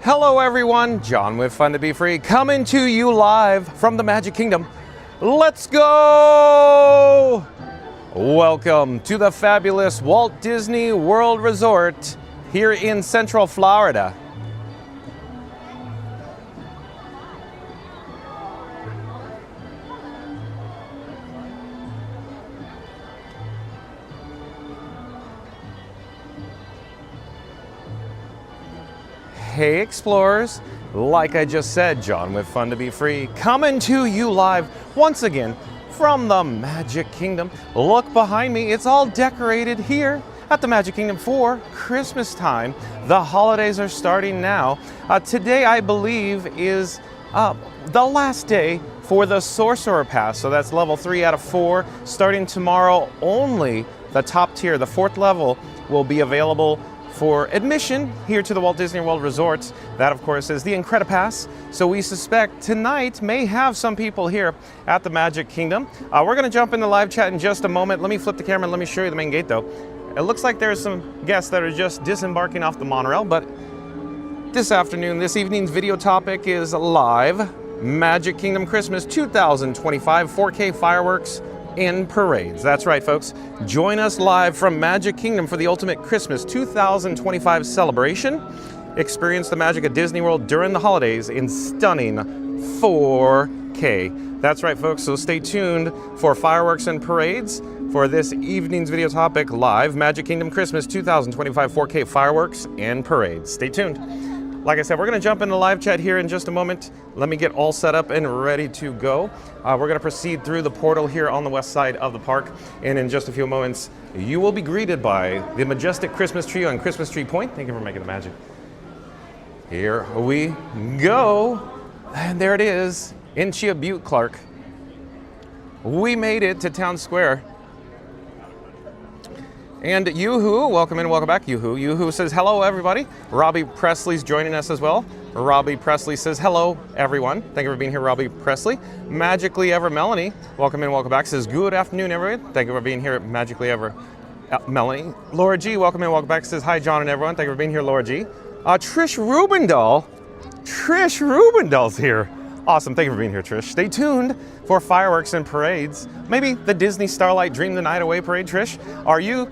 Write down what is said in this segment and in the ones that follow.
Hello everyone, John with Fun to Be Free, coming to you live from the Magic Kingdom. Let's go! Welcome to the fabulous Walt Disney World Resort here in Central Florida. Hey explorers, like I just said, John with Fun to Be Free, coming to you live once again from the Magic Kingdom. Look behind me, it's all decorated here at the Magic Kingdom for Christmas time. The holidays are starting now. Today, I believe, is the last day for the Sorcerer Pass, so that's level 3 out of 4. Starting tomorrow, only the top tier, the 4th level, will be available for admission here to the Walt Disney World Resorts. That, of course, is the Incredipass. So we suspect tonight may have some people here at the Magic Kingdom. We're going to jump in the live chat in just a moment. Let me flip the camera and let me show you the main gate, though. It looks like there's some guests that are just disembarking off the monorail, but this afternoon, this evening's video topic is live Magic Kingdom Christmas 2025 4K fireworks in parades. That's right, folks. Join us live from Magic Kingdom for the ultimate Christmas 2025 celebration. Experience the magic of Disney World during the holidays in stunning 4K. That's right, folks. So stay tuned for fireworks and parades for this evening's video topic, live Magic Kingdom Christmas 2025 4K fireworks and parades. Stay tuned. Like I said, we're going to jump in the live chat here in just a moment. Let me get all set up and ready to go. We're going to proceed through the portal here on the west side of the park. And in just a few moments, you will be greeted by the majestic Christmas tree on Christmas Tree Point. Thank you for making the magic. Here we go. And there it is, in Chia Butte, Clark. We made it to Town Square. And Yoo-Hoo, welcome in, welcome back, Yoo-Hoo. Yoo-Hoo says, hello, everybody. Robbie Presley's joining us as well. Robbie Presley says, hello, everyone. Thank you for being here, Robbie Presley. Magically Ever Melanie, welcome in, welcome back, says, good afternoon, everyone. Thank you for being here, Magically Ever Melanie. Laura G, welcome in, welcome back, says, hi, John and everyone. Thank you for being here, Laura G. Trish Rubendall's here. Awesome, thank you for being here, Trish. Stay tuned for fireworks and parades. Maybe the Disney Starlight Dream the Night Away parade, Trish. Are you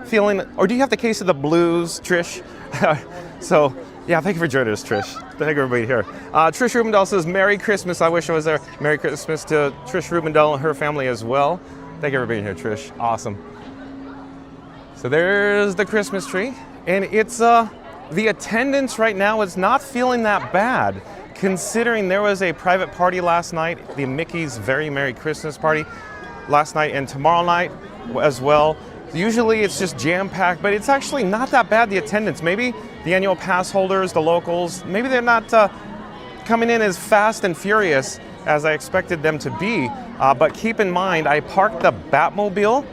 feeling, or do you have the case of the blues, Trish? So, yeah, thank you for joining us, Trish. Thank everybody here. Trish Rubendall says, Merry Christmas. I wish I was there. Merry Christmas to Trish Rubendall and her family as well. Thank you for being here, Trish. Awesome. So there's the Christmas tree. And it's, the attendance right now is not feeling that bad, considering there was a private party last night, the Mickey's Very Merry Christmas Party last night and tomorrow night as well. Usually it's just jam-packed, but it's actually not that bad, the attendance. Maybe the annual pass holders, the locals, maybe they're not coming in as fast and furious as I expected them to be. But keep in mind, I parked the Batmobile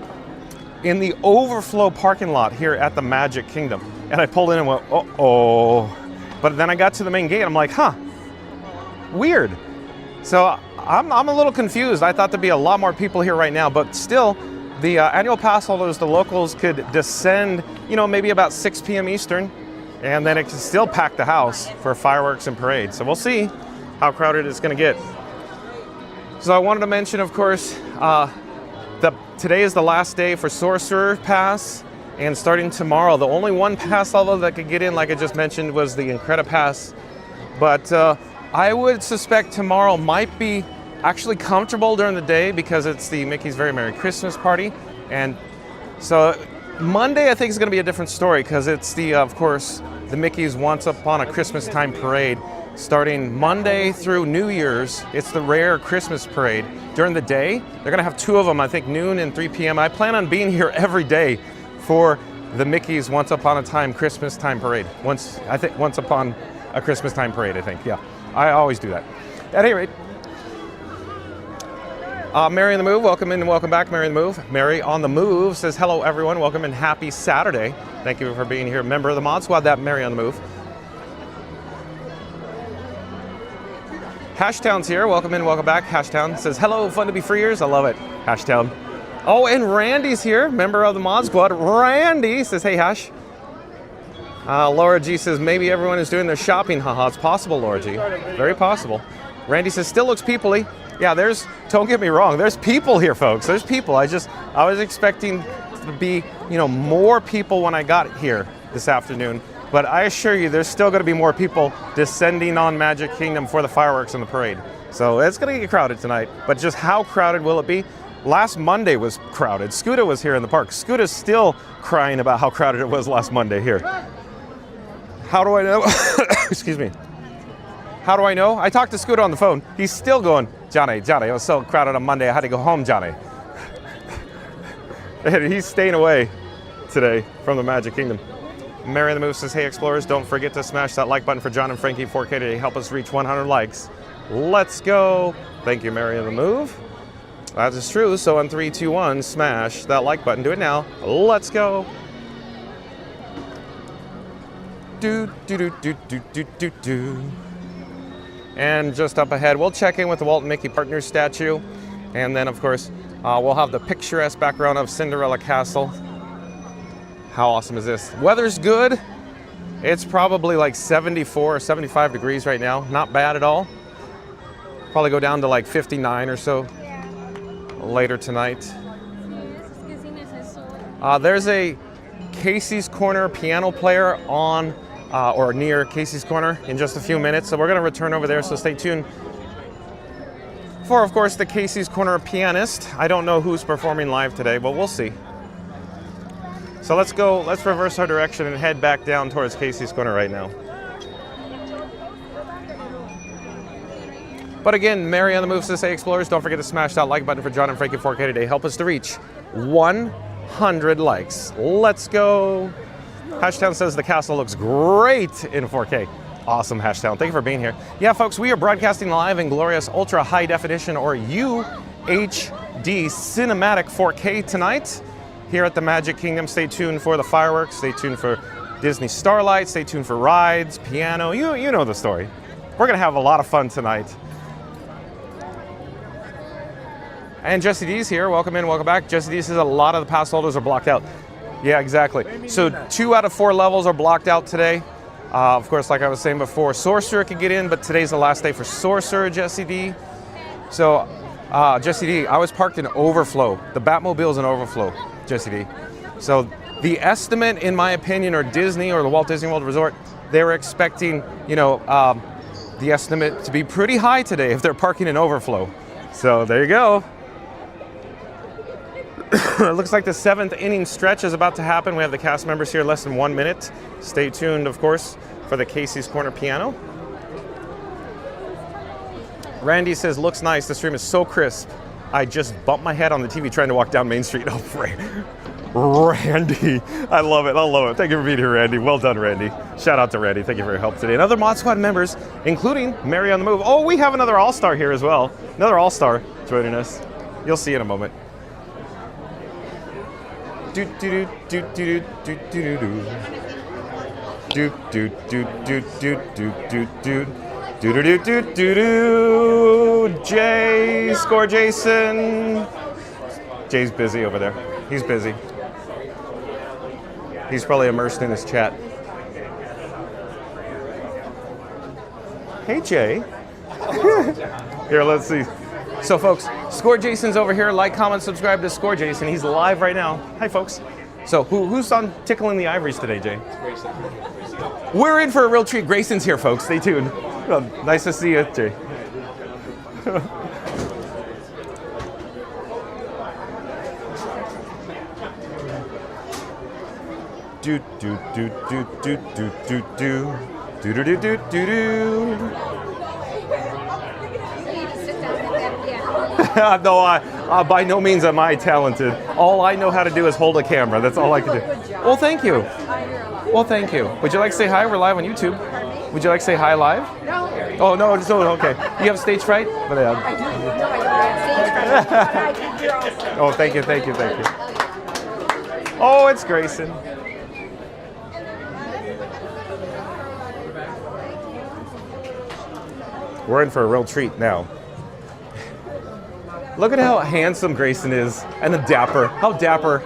in the overflow parking lot here at the Magic Kingdom. And I pulled in and went, uh-oh. But then I got to the main gate, I'm like, huh, weird. So I'm a little confused. I thought there'd be a lot more people here right now, but still, the annual pass holders, the locals, could descend, maybe about 6 p.m. Eastern, and then it can still pack the house for fireworks and parades. So we'll see how crowded it's going to get. So I wanted to mention, of course, today is the last day for Sorcerer Pass, and starting tomorrow, the only one pass level that could get in, like I just mentioned, was the Incredipass. But I would suspect tomorrow might be actually comfortable during the day because it's the Mickey's Very Merry Christmas Party. And so Monday, I think, is going to be a different story because it's of course, the Mickey's Once Upon a Christmas Time Parade. Starting Monday through New Year's, it's the rare Christmas parade. During the day, they're going to have 2 of them, I think noon and 3 p.m. I plan on being here every day for the Mickey's Once Upon a Time Christmas Time Parade. Once Upon a Christmas Time Parade, I think, yeah. I always do that. At any rate, Mary on the Move, welcome in and welcome back, Mary on the Move. Mary on the Move says, hello everyone, welcome and happy Saturday. Thank you for being here, member of the Mod Squad, that Mary on the Move. Hashtown's here, welcome in, welcome back. Hashtown says, hello, fun to be freers. I love it, Hashtown. Oh, and Randy's here, member of the Mod Squad. Randy says, hey Hash. Laura G says maybe everyone is doing their shopping. Haha, it's possible, Laura G. Very possible. Randy says still looks people-y. Yeah, don't get me wrong, there's people here, folks. There's people. I was expecting to be, more people when I got here this afternoon. But I assure you, there's still going to be more people descending on Magic Kingdom for the fireworks and the parade. So it's going to get crowded tonight. But just how crowded will it be? Last Monday was crowded. Scooter was here in the park. Scooter's still crying about how crowded it was last Monday here. How do I know? Excuse me. How do I know? I talked to Scooter on the phone. He's still going, Johnny, it was so crowded on Monday, I had to go home, Johnny. And he's staying away today from the Magic Kingdom. Mary the Move says, hey Explorers, don't forget to smash that like button for John and Frankie 4K today. Help us reach 100 likes. Let's go. Thank you, Mary the Move. That is true. So on 3, 2, 1, smash that like button. Do it now. Let's go. Do, do, do, do, do, do, do, do. And just up ahead, we'll check in with the Walt and Mickey Partners statue. And then, of course, we'll have the picturesque background of Cinderella Castle. How awesome is this? Weather's good. It's probably like 74 or 75 degrees right now. Not bad at all. Probably go down to like 59 or so later tonight. There's a Casey's Corner piano player on or near Casey's Corner in just a few minutes. So we're going to return over there, so stay tuned for, of course, the Casey's Corner pianist. I don't know who's performing live today, but we'll see. So let's reverse our direction and head back down towards Casey's Corner right now. But again, Mary on the Move says, hey Explorers, don't forget to smash that like button for John and Frankie 4K today. Help us to reach 100 likes. Let's go. Hashtown says the castle looks great in 4K. Awesome, Hashtown. Thank you for being here. Yeah, folks, we are broadcasting live in glorious ultra high definition or UHD cinematic 4K tonight here at the Magic Kingdom. Stay tuned for the fireworks. Stay tuned for Disney Starlight. Stay tuned for rides, piano. You know the story. We're going to have a lot of fun tonight. And Jesse D's here. Welcome in, welcome back. Jesse D says a lot of the pass holders are blocked out. Yeah, exactly. So 2 out of 4 levels are blocked out today. Of course, like I was saying before, Sorcerer could get in, but today's the last day for Sorcerer, Jesse D. So, Jesse D, I was parked in overflow. The Batmobile's in overflow, Jesse D. So the estimate, in my opinion, or Disney or the Walt Disney World Resort, they were expecting, the estimate to be pretty high today if they're parking in overflow. So there you go. It looks like the 7th inning stretch is about to happen. We have the cast members here in less than 1 minute. Stay tuned, of course, for the Casey's Corner piano. Randy says, looks nice. The stream is so crisp. I just bumped my head on the TV trying to walk down Main Street. Oh, Randy. I love it. I love it. Thank you for being here, Randy. Well done, Randy. Shout out to Randy. Thank you for your help today. And other Mod Squad members, including Mary on the Move. Oh, we have another All-Star here as well. Another All-Star joining us. You'll see in a moment. Do do do do do do do do do do do do do do do do do do do. Jay, score Jason. Jay's busy over there. He's busy. He's probably immersed in his chat. Hey Jay. Here, let's see. So folks, Score Jason's over here. Like, comment, subscribe to Score Jason. He's live right now. Hi folks. So who's on Tickling the Ivories today, Jay? Grayson. We're in for a real treat. Grayson's here, folks. Stay tuned. Well, nice to see you, Jay. Do do do do do do do do do do do do do. No, by no means am I talented. All I know how to do is hold a camera. That's all I can do. Well, thank you. Well, thank you. Would you like to say hi? We're live on YouTube. Would you like to say hi live? No. Oh, no, so, okay. You have stage fright? But, I do. No, I don't have stage fright. Oh, thank you, thank you, thank you. Oh, it's Grayson. We're in for a real treat now. Look at how handsome Grayson is, and the dapper. How dapper.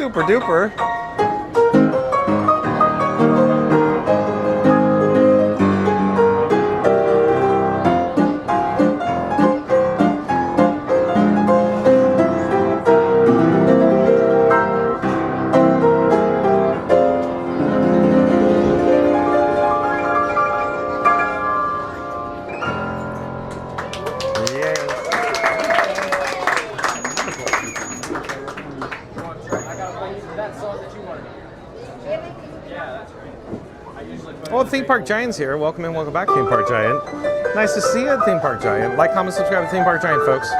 super duper. Well, Theme Park Giant's here. Welcome and welcome back, Theme Park Giant. Nice to see you, Theme Park Giant. Like, comment, subscribe to Theme Park Giant, folks.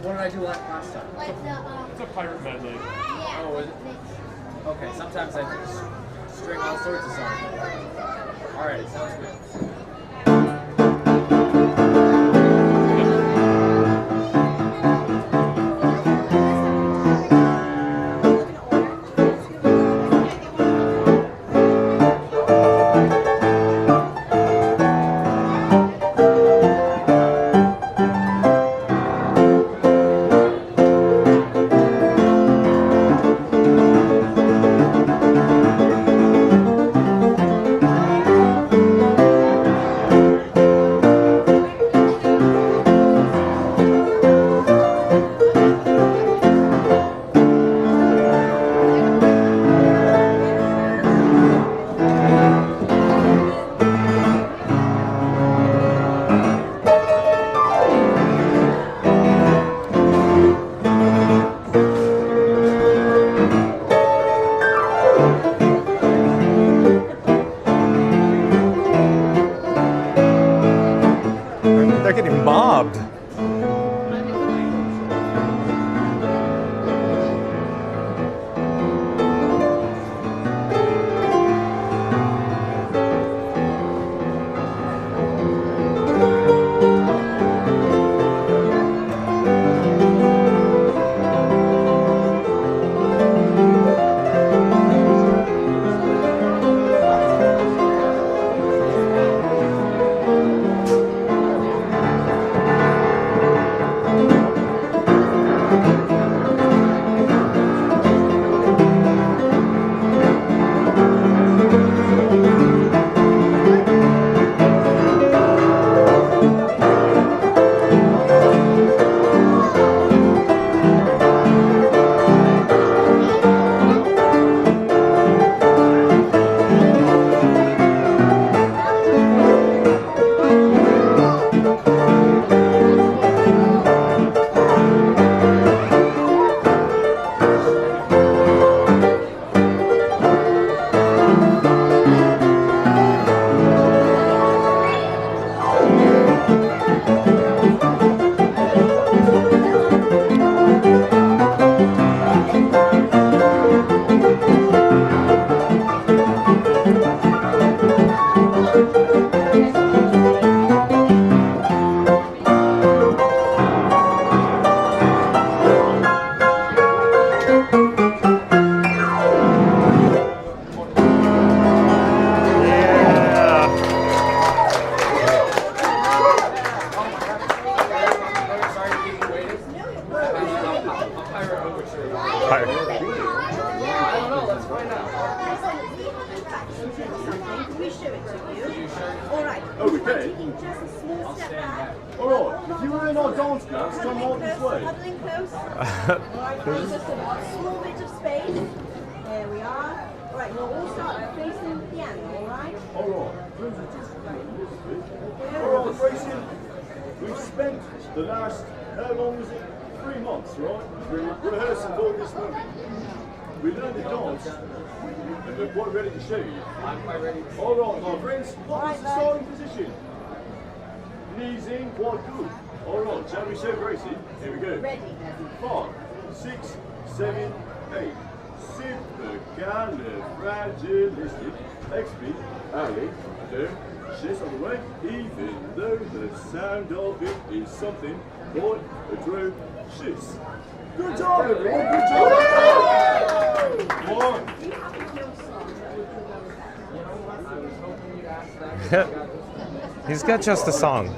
What did I do last time? It's a pirate medley. Oh, is it? Okay, sometimes I just string all sorts of songs. Alright, sounds good. Pirate. I don't know. Let's find out. We show it to you. All right. Oh, we can? Just a small I'll step stand back. back. All right. If you were in our dance class, come right this way. Huddling close. All right, just a small bit of space. There we are. All right, we'll all start facing the piano, all right? All right. All right, Tracy. We've spent the last, how long was it? 3 months, right? Rehearsing for this movie. We learned the dance, and we're quite ready to show you. I'm quite ready. All right, my friends. What is the starting position? Knees in, quite good. All right, shall we show Gracie? Here we go. Ready. 5, 6, 7, 8. Supercalifragilistic, expialidocious on the way, even though the sound of it is something quite atrocious. Good job, everyone. Good job. Come on. He's got just a song.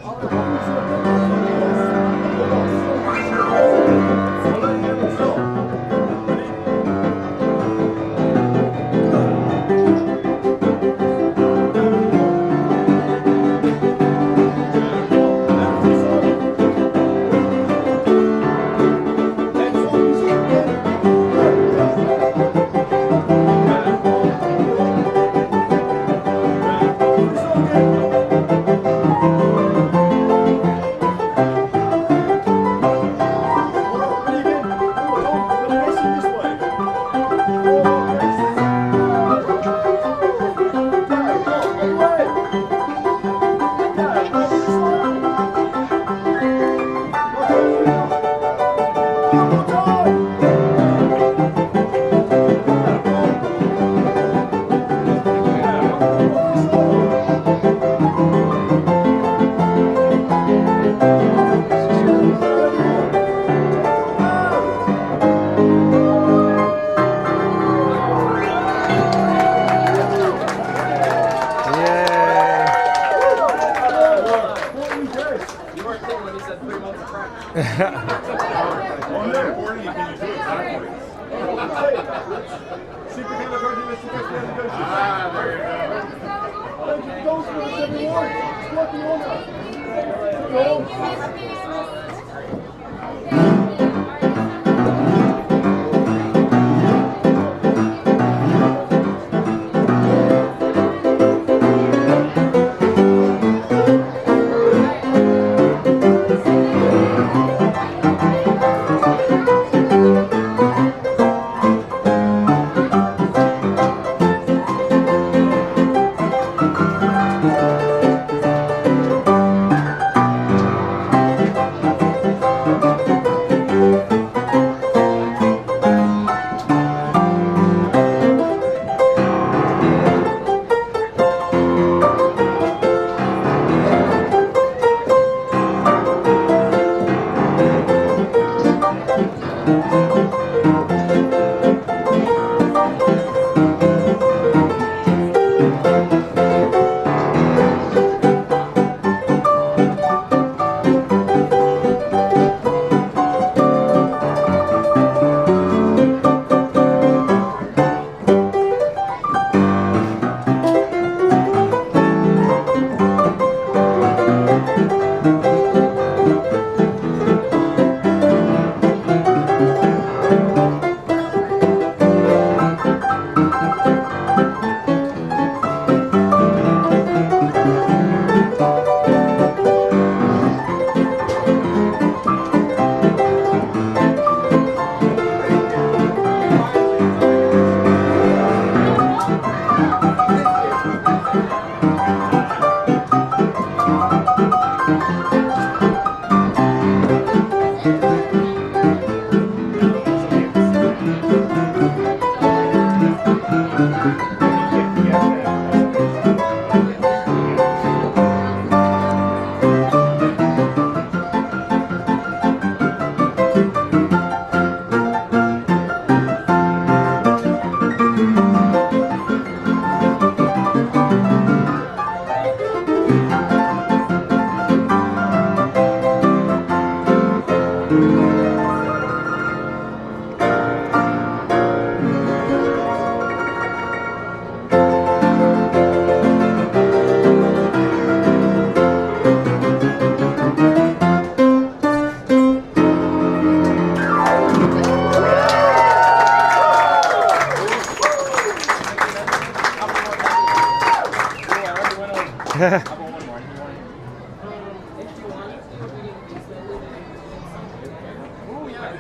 How about one more? Anything you want? Oh, yeah.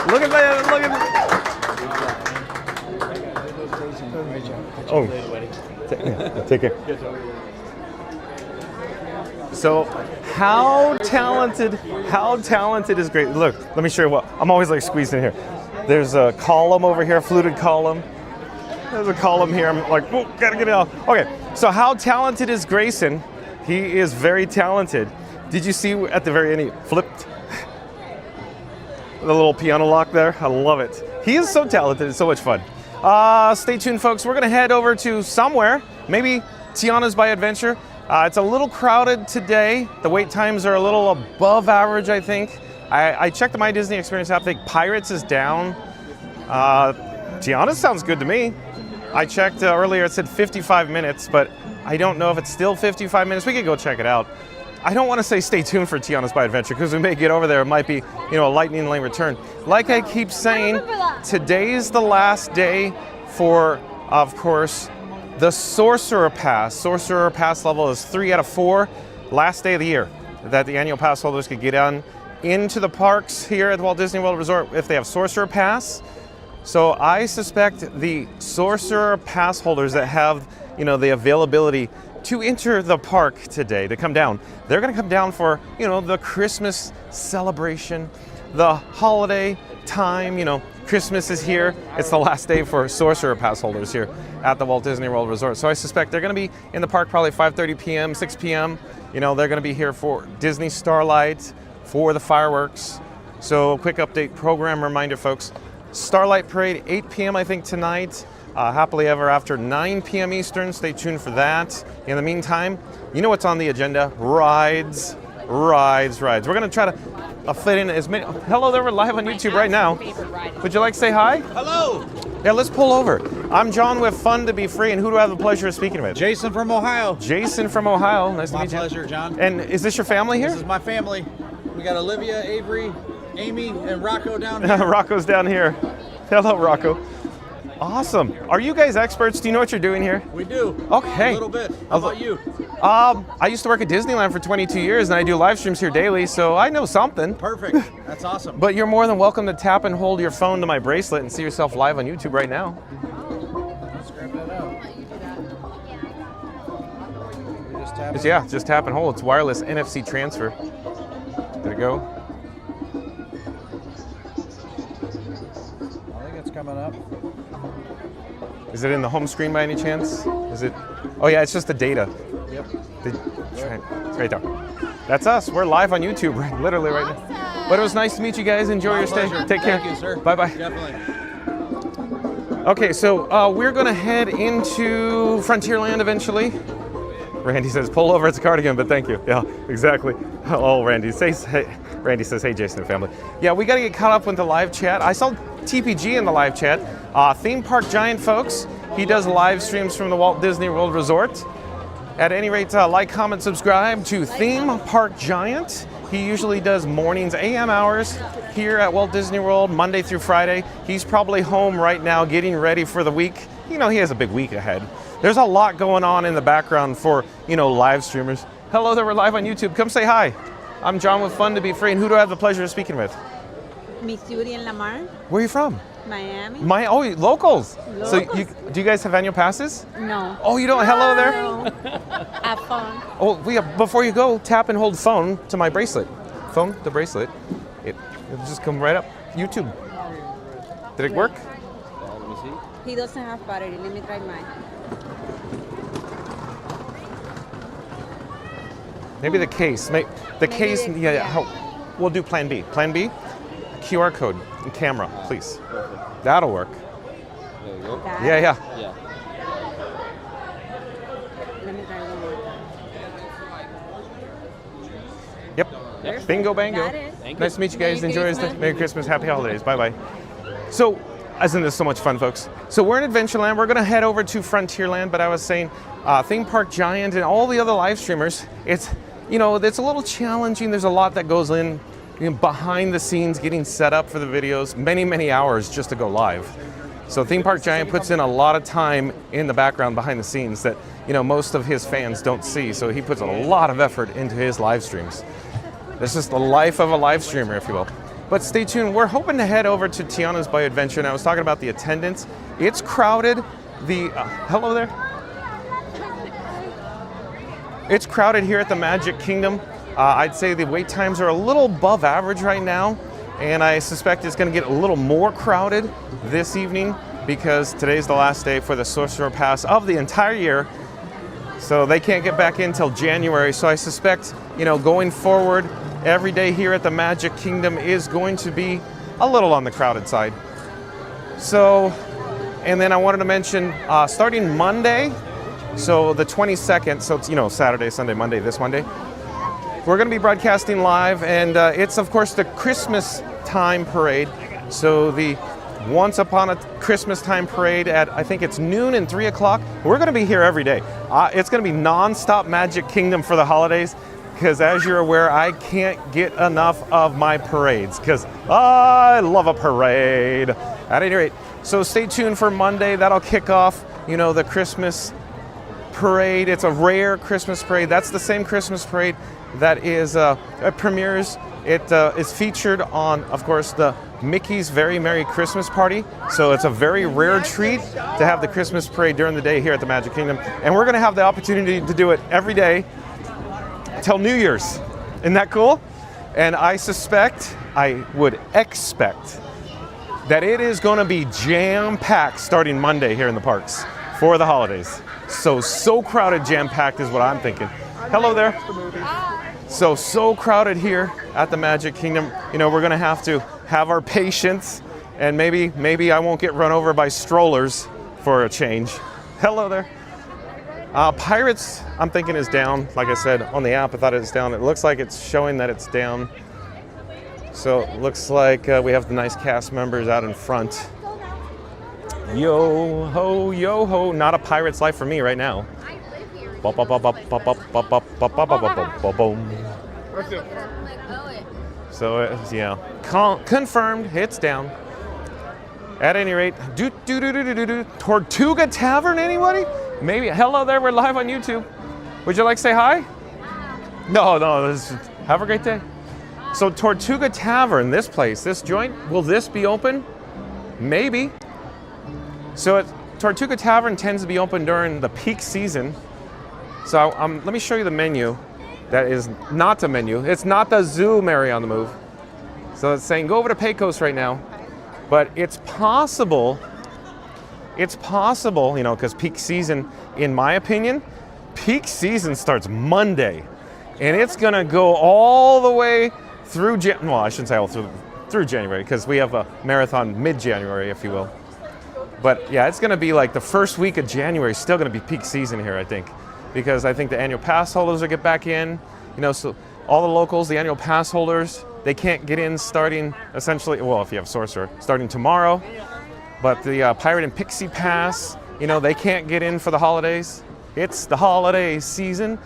Look at that! Look at that! Oh, take care. So, how talented is Grace? Look, let me show you what. I'm always like squeezing here. There's a column over here, fluted column. There's a column here. I'm like, oh, gotta get it out. Okay, so how talented is Grayson? He is very talented. Did you see at the very end he flipped? The little piano lock there. I love it. He is so talented. It's so much fun. Stay tuned, folks. We're going to head over to somewhere. Maybe Tiana's by Adventure. It's a little crowded today. The wait times are a little above average, I think. I checked the My Disney Experience app. I think Pirates is down. Tiana sounds good to me. I checked earlier. It said 55 minutes, but I don't know if it's still 55 minutes. We could go check it out. I don't want to say stay tuned for Tiana's by Adventure because we may get over there. It might be, a lightning lane return. Like I keep saying, today's the last day for, of course, the Sorcerer Pass. Sorcerer Pass level is 3 out of 4. Last day of the year that the annual pass holders could get on into the parks here at the Walt Disney World Resort if they have Sorcerer Pass. So I suspect the Sorcerer Pass holders that have, the availability to enter the park today, to come down, they're going to come down for, the Christmas celebration, the holiday time. Christmas is here. It's the last day for Sorcerer Pass holders here at the Walt Disney World Resort. So I suspect they're going to be in the park probably 5:30 p.m., 6 p.m. They're going to be here for Disney Starlight, for the fireworks. So quick update program reminder, folks. Starlight Parade, 8 p.m. I think tonight. Happily Ever After, 9 p.m. Eastern. Stay tuned for that. In the meantime, you know what's on the agenda? Rides. We're going to try to fit in as many. Hello there, we're live on YouTube right now. Would you like to say hi? Hello. Yeah, let's pull over. I'm John with Fun to Be Free, and who do I have the pleasure of speaking with? Jason from Ohio. Jason from Ohio. Nice to meet you. My pleasure, John. And is this your family here? This is my family. We got Olivia, Avery, Amy, and Rocco down here. Rocco's down here. Hello, Rocco. Awesome. Are you guys experts? Do you know what you're doing here? We do. Okay. A little bit. How about you? I used to work at Disneyland for 22 years, and I do live streams here daily, so I know something. Perfect. That's awesome. But you're more than welcome to tap and hold your phone to my bracelet and see yourself live on YouTube right now. Let's grab that out. We just tap it. Yeah, just tap and hold. It's wireless NFC transfer. There you go. I think it's coming up. Is it in the home screen by any chance? Is it? Oh yeah, it's just the data. Yep. It's right there. That's us. We're live on YouTube, literally right now. But it was nice to meet you guys. Enjoy your stay. Pleasure. Take care. Thank you, sir. Bye-bye. Definitely. Okay, so we're going to head into Frontierland eventually. Randy says, pull over, it's a cardigan, but thank you. Yeah, exactly. Oh, Randy says, hey, Jason and family. Yeah, we got to get caught up with the live chat. I saw TPG in the live chat. Theme Park Giant, folks. He does live streams from the Walt Disney World Resort. At any rate, like, comment, subscribe to Theme Park Giant. He usually does mornings, AM hours here at Walt Disney World, Monday through Friday. He's probably home right now getting ready for the week. He has a big week ahead. There's a lot going on in the background for, live streamers. Hello there, we're live on YouTube. Come say hi. I'm John with Fun to Be Free, and who do I have the pleasure of speaking with? Missouri and Lamar, Where are you from? Miami. Locals. So Locals. do you guys have annual passes? No. Oh, you don't? Hello there. No. Have fun. Oh, before you go, tap and hold phone to my bracelet. Phone, the bracelet. It'll just come right up. YouTube. Did it work? He doesn't have battery. Let me try mine. Maybe the case. We'll do plan B. Plan B, QR code and camera, please. Perfect. That'll work. There you go. Yeah. Yeah. Let me try one more. Yep. Bingo, bango. Got it. Thank you. Nice to meet you guys. Merry Enjoy your stay. Christmas. Merry Christmas. Happy holidays. Bye-bye. So, isn't this so much fun, folks? So we're in Adventureland. We're going to head over to Frontierland, but I was saying Theme Park Giant and all the other live streamers, it's a little challenging. There's a lot that goes in behind the scenes, getting set up for the videos, many hours just to go live. So Theme Park Giant puts in a lot of time in the background behind the scenes that, most of his fans don't see. So he puts a lot of effort into his live streams. This is the life of a live streamer, if you will. But stay tuned. We're hoping to head over to Tiana's Bayou Adventure. And I was talking about the attendance. It's crowded. Hello there. It's crowded here at the Magic Kingdom. I'd say the wait times are a little above average right now. And I suspect it's going to get a little more crowded this evening because today's the last day for the Sorcerer Pass of the entire year. So they can't get back in till January. So I suspect, going forward, every day here at the Magic Kingdom is going to be a little on the crowded side. So, and then I wanted to mention, starting Monday, so the 22nd, so it's, Saturday, Sunday, Monday, this Monday, we're going to be broadcasting live, and it's, of course, the Christmas time parade. So the Once Upon a Christmas time parade at, I think it's noon and 3 o'clock. We're going to be here every day. It's going to be non-stop Magic Kingdom for the holidays, because as you're aware, I can't get enough of my parades, because I love a parade. At any rate, so stay tuned for Monday. That'll kick off, the Christmas parade. It's a rare Christmas parade. That's the same Christmas parade that is premieres. It is featured on, of course, the Mickey's Very Merry Christmas Party. So it's a very rare treat to have the Christmas parade during the day here at the Magic Kingdom. And we're going to have the opportunity to do it every day till New Year's. Isn't that cool? And I would expect that it is going to be jam-packed starting Monday here in the parks for the holidays. So crowded, jam-packed is what I'm thinking. Hello there. So crowded here at the Magic Kingdom. We're going to have our patience, and maybe I won't get run over by strollers for a change. Hello there. Pirates, I'm thinking, is down. Like I said, on the app, I thought it was down. It looks like it's showing that it's down. So it looks like we have the nice cast members out in front. Yo ho, not a pirate's life for me right now. So yeah, confirmed, it's down. At any rate, Tortuga Tavern, anybody? Maybe. Hello there, we're live on YouTube. Would you like to say hi? No, have a great day. So Tortuga Tavern, this joint, will this be open? Maybe. So Tortuga Tavern tends to be open during the peak season. So let me show you the menu. That is not the menu. It's not the Zoo Mary on the Move. So it's saying go over to Pecos right now. But it's possible, because peak season, in my opinion, peak season starts Monday. And it's going to go all the way through, I shouldn't say all through January, because we have a marathon mid-January, if you will. But yeah, it's going to be like the first week of January, still going to be peak season here, I think. Because I think the annual pass holders will get back in. So all the locals, the annual pass holders, they can't get in starting essentially, well, if you have Sorcerer, starting tomorrow. But the Pirate and Pixie Pass, they can't get in for the holidays. It's the holiday season,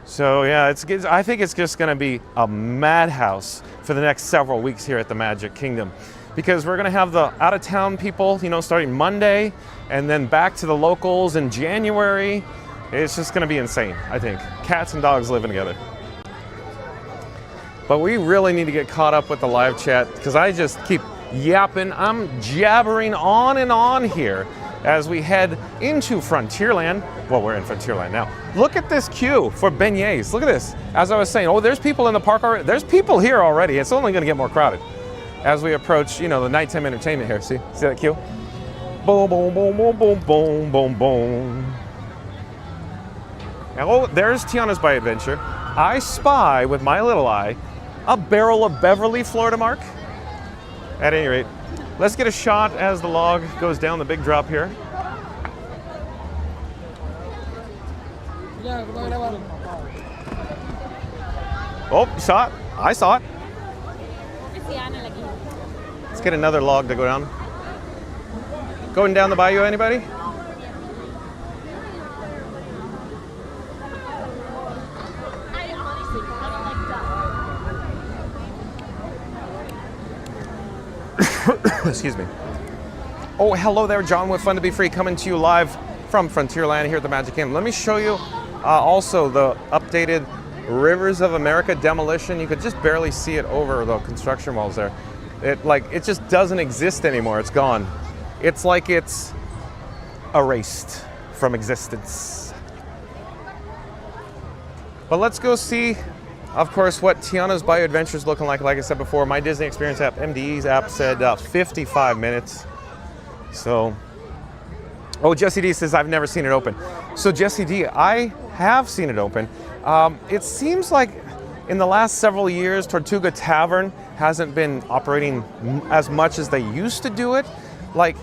So yeah, I think it's just going to be a madhouse for the next several weeks here at the Magic Kingdom. Because we're going to have the out-of-town people, starting Monday, and then back to the locals in January. It's just going to be insane, I think. Cats and dogs living together. But we really need to get caught up with the live chat, because I just keep yapping. I'm jabbering on and on here as we head into Frontierland. Well, we're in Frontierland now. Look at this queue for beignets. Look at this. As I was saying, there's people in the park already. There's people here already. It's only going to get more crowded as we approach, the nighttime entertainment here. See that queue? Boom, boom, boom, boom, boom, boom, boom, boom. Now, there's Tiana's Bayou Adventure. I spy with my little eye a barrel of Beverly, Florida Mark. At any rate, let's get a shot as the log goes down the big drop here. Oh, shot. I saw it. Let's get another log to go down. Going down the bayou, anybody? Excuse me. Oh, hello there, John with Fun to Be Free, coming to you live from Frontierland here at the Magic Kingdom. Let me show you also the updated Rivers of America demolition. You could just barely see it over the construction walls there. It just doesn't exist anymore. It's gone. It's like it's erased from existence. But let's go see, of course, what Tiana's Bayou Adventure is looking like. Like I said before, my Disney Experience app, MDE's app, said 55 minutes. So, oh, Jesse D says, I've never seen it open. So Jesse D, I have seen it open. It seems like in the last several years, Tortuga Tavern hasn't been operating as much as they used to do it. Like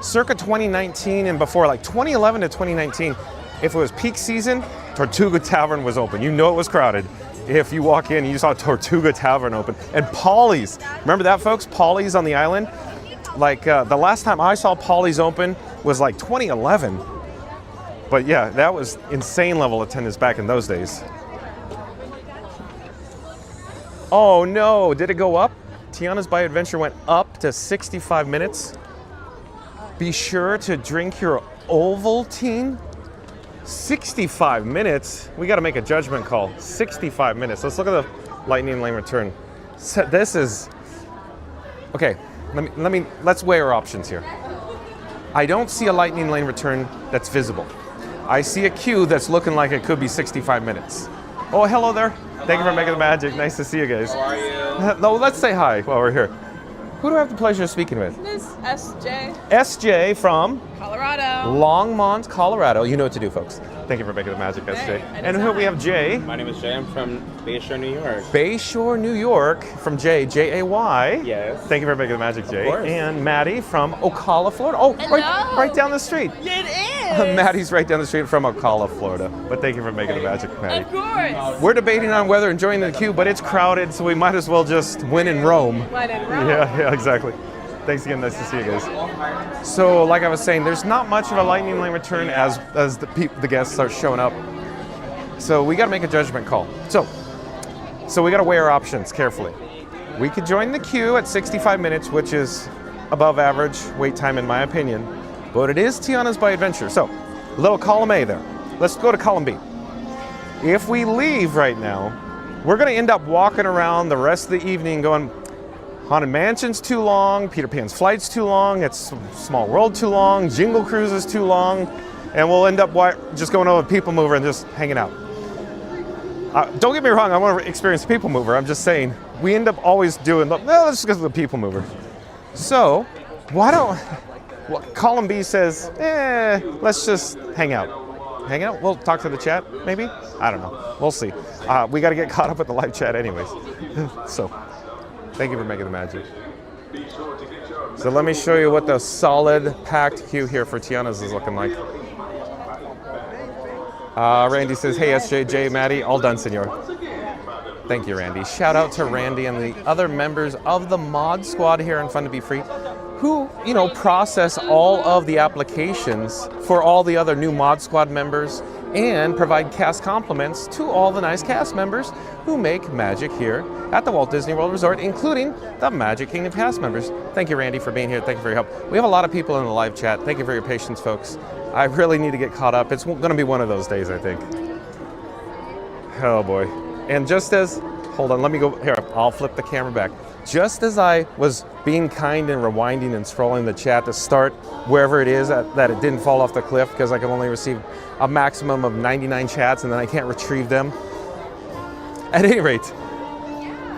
circa 2019 and before, like 2011 to 2019, if it was peak season, Tortuga Tavern was open. You know it was crowded. If you walk in, you saw Tortuga Tavern open. And Polly's, remember that, folks? Polly's on the island. Like the last time I saw Polly's open was like 2011. But yeah, that was insane level attendance back in those days. Oh no, did it go up? Tiana's Bayou Adventure went up to 65 minutes. Be sure to drink your Ovaltine. 65 minutes? We gotta make a judgment call. 65 minutes. Let's look at the Lightning Lane return. So this is, okay, let's weigh our options here. I don't see a Lightning Lane return that's visible. I see a queue that's looking like it could be 65 minutes. Oh, hello there. Thank you for making the magic. Nice to see you guys. How are you? No, let's say hi while we're here. Who do I have the pleasure of speaking with? This SJ. SJ from Colorado. Longmont, Colorado. You know what to do, folks. Thank you for making the magic, SJ. Hey, And here we have Jay. My name is Jay. I'm from Bayshore, New York. Bayshore, New York, from Jay, J-A-Y. Yes. Thank you for making the magic, Jay. course. And Maddie from Ocala, Florida. Oh, right down the street. It is. Maddie's right down the street from Ocala, Florida. But thank you for making the magic, Maddie. Of course. We're debating on whether enjoying the queue, but it's crowded, so we might as well just win in Rome. When in Rome. Yeah, exactly. Thanks again. Nice to see you guys. So, like I was saying, there's not much of a Lightning Lane return as the guests start showing up. So we got to make a judgment call. So we got to weigh our options carefully. We could join the queue at 65 minutes, which is above average wait time in my opinion. But it is Tiana's Bayou Adventure. So, little column A there. Let's go to column B. If we leave right now, we're going to end up walking around the rest of the evening going, Haunted Mansion's too long, Peter Pan's Flight's too long, It's Small World too long, Jingle Cruise is too long, and we'll end up just going over People Mover and just hanging out. Don't get me wrong, I want to experience People Mover. I'm just saying, we end up always doing, let's just go to the People Mover. So, column B says, let's just hang out. Hang out? We'll talk to the chat, maybe? I don't know. We'll see. We got to get caught up with the live chat anyways. So, thank you for making the magic. So let me show you what the solid packed queue here for Tiana's is looking like. Randy says, hey SJ, Maddie, all done, senor. Thank you, Randy. Shout out to Randy and the other members of the mod squad here in Fun to Be Free who, process all of the applications for all the other new mod squad members and provide cast compliments to all the nice cast members who make magic here at the Walt Disney World Resort, including the Magic Kingdom cast members. Thank you, Randy, for being here. Thank you for your help. We have a lot of people in the live chat. Thank you for your patience, folks. I really need to get caught up. It's going to be one of those days, I think. Oh, boy. And just as, hold on, let me go, here, I'll flip the camera back. Just as I was being kind and rewinding and scrolling the chat to start wherever it is that it didn't fall off the cliff because I can only receive a maximum of 99 chats and then I can't retrieve them. At any rate,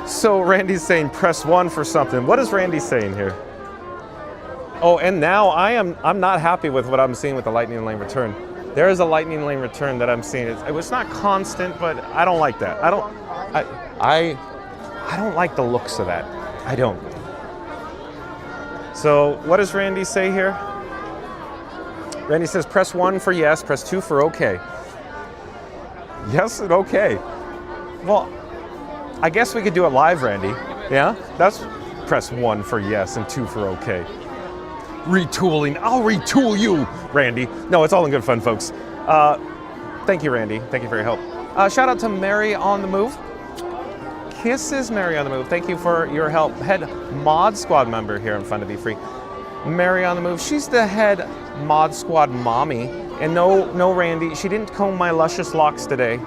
so Randy's saying press 1 for something. What is Randy saying here? Oh, and now I'm not happy with what I'm seeing with the Lightning Lane return. There is a Lightning Lane return that I'm seeing. It was not constant, but I don't like that. I don't like the looks of that. I don't. So what does Randy say here? Randy says press 1 for yes, press 2 for okay. Yes and okay. Well, I guess we could do it live, Randy. Yeah? That's press 1 for yes and 2 for okay. Retooling. I'll retool you, Randy. No, it's all in good fun, folks. Thank you, Randy. Thank you for your help. Shout out to Mary on the Move. Kisses, Mary on the Move. Thank you for your help. Head mod squad member here in Fun to Be Free. Mary on the Move. She's the head mod squad mommy. And no, Randy, she didn't comb my luscious locks today.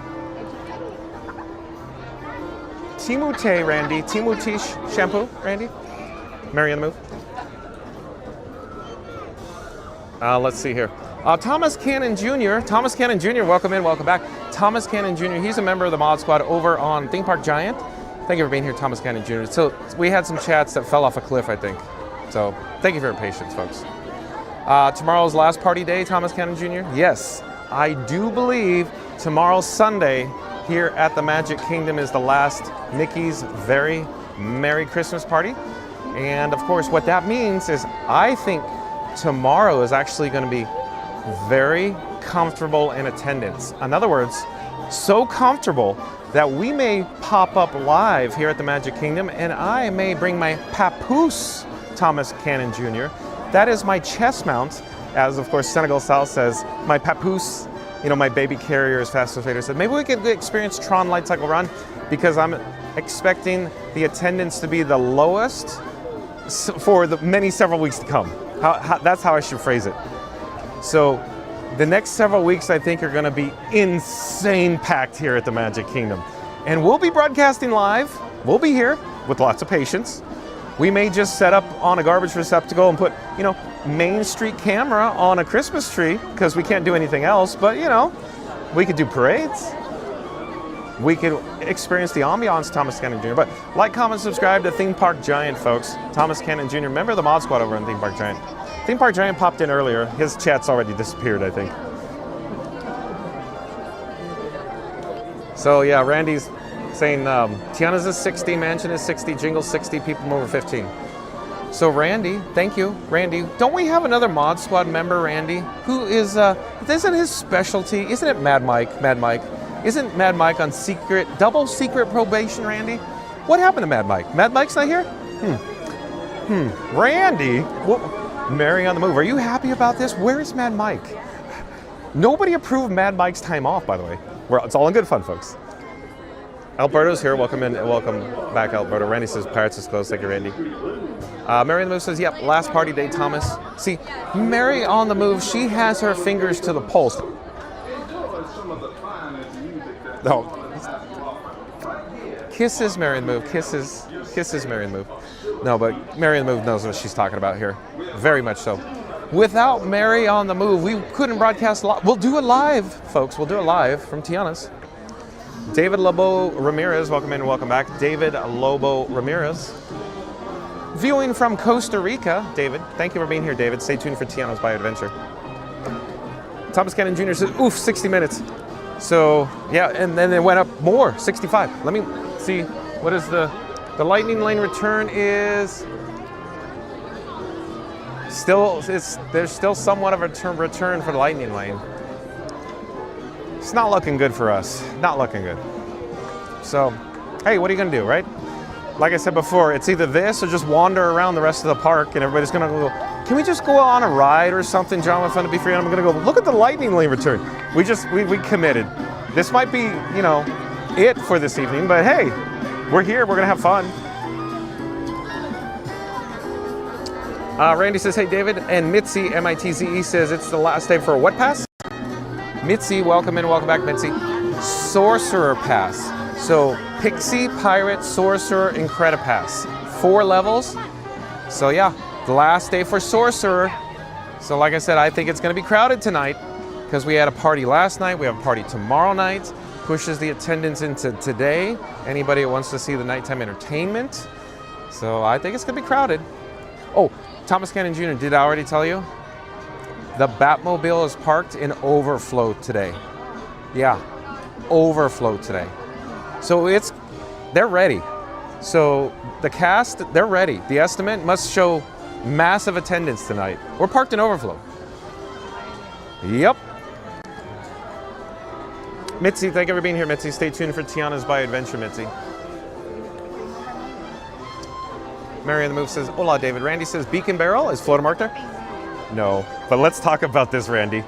Timute, Randy. Timute shampoo, Randy. Mary on the move. Let's see here. Thomas Cannon Jr. Thomas Cannon Jr., welcome in, welcome back. Thomas Cannon Jr., he's a member of the Mod Squad over on Theme Park Giant. Thank you for being here, Thomas Cannon Jr. So we had some chats that fell off a cliff, I think. So thank you for your patience, folks. Tomorrow's last party day, Thomas Cannon Jr.? Yes, I do believe tomorrow's Sunday here at the Magic Kingdom is the last Mickey's Very Merry Christmas party. And of course, what that means is I think tomorrow is actually going to be very comfortable in attendance. In other words, so comfortable that we may pop up live here at the Magic Kingdom and I may bring my papoose, Thomas Cannon Jr. That is my chest mount, as of course Senegal South says, my papoose, you know, my baby carrier, as Fast Vader said. Maybe we could experience Tron Light Cycle Run because I'm expecting the attendance to be the lowest for the several weeks to come. That's how I should phrase it. So the next several weeks, I think, are going to be insane packed here at the Magic Kingdom. And we'll be broadcasting live. We'll be here with lots of patience. We may just set up on a garbage receptacle and put, you know, Main Street camera on a Christmas tree because we can't do anything else. But, you know, we could do parades. We could experience the ambiance, Thomas Cannon Jr. But like, comment, subscribe to Theme Park Giant, folks. Thomas Cannon Jr., member of the Mod Squad over on Theme Park Giant. Theme Park Giant popped in earlier. His chat's already disappeared, I think. So yeah, Randy's saying Tiana's is 60, Mansion is 60, Jingle's 60, people over 15. So Randy, thank you, Randy. Don't we have another Mod Squad member, Randy, who is, isn't his specialty, isn't it Mad Mike? Mad Mike. Isn't Mad Mike on double secret probation, Randy? What happened to Mad Mike? Mad Mike's not here? Randy? Mary on the move. Are you happy about this? Where is Mad Mike? Nobody approved Mad Mike's time off, by the way. It's all in good fun, folks. Alberto's here. Welcome in. Welcome back, Alberto. Randy says Pirates is closed. Thank you, Randy. Mary on the move says, yep, last party day, Thomas. See, Mary on the move, she has her fingers to the pulse. No. Kisses, Mary on the move. Kisses, Mary on the move. No, but Mary on the move knows what she's talking about here. Very much so. Without Mary on the move, we couldn't broadcast live. We'll do it live, folks. We'll do it live from Tiana's. David Lobo Ramirez, welcome in and welcome back. David Lobo Ramirez. Viewing from Costa Rica, David. Thank you for being here, David. Stay tuned for Tiana's Bayou Adventure. Thomas Cannon Jr. says, oof, 60 minutes. So, yeah, and then it went up more, 65. Let me see, what is the Lightning Lane return is still, there's still somewhat of a return for the Lightning Lane. It's not looking good for us, not looking good. So, hey, what are you gonna do, right? Like I said before, it's either this or just wander around the rest of the park and everybody's gonna go, can we just go on a ride or something, John, with Fun to Be Free? And I'm gonna go, look at the Lightning Lane return. We committed. This might be, you know, it for this evening, but hey, we're here, we're gonna have fun. Randy says, hey, David, and Mitzi, M-I-T-Z-E, says it's the last day for a what pass? Mitzi, welcome in, welcome back, Mitzi. Sorcerer Pass. So, Pixie, Pirate, Sorcerer, Incredipass. 4 levels. So yeah, the last day for Sorcerer. So like I said, I think it's gonna be crowded tonight because we had a party last night, we have a party tomorrow night. Pushes the attendance into today. Anybody who wants to see the nighttime entertainment. So I think it's gonna be crowded. Oh, Thomas Cannon Jr., did I already tell you? The Batmobile is parked in overflow today. Yeah, overflow today. So they're ready. So the cast, they're ready. The estimate must show massive attendance tonight. We're parked in overflow. Yep. Mitzi, thank you for being here, Mitzi. Stay tuned for Tiana's Bayou Adventure, Mitzi. Mary on the move says, hola, David. Randy says, Beacon Barrel, is Florida Mark there? No, but let's talk about this, Randy.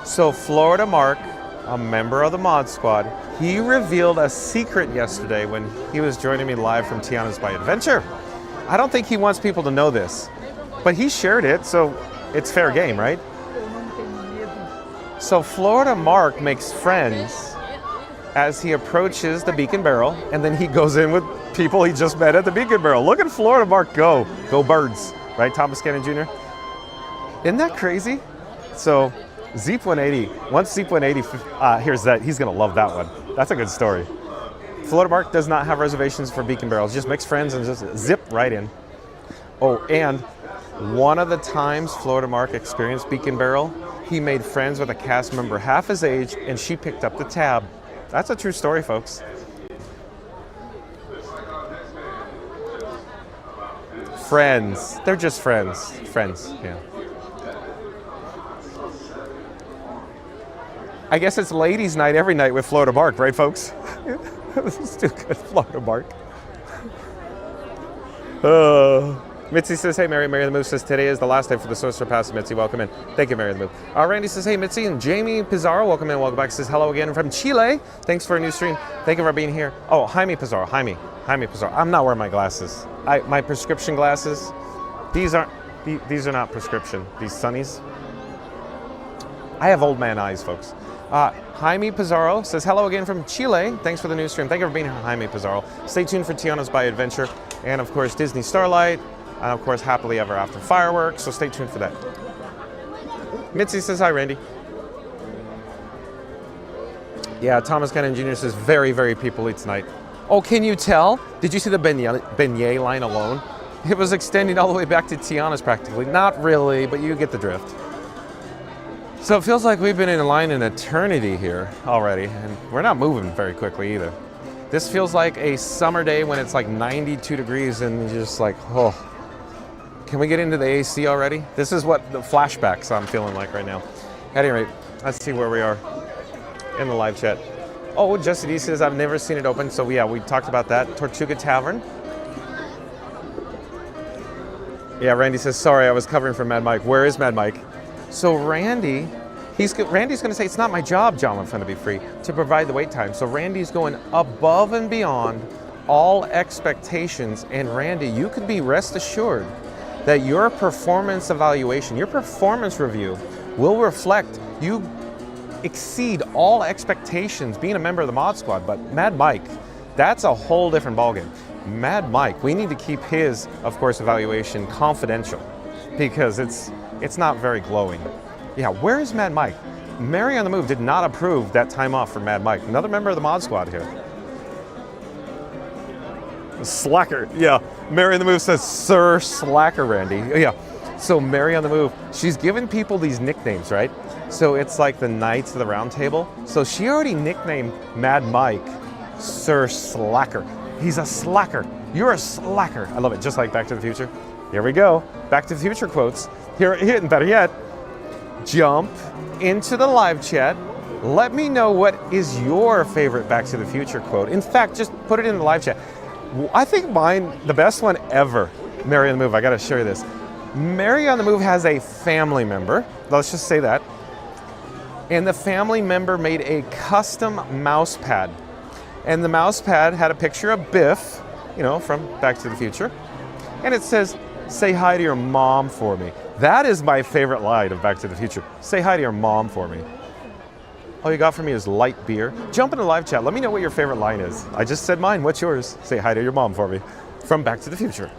So Florida Mark, a member of the Mod Squad, he revealed a secret yesterday when he was joining me live from Tiana's Bayou Adventure. I don't think he wants people to know this, but he shared it, so it's fair game, right? So Florida Mark makes friends as he approaches the Beacon Barrel, and then he goes in with people he just met at the Beacon Barrel. Look at Florida Mark go. Go Birds, right, Thomas Cannon Jr.? Isn't that crazy? So Zeep 180, once Zeep 180 hears that, he's gonna love that one. That's a good story. Florida Mark does not have reservations for Beacon Barrels, just makes friends and just zip right in. Oh, and one of the times Florida Mark experienced Beacon Barrel, he made friends with a cast member half his age, and she picked up the tab. That's a true story, folks. Friends. They're just friends. Friends, yeah. I guess it's ladies' night every night with Florida Mark, right, folks? This is too good, Florida Mark. Mitzi says, hey, Mary. Mary the Move says, today is the last day for the Sorcerer Pass. Mitzi, welcome in. Thank you, Mary the Move. Randy says, hey, Mitzi. And Jamie Pizarro, welcome in, welcome back. Says, hello again from Chile. Thanks for a new stream. Thank you for being here. Oh, Jaime Pizarro, Jaime Pizarro. I'm not wearing my glasses. My prescription glasses, these are not prescription, these sunnies. I have old man eyes, folks. Jaime Pizarro says, hello again from Chile. Thanks for the new stream. Thank you for being here, Jaime Pizarro. Stay tuned for Tiana's Bayou Adventure, and of course, Disney Starlight, and of course, Happily Ever After fireworks, so stay tuned for that. Mitzi says, hi, Randy. Yeah, Thomas Cannon Jr. says, very, very people-y tonight. Oh, can you tell? Did you see the beignet line alone? It was extending all the way back to Tiana's practically. Not really, but you get the drift. So it feels like we've been in line an eternity here already, and we're not moving very quickly either. This feels like a summer day when it's like 92 degrees and you're just like, oh, can we get into the AC already? This is what the flashbacks I'm feeling like right now. At any rate, let's see where we are in the live chat. Oh, Jesse D says, I've never seen it open. So yeah, we talked about that. Tortuga Tavern. Yeah, Randy says, sorry, I was covering for Mad Mike. Where is Mad Mike? So Randy's going to say, it's not my job, John Fun to be free, to provide the wait time. So Randy's going above and beyond all expectations. And Randy, you could be rest assured that your performance evaluation, your performance review will reflect you exceed all expectations being a member of the Mod Squad. But Mad Mike, that's a whole different ballgame. Mad Mike, we need to keep his, of course, evaluation confidential because it's not very glowing. Yeah, where is Mad Mike? Mary on the Move did not approve that time off for Mad Mike. Another member of the Mod Squad here. Slacker, yeah. Mary on the Move says, Sir Slacker, Randy. Yeah, so Mary on the Move, she's given people these nicknames, right? So it's like the Knights of the Round Table. So she already nicknamed Mad Mike Sir Slacker. He's a slacker. You're a slacker. I love it, just like Back to the Future. Here we go. Back to the Future quotes. Here, better yet, jump into the live chat. Let me know what is your favorite Back to the Future quote. In fact, just put it in the live chat. I think mine, the best one ever, Mary on the Move, I gotta show you this. Mary on the Move has a family member, let's just say that, and the family member made a custom mouse pad. And the mouse pad had a picture of Biff, you know, from Back to the Future, and it says, say hi to your mom for me. That is my favorite line of Back to the Future. Say hi to your mom for me. All you got for me is light beer. Jump in the live chat. Let me know what your favorite line is. I just said mine. What's yours? Say hi to your mom for me. From Back to the Future.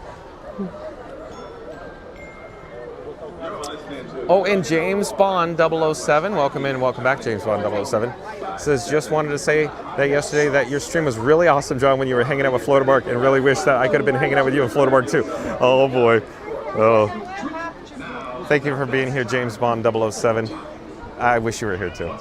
Oh, and James Bond 007. Welcome in. Welcome back, James Bond 007. Says, just wanted to say that yesterday that your stream was really awesome, John, when you were hanging out with Florida Mark, and really wish that I could have been hanging out with you and Florida Mark too. Oh, boy. Oh. Thank you for being here, James Bond 007. I wish you were here too.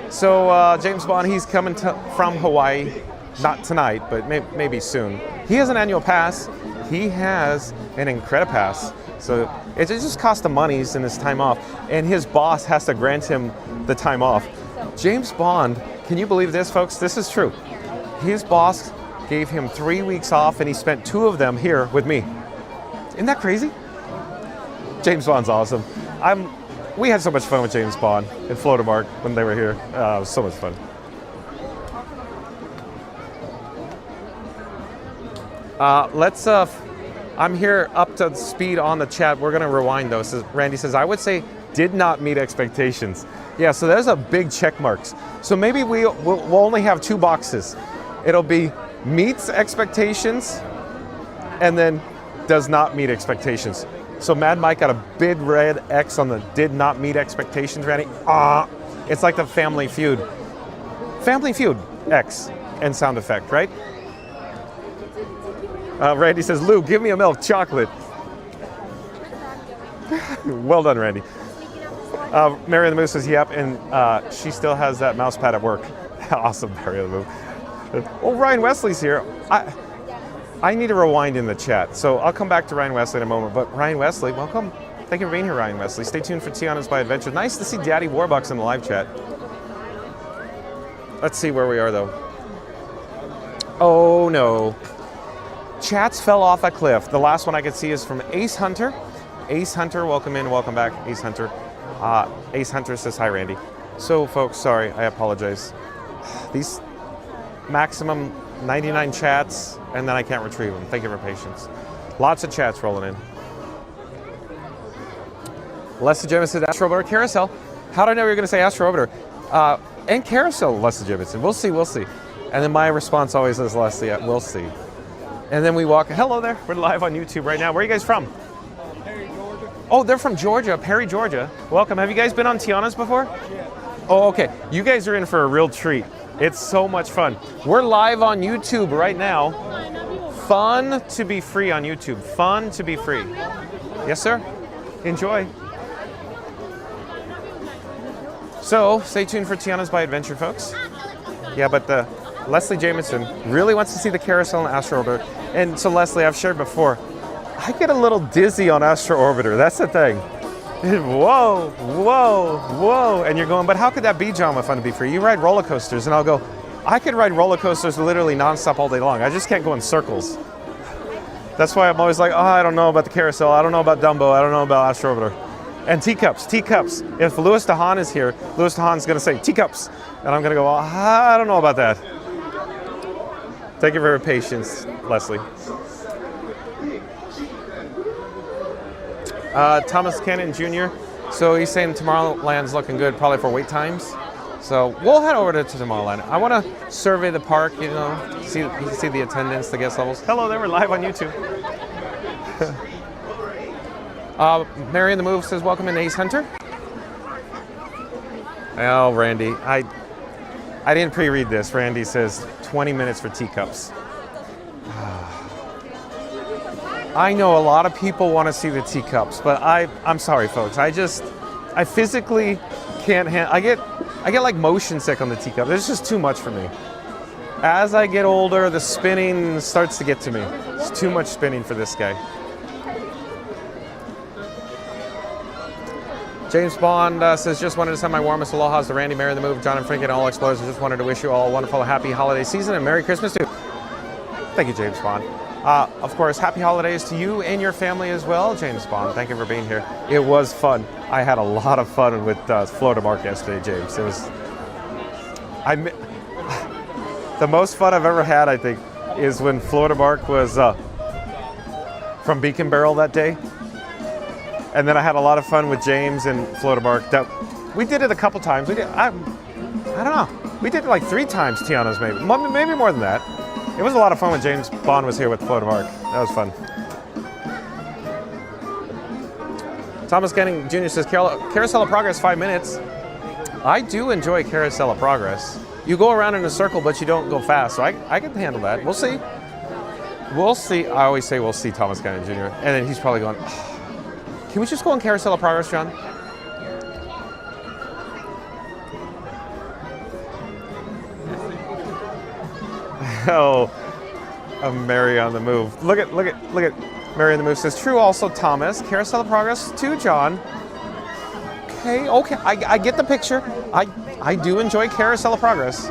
So James Bond, he's coming from Hawaii, not tonight, but maybe soon. He has an annual pass. He has an Incredipass. So it just costs the monies and his time off, and his boss has to grant him the time off. James Bond, can you believe this, folks? This is true. His boss gave him 3 weeks off, and he spent 2 of them here with me. Isn't that crazy? James Bond's awesome. We had so much fun with James Bond and Florida Mark when they were here. It was so much fun. I'm here up to speed on the chat. We're going to rewind though. So Randy says, I would say did not meet expectations. Yeah, so there's a big check marks. So maybe we'll only have 2 boxes. It'll be meets expectations and then does not meet expectations. So Mad Mike got a big red X on the did not meet expectations, Randy. It's like the Family Feud. Family Feud X and sound effect, right? Randy says, Lou, give me a milk chocolate. Well done, Randy. Mary the Moose says, yep, and she still has that mouse pad at work. Awesome, Mary the Moose. Oh, Ryan Wesley's here. I need to rewind in the chat, so I'll come back to Ryan Wesley in a moment. But Ryan Wesley, welcome. Thank you for being here, Ryan Wesley. Stay tuned for Tiana's by Adventure. Nice to see Daddy Warbucks in the live chat. Let's see where we are, though. Oh, no. Chats fell off a cliff. The last one I could see is from Ace Hunter. Ace Hunter, welcome in, welcome back, Ace Hunter. Ace Hunter says, hi, Randy. So, folks, sorry, I apologize. These maximum 99 chats, and then I can't retrieve them. Thank you for patience. Lots of chats rolling in. Leslie Jemison, Astro Orbiter, Carousel. How did I know you were going to say Astro Orbiter? And Carousel, Leslie Jemison. We'll see, we'll see. And then my response always is, Leslie, we'll see. And then we walk, hello there. We're live on YouTube right now. Where are you guys from? Perry, Georgia. Oh, they're from Georgia, Perry, Georgia. Welcome. Have you guys been on Tiana's before? Yeah. Oh, okay. You guys are in for a real treat. It's so much fun. We're live on YouTube right now. Fun to be free on YouTube. Fun to be free. Yes, sir. Enjoy. So, stay tuned for Tiana's by Adventure, folks. Yeah, but Leslie Jameson really wants to see the Carousel and Astro Orbiter. And so, Leslie, I've shared before, I get a little dizzy on Astro Orbiter. That's the thing. Whoa, whoa, whoa. And you're going, but how could that be, John, with Fun to be Free? You ride roller coasters. And I'll go, I could ride roller coasters literally nonstop all day long. I just can't go in circles. That's why I'm always like, oh, I don't know about the Carousel. I don't know about Dumbo. I don't know about Astro Orbiter. And teacups, teacups. If Louis DeHaan is here, Louis DeHaan's going to say teacups. And I'm going to go, well, I don't know about that. Thank you for your patience, Leslie. Thomas Cannon Jr. So he's saying Tomorrowland's looking good, probably for wait times. So we'll head over to Tomorrowland. I want to survey the park, you know, see the attendance, the guest levels. Hello there, we're live on YouTube. Mary in the Move says, welcome in, Ace Hunter. Oh, Randy, I didn't pre-read this. Randy says 20 minutes for teacups. I know a lot of people want to see the teacups, but I'm sorry, folks. I physically can't handle. I get like motion sick on the teacup. It's just too much for me. As I get older, the spinning starts to get to me. It's too much spinning for this guy. James Bond says, just wanted to send my warmest allohas to Randy, Mary the Move, John and Frankie, and all explorers. I just wanted to wish you all a wonderful, happy holiday season and Merry Christmas too. Thank you, James Bond. Of course, happy holidays to you and your family as well, James Bond. Thank you for being here. It was fun. I had a lot of fun with Florida Mark yesterday, James. It was, the most fun I've ever had, I think, is when Florida Mark was from Beacon Barrel that day. And then I had a lot of fun with James and Florida Mark. We did it a couple times. I don't know. We did it like 3 times, Tiana's maybe more than that. It was a lot of fun when James Bond was here with Florida Mark. That was fun. Thomas Canning Jr. says, Carousel of Progress, 5 minutes. I do enjoy Carousel of Progress. You go around in a circle, but you don't go fast. So I can handle that. We'll see. We'll see. I always say we'll see, Thomas Canning Jr. And then he's probably going, oh, can we just go on Carousel of Progress, John? Oh, Mary on the Move. Look at Mary on the Move says, true also, Thomas. Carousel of Progress too, John. Okay, I get the picture. I do enjoy Carousel of Progress.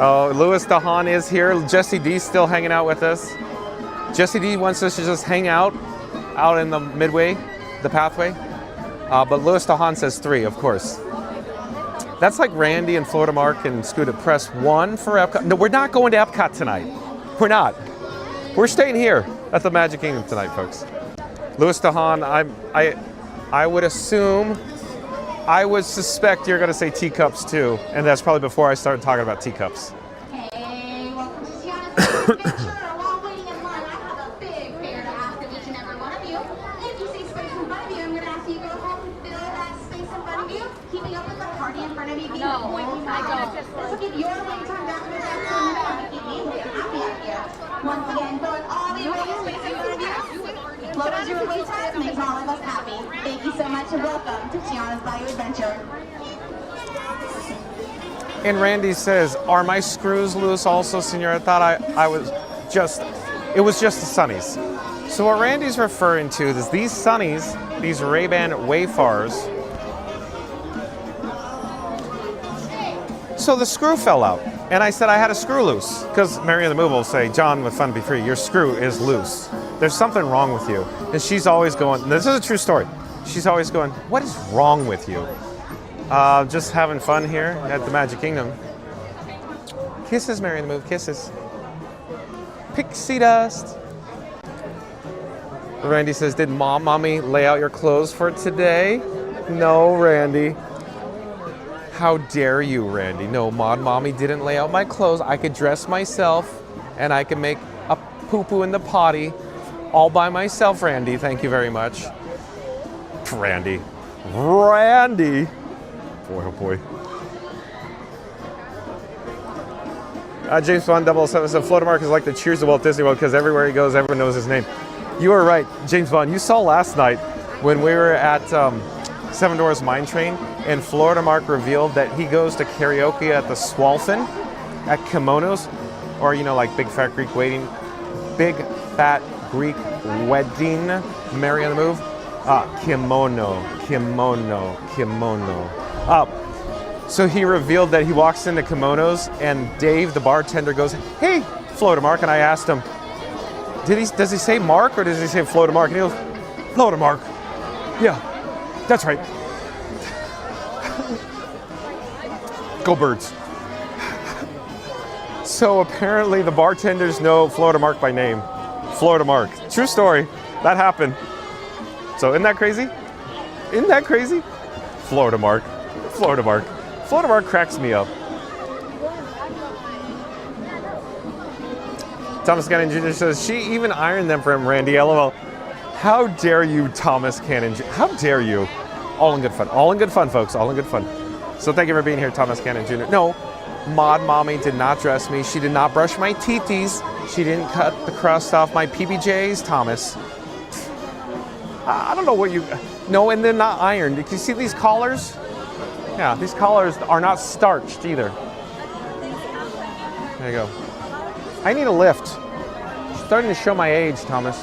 Oh, Louis DeHaan is here. Jesse D's still hanging out with us. Jesse D wants us to just hang out in the midway, the pathway. But Louis DeHaan says 3, of course. That's like Randy and Florida Mark and Scooter. Press 1 for Epcot. No, we're not going to Epcot tonight. We're not. We're staying here. at the Magic Kingdom tonight, folks. Louis DeHaan, I would assume, I would suspect you're going to say teacups too, and that's probably before I started talking about teacups. Hey, welcome to Tiana's Adventure. While waiting in line, I have a big favor to ask of each and every one of you. If you see space in front of you, I'm going to ask you to go ahead and fill that space in front of you, keeping up with the party in front of you. No, I don't. This will give your wait time back to the next one and keep you happy out here. Once again, filling all the waiting space in front of you. Lowers your wait time, makes all of us happy. Thank you so much and welcome to Tiana's Bayou Adventure. And Randy says, are my screws loose also, Senor? I thought it was just the sunnies. So what Randy's referring to is these sunnies, these Ray-Ban Wayfarers. So the screw fell out. And I said I had a screw loose. Because Mary and the Move will say, John with Fun Be Free, your screw is loose. There's something wrong with you. And she's always going, this is a true story. She's always going, what is wrong with you? Just having fun here at the Magic Kingdom. Kisses, Mary and the Move, kisses. Pixie dust. Randy says, did Mommy lay out your clothes for today? No, Randy. How dare you, Randy? No, Mommy didn't lay out my clothes. I could dress myself and I could make a poo-poo in the potty all by myself, Randy. Thank you very much. Randy. Randy. Boy, oh boy. James Bond 007 said, Flotamark is like the cheers of Walt Disney World because everywhere he goes, everyone knows his name. You are right, James Bond. You saw last night when we were at Seven Dwarfs Mine Train and Flotamark revealed that he goes to karaoke at the Swalfin at Kimonos, or, you know, like Big Fat Greek Wedding. Big Fat Greek Wedding. Mary on the Move. Kimono. So he revealed that he walks into Kimonos and Dave, the bartender, goes, hey, Flotamark. And I asked him, does he say Mark or does he say Flotamark? And he goes, Flotamark. Yeah, that's right. Go Birds. So apparently the bartenders know Flotamark by name. Flotamark. True story. That happened. So isn't that crazy? Isn't that crazy? Flotamark. Flotamark. Flotamark cracks me up. Thomas Cannon Jr. says, she even ironed them for him, Randy. LOL. How dare you, Thomas Cannon Jr. How dare you? All in good fun. All in good fun, folks. All in good fun. So thank you for being here, Thomas Cannon Jr. No, Mommy did not dress me. She did not brush my teethies. She didn't cut the crust off my PBJs, Thomas. I don't know what you... No, and they're not ironed. Can you see these collars? Yeah, these collars are not starched either. There you go. I need a lift. It's starting to show my age, Thomas.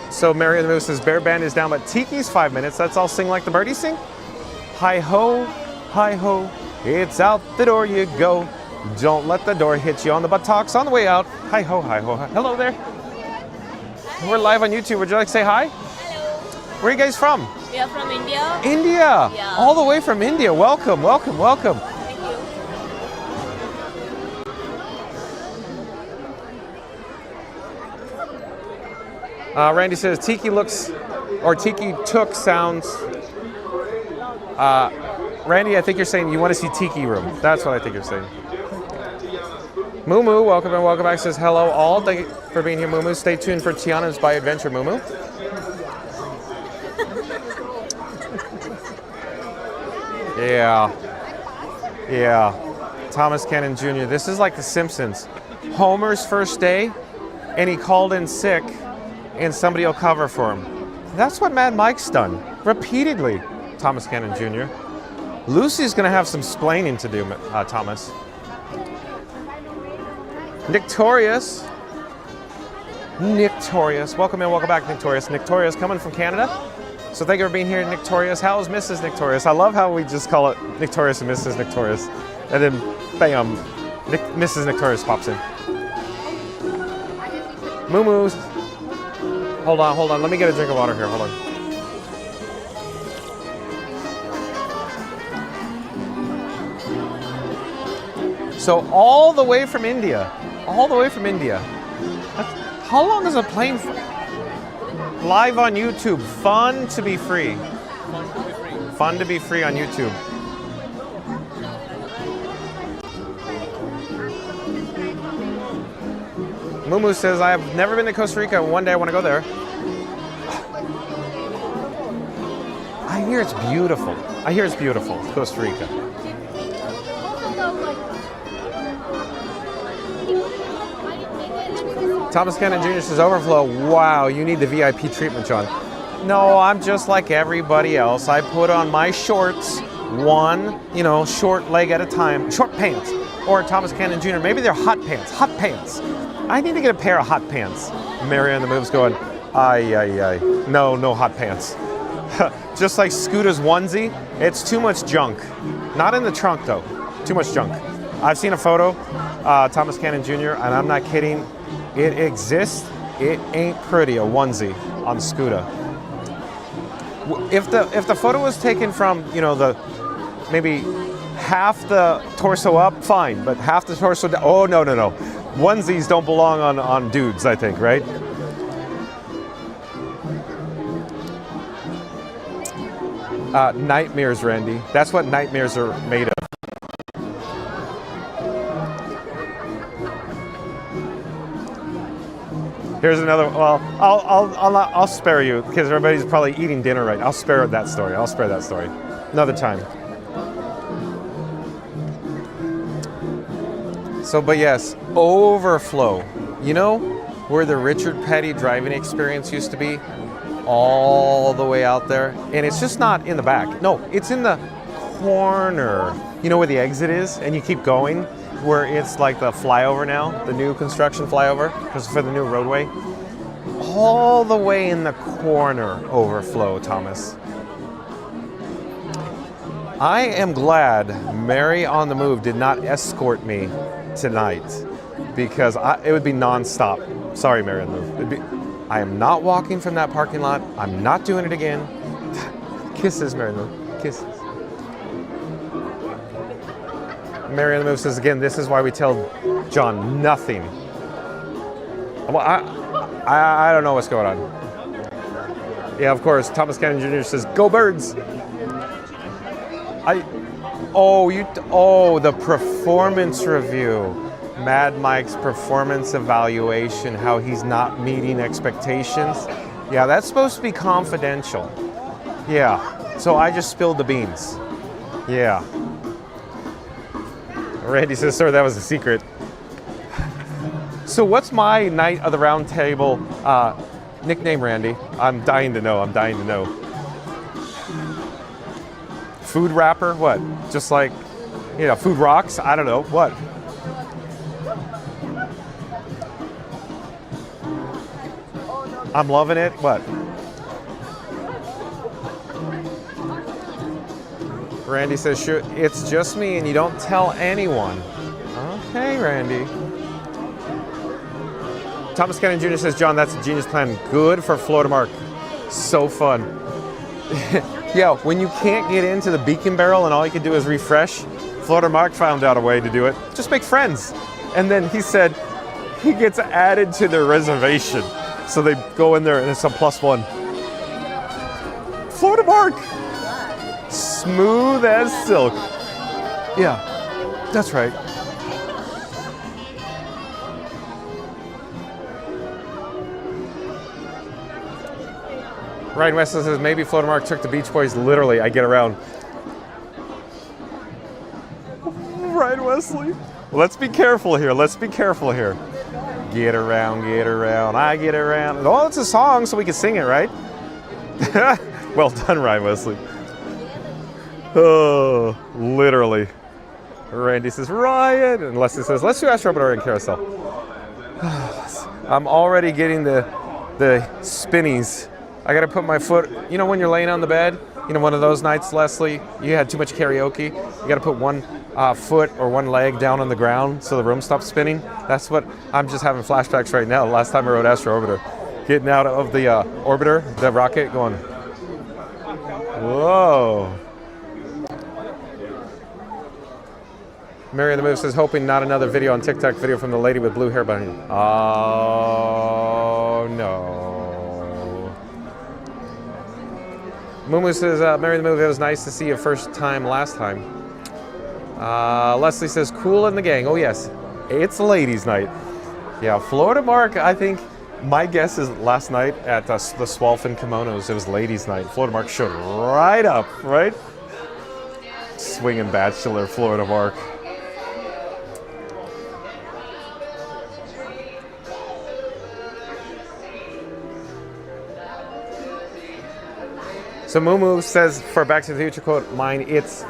So Mary and the Moose says, Bear Band is down, but Tiki's 5 minutes. Let's all sing like the birdies sing. Hi-ho, hi-ho, it's out the door you go. Don't let the door hit you on the buttocks on the way out. Hi-ho, hi-ho, hi. Hello there. We're live on YouTube. Would you like to say hi? Hello. Where are you guys from? We are from India. India. Yeah. All the way from India. Welcome, welcome, welcome. Thank you. Randy says, Tiki looks, or Tiki Took sounds. Randy, I think you're saying you want to see Tiki Room. That's what I think you're saying. Moo Moo, welcome and welcome back. Says, hello all. Thank you for being here, Moo Moo. Stay tuned for Tiana's Bayou Adventure, Moo Moo. Yeah. Yeah. Thomas Cannon Jr. This is like The Simpsons. Homer's first day, and he called in sick, and somebody will cover for him. That's what Mad Mike's done repeatedly, Thomas Cannon Jr. Lucy's going to have some splaining to do, Thomas. Nictorious. Welcome in, welcome back, Nictorious. Nictorious coming from Canada. So thank you for being here, Nictorious. How is Mrs. Nictorious? I love how we just call it Nictorious and Mrs. Nictorious. And then, bam, Mrs. Nictorious pops in. Moo Moo. Hold on. Let me get a drink of water here. Hold on. So all the way from India. All the way from India. How long is a plane for? Live on YouTube. Fun to be free. Fun to be free on YouTube. Mumu says, I have never been to Costa Rica, and one day I want to go there. I hear it's beautiful. I hear it's beautiful, Costa Rica. Thomas Cannon Jr. says, overflow. Wow, you need the VIP treatment, John. No, I'm just like everybody else. I put on my shorts, one, short leg at a time. Short pants. Or Thomas Cannon Jr., maybe they're hot pants. Hot pants. I need to get a pair of hot pants. Mary on the move's going, ay. No hot pants. Just like Scooter's onesie, it's too much junk. Not in the trunk, though. Too much junk. I've seen a photo, Thomas Cannon Jr., and I'm not kidding. It exists. It ain't pretty, a onesie on Scooter. If the photo was taken from, the maybe half the torso up, fine, but half the torso down, oh, no. Onesies don't belong on dudes, I think, right? Nightmares, Randy. That's what nightmares are made of. Here's another. Well, I'll spare you because everybody's probably eating dinner right now. I'll spare that story. Another time. So, but yes, overflow. You know where the Richard Petty driving experience used to be? All the way out there. And it's just not in the back. No, it's in the corner. You know where the exit is? And you keep going, where it's like the flyover now, the new construction flyover, because for the new roadway. All the way in the corner, overflow, Thomas. I am glad Mary on the Move did not escort me tonight, because it would be non-stop. Sorry, Mary on the Move. I am not walking from that parking lot. I'm not doing it again. Kisses, Mary on the Move. Kisses. Mary on the Move says again, this is why we tell John nothing. Well, I don't know what's going on. Yeah, of course, Thomas Cannon Jr. says, go Birds. The performance review. Mad Mike's performance evaluation, how he's not meeting expectations. Yeah, that's supposed to be confidential. Yeah, so I just spilled the beans. Yeah. Randy says, sir, that was a secret. So what's my Night of the Round Table nickname, Randy? I'm dying to know. Food rapper? What? Just like, food rocks? I don't know. What? I'm loving it. What? Randy says, sure, it's just me and you don't tell anyone. Okay, Randy. Thomas Cannon Jr. says, John, that's a genius plan. Good for Florida Mark. So fun. Yeah, when you can't get into the Beacon Barrel and all you can do is refresh, Florida Mark found out a way to do it. Just make friends. And then he said he gets added to their reservation. So they go in there and it's a +1. Florida Mark. Smooth as silk. Yeah, that's right. Ryan Wesley says, maybe Florida Mark took the Beach Boys literally. I get around. Ryan Wesley. Let's be careful here. Get around, I get around. Oh, it's a song, so we can sing it, right? Well done, Ryan Wesley. Oh, literally. Randy says, Ryan. And Leslie says, let's do Astro Orbiter and Carousel. I'm already getting the spinnies. I got to put my foot, when you're laying on the bed, one of those nights, Leslie, you had too much karaoke. You got to put one foot or one leg down on the ground so the room stops spinning. That's what I'm just having flashbacks right now. Last time I rode Astro Orbiter, getting out of the orbiter, the rocket, going, whoa. Mary the Move says, hoping not another video on TikTok video from the lady with blue hair behind you. Oh, no. Mumu says, Mary the Move, it was nice to see you first time last time. Leslie says, cool in the gang. Oh, yes. It's ladies' night. Yeah, Florida Mark, I think, my guess is last night at the Swolfen Kimonos, it was ladies' night. Florida Mark showed right up, right? Swinging bachelor, Florida Mark. So Mumu says, for Back to the Future quote, mine, it's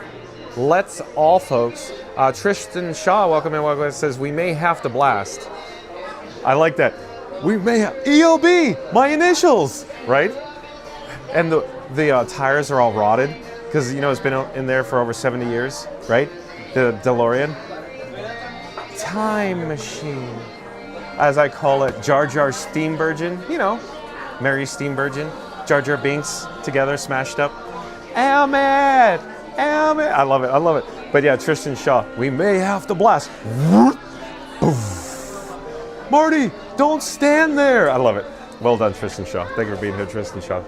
let's all folks. Tristan Shaw, welcome in, welcome in, says, we may have to blast. I like that. We may have, EOB, my initials, right? And the tires are all rotted because, you know, it's been in there for over 70 years, right? The DeLorean. Time machine. As I call it, Jar Jar Steenburgen, you know, Mary Steenburgen. Jar Jar Binks together, smashed up. Ahmed! I love it, I love it. But yeah, Tristan Shaw, we may have to blast. Marty, don't stand there. I love it. Well done, Tristan Shaw. Thank you for being here, Tristan Shaw.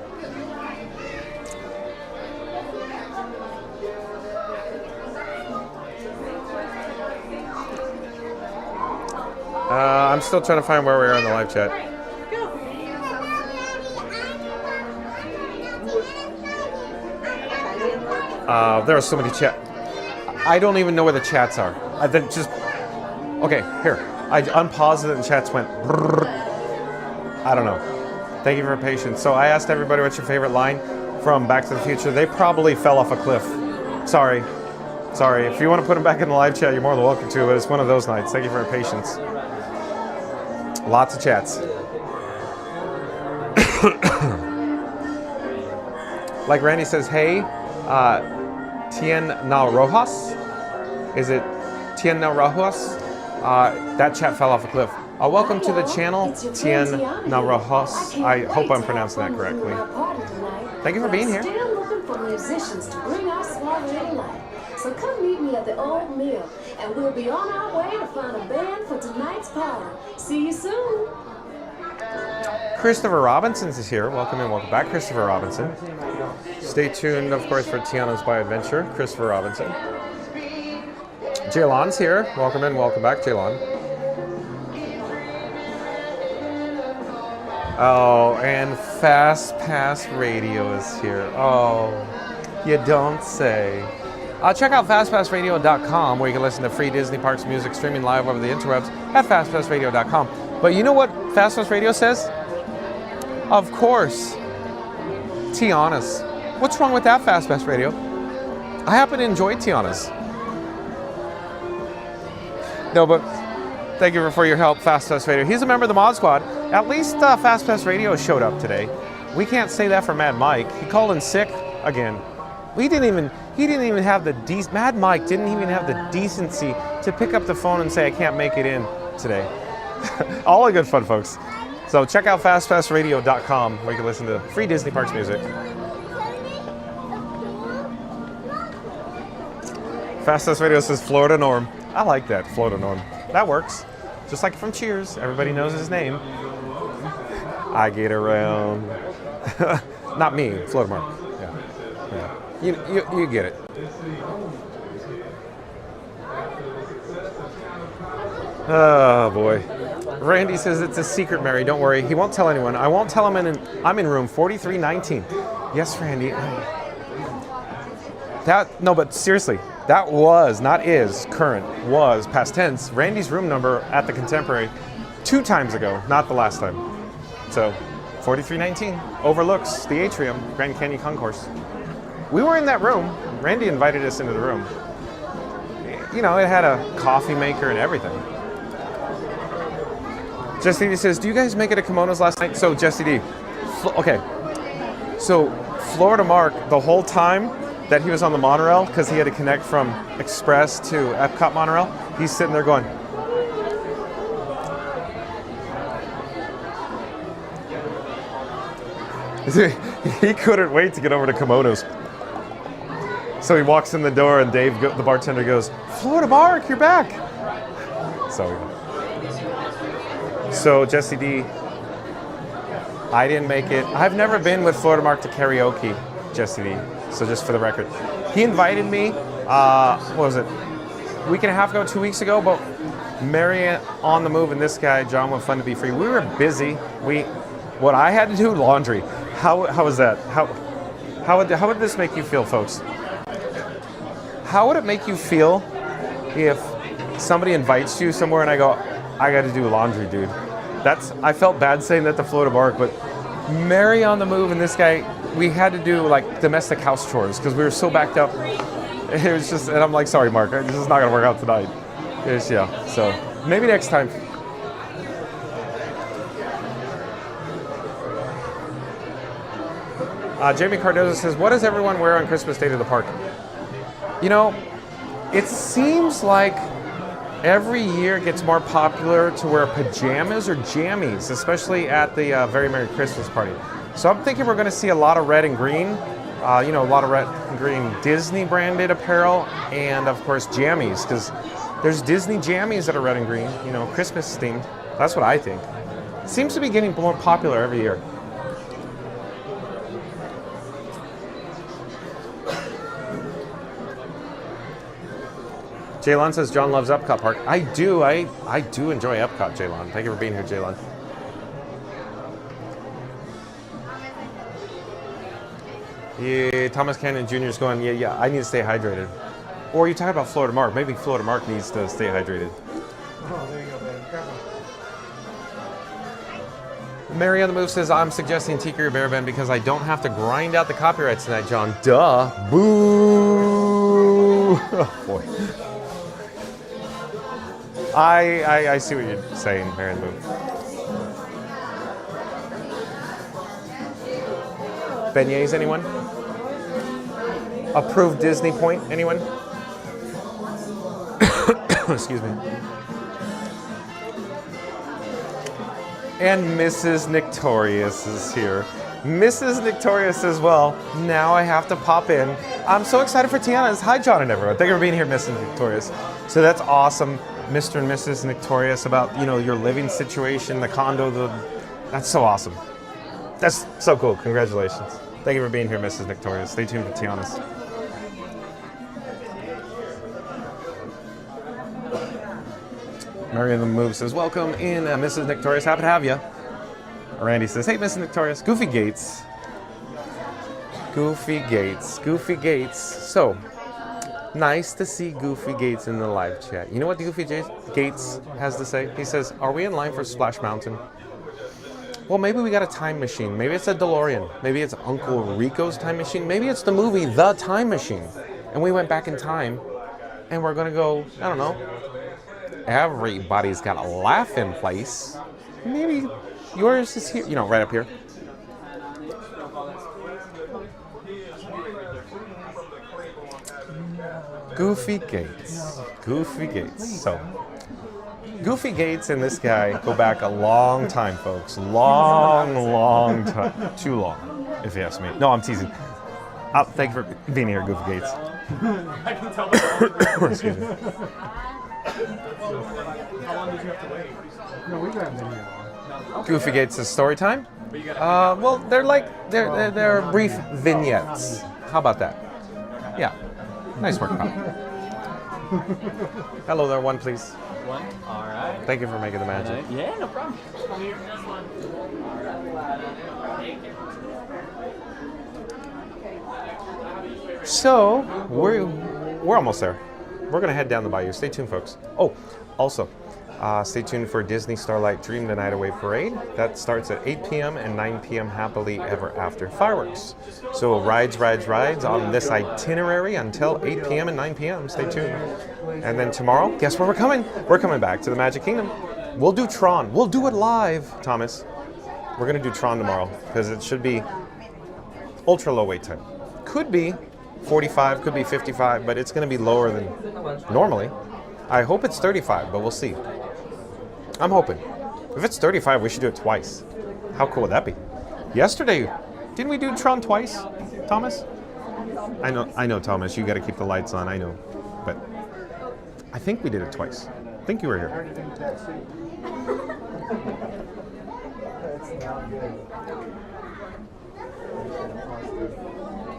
I'm still trying to find where we are in the live chat. There are so many chat. I don't even know where the chats are. Okay, here. I unpaused it and chats went. Brrr. I don't know. Thank you for your patience. So I asked everybody what's your favorite line from Back to the Future. They probably fell off a cliff. Sorry. If you want to put them back in the live chat, you're more than welcome to, but it's one of those nights. Thank you for your patience. Lots of chats. Like Randy says, hey, Tiana Rojas? Is it Tiana Rojas? That chat fell off a cliff. Welcome to the channel, Tiana Rojas. I hope I'm pronouncing that correctly. Thank you for being here. Still looking for musicians to bring our soiree to life. So come meet me at the Old Mill, and we'll be on our way to find a band for tonight's party. See you soon. Christopher Robinson is here. Welcome and welcome back, Christopher Robinson. Stay tuned, of course, for Tiana's By Adventure, Christopher Robinson. Jaylon's here. Welcome in, welcome back, Jaylon. Oh, and Fast Pass Radio is here. Oh, you don't say. Check out fastpassradio.com, where you can listen to free Disney Parks music streaming live over the interwebs at fastpassradio.com. But you know what Fast Pass Radio says? Of course, Tiana's. What's wrong with that, Fast Pass Radio? I happen to enjoy Tiana's. No, but thank you for your help, Fast Pass Radio. He's a member of the Mod Squad. At least Fast Pass Radio showed up today. We can't say that for Mad Mike. He called in sick again. He didn't even have the Mad Mike didn't even have the decency to pick up the phone and say, I can't make it in today. All the good fun, folks. So check out fastpassradio.com, where you can listen to free Disney Parks music. Fast Pass Radio says Florida Norm. I like that, Florida Norm. That works. Just like from Cheers, everybody knows his name. I get around. Not me, Florida Mark. Yeah. You get it. Oh boy. Randy says it's a secret, Mary. Don't worry. He won't tell anyone. I won't tell him I'm in room 4319. Yes, Randy. No, but seriously, that was, not is, current, was, past tense, Randy's room number at the Contemporary 2 times ago, not the last time. So, 4319 overlooks the Atrium, Grand Canyon Concourse. We were in that room. Randy invited us into the room. You know, it had a coffee maker and everything. Jesse D says, do you guys make it to Kimonos last night? So, Jesse D, okay. So, Florida Mark, the whole time that he was on the monorail, because he had to connect from Express to Epcot monorail, he's sitting there going, he couldn't wait to get over to Kimonos. So he walks in the door, and Dave, the bartender, goes, "Florida Bark, you're back." So Jesse D, I didn't make it. I've never been with Florida Mark to karaoke, Jesse D. So just for the record, he invited me. What was it? A week and a half ago, 2 weeks ago. But Mary on the Move and this guy John with Fun to Be Free. We were busy. What I had to do, laundry. How was that? How would this make you feel, folks? How would it make you feel if somebody invites you somewhere and I go, I got to do laundry, dude? I felt bad saying that to Florida Bark, but Mary on the Move and this guy, we had to do like domestic house chores because we were so backed up. It was just, and I'm like, sorry, Mark, this is not gonna work out tonight. So maybe next time. Jamie Cardozo says, what does everyone wear on Christmas Day to the park? You know, it seems like every year it gets more popular to wear pajamas or jammies, especially at the Very Merry Christmas Party. So I'm thinking we're going to see a lot of red and green, a lot of red and green Disney branded apparel, and of course jammies, because there's Disney jammies that are red and green, Christmas themed. That's what I think. It seems to be getting more popular every year. Jaylon says John loves Epcot Park. I do. I do enjoy Epcot, Jaylon. Thank you for being here, Jaylon. Yeah, Thomas Cannon Jr. is going, yeah, I need to stay hydrated. Or you talk about Florida Mark. Maybe Florida Mark needs to stay hydrated. Oh, there you go, baby. Grab one. Mary on the Move says, I'm suggesting Tikari Bear Band because I don't have to grind out the copyrights tonight, John. Duh. Boo. Oh, boy. I see what you're saying, Mary on the Move. Beignets, anyone? Approved Disney Point, anyone? Excuse me. And Mrs. Victorious is here. Mrs. Victorious as well. Now I have to pop in. I'm so excited for Tiana. Hi, John and everyone. Thank you for being here, Mrs. Victorious. So that's awesome, Mr. and Mrs. Victorious, about your living situation, the condo. That's so awesome. That's so cool. Congratulations. Thank you for being here, Mrs. Victorious. Stay tuned for Tiana's. Mary on the Move says, welcome in, Mrs. Victorious. Happy to have you. Randy says, hey, Mrs. Victorious. Goofy Gates. Goofy Gates. Goofy Gates. So, nice to see Goofy Gates in the live chat. You know what Goofy Gates has to say? He says, are we in line for Splash Mountain? Well, maybe we got a time machine. Maybe it's a DeLorean. Maybe it's Uncle Rico's time machine. Maybe it's the movie The Time Machine. And we went back in time, and we're going to go, I don't know, everybody's got a laugh in place. Maybe yours is here, right up here. Goofy Gates. Goofy Gates. So, Goofy Gates and this guy go back a long time, folks. Long time. Too long, if you ask me. No, I'm teasing. Thank you for being here, Goofy Gates. I can tell. Excuse me. How long did you have to wait? No, we got video on. Goofy Gates' story time. Well, they're brief vignettes. How about that? Yeah. Nice work, pal. Hello there, one please. One? All right. Thank you for making the magic. Yeah, no problem. So, we're almost there. We're going to head down the bayou. Stay tuned, folks. Oh, also, stay tuned for Disney Starlight Dream the Night Away Parade. That starts at 8 p.m. and 9 p.m. Happily Ever After fireworks. So rides on this itinerary until 8 p.m. and 9 p.m. Stay tuned. And then tomorrow, guess where we're coming? We're coming back to the Magic Kingdom. We'll do Tron. We'll do it live, Thomas. We're going to do Tron tomorrow because it should be ultra low wait time. Could be 45, could be 55, but it's going to be lower than normally. I hope it's 35, but we'll see. I'm hoping. If it's 35, we should do it twice. How cool would that be? Yesterday, didn't we do Tron twice, Thomas? I know, Thomas. You got to keep the lights on. I know, but I think we did it twice. I think you were here.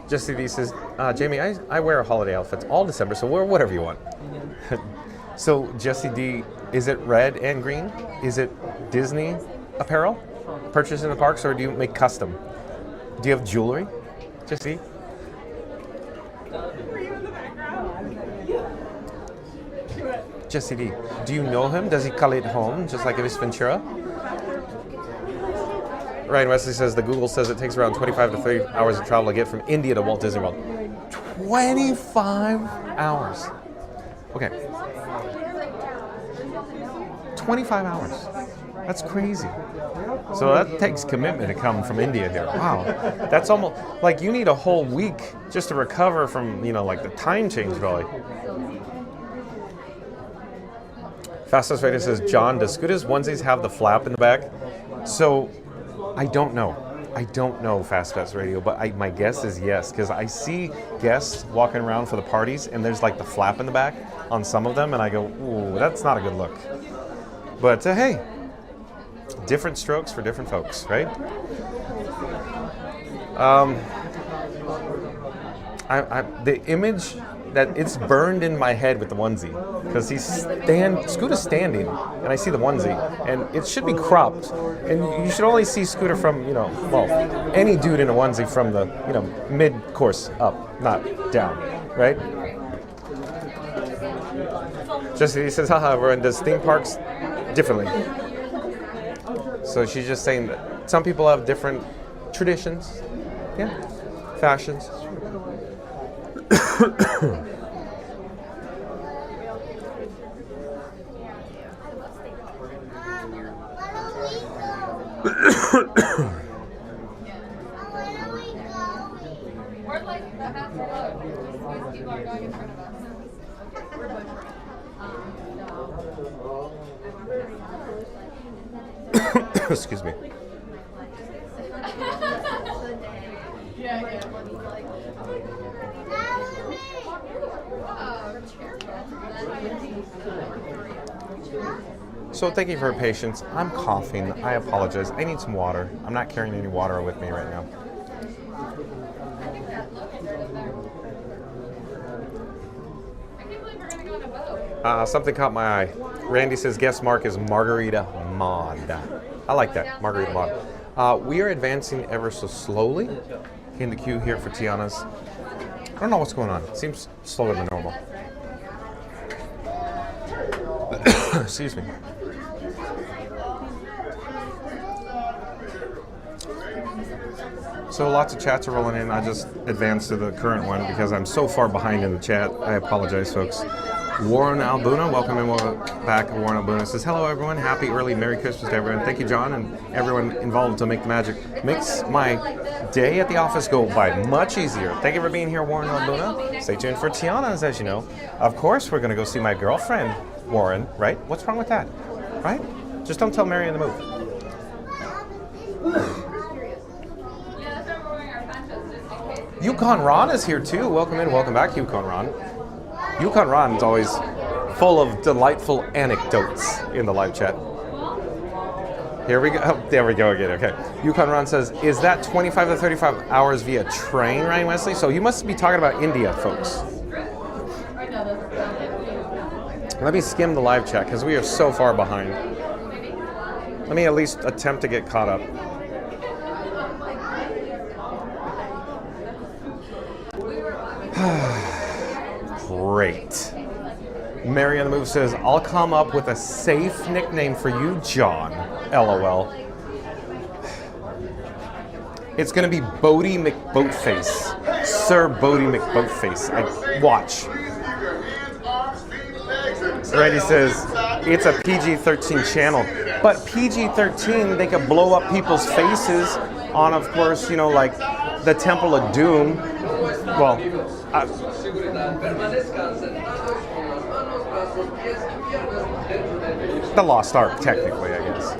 Jesse D says, Jamie, I wear holiday outfits all December, so wear whatever you want. So Jesse D, is it red and green? Is it Disney apparel purchased in the parks, or do you make custom? Do you have jewelry, Jesse? Jesse D, do you know him? Does he call it home, just like Ace Ventura? Ryan Wesley says the Google says it takes around 25 to 30 hours of travel to get from India to Walt Disney World. 25 hours. Okay. 25 hours. That's crazy. So that takes commitment to come from India here. Wow. That's almost like you need a whole week just to recover from, like the time change probably. Fastest Radio says, John, does Scooter's onesies have the flap in the back? So I don't know. Fast Radio, but my guess is yes, because I see guests walking around for the parties, and there's like the flap in the back on some of them, and I go, ooh, that's not a good look. But hey, different strokes for different folks, right? The image that it's burned in my head with the onesie, because Scooter's standing, and I see the onesie, and it should be cropped, and you should only see Scooter from, any dude in a onesie from the, mid-course up, not down, right? Jesse says, haha, everyone does theme parks differently. So she's just saying that some people have different traditions, fashions. Excuse me. So thank you for your patience. I'm coughing. I apologize. I need some water. I'm not carrying any water with me right now. Something caught my eye. Randy says guest mark is Margarita Mod. I like that, Margarita Mod. We are advancing ever so slowly in the queue here for Tiana's. I don't know what's going on. It seems slower than normal. Excuse me. So lots of chats are rolling in. I just advanced to the current one because I'm so far behind in the chat. I apologize, folks. Warren Albuna, welcome in, welcome back. Warren Albuna says, hello everyone, happy early Merry Christmas to everyone. Thank you, John, and everyone involved to make the magic. Makes my day at the office go by much easier. Thank you for being here, Warren Albuna. Stay tuned for Tiana's, as you know. Of course, we're gonna go see my girlfriend, Warren, right? What's wrong with that, right? Just don't tell Mary in the move. Yukon Ron is here too. Welcome in, welcome back, Yukon Ron. Yukon Ron is always full of delightful anecdotes in the live chat. Here we go. Oh, there we go again. Okay. Yukon Ron says, is that 25 to 35 hours via train, Ryan Wesley? So you must be talking about India, folks. Let me skim the live chat because we are so far behind. Let me at least attempt to get caught up. Great. Mary on the Move says, I'll come up with a safe nickname for you, John. LOL. It's going to be Bodie McBoatface. Sir Bodie McBoatface. Watch. Randy says, it's a PG-13 channel. But PG-13, they could blow up people's faces on, of course, like the Temple of Doom. Well, the Lost Ark, technically, I guess.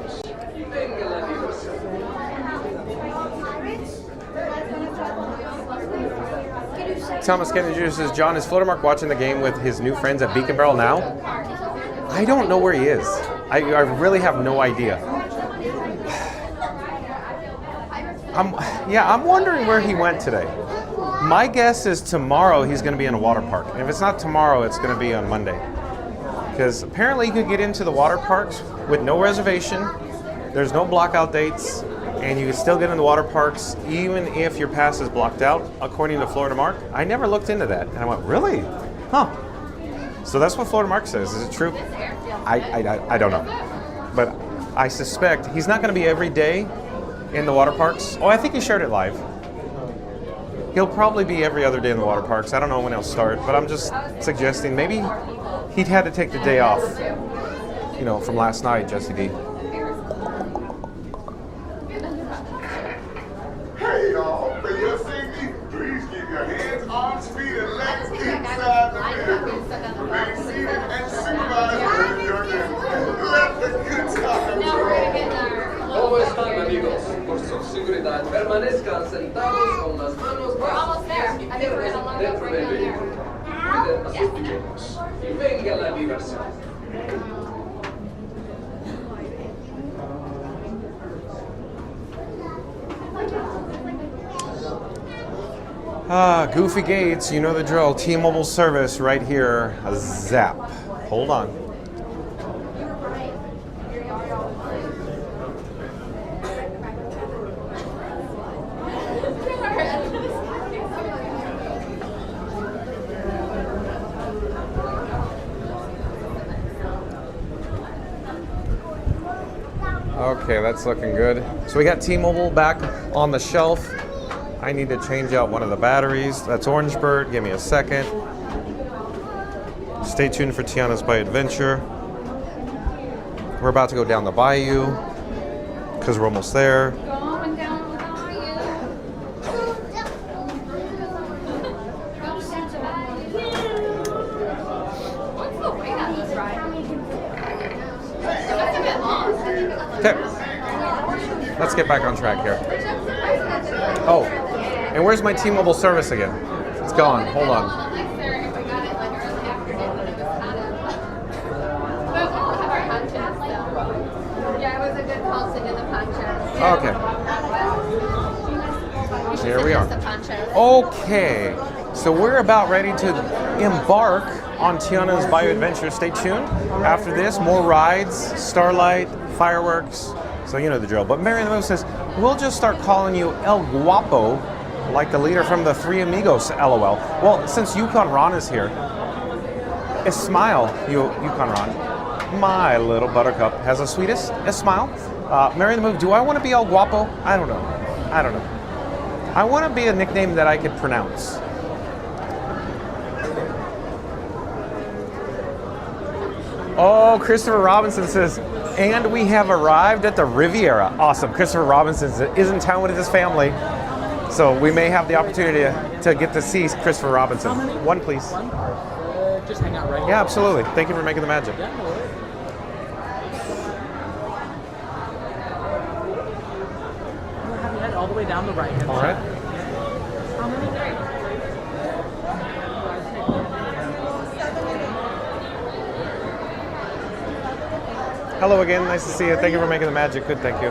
Thomas Kennedy Jr. says, John, is Floatermark watching the game with his new friends at Beacon Barrel now? I don't know where he is. I really have no idea. I'm wondering where he went today. My guess is tomorrow he's going to be in a water park. And if it's not tomorrow, it's going to be on Monday. Because apparently you could get into the water parks with no reservation. There's no blockout dates. And you can still get in the water parks even if your pass is blocked out, according to Florida Mark. I never looked into that. And I went, really? Huh. So that's what Florida Mark says. Is it true? I don't know. But I suspect he's not going to be every day in the water parks. Oh, I think he shared it live. He'll probably be every other day in the water parks. I don't know when he'll start, but I'm just suggesting maybe he'd had to take the day off, from last night, Jesse D. Hey y'all, can you see me? Please keep your hands, arms, feet, and legs inside the vehicle. Remain seated and supervise your name. Let the good stuff roll. ¿Cómo están, amigos? Por su seguridad, permanezcan sentados con las manos bajo los pies y piernas dentro del vehículo. Cuiden a sus pequeños y venga la diversión. Goofy Gates, you know the drill. T-Mobile service right here. A zap. Hold on. Okay, that's looking good. So we got T-Mobile back on the shelf. I need to change out one of the batteries. That's Orangebird. Give me a second. Stay tuned for Tiana's by Adventure. We're about to go down the Bayou because we're almost there. Going down the bayou. What's the wait on this ride? That's a bit long. Okay. Let's get back on track here. Oh, and where's my T-Mobile service again? It's gone. Hold on. Okay. Here we are. Okay. So we're about ready to embark on Tiana's Bayou Adventure. Stay tuned. After this, more rides, Starlight, fireworks. So you know the drill. But Mary in the Moon says, we'll just start calling you El Guapo, like the leader from the Three Amigos, LOL. Well, since Yukon Ron is here, smile, Yukon Ron. My little buttercup has the sweetest smile. Mary in the Moon, do I want to be El Guapo? I don't know. I want to be a nickname that I could pronounce. Oh, Christopher Robinson says, and we have arrived at the Riviera. Awesome. Christopher Robinson is in town with his family, so we may have the opportunity to get to see Christopher Robinson. One, please. Just hang out right here. Yeah, absolutely. Thank you for making the magic. Yeah, no worries. We'll have you head all the way down the right hand All right. How many? Hello again. Nice to see you. Thank you for making the magic. Good, thank you.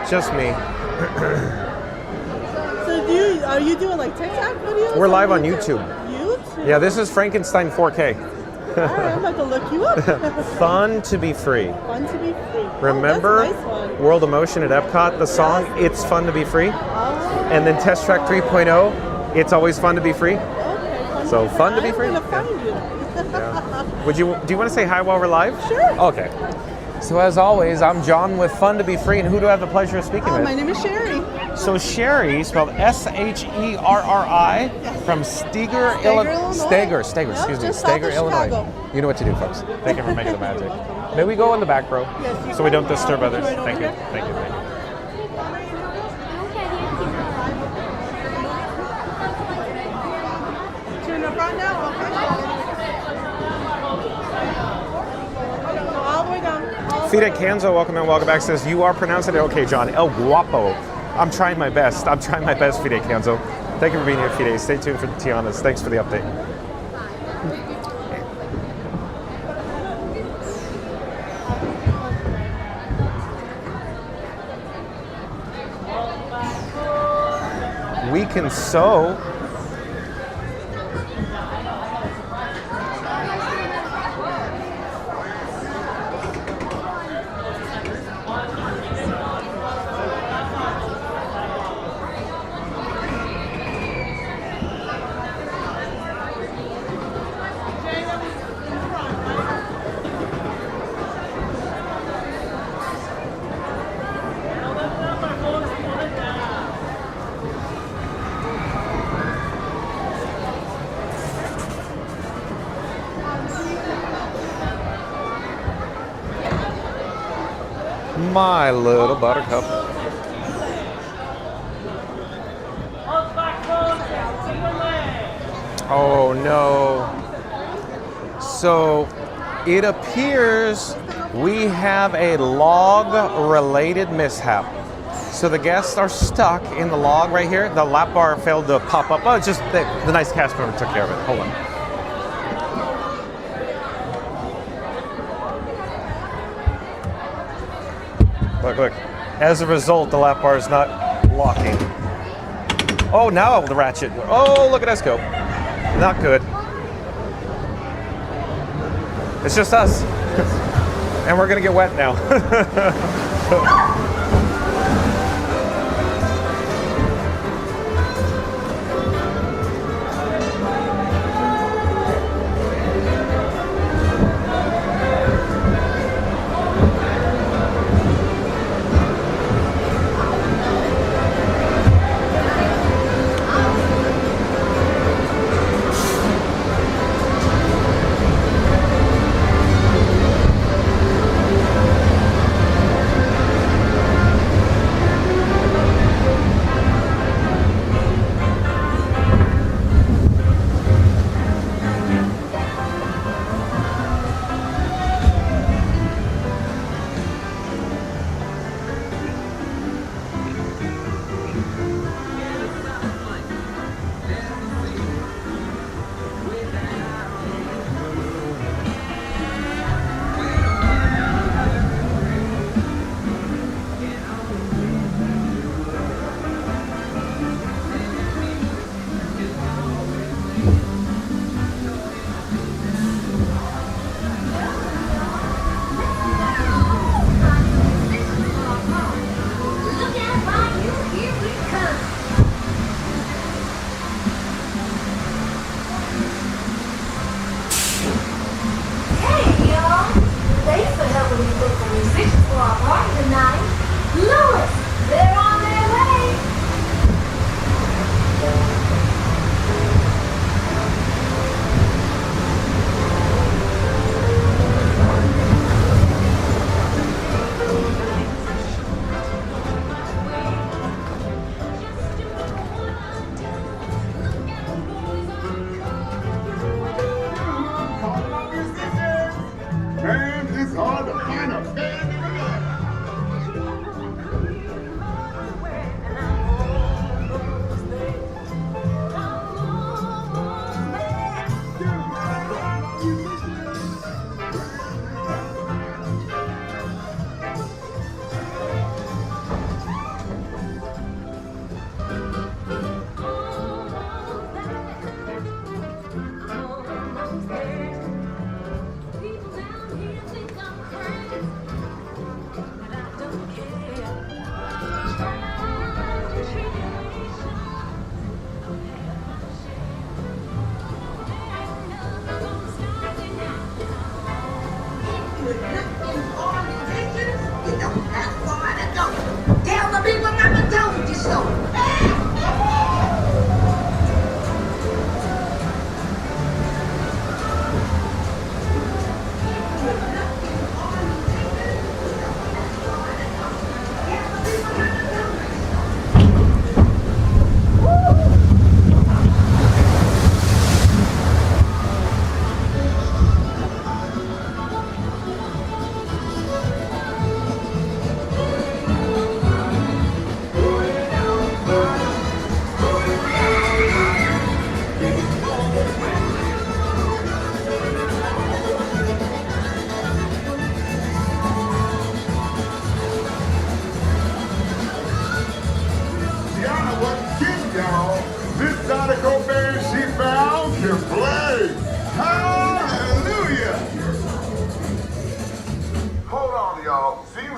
Just me. So are you doing like TikTok videos? We're live on YouTube. YouTube? Yeah, this is Frankenstein 4K. All right, I'm about to look you up. Fun to be free. Fun to be free. Remember Oh, that's a nice one. World of Motion at Epcot, the song It's Fun to Be Free? Oh, And then Test Track 3.0, It's Always Fun to Be Free? okay. So fun to be free? I'm gonna find you. Do you want to say hi while we're live? Sure. Okay. So as always, I'm John with Fun to Be Free, and who do I have the pleasure of speaking with? My name is Sherry. So Sherry, spelled S-H-E-R-R-I, from Steger, Illinois. Steger, Yep, excuse me, just south Steger, of Illinois. Chicago. You know what to do, folks. Thank you for making the magic. May we go in the back row, Yes, so we don't disturb others? right over Thank you, there. thank you, thank you. Two in the front now? Okay. All the way down. Fide Kanzo, welcome and welcome back, says, you are pronouncing it okay, John. El Guapo. I'm trying my best, Fide Kanzo. Thank you for being here, Fide. Stay tuned for the Tianas. Thanks for the update. We can sew. My little buttercup. Oh no. So it appears we have a log-related mishap. So the guests are stuck in the log right here. The lap bar failed to pop up. Oh, it's just the nice cast member took care of it. Hold on. Look, look. As a result, the lap bar is not locking. Oh, now the ratchet. Oh, look at us go. Not good. It's just us. And we're going to get wet now.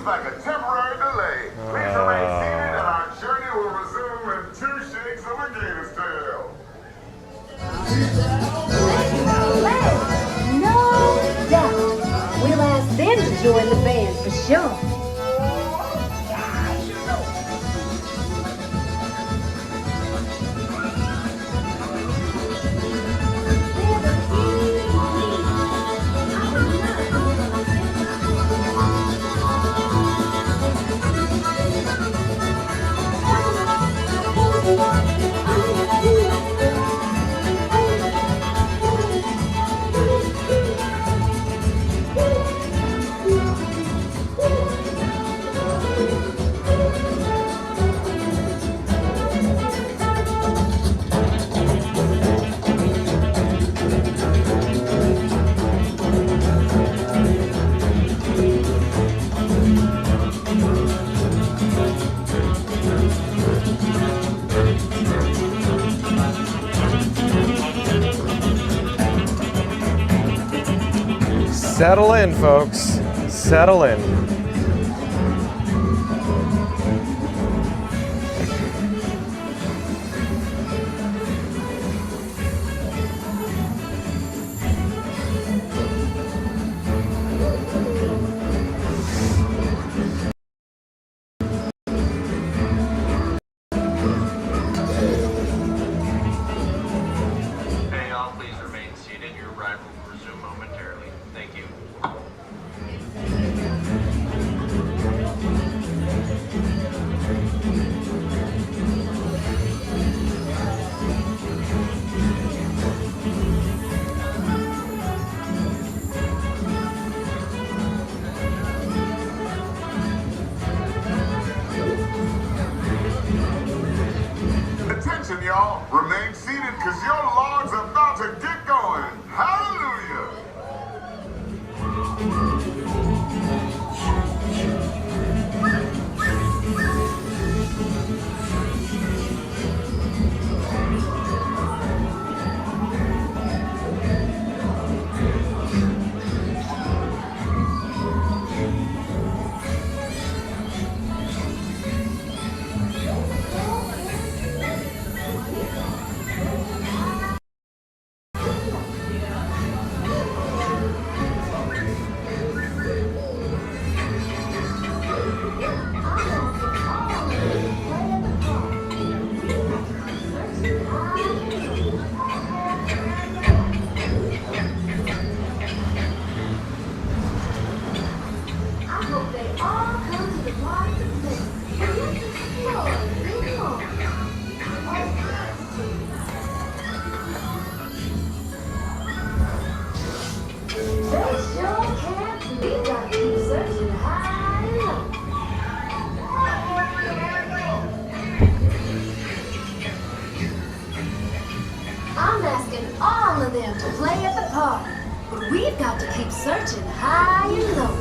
seems like a temporary delay. Please remain seated and our journey will resume in 2 shakes of a gator's tail. No doubt. We'll ask them to join the band for sure. Settle in, folks. Settle in. Hey, all, please remain seated. Your ride will resume momentarily. Thank you. Attention, y'all. Remain seated because your logs are about to get going. Hallelujah. I'm asking all of them to play at the park, but we've got to keep searching high and low.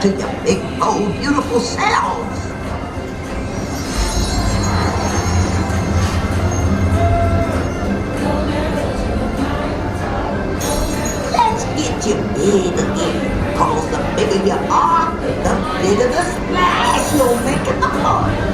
to your big, bold, beautiful selves. Let's get you big again, cause the bigger you are, the bigger the splash you'll make in the pond.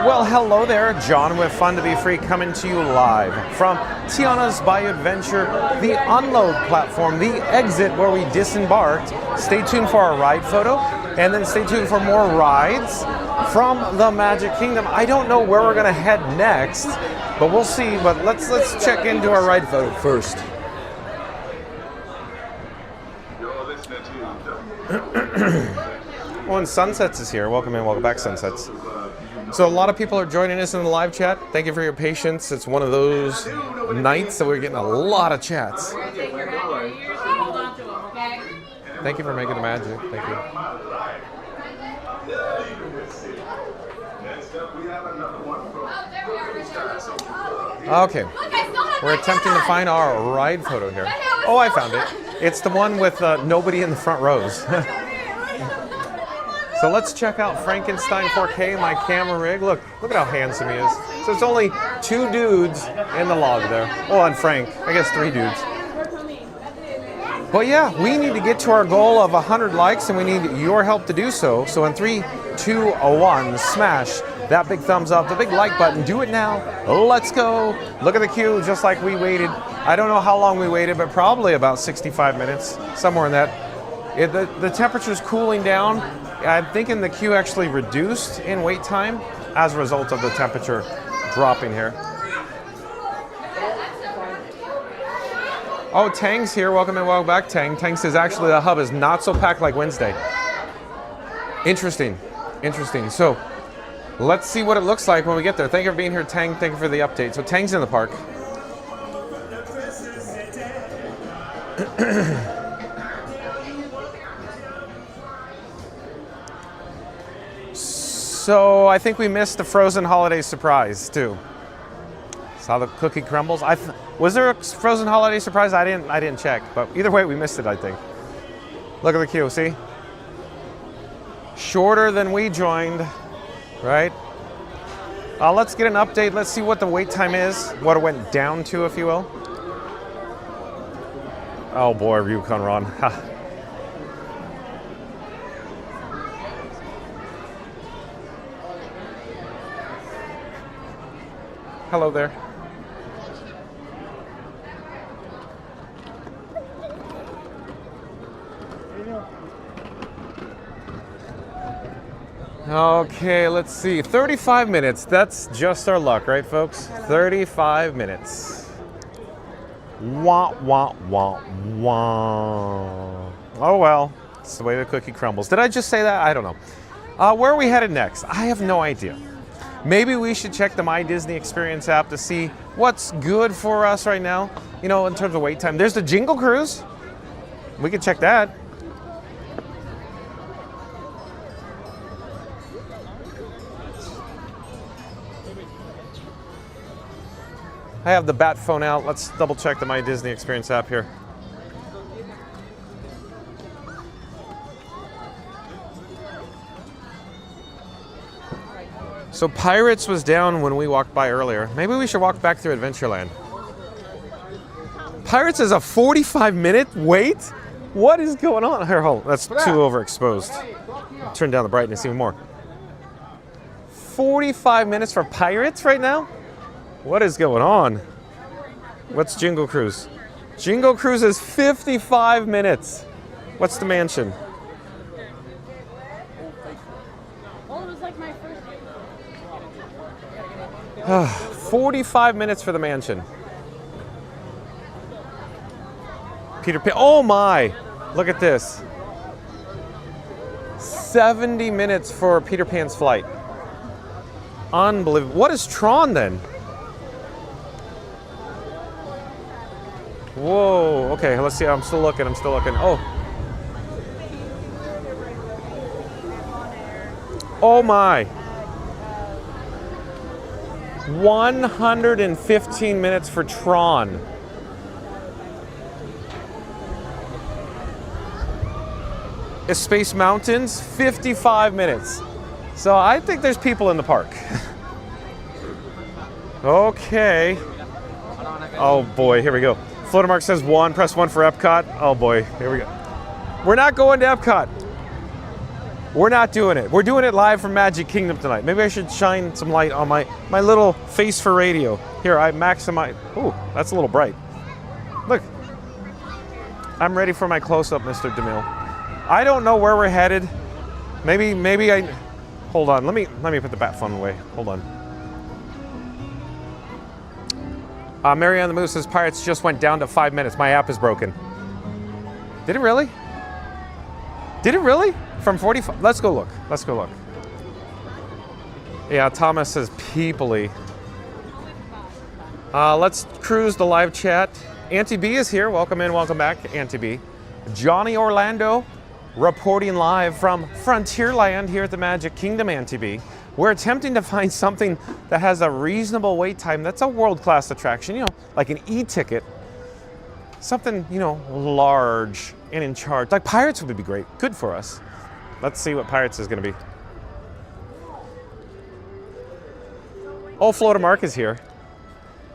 Well, hello there, John with Fun to Be Free coming to you live from Tiana's Bayou Adventure, the unload platform, the exit where we disembarked. Stay tuned for our ride photo, and then stay tuned for more rides from the Magic Kingdom. I don't know where we're gonna head next, but we'll see. But let's check into our ride photo first. Oh, and Sunsets is here. Welcome in, welcome back, Sunsets. So a lot of people are joining us in the live chat. Thank you for your patience. It's one of those nights that we're getting a lot of chats. Thank you for making the magic. Thank you. Okay, we're attempting to find our ride photo here. Oh, I found it. It's the one with nobody in the front rows. So let's check out Frankenstein 4K, my camera rig. Look at how handsome he is. So it's only 2 dudes in the log there. Oh, and Frank, I guess 3 dudes. But yeah, we need to get to our goal of 100 likes, and we need your help to do so. So in 3, 2, 1, smash that big thumbs up, the big like button. Do it now. Let's go. Look at the queue, just like we waited. I don't know how long we waited, but probably about 65 minutes, somewhere in that. The temperature's cooling down. I'm thinking the queue actually reduced in wait time as a result of the temperature dropping here. Oh, Tang's here. Welcome and welcome back, Tang. Tang says actually the hub is not so packed like Wednesday. Interesting. So let's see what it looks like when we get there. Thank you for being here, Tang. Thank you for the update. So Tang's in the park. So I think we missed the frozen holiday surprise too. Saw the cookie crumbles. Was there a frozen holiday surprise? I didn't check, but either way we missed it, I think. Look at the queue, see? Shorter than we joined, right? Let's get an update. Let's see what the wait time is, what it went down to, if you will. Oh boy, Ryukon Ron. Hello there. Okay, let's see. 35 minutes. That's just our luck, right, folks? 35 minutes. Wah, wah, wah, wah. Oh, well. It's the way the cookie crumbles. Did I just say that? I don't know. Where are we headed next? I have no idea. Maybe we should check the My Disney Experience app to see what's good for us right now, you know, in terms of wait time. There's the Jingle Cruise. We could check that. I have the bat phone out. Let's double check the My Disney Experience app here. So Pirates was down when we walked by earlier. Maybe we should walk back through Adventureland. Pirates is a 45-minute wait? What is going on? Here, hold on. That's too overexposed. Turn down the brightness even more. 45 minutes for Pirates right now? What is going on? What's Jingle Cruise? Jingle Cruise is 55 minutes. What's the mansion? 45 minutes for the mansion. Peter Pan. Oh my! Look at this. 70 minutes for Peter Pan's flight. Unbelievable. What is Tron then? Whoa. Okay, let's see. I'm still looking. Oh. Oh my. 115 minutes for Tron. Space Mountains, 55 minutes. So I think there's people in the park. Okay. Oh boy, here we go. Floatermark says 1, press 1 for Epcot. Oh boy, here we go. We're not going to Epcot. We're not doing it. We're doing it live from Magic Kingdom tonight. Maybe I should shine some light on my little face for radio. Here, I maximize. Ooh, that's a little bright. Look. I'm ready for my close-up, Mr. DeMille. I don't know where we're headed. Maybe I... Hold on. Let me put the bat phone away. Hold on. Mary on the Moose says Pirates just went down to 5 minutes. My app is broken. Did it really? Did it really? From 45? Let's go look. Let's go look. Yeah, Thomas says peepily. Let's cruise the live chat. Auntie B is here. Welcome in, welcome back, Auntie B. Johnny Orlando reporting live from Frontierland here at the Magic Kingdom, Auntie B. We're attempting to find something that has a reasonable wait time that's a world-class attraction, you know, like an e-ticket. Something, you know, large and in charge. Like Pirates would be great. Good for us. Let's see what Pirates is going to be. Oh, Florida Mark is here.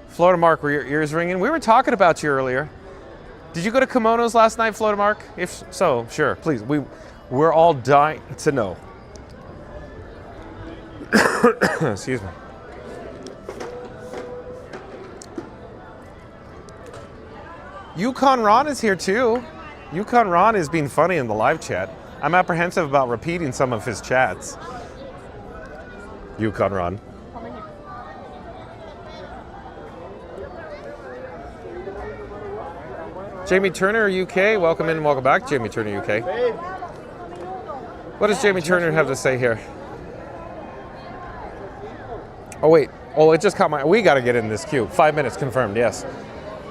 Florida Mark, were your ears ringing? We were talking about you earlier. Did you go to Kimonos last night, Florida Mark? If so, sure, please. We're all dying to know. Excuse me. Yukon Ron is here too. Yukon Ron is being funny in the live chat. I'm apprehensive about repeating some of his chats. Yukon Ron. Jamie Turner, UK. Welcome in and welcome back, Jamie Turner, UK. What does Jamie Turner have to say here? Oh, wait. Oh, it just caught my... We got to get in this queue. 5 minutes confirmed, yes.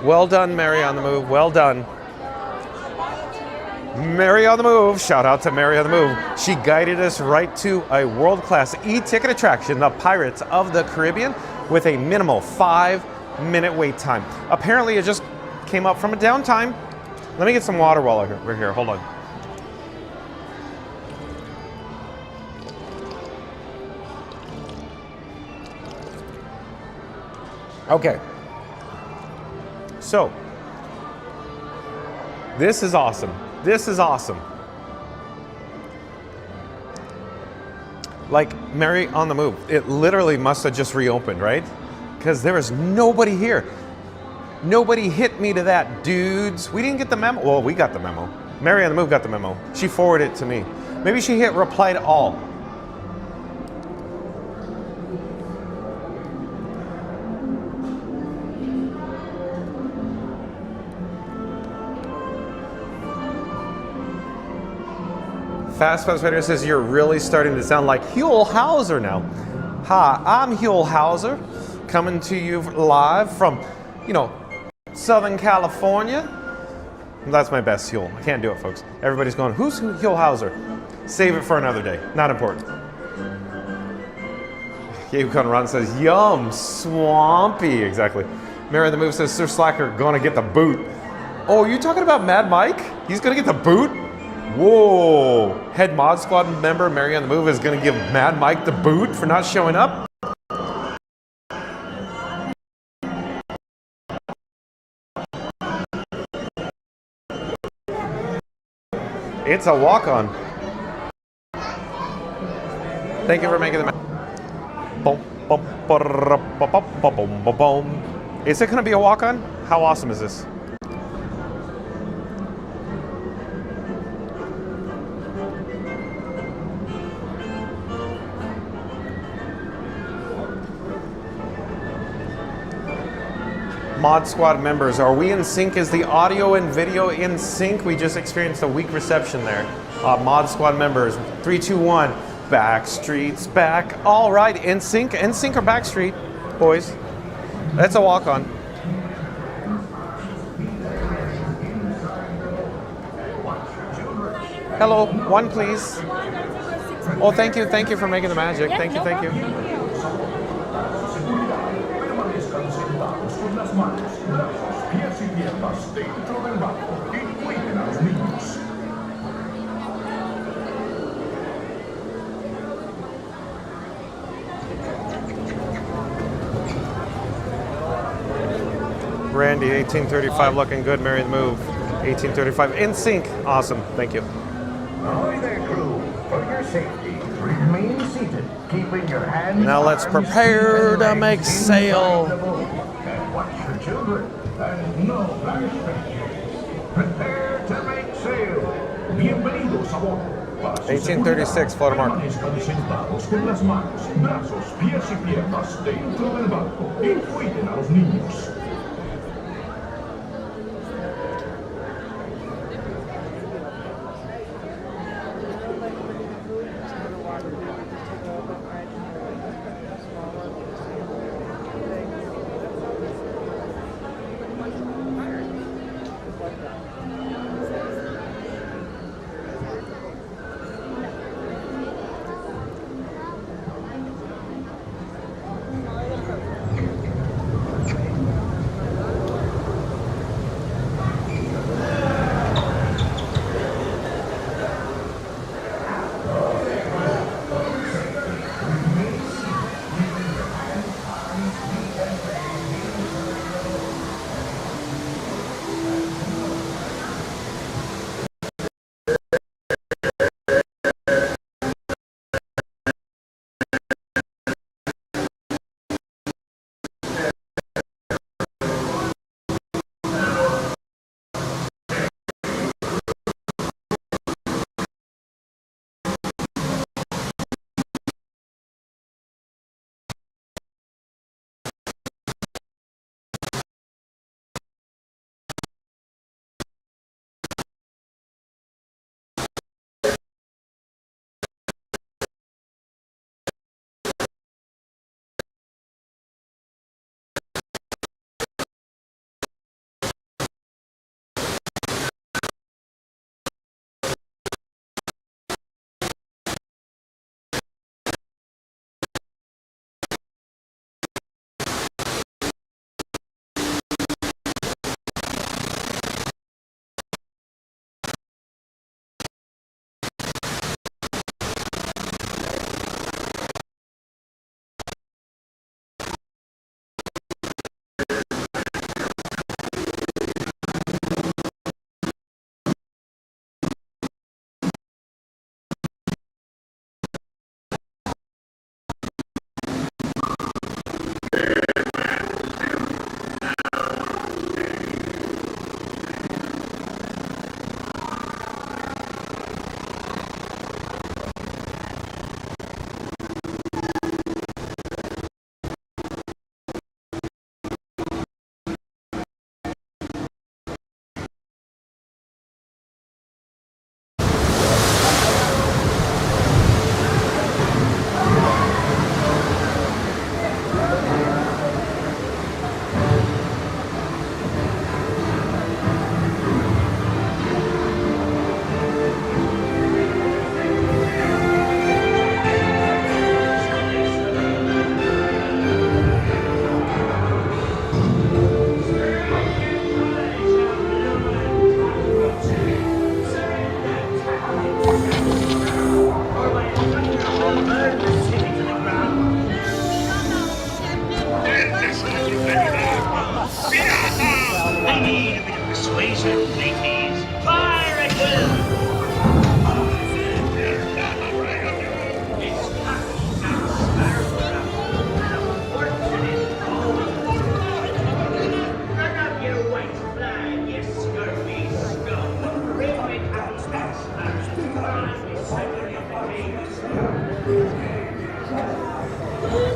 Well done, Mary on the Move. Well done. Mary on the Move. Shout out to Mary on the Move. She guided us right to a world-class e-ticket attraction, the Pirates of the Caribbean, with a minimal 5-minute wait time. Apparently, it just came up from a downtime. Let me get some water while we're here. Hold on. Okay. So, this is awesome. This is awesome. Like Mary on the Move. It literally must have just reopened, right? Because there is nobody here. Nobody hit me to that, dudes. We didn't get the memo. Well, we got the memo. Mary on the Move got the memo. She forwarded it to me. Maybe she hit reply to all. Fast Pass Rider says you're really starting to sound like Huell Hauser now. Hi, I'm Huell Hauser, coming to you live from, you know, Southern California. That's my best Huell. I can't do it, folks. Everybody's going, who's Huell Hauser? Save it for another day. Not important. Yukon Ron says, yum, swampy. Exactly. Mary on the Move says, Sir Slacker, gonna get the boot. Oh, are you talking about Mad Mike? He's gonna get the boot? Whoa. Head Mod Squad member Mary on the Move is gonna give Mad Mike the boot for not showing up? It's a walk-on. Thank you for making the... Is it going to be a walk-on? How awesome is this? Mod Squad members, are we in sync? Is the audio and video in sync? We just experienced a weak reception there. Mod Squad members, 3, 2, 1. Backstreet's back. All right, in sync or Backstreet, boys. That's a walk-on. Hello, one please. Oh, thank you for making the magic. Thank you. Randy, 1835 looking good. Mary the Move, 1835 in sync. Awesome, thank you. Ahoy there, crew. Put your safety, remain seated, keeping your hands. Now let's prepare to make sail. And watch your children, and no flashbacks. Prepare to make sail. Bienvenidos a bordo. 1836, photo mark. Permanezcan sentados con las manos, brazos, pies y piernas dentro del barco y cuiden a los niños.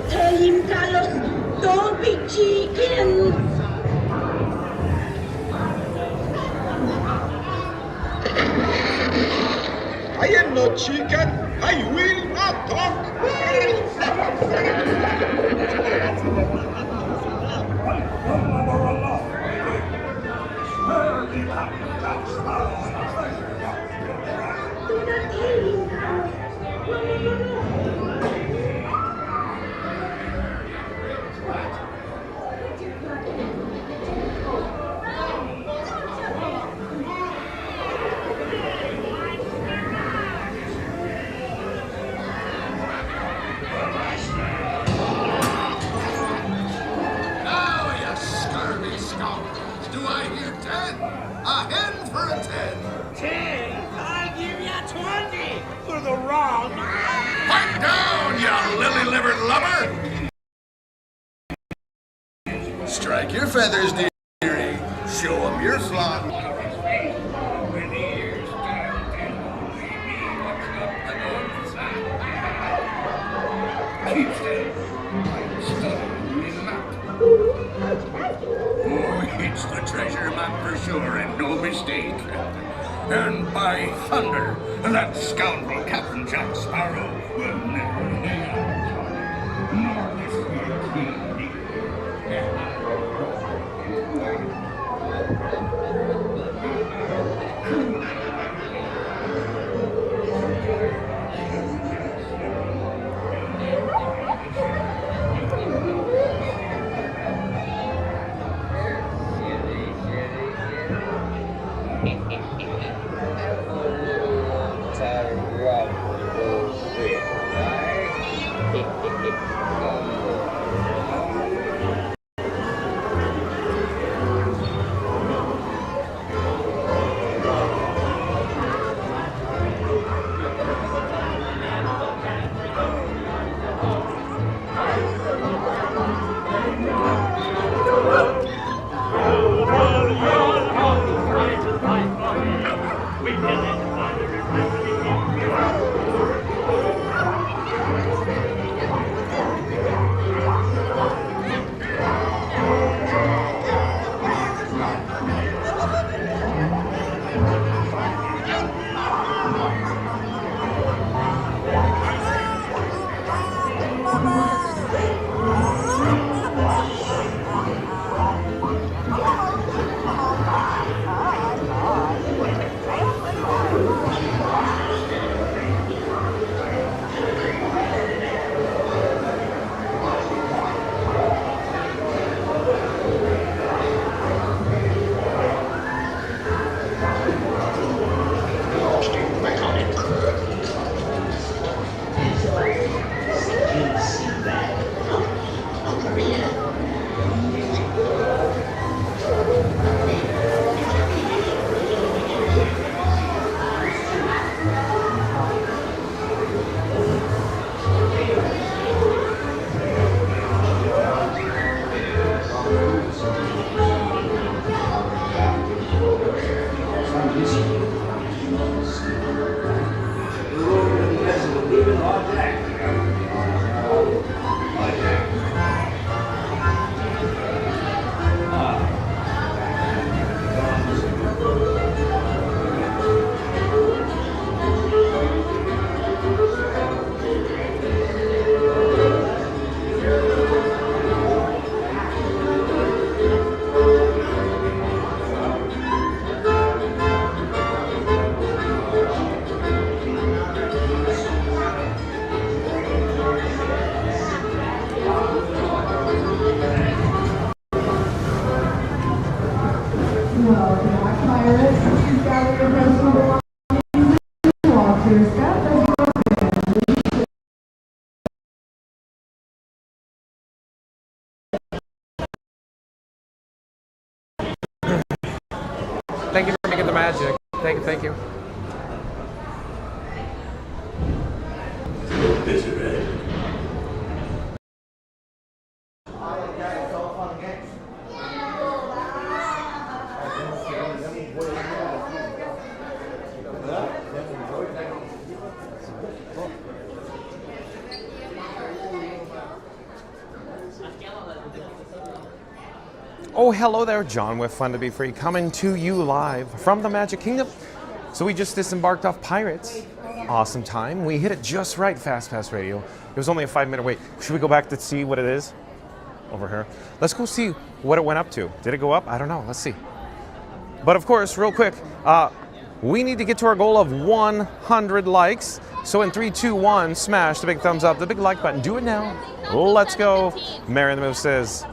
Tell him, Carlos, don't be chicken. I am not chicken. I will not talk. pirate lover? Strike your feathers, dearie. Show 'em your flock. Oh, it's the treasure map for sure, and no mistake. And by thunder, that scoundrel Captain Jack Sparrow will never lay eyes on it, nor this here king either. Thank you for making the magic. Thank you. Oh, hello there, John with Fun to Be Free, coming to you live from the Magic Kingdom. So we just disembarked off Pirates. Awesome time. We hit it just right, Fast Pass Radio. It was only a 5-minute wait. Should we go back to see what it is? Over here. Let's go see what it went up to. Did it go up? I don't know. Let's see. But of course, real quick, we need to get to our goal of 100 likes. So in 3, 2, 1, smash the big thumbs up, the big like button. Do it now. Let's go. Mary in the Move says,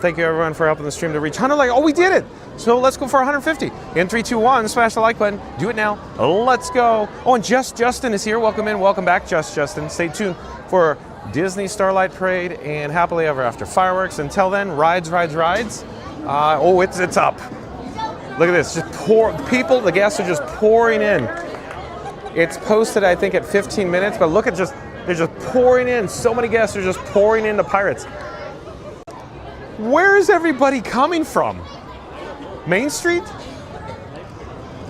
thank you everyone for helping the stream to reach 100 likes. Oh, we did it. So let's go for 150. In 3, 2, 1, smash the like button. Do it now. Let's go. Oh, and Justin is here. Welcome in. Welcome back, Justin. Stay tuned for Disney Starlight Parade and Happily Ever After fireworks. Until then, rides. Oh, it's up. Look at this. Just the guests are just pouring in. It's posted, I think, at 15 minutes, but look at just They're just pouring in. So many guests are just pouring into Pirates. Where is everybody coming from? Main Street?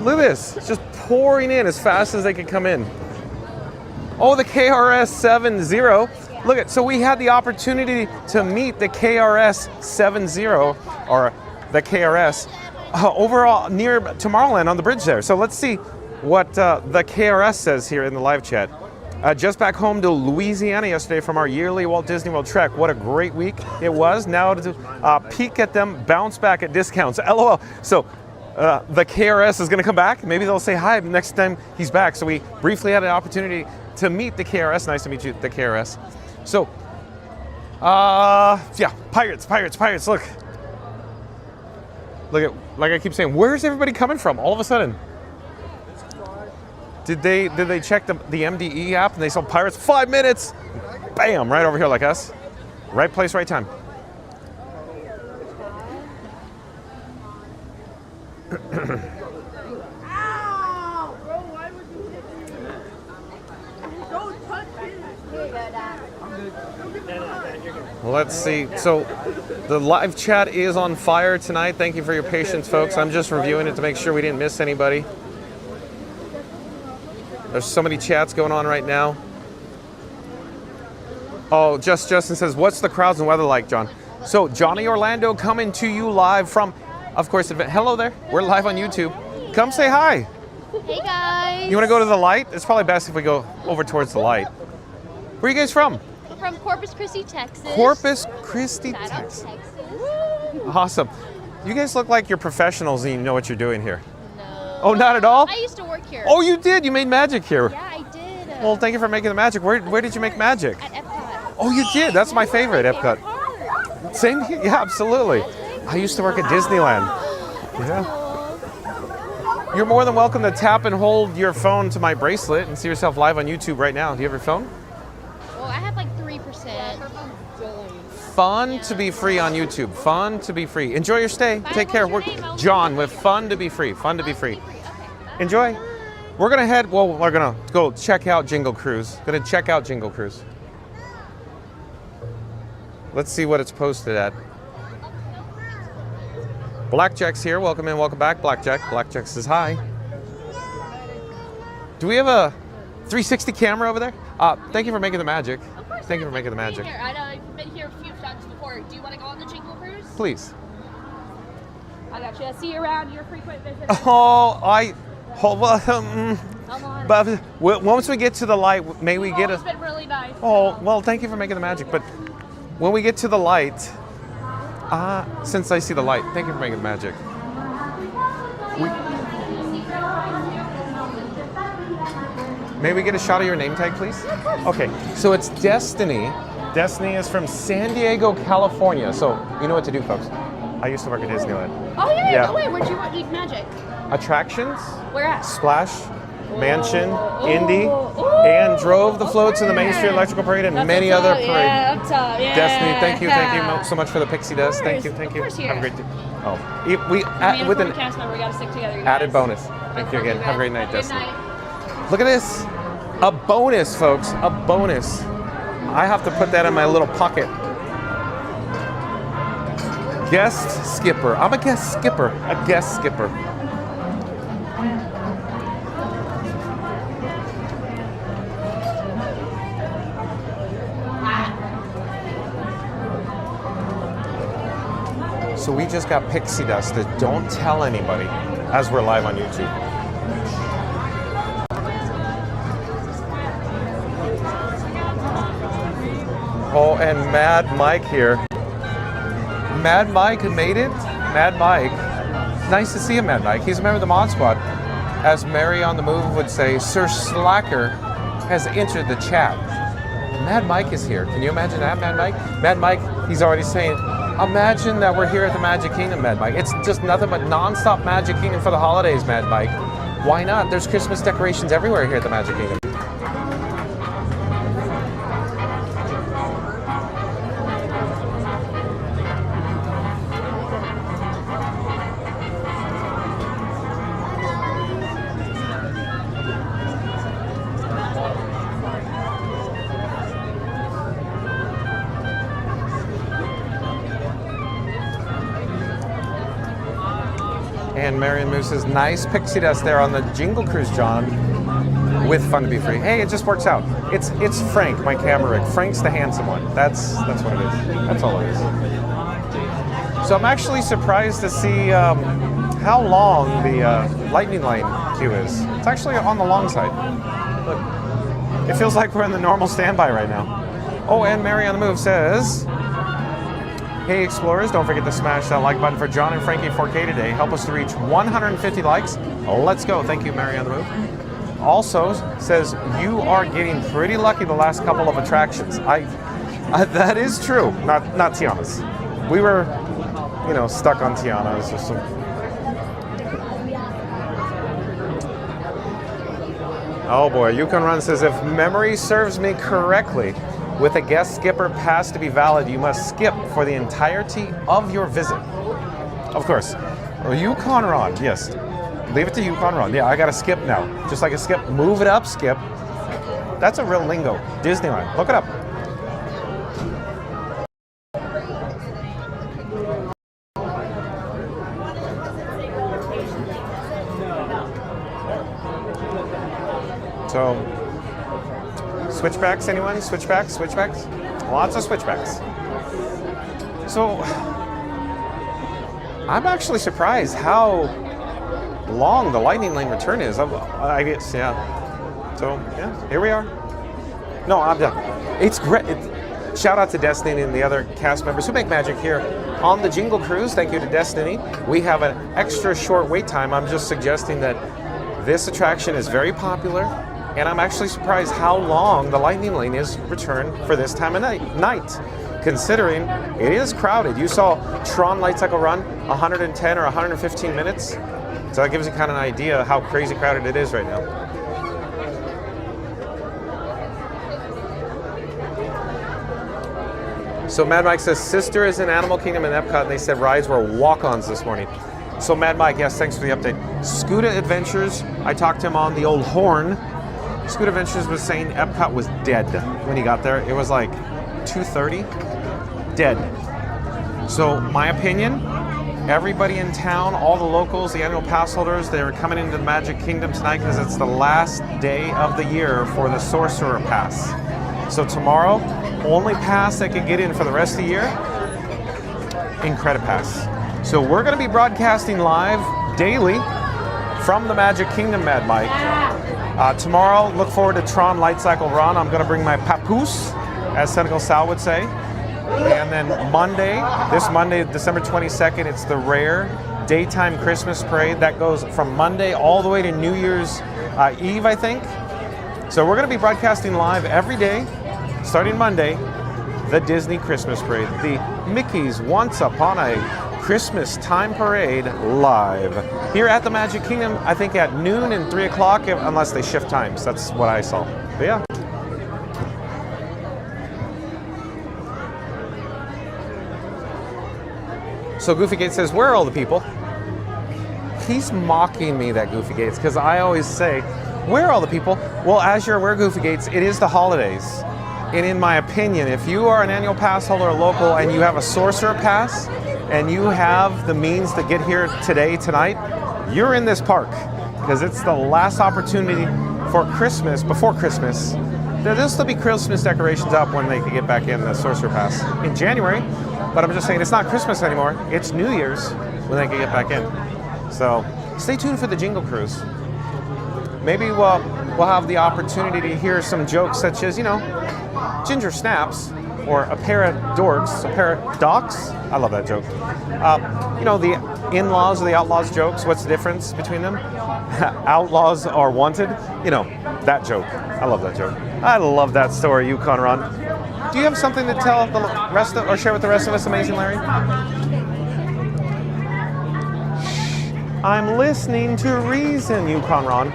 Look at this. It's just pouring in as fast as they can come in. Oh, the KRS 70. Look at, so we had the opportunity to meet the KRS 70, or the KRS, overall near Tomorrowland on the bridge there. So let's see what the KRS says here in the live chat. Just back home to Louisiana yesterday from our yearly Walt Disney World trek. What a great week it was. Now to peek at them, bounce back at discounts. LOL. So the KRS is going to come back. Maybe they'll say hi next time he's back. So we briefly had an opportunity to meet the KRS. Nice to meet you, the KRS. So, yeah, Pirates. Look at, like I keep saying, where's everybody coming from? All of a sudden, did they check the MDE app and they saw Pirates? 5 minutes, bam, right over here like us, right place, right time. Let's see. So the live chat is on fire tonight. Thank you for your patience, folks. I'm just reviewing it to make sure we didn't miss anybody. There's so many chats going on right now. Oh, Justin says, what's the crowds and weather like, John? So Johnny Orlando coming to you live from, of course, hello there. We're live on YouTube. Come say hi. Hey, guys. You want to go to the light? It's probably best if we go over towards the light. Where are you guys from? From Corpus Christi, Texas. Corpus Christi, Texas. Awesome. You guys look like you're professionals and you know what you're doing here. No. Oh, not at all? I used to work here. Oh, you did? You made magic here. Yeah, I did. Well, thank you for making the magic. Where did you make magic? At Epcot. Oh, you did? That's my favorite, Epcot. Same here? Yeah, absolutely. I used to work at Disneyland. Yeah. You're more than welcome to tap and hold your phone to my bracelet and see yourself live on YouTube right now. Do you have your phone? Well, I have like 3%. Fun to be free on YouTube. Fun to be free. Enjoy your stay. Take care. We're John with Fun to be Free. Fun to be free. Enjoy. We're gonna head. Well, we're gonna go check out Jingle Cruise. Gonna check out Jingle Cruise. Let's see what it's posted at. Blackjack's here. Welcome in. Welcome back, Blackjack. Blackjack says hi. Do we have a 360 camera over there? Thank you for making the magic. Of course. Thank you for making the magic. Here. I know I've been here a few times before. Do you want to go on the Jingle Cruise? Please. I got you. I see you around. You're a frequent visitor. But once we get to the light, may we get a... It's been really nice. Oh, well, thank you for making the magic. But when we get to the light, since I see the light, thank you for making the magic. May we get a shot of your name tag, please? Okay, so it's Destiny. Destiny is from San Diego, California. So you know what to do, folks. I used to work at Disneyland. Oh, yeah. No way. Where'd you want magic? Attractions. Where at? Splash, Mansion, Indy, and drove the floats in the Main Street Electrical Parade and many other parades. Yeah, up top. Yeah. Destiny, thank you so much for the pixie dust. Thank you. Of course, Have a great day. Oh, with an cast member, we gotta stick together. Added bonus. Thank you again. Have a great night, Destiny. Look at this. A bonus, folks. A bonus. I have to put that in my little pocket. Guest skipper. I'm a guest skipper. A guest skipper. So we just got pixie dust. Don't tell anybody as we're live on YouTube. Oh, and Mad Mike here. Mad Mike made it? Mad Mike. Nice to see you, Mad Mike. He's a member of the Mod Squad. As Mary on the Move would say, Sir Slacker has entered the chat. Mad Mike is here. Can you imagine that, Mad Mike? Mad Mike, he's already saying, imagine that we're here at the Magic Kingdom, Mad Mike. It's just nothing but non-stop Magic Kingdom for the holidays, Mad Mike. Why not? There's Christmas decorations everywhere here at the Magic Kingdom. And Marion Moose says, nice pixie dust there on the Jingle Cruise, John, with fun to be free. Hey, it just works out. It's Frank, my camera rig. Frank's the handsome one. That's what it is. That's all it is. So I'm actually surprised to see how long the lightning lane queue is. It's actually on the long side. Look, it feels like we're in the normal standby right now. Oh, and Mary on the Move says, hey Explorers, don't forget to smash that like button for John and Frankie 4K today. Help us to reach 150 likes. Let's go. Thank you, Mary on the Move. Also says, you are getting pretty lucky the last couple of attractions. That is true. Not Tiana's. We were, stuck on Tiana's or some. Oh boy, Yukon Run says, if memory serves me correctly, with a guest skipper pass to be valid, you must skip for the entirety of your visit. Of course. Yukon Run, yes. Leave it to Yukon Run. Yeah, I gotta skip now. Just like a skip. Move it up, skip. That's a real lingo. Disneyland. Look it up. So, switchbacks, anyone? Switchbacks? Lots of switchbacks. So, I'm actually surprised how long the lightning lane return is. I guess, yeah. So, yeah, here we are. No, I'm done. It's great. Shout out to Destiny and the other cast members who make magic here on the Jingle Cruise. Thank you to Destiny. We have an extra short wait time. I'm just suggesting that this attraction is very popular. And I'm actually surprised how long the lightning lane is returned for this time of night, considering it is crowded. You saw Tron Light Cycle Run 110 or 115 minutes. So that gives you kind of an idea how crazy crowded it is right now. So Mad Mike says, sister is in Animal Kingdom and Epcot, and they said rides were walk-ons this morning. So Mad Mike, yes, thanks for the update. Scuda Adventures, I talked to him on the old horn. Scuda Adventures was saying Epcot was dead when he got there. It was like 2:30, dead. So my opinion, everybody in town, all the locals, the annual pass holders, they're coming into the Magic Kingdom tonight because it's the last day of the year for the Sorcerer Pass. So tomorrow, only pass that can get in for the rest of the year, Incredipass. So we're going to be broadcasting live daily from the Magic Kingdom, Mad Mike. Tomorrow, look forward to Tron Light Cycle Run. I'm going to bring my papoose, as Senegal Sal would say. And then this Monday, December 22nd, it's the rare daytime Christmas parade. That goes from Monday all the way to New Year's Eve, I think. So we're going to be broadcasting live every day, starting Monday, the Disney Christmas Parade. The Mickey's Once Upon a Christmas Time Parade live here at the Magic Kingdom, I think at noon and 3 o'clock, unless they shift times. That's what I saw. But yeah. So Goofy Gates says, where are all the people? He's mocking me, that Goofy Gates, because I always say, where are all the people? Well, as you're aware, Goofy Gates, it is the holidays. And in my opinion, if you are an annual pass holder or local and you have a Sorcerer Pass and you have the means to get here tonight, you're in this park because it's the last opportunity for Christmas, before Christmas. There'll still be Christmas decorations up when they can get back in the Sorcerer Pass in January. But I'm just saying it's not Christmas anymore. It's New Year's when they can get back in. So stay tuned for the Jingle Cruise. Maybe we'll have the opportunity to hear some jokes such as, Ginger Snaps, or a pair of dorks, a pair of docks. I love that joke. The in-laws or the outlaws jokes. What's the difference between them? Outlaws are wanted. That joke. I love that joke. I love that story, Yukon Run. Do you have something to tell the rest of, or share with the rest of us, Amazing Larry? I'm listening to reason, Yukon Ron.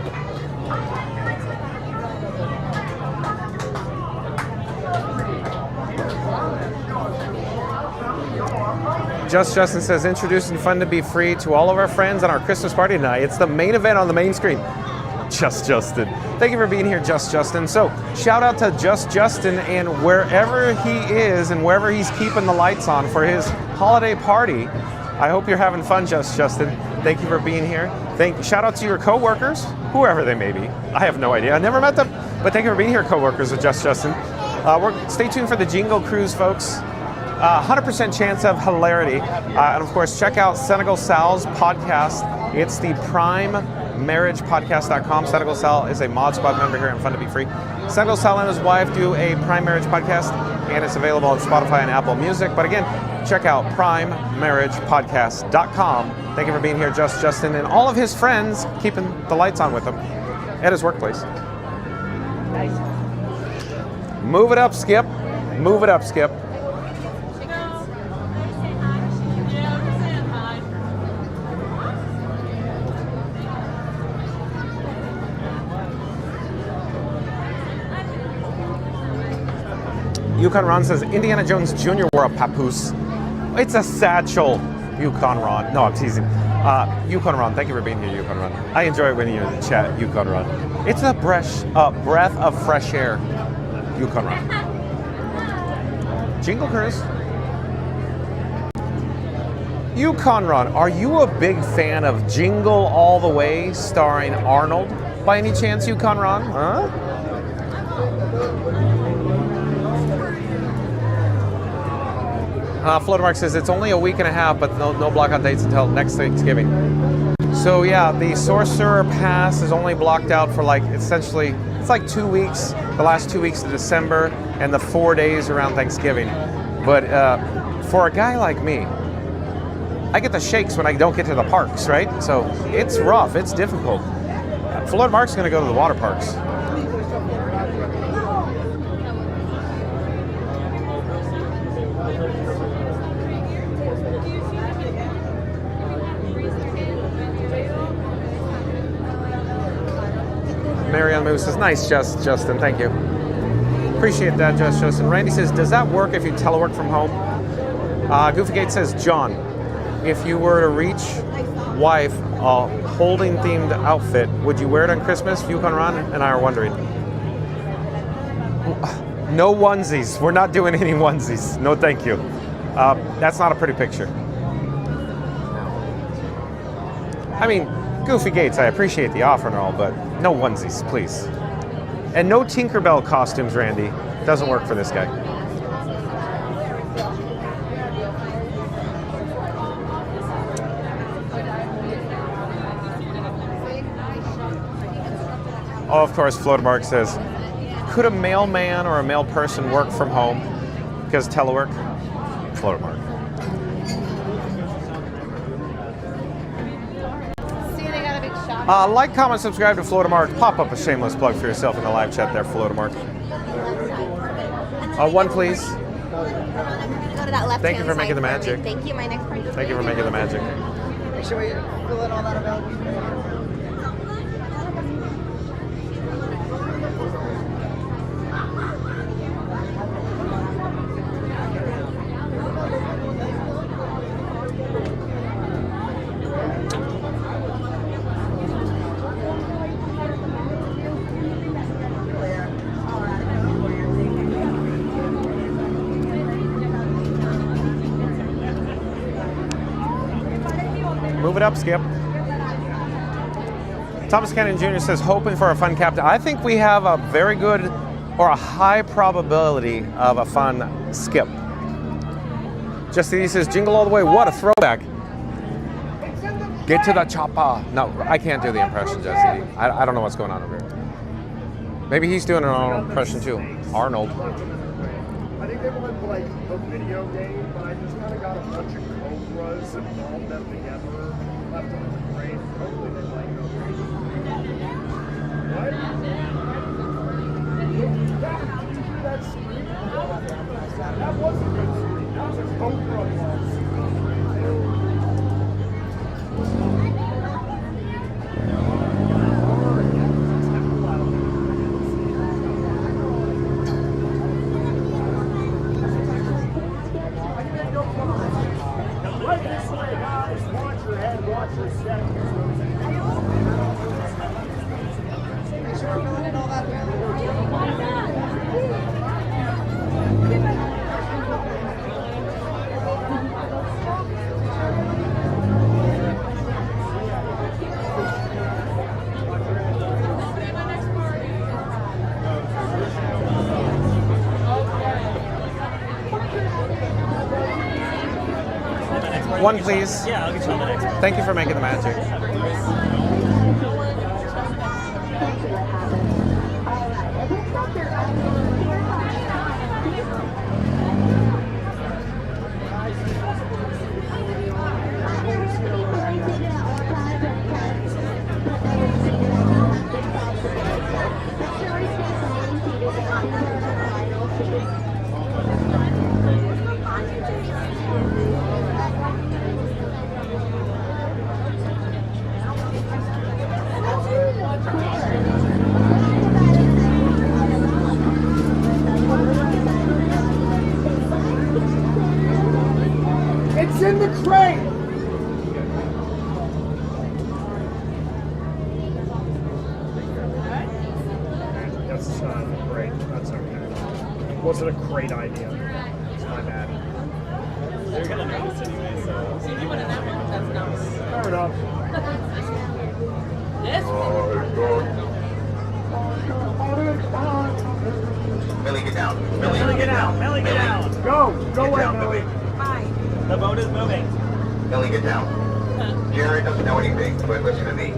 Justin says, introducing Fun to Be Free to all of our friends on our Christmas party tonight. It's the main event on the main screen. Just Justin. Thank you for being here, Just Justin. So, shout out to Just Justin, and wherever he is and wherever he's keeping the lights on for his holiday party, I hope you're having fun, Just Justin. Thank you for being here. Shout out to your coworkers, whoever they may be. I have no idea. I never met them, but thank you for being here, coworkers of Just Justin. Stay tuned for the Jingle Cruise, folks. 100% chance of hilarity. And of course, check out Senegal Sal's podcast. It's the primemarriagepodcast.com. Senegal Sal is a Mod Squad member here and Fun to Be Free. Senegal Sal and his wife do a Prime Marriage podcast, and it's available on Spotify and Apple Music. But again, check out primemarriagepodcast.com. Thank you for being here, Just Justin, and all of his friends keeping the lights on with him at his workplace. Move it up, Skip. Move it up, Skip. Yukon Ron says, Indiana Jones Jr. wore a papoose. It's a satchel, Yukon Ron. No, I'm teasing. Yukon Ron, thank you for being here, Yukon Ron. I enjoy it when you're in the chat, Yukon Ron. It's a breath of fresh air, Yukon Ron. Jingle Cruise. Yukon Ron, are you a big fan of Jingle All the Way starring Arnold? By any chance, Yukon Ron? Huh? Floatermark says it's only a week and a half, but no blockout dates until next Thanksgiving. So yeah, the Sorcerer Pass is only blocked out for essentially, it's like 2 weeks, the last 2 weeks of December and the 4 days around Thanksgiving. But for a guy like me, I get the shakes when I don't get to the parks, right? So it's rough, it's difficult. Floatermark's gonna go to the water parks. Marianne Moose says, nice, Justin, thank you. Appreciate that, Justin. Randy says, does that work if you telework from home? Goofygate says, John, if you were to reach wife a holding themed outfit, would you wear it on Christmas? Yukon Ron and I are wondering. No onesies. We're not doing any onesies. No, thank you. That's not a pretty picture. I mean, Goofy Gates, I appreciate the offer and all, but no onesies, please. And no Tinkerbell costumes, Randy. Doesn't work for this guy. Oh, of course, Floatermark says, could a mailman or a mail person work from home? Because telework? Floatermark. Like, comment, subscribe to Floatermark. Pop up a shameless plug for yourself in the live chat there, Floatermark. One, please. Go to that left Thank you for making the magic. Thank you. My next party. Thank you for making the magic. Make sure we fill in all that available. Move it up, Skip. Thomas Cannon Jr. says, hoping for a fun captain. I think we have a very good or a high probability of a fun skip. Justin says, Jingle All the Way. What a throwback. Get to the chopper. No, I can't do the impression, Jesse. I don't know what's going on over here. Maybe he's doing an Arnold impression too. Arnold. I think they wanted to like a video game, but I just kind of got a bunch of cobras and bombed them together, left them in the crate. Hopefully they like them. What? That scream? That was a good scream. That was a cobra bomb One, please. Yeah, I'll get you on the next one. Thank you for making the magic. It's in the crate! That's great. That's okay. Wasn't a great idea. It's my bad. They're gonna notice anyway, so. So you want to know? That's nice. Fair enough. This Millie, get down. Millie, get out. Millie, get out. Go away, down, Millie. The boat is moving. Millie, get down. Jared doesn't know anything, but listen to me.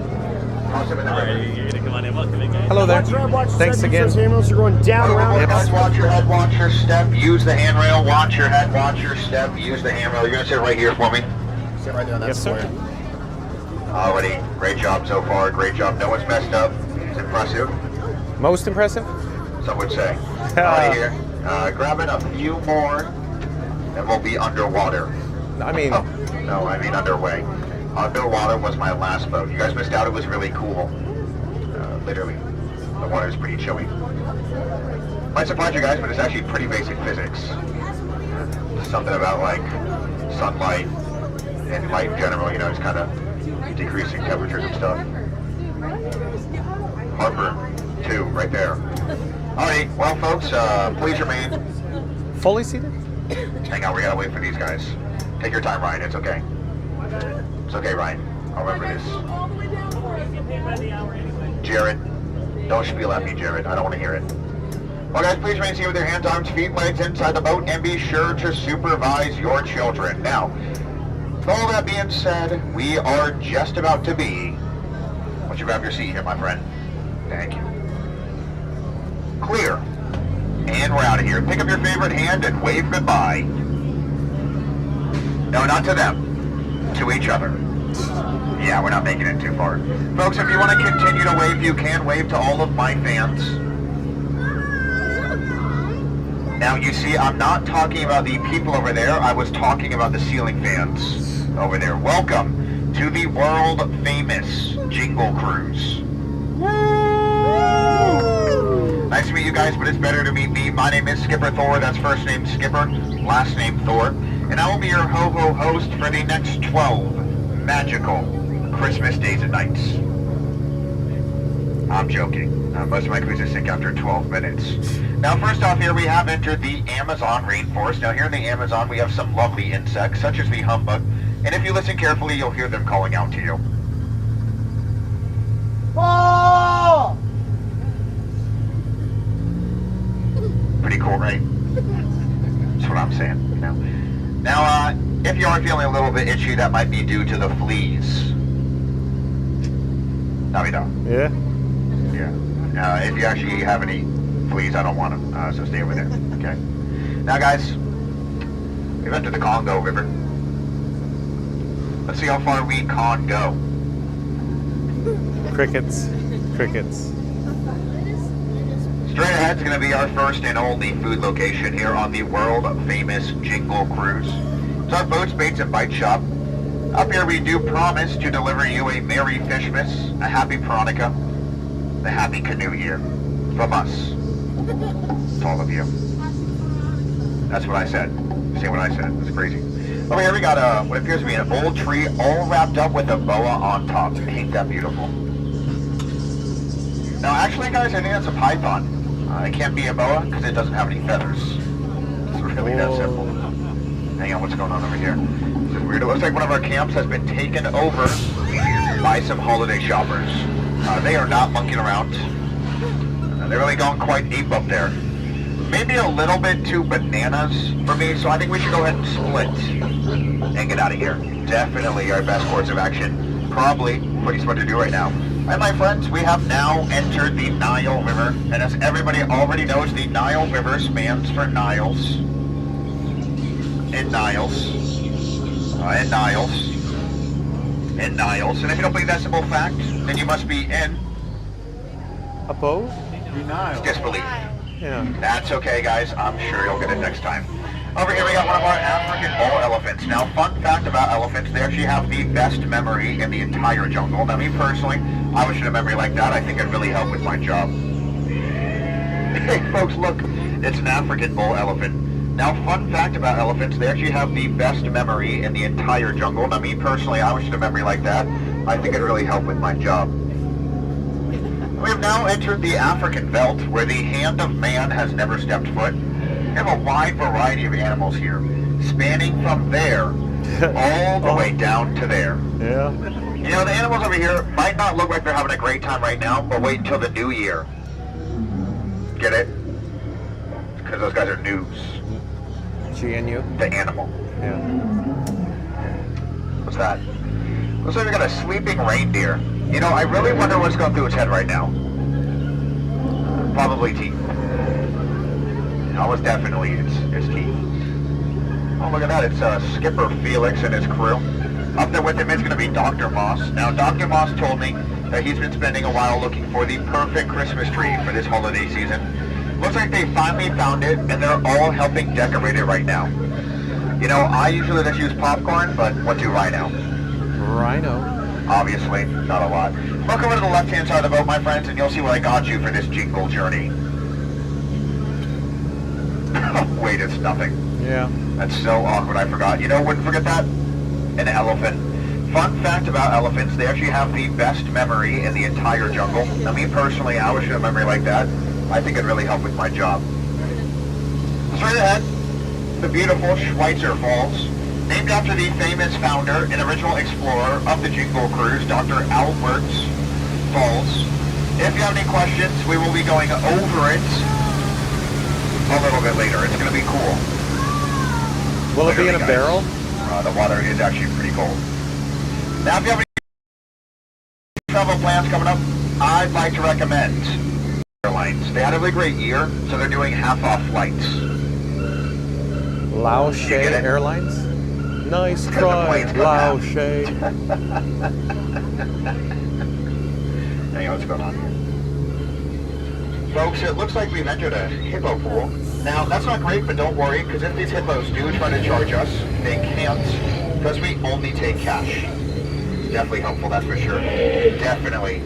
Toss him in the river. You're gonna come on in. Welcome in, guys. Hello there. Thanks again. Ambulance are going down around. Guys, watch your head, watch your step, use the handrail, watch your head, watch your step, use the handrail. You're gonna sit right here for me. Sit right there on that square. Alrighty, great job so far, great job. No one's messed up. It's impressive. Most impressive? Some would say. Alrighty here. Grabbing a few more, and we'll be underwater. I mean... Oh, no, I mean underway. Underwater was my last boat. You guys missed out. It was really cool. Literally. The water is pretty chilly. Might surprise you guys, but it's actually pretty basic physics. Something about like sunlight and light in general, you know, it's kind of decreasing temperatures and stuff. Harbor 2, right there. Alright, well folks, please remain. Fully seated? Hang on, we gotta wait for these guys. Take your time, Ryan, it's okay. It's okay, Ryan. I'll remember this. Jared, don't spiel at me, Jared. I don't want to hear it. Well, guys, please remain seated with your hands, arms, feet, legs inside the boat, and be sure to supervise your children. Now, with all that being said, we are just about to be... Why don't you grab your seat here, my friend? Thank you. Clear. And we're out of here. Pick up your favorite hand and wave goodbye. No, not to them. To each other. Yeah, we're not making it too far. Folks, if you want to continue to wave, you can wave to all of my fans. Now, you see, I'm not talking about the people over there. I was talking about the ceiling fans over there. Welcome to the world-famous Jingle Cruise. Nice to meet you guys, but it's better to meet me. My name is Skipper Thor. That's first name Skipper, last name Thor. And I will be your ho-ho host for the next 12 magical Christmas days and nights. I'm joking. Most of my cruises sink after 12 minutes. Now, first off here, we have entered the Amazon rainforest. Now, here in the Amazon, we have some lovely insects, such as the humbug. And if you listen carefully, you'll hear them calling out to you. Oh! Pretty cool, right? That's what I'm saying, you know. Now, if you are feeling a little bit itchy, that might be due to the fleas. No, we don't. Yeah? Yeah. If you actually have any fleas, I don't want them, so stay over there, okay? Now, guys, we've entered the Congo River. Let's see how far we can go. Crickets. Crickets. Straight ahead is going to be our first and only food location here on the world-famous Jingle Cruise. It's our boats, baits, and bite shop. Up here we do promise to deliver you a Merry Fishmas, a Happy Veronica, the Happy Canoe Year. From us. To all of you. That's what I said. See what I said. That's crazy. Over here we got what appears to be an old tree all wrapped up with a boa on top. Ain't that beautiful? Now actually guys, I think that's a python. It can't be a boa because it doesn't have any feathers. It's really that simple. Hang on, what's going on over here? This is weird. It looks like one of our camps has been taken over by some holiday shoppers. They are not monkeying around. They're really going quite ape up there. Maybe a little bit too bananas for me, so I think we should go ahead and split and get out of here. Definitely our best course of action. Probably what he's about to do right now. And my friends, we have now entered the Nile River. And as everybody already knows, the Nile River spans for Niles. And Niles. And Niles. And Niles. And if you don't believe that simple fact, then you must be in oppose? Disbelief. Yeah. That's okay, guys. I'm sure you'll get it next time. Over here we got one of our African bull elephants. Now, fun fact about elephants, they actually have the best memory in the entire jungle. Now, me personally, I wish I had a memory like that. I think it'd really help with my job. Hey, folks, look. It's an African bull elephant. Now, fun fact about elephants, they actually have the best memory in the entire jungle. Now, me personally, I wish I had a memory like that. I think it'd really help with my job. We have now entered the African veldt, where the hand of man has never stepped foot. We have a wide variety of animals here, spanning from there all the way down to there. Yeah. You know, the animals over here might not look like they're having a great time right now, but wait until the new year. Get it? Because those guys are noobs. GNU? The animal. Yeah. What's that? Looks like we got a sleeping reindeer. You know, I really wonder what's going through its head right now. Probably teeth. Almost definitely it's teeth. Oh, look at that. It's Skipper Felix and his crew. Up there with him is going to be Dr. Moss. Now, Dr. Moss told me that he's been spending a while looking for the perfect Christmas tree for this holiday season. Looks like they finally found it, and they're all helping decorate it right now. You know, I usually just use popcorn, but what do Rhino? Rhino. Obviously, not a lot. Look over to the left-hand side of the boat, my friends, and you'll see what I got you for this jingle journey. Wait, it's nothing. Yeah. That's so awkward, I forgot. You know, wouldn't forget that? An elephant. Fun fact about elephants, they actually have the best memory in the entire jungle. Now, me personally, I wish I had a memory like that. I think it'd really help with my job. Straight ahead, the beautiful Schweitzer Falls. Named after the famous founder and original explorer of the Jingle Cruise, Dr. Albert Falls. If you have any questions, we will be going over it a little bit later. It's going to be cool. Will it be in a barrel? The water is actually pretty cold. Now, if you have any travel plans coming up, I'd like to recommend airlines. They had a really great year, so they're doing half-off flights. Laoshe Airlines? Nice try, Laoshe. Hey, what's going on? Folks, it looks like we've entered a hippo pool. Now, that's not great, but don't worry, because if these hippos do try to charge us, they can't, because we only take cash. It's definitely helpful, that's for sure. Definitely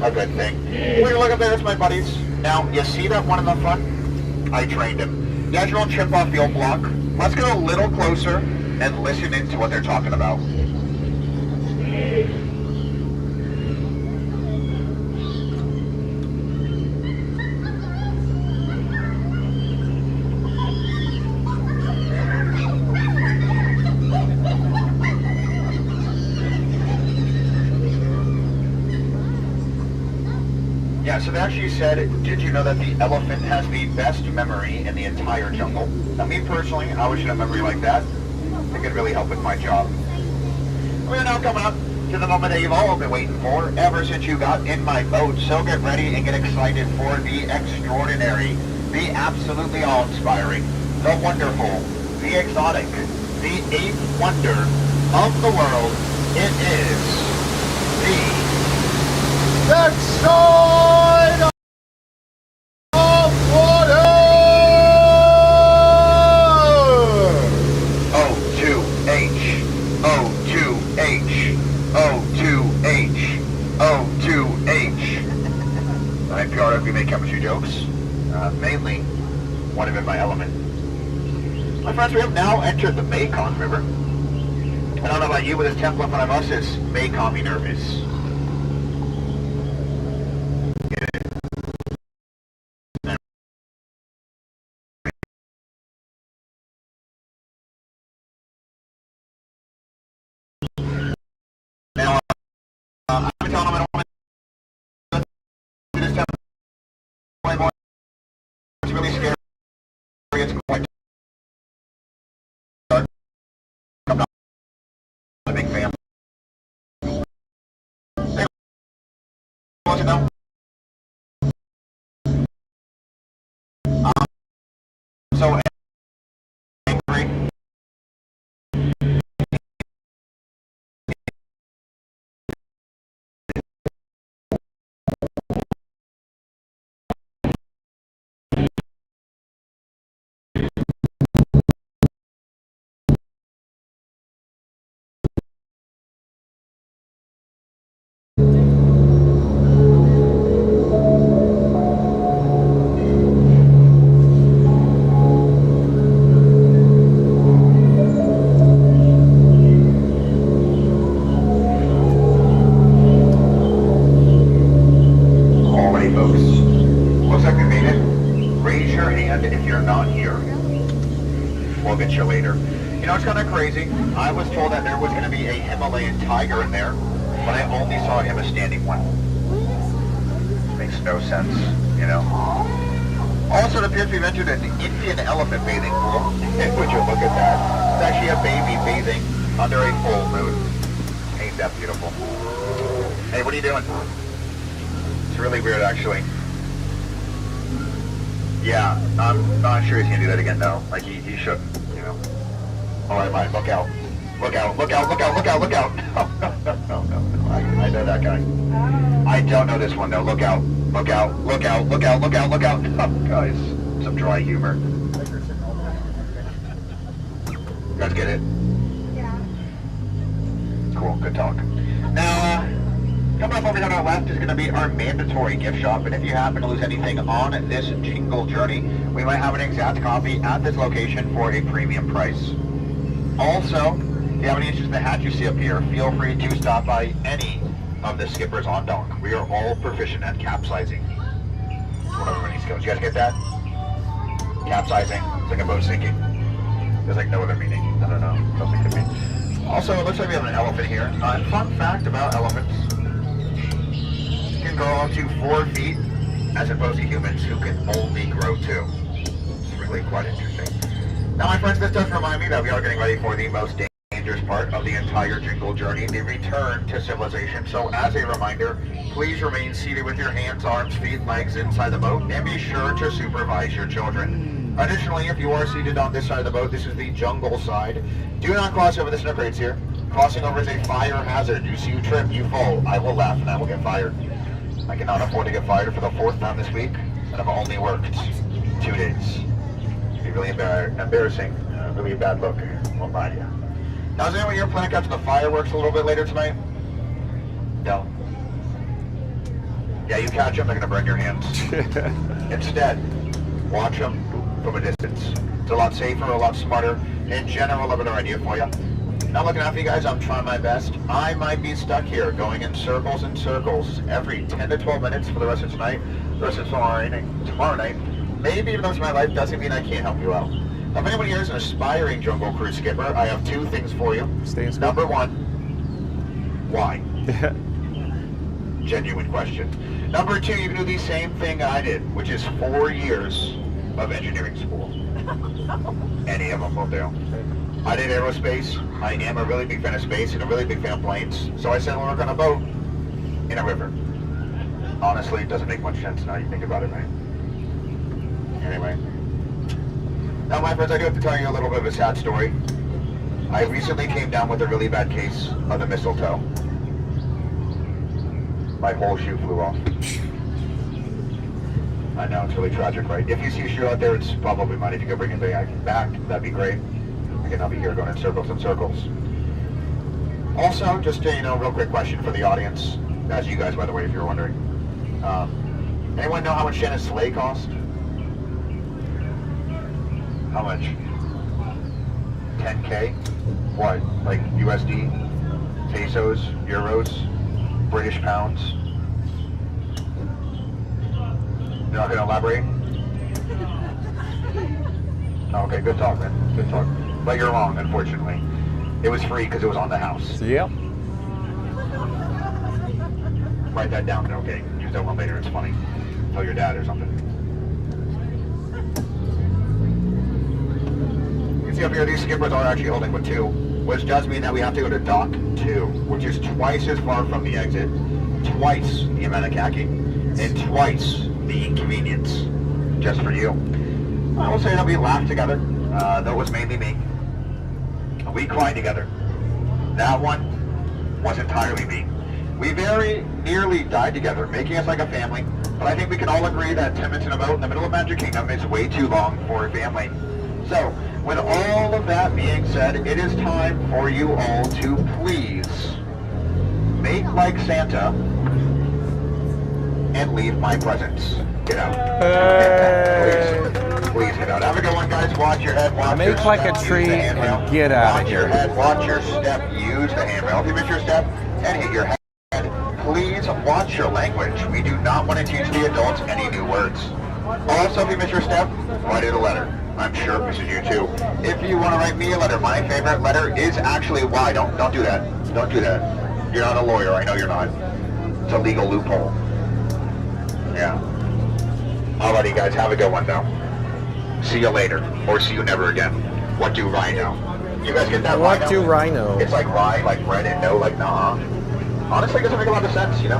a good thing. Well, look up there, that's my buddies. Now, you see that one in the front? I trained him. The actual chip off the old block. Let's get a little closer and listen into what they're talking about. Yeah, so they actually said, did you know that the elephant has the best memory in the entire jungle? Now, me personally, I wish I had a memory like that. It could really help with my job. We're now coming up to the moment that you've all been waiting for ever since you got in my boat. So get ready and get excited for the extraordinary, the absolutely awe-inspiring, the wonderful, the exotic, the eighth wonder of the world. It is the side of water! O2H, O2H, O2H, O2H. I'm PRF, we make chemistry jokes. Mainly, one of in my element. My friends, we have now entered the Mekong River. I don't know about you, but this temple in front of us is may calm me nervous. Now, I'm telling them I don't want to do this temple anymore. It's really scary. It's quite dark. You know, it's kind of crazy. I was told that there was going to be a Himalayan tiger in there, but I only saw him a standing one. Makes no sense, you know. Also, it appears we've entered an Indian elephant bathing pool. Would you look at that? It's actually a baby bathing under a full moon. Ain't that beautiful? Hey, what are you doing? It's really weird, actually. Yeah, I'm not sure he's gonna do that again, though. Like, he shouldn't, you know. Alright, fine, look out. Look out, look out, look out, look out, look out. No. I know that guy. I don't know this one, though. Look out, look out, look out, look out, look out, look out. Oh, guys, some dry humor. You guys get it? Yeah. Cool, good talk. Now, coming up over here on our left is going to be our mandatory gift shop, and if you happen to lose anything on this jingle journey, we might have an exact copy at this location for a premium price. Also, if you have any interest in the hat you see up here, feel free to stop by any of the skippers on dock. We are all proficient at capsizing. It's one of our many skills. You guys get that? Capsizing. It's like a boat sinking. There's like no other meaning. I don't know. Something could be. Also, it looks like we have an elephant here. Fun fact about elephants. You can grow up to 4 feet, as opposed to humans who can only grow 2. It's really quite interesting. Now, my friends, this does remind me that we are getting ready for the most dangerous part of the entire jingle journey, the return to civilization. So, as a reminder, please remain seated with your hands, arms, feet, legs inside the boat, and be sure to supervise your children. Additionally, if you are seated on this side of the boat, this is the jungle side. Do not cross over the snow crates here. Crossing over is a fire hazard. You see you trip, you fall. I will laugh and I will get fired. I cannot afford to get fired for the 4th time this week, and I've only worked 2 days. It'd be really embarrassing, really a bad look. Won't lie to you. Now, is anyone here planning to catch the fireworks a little bit later tonight? No. Yeah, you catch them, they're gonna burn your hands. Instead, watch them from a distance. It's a lot safer, a lot smarter. In general, I've got an idea for you. Not looking after you guys, I'm trying my best. I might be stuck here going in circles and circles every 10 to 12 minutes for the rest of tonight, the rest of tomorrow night. Maybe even though it's my life doesn't mean I can't help you out. Now, if anyone here is an aspiring jungle cruise skipper, I have 2 things for you. Number 1, why? Genuine question. Number 2, you can do the same thing I did, which is 4 years of engineering school. Any of them will do. I did aerospace. I am a really big fan of space and a really big fan of planes. So I said, we'll work on a boat in a river. Honestly, it doesn't make much sense now you think about it, right? Anyway. Now, my friends, I do have to tell you a little bit of a sad story. I recently came down with a really bad case of the mistletoe. My whole shoe flew off. I know, it's really tragic, right? If you see a shoe out there, it's probably mine. If you could bring it back, that'd be great. Again, I'll be here going in circles and circles. Also, just a real quick question for the audience. That's you guys, by the way, if you're wondering. Anyone know how much Shannon's sleigh cost? How much? 10K? What? Like USD? Pesos? Euros? British pounds? You're not going to elaborate? Okay, good talk, man. Good talk. But you're wrong, unfortunately. It was free because it was on the house. Yep. Write that down, okay? Use that one later, it's funny. Tell your dad or something. You can see up here, these skippers are actually holding with 2, which does mean that we have to go to dock 2, which is twice as far from the exit, twice the amount of khaki, and twice the inconvenience, just for you. I will say that we laughed together, though it was mainly me. We cried together. That one was entirely me. We very nearly died together, making us like a family, but I think we can all agree that 10 minutes in a boat in the middle of Magic Kingdom is way too long for a family. So, with all of that being said, it is time for you all to please make like Santa and leave my presents. Get out. Please get out. Have a good one, guys. Watch your head, watch your step. Make like a tree and get out of here. Watch your head, watch your step, use the handrail. If you miss your step and hit your head, please watch your language. We do not want to teach the adults any new words. Also, if you miss your step, write it a letter. I'm sure we should do too. If you want to write me a letter, my favorite letter is actually Y. Don't do that. Don't do that. You're not a lawyer. I know you're not. It's a legal loophole. Yeah. Alrighty, guys. Have a good one, though. See you later, or see you never again. What do rhino? You guys get that? What rhino? do rhino? It's like rye, like red, and no, like nah. Honestly, it doesn't make a lot of sense, you know.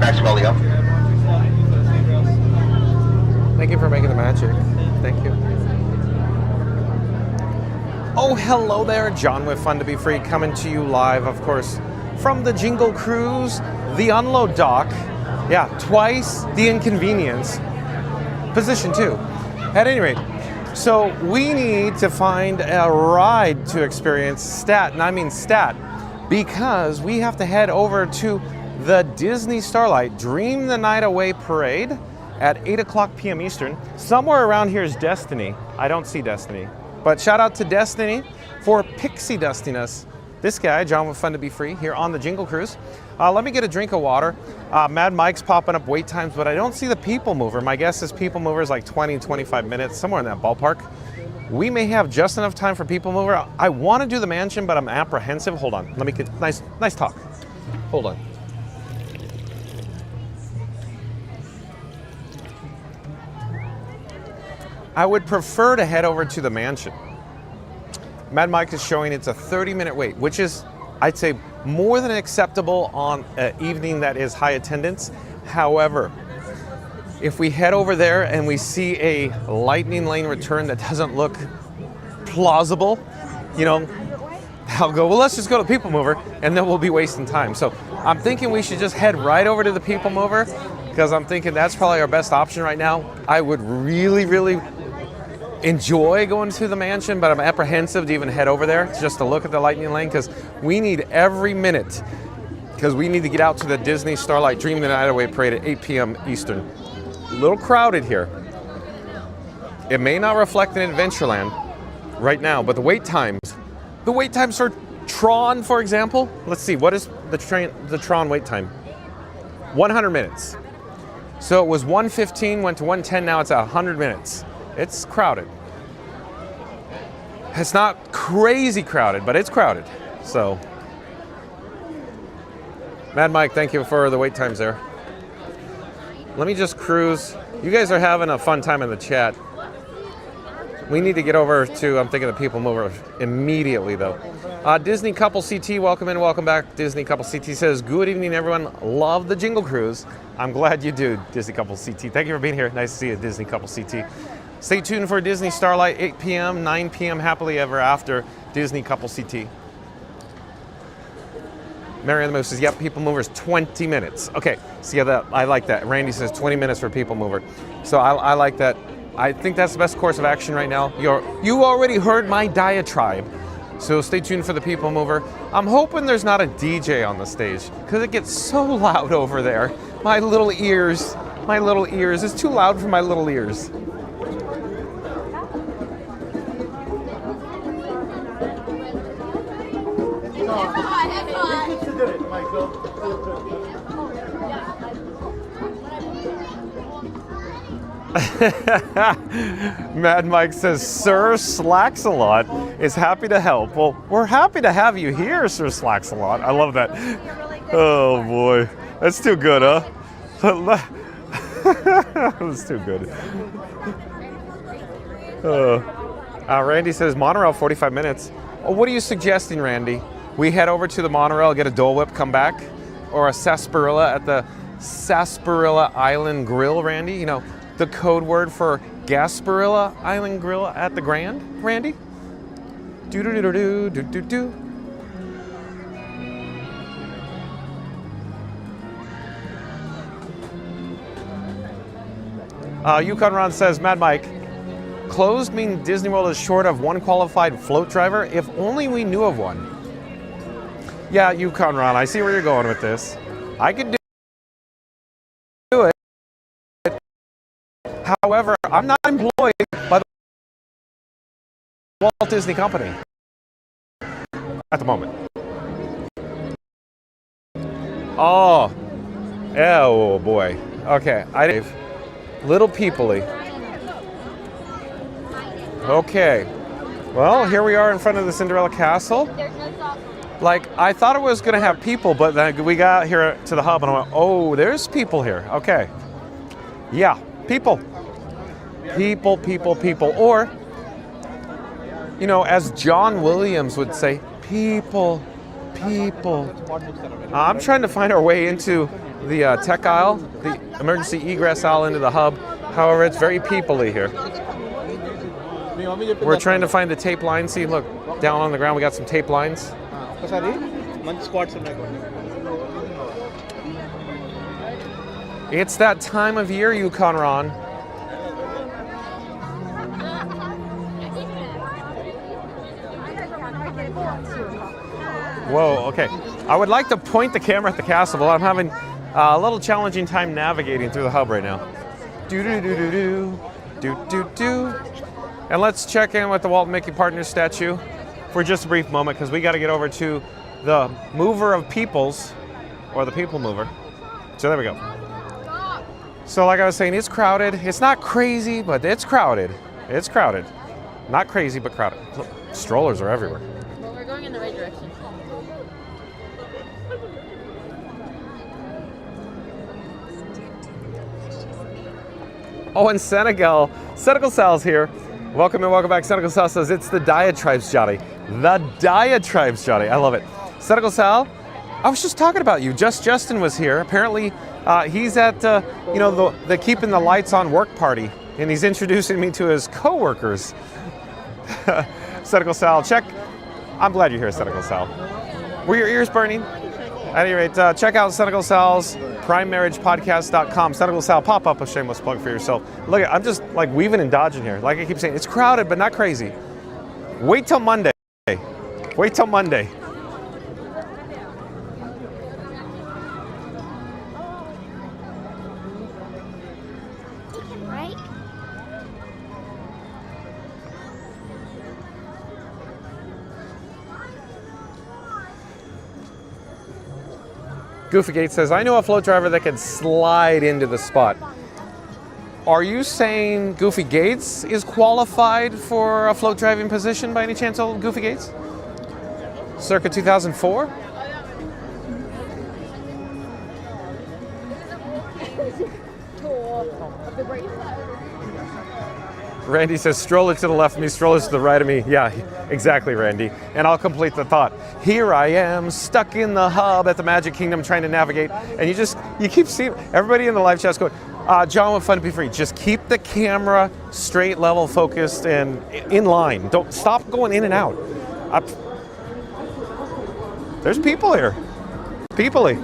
Maxwell, up. Thank you for making the magic. Thank you. Oh, hello there. John with Fun to Be Free coming to you live, of course, from the Jingle Cruise, the unload dock. Yeah, twice the inconvenience. Position 2. At any rate, so we need to find a ride to experience stat, and I mean stat, because we have to head over to the Disney Starlight Dream the Night Away Parade at 8 o'clock p.m. Eastern. Somewhere around here is Destiny. I don't see Destiny. But shout out to Destiny for pixie dustiness. This guy, John with Fun to Be Free, here on the Jingle Cruise. Let me get a drink of water. Mad Mike's popping up wait times, but I don't see the People Mover. My guess is People Mover is like 20, 25 minutes, somewhere in that ballpark. We may have just enough time for People Mover. I want to do the mansion, but I'm apprehensive. Hold on. Let me get nice talk. Hold on. I would prefer to head over to the mansion. Mad Mike is showing it's a 30-minute wait, which is, I'd say, more than acceptable on an evening that is high attendance. However, if we head over there and we see a lightning lane return that doesn't look plausible, you know, I'll go, well, let's just go to People Mover, and then we'll be wasting time. So I'm thinking we should just head right over to the People Mover, because I'm thinking that's probably our best option right now. I would really enjoy going to the mansion, but I'm apprehensive to even head over there just to look at the lightning lane, because we need every minute, because we need to get out to the Disney Starlight Dream the Night Away Parade at 8 p.m. Eastern. A little crowded here. It may not reflect in Adventureland right now, but the wait times for Tron, for example, let's see, what is the Tron wait time? 100 minutes. So it was 115, went to 110, now it's at 100 minutes. It's crowded. It's not crazy crowded, but it's crowded. So, Mad Mike, thank you for the wait times there. Let me just cruise. You guys are having a fun time in the chat. We need to get over to, I'm thinking the People Mover immediately though. Disney Couple CT, welcome in, welcome back. Disney Couple CT says, good evening everyone, love the Jingle Cruise. I'm glad you do, Disney Couple CT. Thank you for being here, nice to see you, Disney Couple CT. Stay tuned for Disney Starlight, 8 p.m., 9 p.m., happily ever after, Disney Couple CT. Marianne the Moose says, yep, People Mover is 20 minutes. Okay, see that, I like that. Randy says 20 minutes for People Mover. So I like that. I think that's the best course of action right now. You already heard my diatribe. So stay tuned for the People Mover. I'm hoping there's not a DJ on the stage, because it gets so loud over there. My little ears, it's too loud for my little ears. Mad Mike says, Sir Slacks-a-Lot is happy to help. Well, we're happy to have you here, Sir Slacks-a-Lot. I love that. Oh boy, that's too good, huh? That's too good. Randy says, Monorail 45 minutes. Oh, what are you suggesting, Randy? We head over to the Monorail, get a Dole Whip, come back? Or a sarsaparilla at the Sarsaparilla Island Grill, Randy? You know, the code word for Gasparilla Island Grill at the Grand, Randy? Do-do-do-do-do-do-do-do. Yukon Ron says, Mad Mike, closed mean Disney World is short of one qualified float driver? If only we knew of one. Yeah, Yukon Ron, I see where you're going with this. I could do it. However, I'm not employed by the Walt Disney Company at the moment. Oh boy. Okay, little peoply. Okay. Well, here we are in front of the Cinderella Castle. Like, I thought it was going to have people, but then we got here to the hub and I went, oh, there's people here. Okay. Yeah, people. People, people, people. Or, you know, as John Williams would say, people, people. I'm trying to find our way into the tech aisle, the emergency egress aisle into the hub. However, it's very people-y here. We're trying to find the tape line. See, look, down on the ground we got some tape lines. It's that time of year, Yukon Ron. Whoa, okay. I would like to point the camera at the castle, but I'm having a little challenging time navigating through the hub right now. Do-do-do-do-do, do-do-do. And let's check in with the Walt and Mickey Partners statue for just a brief moment, because we got to get over to the mover of peoples, or the people mover. So there we go. So like I was saying, it's crowded. It's not crazy, but it's crowded. It's crowded. Not crazy, but crowded. Look, strollers are everywhere. Well, we're going in the right direction. Oh, and Senegal Sal's here. Welcome and welcome back. Senegal Sal says it's the diatribes, Johnny. The diatribes, Johnny. I love it. Senegal Sal, I was just talking about you. Justin was here. Apparently, he's at you know, the keeping the lights on work party, and he's introducing me to his coworkers. Senegal Sal, check. I'm glad you're here, Senegal Sal. Were your ears burning? At any rate, check out Senegal Sal's primemarriagepodcast.com. Senegal Sal, pop up a shameless plug for yourself. Look, I'm just like weaving and dodging here. Like I keep saying, it's crowded, but not crazy. Wait till Monday. Wait till Monday. Goofy Gates says, I know a float driver that can slide into the spot. Are you saying Goofy Gates is qualified for a float driving position by any chance, old Goofy Gates? Circa 2004? Randy says, stroller to the left of me, stroller to the right of me. Yeah, exactly, Randy. And I'll complete the thought. Here I am, stuck in the hub at the Magic Kingdom trying to navigate. And you keep seeing, everybody in the live chat's going, John, what fun to be free. Just keep the camera straight, level, focused, and in line. Don't stop going in and out. There's people here. People-y.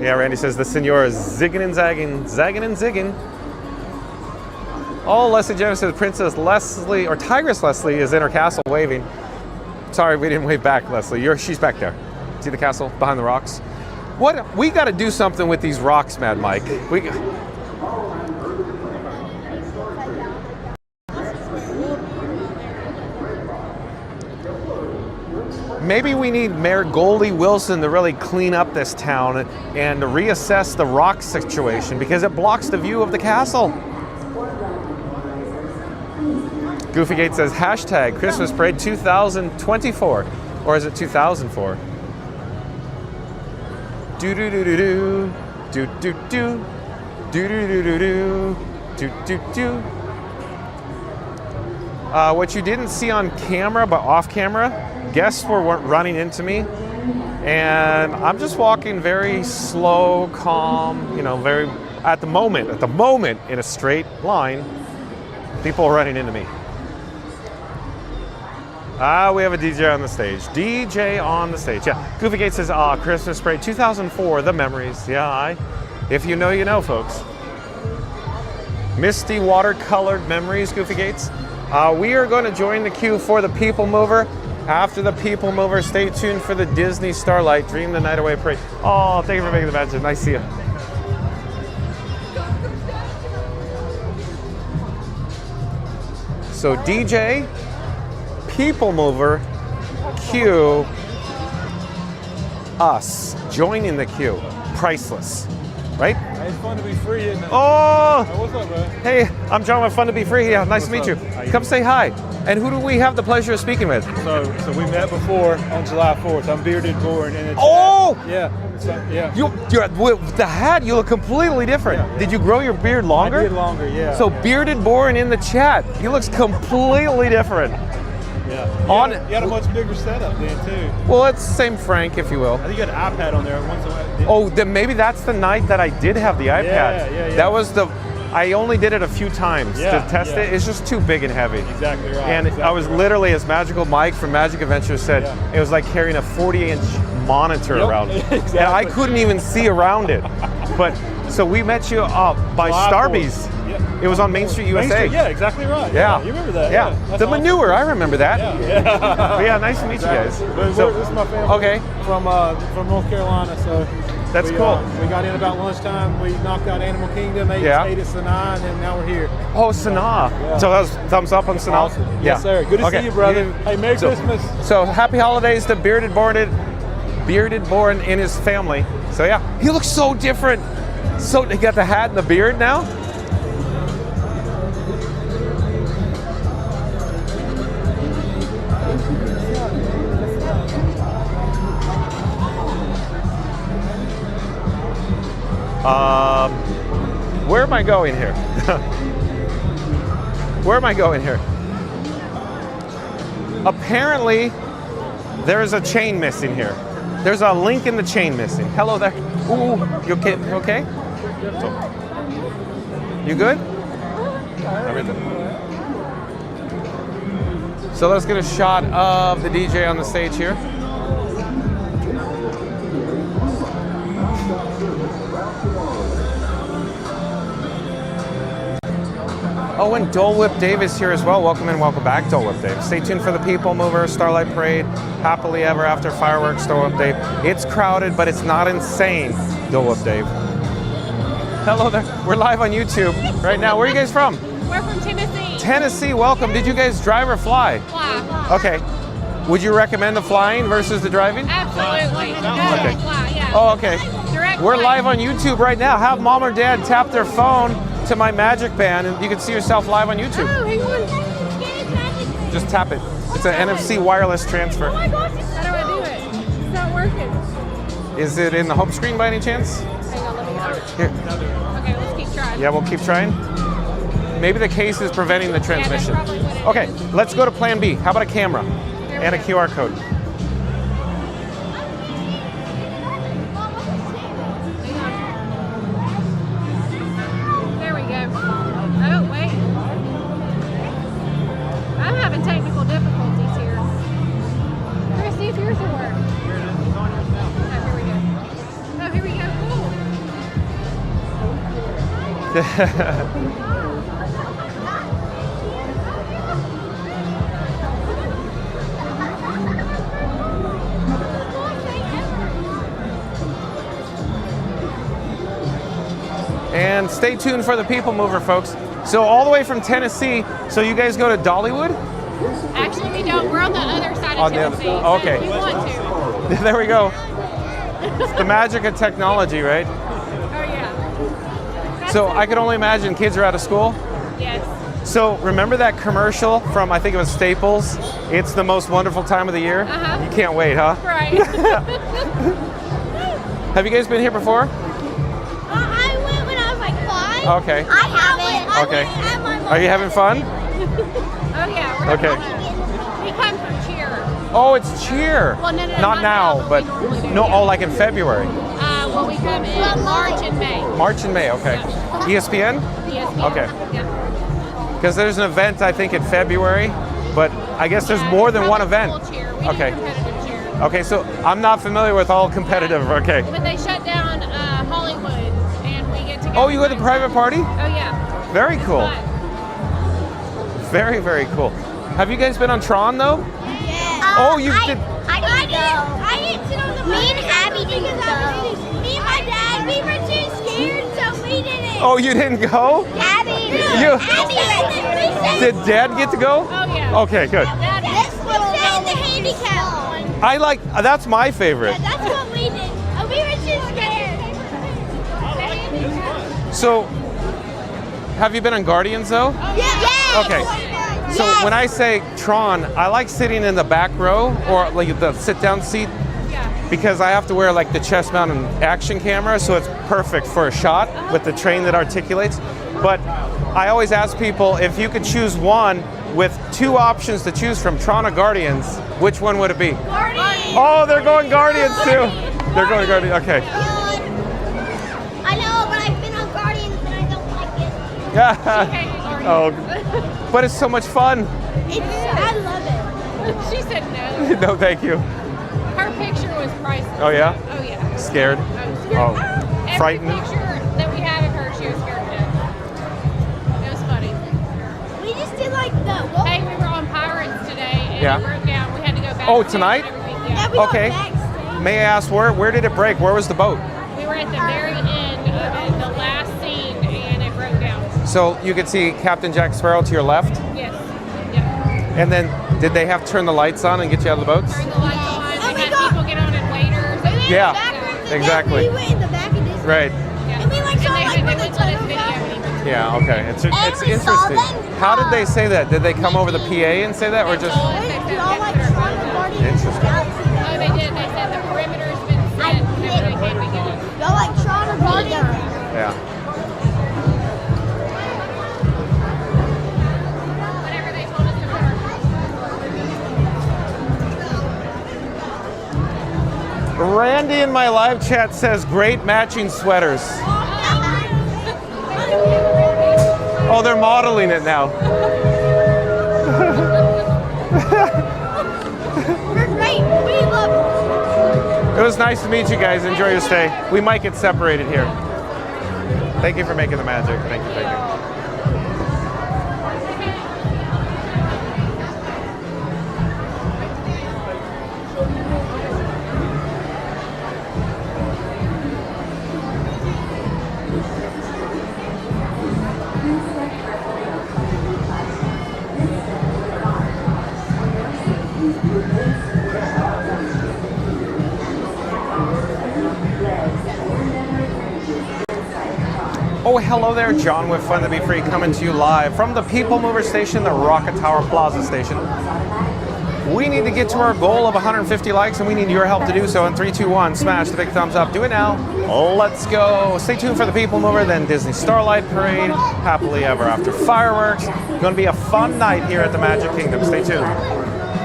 Yeah, Randy says, the senor is zigging and zagging, zagging and zigging. Oh, Leslie Jenner says Princess Leslie, or Tigress Leslie, is in her castle waving. Sorry, we didn't wave back, Leslie. She's back there. See the castle behind the rocks? What? We got to do something with these rocks, Mad Mike. Maybe we need Mayor Goldie Wilson to really clean up this town and to reassess the rock situation, because it blocks the view of the castle. Goofy Gate says, hashtag Christmas Parade 2024. Or is it 2004? Do-do-do-do-do. Do-do-do. Do-do-do-do-do. Do-do-do. What you didn't see on camera, but off camera, guests were running into me. And I'm just walking very slow, calm, you know, very, at the moment, in a straight line, people are running into me. We have a DJ on the stage. DJ on the stage. Yeah. Goofy Gates says, Christmas Parade 2004, the memories. Yeah, if you know, you know, folks. Misty watercolored memories, Goofy Gates. We are going to join the queue for the People Mover. After the People Mover, stay tuned for the Disney Starlight Dream the Night Away Parade. Oh, thank you for making the mention. Nice to see you. So DJ, People Mover, queue, us, joining the queue, priceless. right? It's fun to be free, isn't it? Oh! What's up, bro? Hey, I'm John with Fun to Be Free. Yeah, nice to meet you. Come say hi. And who do we have the pleasure of speaking with? So we met before on July 4th. I'm bearded born, and it's yeah. So, yeah. You're with the hat. You look completely different. Yeah. Did you grow your beard longer? I did longer, yeah. So bearded born in the chat. He looks completely different. Yeah. You had a much bigger setup then too. Well, it's same Frank, if you will. I think you had an iPad on there once. Oh, then maybe that's the night that I did have the iPad. Yeah. That was I only did it a few times to test it. It's just too big and heavy. Exactly right. And I was literally, as Magical Mike from Magic Adventures said, it was like carrying a 40-inch monitor around. Exactly. And I couldn't even see around it. But so we met you by Starby's. It was on Main Street U.S.A. Main Street, yeah, exactly right. Yeah. You remember that? Yeah. That's The awesome. manure, I remember that. Yeah. But yeah, nice to meet you guys. This is my family. Okay. From North Carolina, so. That's cool. We got in about lunchtime. We knocked out Animal Kingdom, ate at Sanaa, and then now we're here. Oh, Sanaa. Yeah. So that was thumbs up on Sanaa? Awesome. Yes, sir. Good to see you, brother. Hey, Merry Christmas. So happy holidays to Bearded Born in his family. So yeah, he looks so different. So he got the hat and the beard now? Where am I going here? Where am I going here? Apparently, there's a chain missing here. There's a link in the chain missing. Hello there. Ooh, you okay? You okay? You good? Everything. So let's get a shot of the DJ on the stage here. Oh, and Dole Whip Dave is here as well. Welcome and welcome back, Dole Whip Dave. Stay tuned for the People Mover, Starlight Parade, Happily Ever After Fireworks, Dole Whip Dave. It's crowded, but it's not insane, Dole Whip Dave. Hello there. We're live on YouTube right now. Where are you guys from? We're from Tennessee. Tennessee, welcome. Did you guys drive or fly? Fly. Okay. Would you recommend the flying versus the driving? Absolutely. Okay. Fly, yeah. Oh, okay. Direct We're flight. live on YouTube right now. Have mom or dad tap their phone to my magic band and you can see yourself live on YouTube. Oh, he won. Just tap it. It's an NFC wireless transfer. Oh my gosh, how do I do it? It's not working. Is it in the home screen by any chance? Hang on, let me go. Here. Okay, let's keep trying. Yeah, we'll keep trying. Maybe the case is preventing the transmission. Yeah, that's probably what it Okay, is. let's go to plan B. How about a camera and a QR code? There we go. Oh, wait. I'm having technical difficulties here. Chris, see if yours will work. Oh, here we go. Oh, here we go. And stay tuned for the People Mover, folks. So all the way from Tennessee, so you guys go to Dollywood? Actually, we don't. We're on the other side of On the other- Tennessee. okay. If you want to. There we go. It's the magic of technology, right? Oh, yeah. So I can only imagine kids are out of school. Yes. So remember that commercial from, I think it was Staples? It's the most wonderful time of the year? Uh-huh. You can't wait, huh? Right. Have you guys been here before? I went when I was like 5. Okay. I haven't. Okay. At my Are you having fun? Oh, yeah. We're Okay. We come for cheer. Oh, it's cheer. Well, no, Not now, but no. Oh, like in February. Well, we come in March and May. March and May. Okay. ESPN. ESPN. Okay. Yeah. Because there's an event I think in February, but I guess there's more than one event. Full cheer. We do Okay. competitive cheer. Okay, so I'm not familiar with all competitive. Okay. But they shut down Hollywood, and we get to go. Oh, you go to the private party? Oh, yeah. Very cool. Fun. Very, very cool. Have you guys been on Tron though? Yeah. Oh, you did. I didn't sit on the Me and Abby didn't go. Me and my dad, we were too scared, so we didn't. Oh, you didn't go? Abby. You- Abby. Did Dad get to go? Oh, yeah. Okay, good. Let's put in the handicap one. I like. That's my favorite. That's what we did. We were too scared. So, have you been on Guardians though? Yeah. Okay. So when I say Tron, I like sitting in the back row or like the sit-down seat because I have to wear like the chest-mounted action camera, so it's perfect for a shot with the train that articulates. But I always ask people if you could choose one with two options to choose from, Tron or Guardians, which one would it be? Guardians. Oh, they're going Guardians too. They're going Guardians. Okay. I know, but I've been on Guardians and I don't like it. Yeah. Oh, but it's so much fun. I love it. She said no. No, thank you. Her picture was priceless. Oh yeah? Oh yeah. Scared? Oh, Every frightened? picture that we had of her, she was scared to death. It was funny. We just did like the. Hey, we were on Pirates today and Yeah. it broke down. We had to go back. Oh, tonight? Yeah. Okay. May I ask where did it break? Where was the boat? We were at the very end of it, the last scene, and it broke down. So you could see Captain Jack Sparrow to your left? Yes. Yeah. And then did they have to turn the lights on and get you out of the boats? Turn the lights on. They had people get on and waiters. Yeah, exactly. We went in the back of this. Right. And we like saw like where the tunnel goes. Yeah, okay. It's we saw interesting. them. How did they say that? Did they come over the PA and say that or just We all like Tron and Guardians. interesting? Oh, they did. They said the perimeter's been set whenever they came to get us. Y'all like Tron or Guardians? Yeah. Whenever they told us to park. Randy in my live chat says great matching sweaters. Oh, they're modeling it now. We're great. We love It was nice to meet you guys. Enjoy your stay. We might get separated here. Thank you for making the magic. Thank you. Oh, hello there, John with Fun to Be Free coming to you live from the People Mover station, the Rocket Tower Plaza station. We need to get to our goal of 150 likes and we need your help to do so. In 3, 2, 1, smash the big thumbs up. Do it now. Let's go. Stay tuned for the People Mover, then Disney Starlight Parade, Happily Ever After Fireworks. It's going to be a fun night here at the Magic Kingdom. Stay tuned.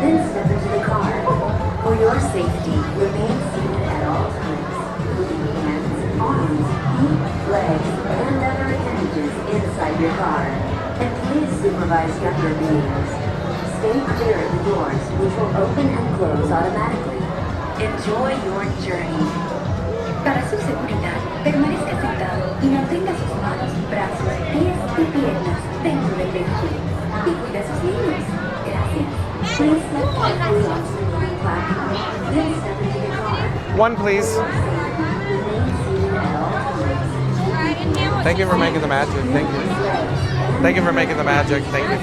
Then step into the car. For your safety, remain seated at all times, including hands, arms, feet, legs, and other appendages inside your car. And please supervise younger beings. Stay clear of the doors, which will open and close automatically. Enjoy your journey. Para su seguridad, permanezca sentado y mantenga sus manos, brazos, pies y piernas dentro del vehículo. Y cuida a sus niños. Gracias. Please step carefully onto the moving platform, then step into the car. One, please. Remain seated at all times. Thank you for making the magic. Thank you. Thank you for making the magic. Thank you.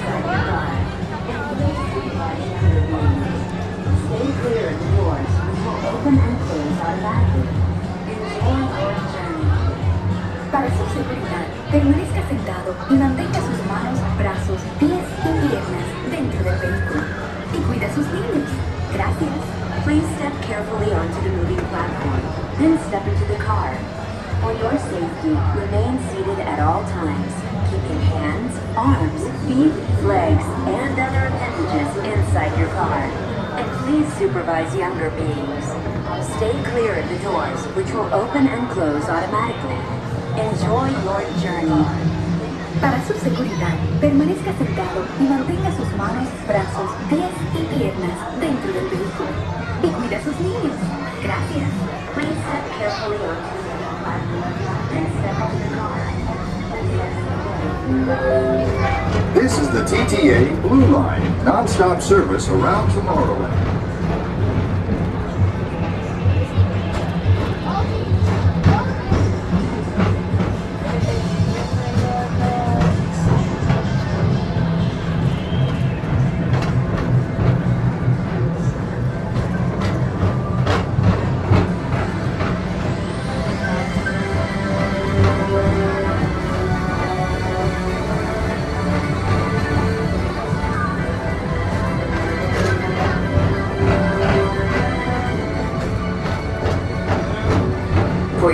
Stay clear of the doors, which will open and close automatically. Enjoy your journey. Para su seguridad, permanezca sentado y mantenga sus manos, brazos, pies y piernas dentro del vehículo. Y cuida a sus niños. Gracias. Please step carefully onto the moving platform, then step into the car. For your safety, remain seated at all times, keeping hands, arms, feet, legs, and other appendages inside your car. And please supervise younger beings. Stay clear of the doors, which will open and close automatically. Enjoy your journey. Para su seguridad, permanezca sentado y mantenga sus manos, brazos, pies y piernas dentro del vehículo. Y cuida a sus niños. Gracias. Please step carefully onto the moving platform, then step into the car. This is the TTA Blue Line, non-stop service around Tomorrowland.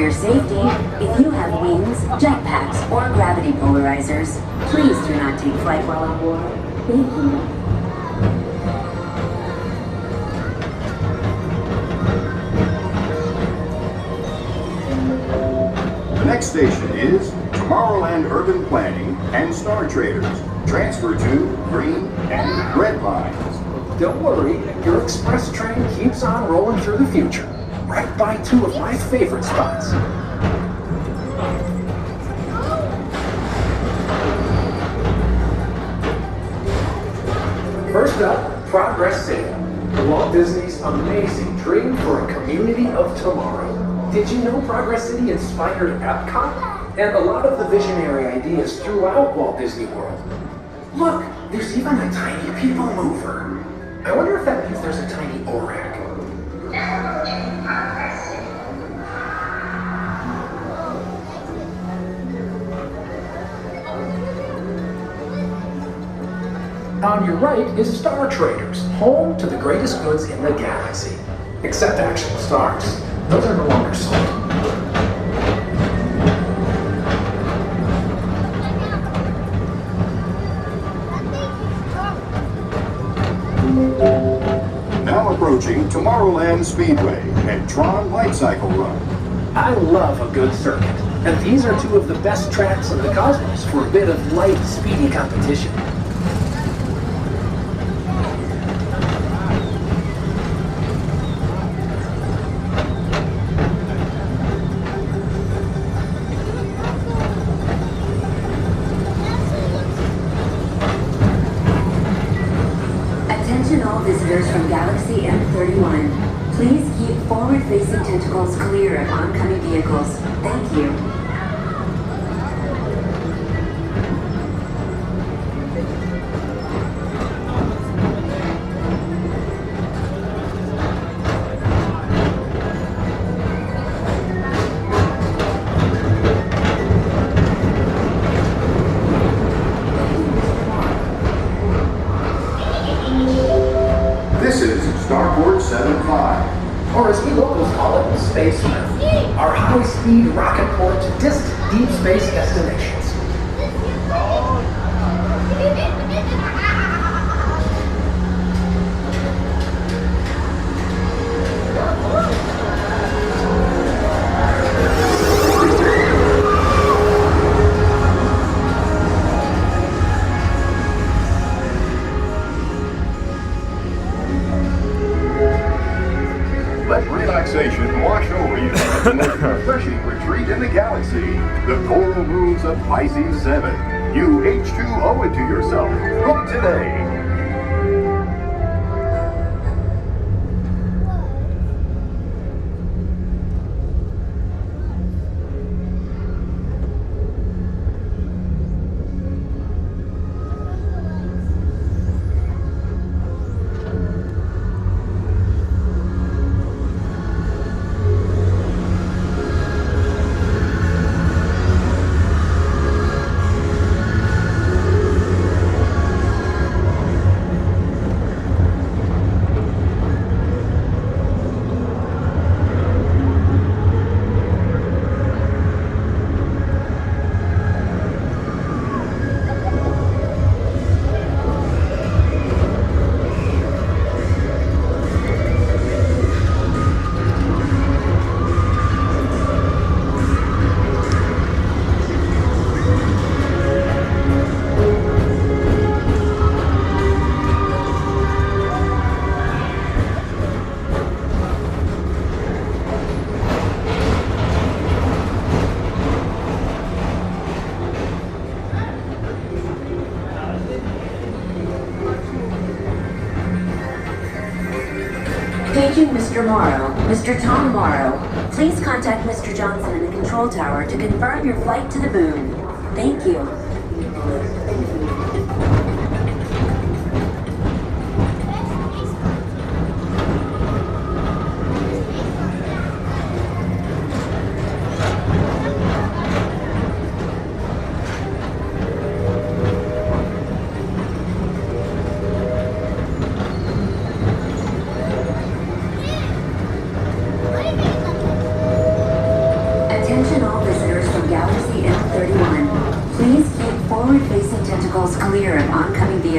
your safety, if you have wings, jetpacks, or gravity polarizers, please do not take flight while on board. Thank you. The next station is Tomorrowland Urban Planning and Star Traders. Transfer to green and red lines. Don't worry, your express train keeps on rolling through the future, right by two of my favorite spots. First up, Progress City, Walt Disney's amazing dream for a community of tomorrow. Did you know Progress City inspired Epcot and a lot of the visionary ideas throughout Walt Disney World? Look, there's even a tiny people mover. I wonder if that means there's a tiny ORAC. On your right is Star Traders, home to the greatest goods in the galaxy. Except actual stars. Those are no longer sold. Now approaching Tomorrowland Speedway and Tron Light Cycle Run. I love a good circuit, and these are two of the best tracks in the cosmos for a bit of light, speedy competition. Attention all visitors from Galaxy M31. Please keep forward-facing tentacles clear of oncoming vehicles. Thank you. This is Starport 75. Or as we locals call it, Space Mountain, our high-speed rocket port to distant deep space destinations. Let relaxation wash over you at the most refreshing retreat in the galaxy, the coral moons of Pisces 7. You H2 owe it to yourself. Book today. Paging Mr. Morrow, Mr. Tom Morrow, please contact Mr. Johnson in the control tower to confirm your flight to the moon. Thank you.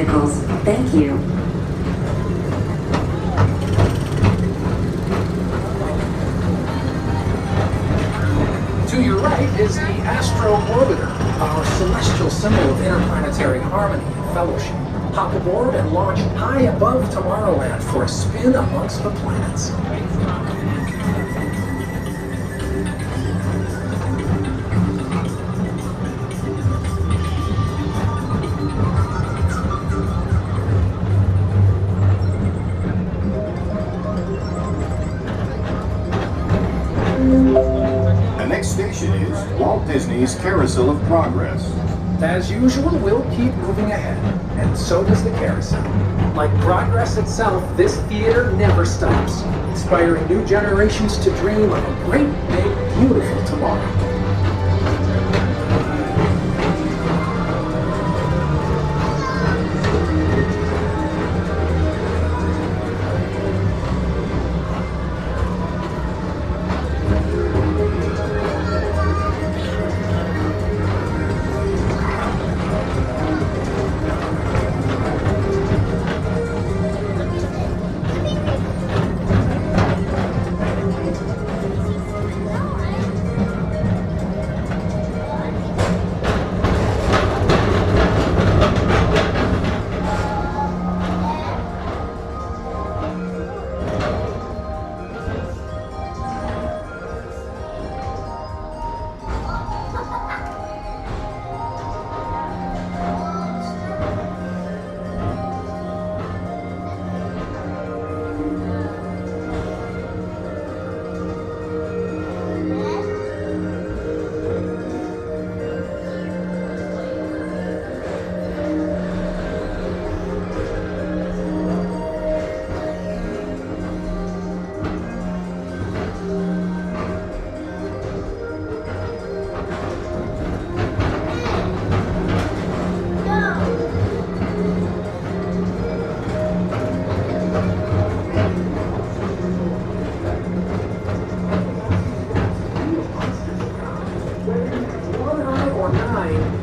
vehicles. Thank you. To your right is the Astro Orbiter, our celestial symbol of interplanetary harmony and fellowship. Hop aboard and launch high above Tomorrowland for a spin amongst the planets. The next station is Walt Disney's Carousel of Progress. As usual, we'll keep moving ahead, and so does the carousel. Like progress itself, this theater never stops, inspiring new generations to dream of a great, big, beautiful tomorrow.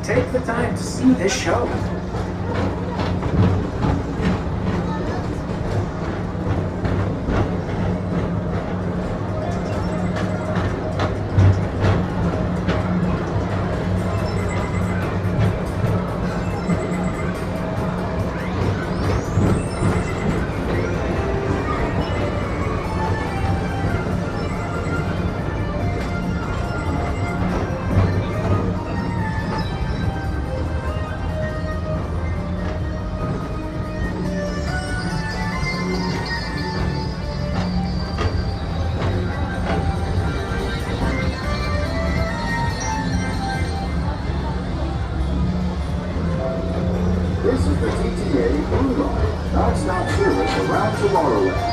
Take the time to see this show. This is the TTA Blue Line, non-stop service around Tomorrowland.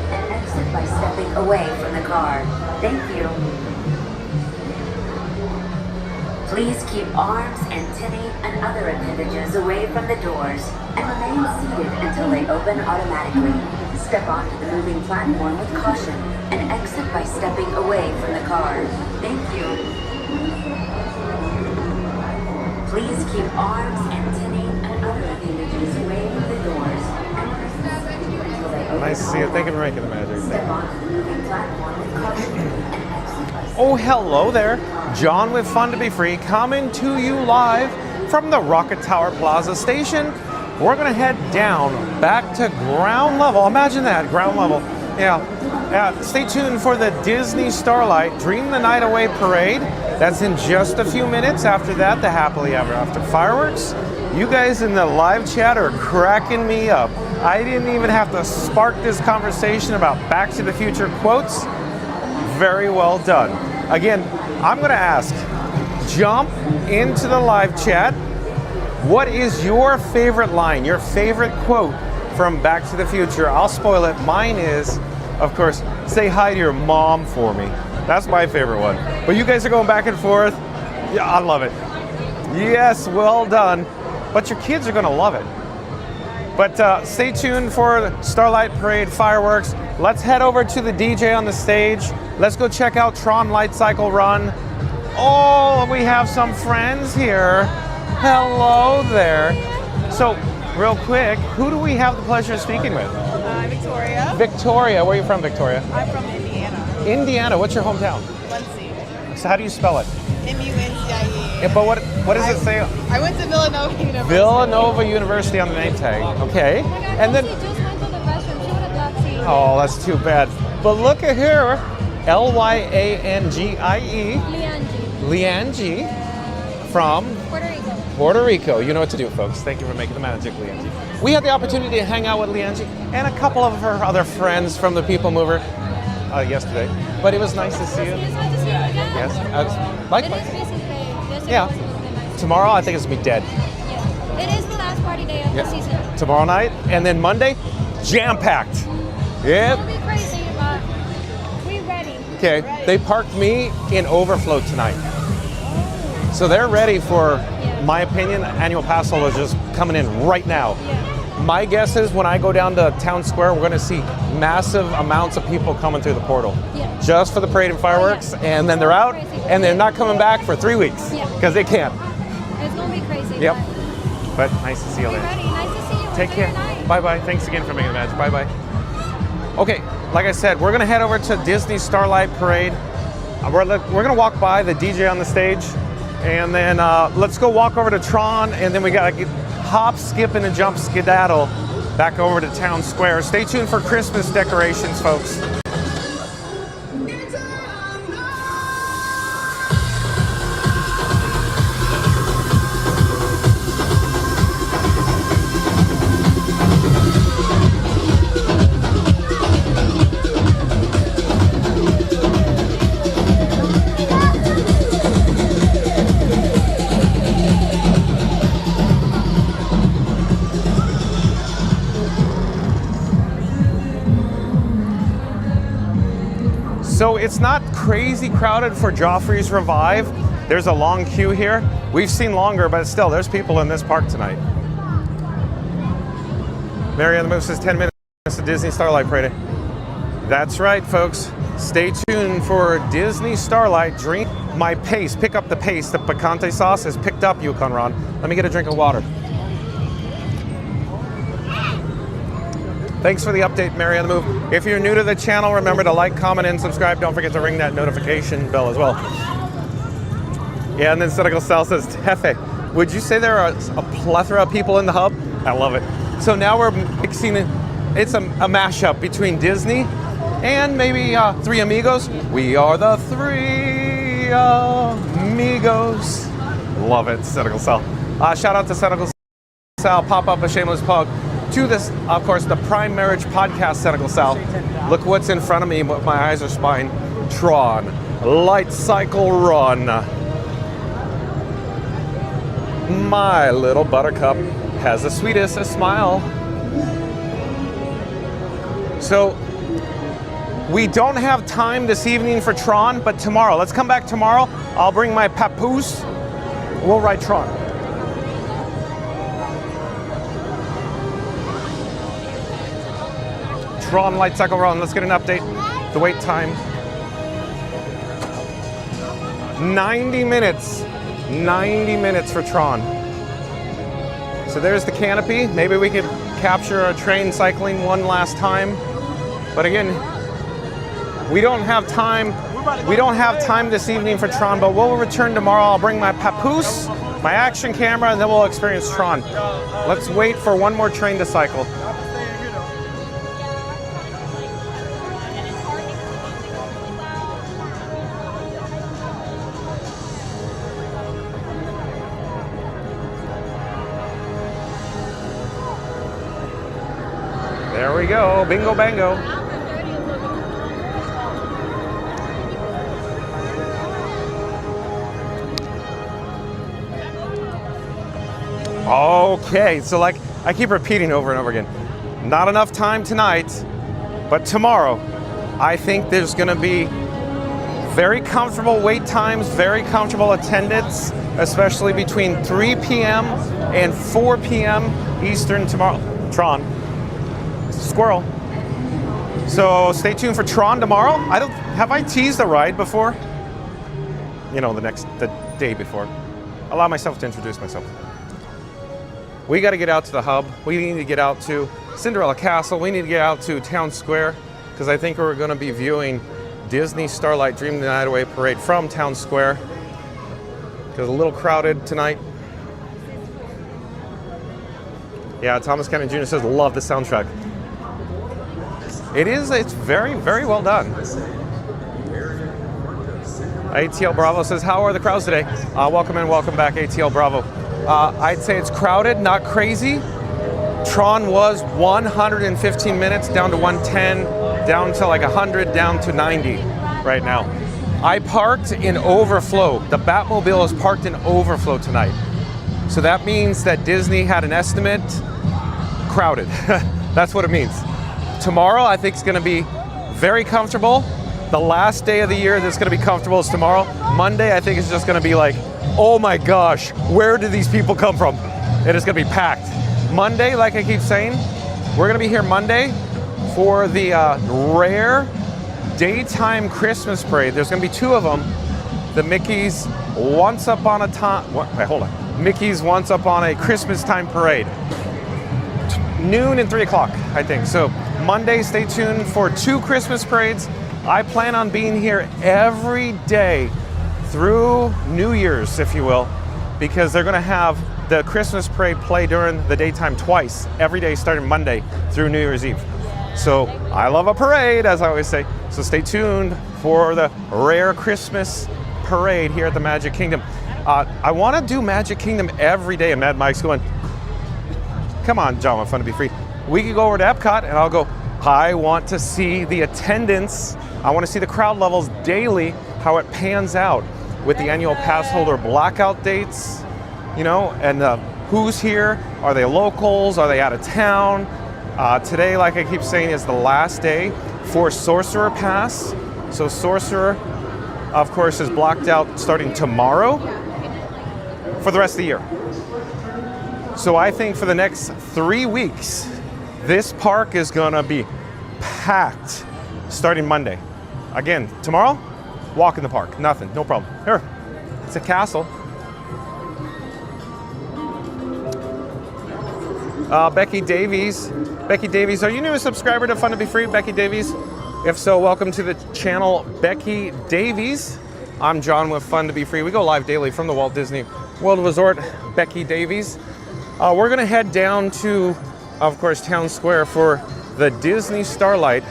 And exit by stepping away from the car. Thank you. Please keep arms, antennae, and other appendages away from the doors and remain seated until they open automatically. Step onto the moving platform with caution and exit by stepping away from the car. Thank you. Please keep arms, antennae, and other appendages away from the doors and remain seated until they open Nice to see you. Thank you for making the magic. Step onto the moving platform with caution and exit by Oh, hello there. John with Fun to Be Free coming to you live from the Rocket Tower Plaza station. We're going to head down back to ground level. Imagine that, ground level. Yeah. Stay tuned for the Disney Starlight Dream the Night Away parade. That's in just a few minutes. After that, the Happily Ever After fireworks. You guys in the live chat are cracking me up. I didn't even have to spark this conversation about Back to the Future quotes. Very well done. Again, I'm going to ask, jump into the live chat. What is your favorite line, your favorite quote from Back to the Future? I'll spoil it. Mine is, of course, say hi to your mom for me. That's my favorite one. But you guys are going back and forth. Yeah, I love it. Yes, well done. But your kids are going to love it. But stay tuned for the Starlight Parade fireworks. Let's head over to the DJ on the stage. Let's go check out Tron Light Cycle Run. Oh, we have some friends here. Hello there. So, real quick, who do we have the pleasure of speaking with? Victoria. Victoria. Where are you from, Victoria? I'm from Indiana. Indiana. What's your hometown? Muncie. So how do you spell it? M-U-N-C-I-E. Yeah, but what does it say? I went to Villanova University. Villanova University on the name tag. Okay. And then. Oh, that's too bad. But look at here, Lyangie. Liangie from Puerto Rico. You know what to do, folks. Thank you for making the magic, Liangie. We had the opportunity to hang out with Liangie and a couple of her other friends from the People Mover yesterday. But it was nice to see you. Yes. Likewise. Yeah. Tomorrow, I think it's gonna be dead. Yeah. It is the last party day of the season. Tomorrow night, and then Monday, jam-packed. Yep. It'll be crazy, but we ready. Okay, they parked me in overflow tonight. So they're ready for, my opinion, annual pass holders just coming in right now. My guess is when I go down to Town Square, we're gonna see massive amounts of people coming through the portal. Just for the parade and fireworks, and then they're out, and they're not coming back for 3 weeks, because they can't. It's gonna be crazy. Yep. But nice to see you there. Ready. Nice to see you. Take care. Bye-bye. Thanks again for making the match. Bye-bye. Okay, like I said, we're gonna head over to Disney Starlight Parade. We're gonna walk by the DJ on the stage, and then let's go walk over to Tron, and then we gotta get hop, skip, and a jump skedaddle back over to Town Square. Stay tuned for Christmas decorations, folks. So it's not crazy crowded for Joffrey's Revive. There's a long queue here. We've seen longer, but still, there's people in this park tonight. Mary on the Move says 10 minutes to Disney Starlight Parade. That's right, folks. Stay tuned for Disney Starlight. Drink my pace. Pick up the pace. The picante sauce has picked up, Yukon Ron. Let me get a drink of water. Thanks for the update, Mary on the Move. If you're new to the channel, remember to like, comment, and subscribe. Don't forget to ring that notification bell as well. Yeah, and then Cynical Sal says, Tefe, would you say there are a plethora of people in the hub? I love it. So now we're mixing it. It's a mashup between Disney and maybe Three Amigos. We are the Three Amigos. Love it, Cynical Sal. Shout out to Cynical Sal. Pop up a shameless plug to this, of course, the Prime Marriage Podcast, Cynical Sal. Look what's in front of me, what my eyes are spying. Tron, Light Cycle Run. My little buttercup has the sweetest smile. So, we don't have time this evening for Tron, but tomorrow, let's come back tomorrow. I'll bring my papoose. We'll ride Tron. Tron Light Cycle Run. Let's get an update. The wait time. 90 minutes. 90 minutes for Tron. So there's the canopy. Maybe we could capture a train cycling one last time. But again, we don't have time. We don't have time this evening for Tron, but we'll return tomorrow. I'll bring my papoose, my action camera, and then we'll experience Tron. Let's wait for one more train to cycle. There we go, bingo bango. Okay, so like I keep repeating over and over again, not enough time tonight, but tomorrow, I think there's gonna be very comfortable wait times, very comfortable attendance, especially between 3 p.m. and 4 p.m. Eastern tomorrow. Tron. Squirrel. So stay tuned for Tron tomorrow. Have I teased the ride before? You know, the day before. Allow myself to introduce myself. We got to get out to the hub. We need to get out to Cinderella Castle. We need to get out to Town Square because I think we're going to be viewing Disney Starlight Dream the Night Away Parade from Town Square. It's a little crowded tonight. Yeah, Thomas Kennedy Jr. says, love the soundtrack. It's very, very well done. ATL Bravo says, how are the crowds today? Welcome in, welcome back, ATL Bravo. I'd say it's crowded, not crazy. Tron was 115 minutes, down to 110, down to like 100, down to 90 right now. I parked in overflow. The Batmobile is parked in overflow tonight. So that means that Disney had an estimate, crowded. That's what it means. Tomorrow, I think it's going to be very comfortable. The last day of the year that's going to be comfortable is tomorrow. Monday, I think it's just going to be like, oh my gosh, where did these people come from? It is going to be packed. Monday, like I keep saying, we're going to be here Monday for the rare daytime Christmas parade. There's going to be 2 of them. The Mickey's Once Upon a Time, Mickey's Once Upon a Christmas Time Parade. Noon and 3 o'clock, I think. So Monday, stay tuned for 2 Christmas parades. I plan on being here every day through New Year's, if you will, because they're going to have the Christmas parade play during the daytime twice, every day starting Monday through New Year's Eve. So I love a parade, as I always say. So stay tuned for the rare Christmas parade here at the Magic Kingdom. I want to do Magic Kingdom every day, and Mad Mike's going, come on, John, it's fun to be free. We could go over to Epcot, and I'll go, I want to see the attendance. I want to see the crowd levels daily, how it pans out with the annual pass holder blackout dates, you know, and who's here. Are they locals? Are they out of town? Today, like I keep saying, is the last day for Sorcerer Pass. So Sorcerer, of course, is blocked out starting tomorrow for the rest of the year. So I think for the next 3 weeks, this park is gonna be packed starting Monday. Again, tomorrow, walk in the park, nothing, no problem. Here, it's a castle. Becky Davies, are you new a subscriber to Fun to Be Free, Becky Davies? If so, welcome to the channel, Becky Davies. I'm John with Fun to Be Free. We go live daily from the Walt Disney World Resort, Becky Davies. We're gonna head down to, of course, Town Square for the Disney Starlight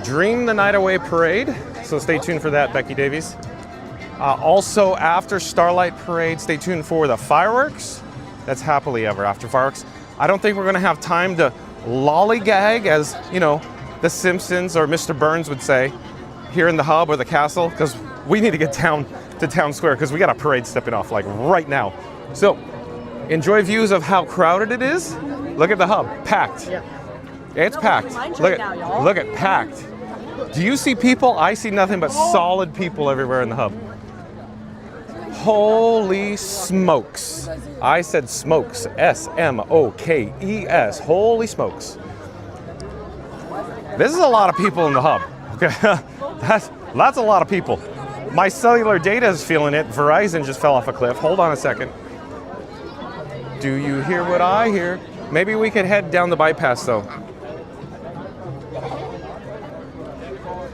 Dream the Night Away Parade. So stay tuned for that, Becky Davies. Also, after Starlight Parade, stay tuned for the fireworks. That's happily ever after fireworks. I don't think we're gonna have time to lollygag, as you know, The Simpsons or Mr. Burns would say, here in the hub or the castle, because we need to get down to Town Square because we got a parade stepping off like right now. So enjoy views of how crowded it is. Look at the hub, packed. Yeah. It's packed. Look at packed. Do you see people? I see nothing but solid people everywhere in the hub. Holy smokes. I said smokes, S-M-O-K-E-S, holy smokes. This is a lot of people in the hub, okay? That's a lot of people. My cellular data is feeling it. Verizon just fell off a cliff. Hold on a second. Do you hear what I hear? Maybe we could head down the bypass though.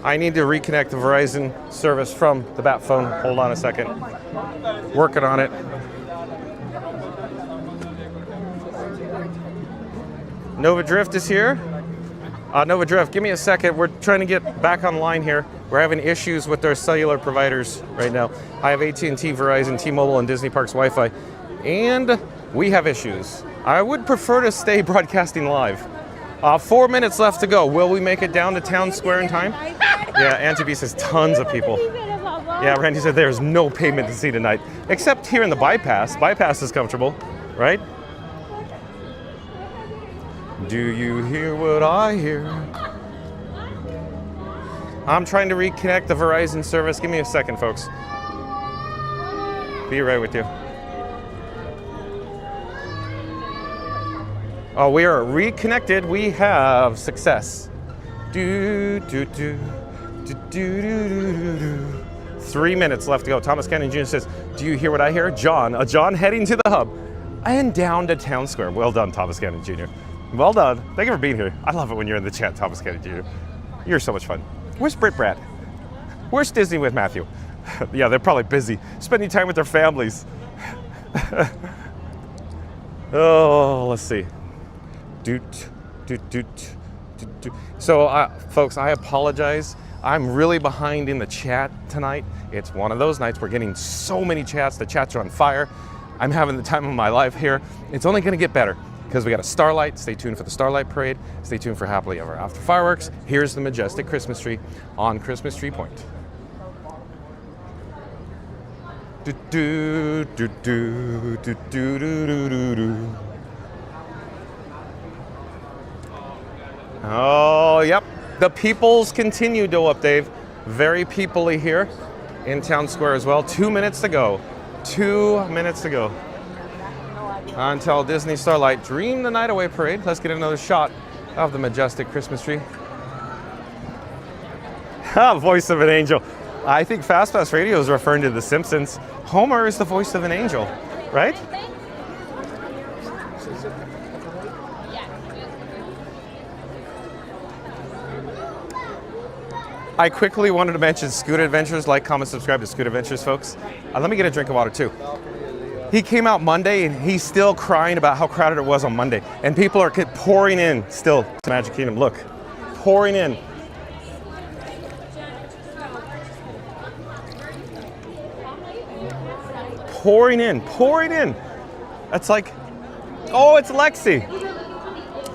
I need to reconnect the Verizon service from the bat phone. Hold on a second. Working on it. Nova Drift is here. Nova Drift, give me a second. We're trying to get back online here. We're having issues with our cellular providers right now. I have AT&T, Verizon, T-Mobile, and Disney Parks Wi-Fi. And we have issues. I would prefer to stay broadcasting live. 4 minutes left to go. Will we make it down to Town Square in time? Yeah, Auntie B says tons of people. Yeah, Randy said there's no pavement to see tonight, except here in the bypass. Bypass is comfortable, right? Do you hear what I hear? I'm trying to reconnect the Verizon service. Give me a second, folks. Be right with you. Oh, we are reconnected. We have success. Do, do, do, do, do, do, do, do. 3 minutes left to go. Thomas Kennedy Jr. says, do you hear what I hear? John heading to the hub and down to Town Square. Well done, Thomas Kennedy Jr. Well done. Thank you for being here. I love it when you're in the chat, Thomas Kennedy Jr. You're so much fun. Where's Brit Brad? Where's Disney with Matthew? Yeah, they're probably busy spending time with their families. Oh, let's see. Doot, doot, doot, doot, doot. So, folks, I apologize. I'm really behind in the chat tonight. It's one of those nights we're getting so many chats. The chats are on fire. I'm having the time of my life here. It's only going to get better because we got a Starlight. Stay tuned for the Starlight Parade. Stay tuned for Happily Ever After Fireworks. Here's the majestic Christmas tree on Christmas Tree Point. Do, do, do, do, do, do, do, do, do. Oh, yep. The peoples continue to up, Dave. Very peoply here in Town Square as well. 2 minutes to go. 2 minutes to go until Disney Starlight Dream the Night Away Parade. Let's get another shot of the majestic Christmas tree. Voice of an angel. I think Fast Pass Radio is referring to The Simpsons. Homer is the voice of an angel, right? I quickly wanted to mention Scoot Adventures. Like, comment, subscribe to Scoot Adventures, folks. Let me get a drink of water, too. He came out Monday, and he's still crying about how crowded it was on Monday. And people are pouring in still to Magic Kingdom. Look, pouring in. Pouring in. That's like, oh, it's Lexi.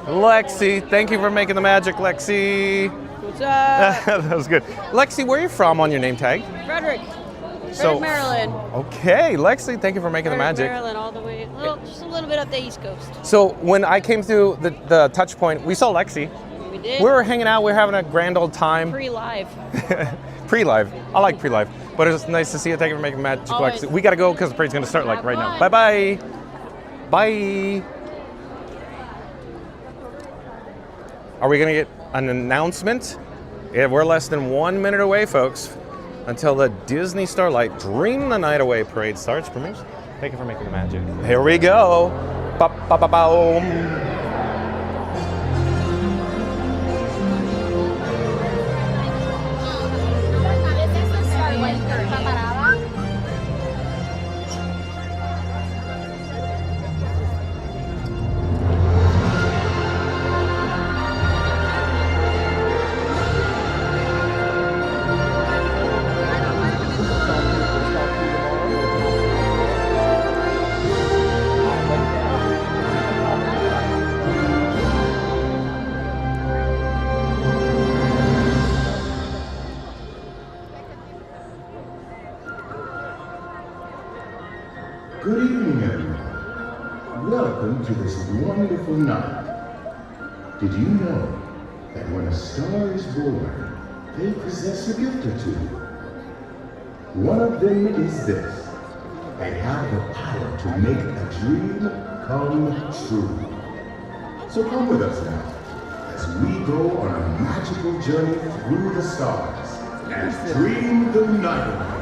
Lexi, thank you for making the magic, Lexi. What's up? That was good. Lexi, where are you from on your name tag? Frederick, Maryland. Okay, Lexi, thank you for making the magic. Maryland, all the way, just a little bit up the East Coast. So when I came through the touch point, we saw Lexi. We did. We were hanging out, we were having a grand old time. Pre-live. Pre-live. I like pre-live. But it was nice to see you. Thank you for making magic, Always. Lexi. We gotta go because the parade's gonna start like right now. Bye-bye. Bye. Are we gonna get an announcement? Yeah, we're less than 1 minute away, folks, until the Disney Starlight Dream the Night Away Parade starts. Premiers, thank you for making the magic. Here we go. Ba-ba-ba-boom. Good evening, everyone. Welcome to this wonderful night. Did you know that when a star is born, they possess a gift or two? One of them is this. They have the power to make a dream come true. So come with us now, as we go on a magical journey through the stars and dream the night away.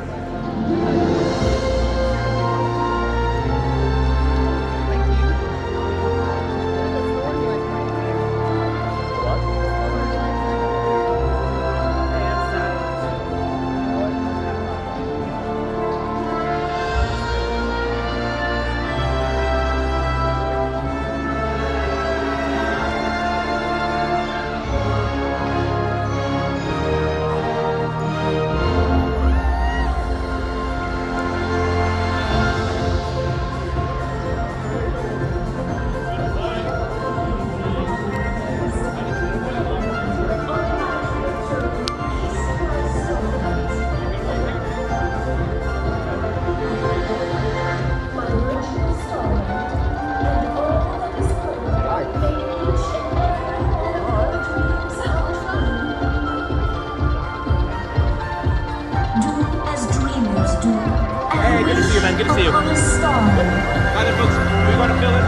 Good to see you. Bye there, folks. We want to fill in.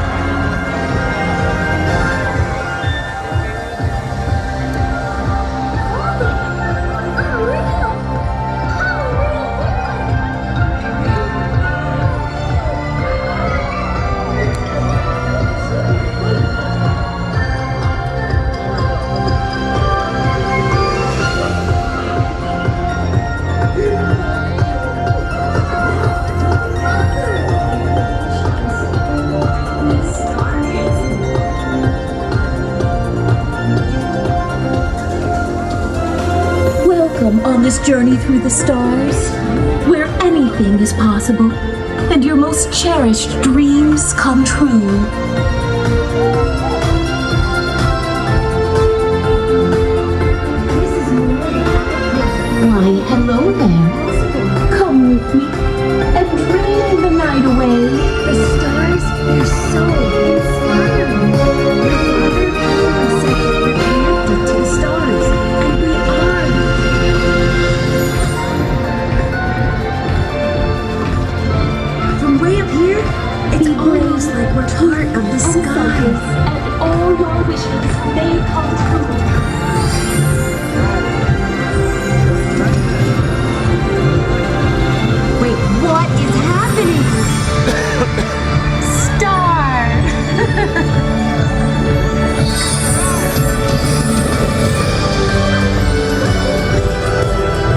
this journey through the stars, where anything is possible, and your most cherished dreams come true. Why, hello there. Come with me and dream the night away. The stars are so inspiring. Your father said we're connected to the stars, and we are. From way up here, it's almost like we're part of the sky. And all your wishes may come true. Wait, what is happening? Star!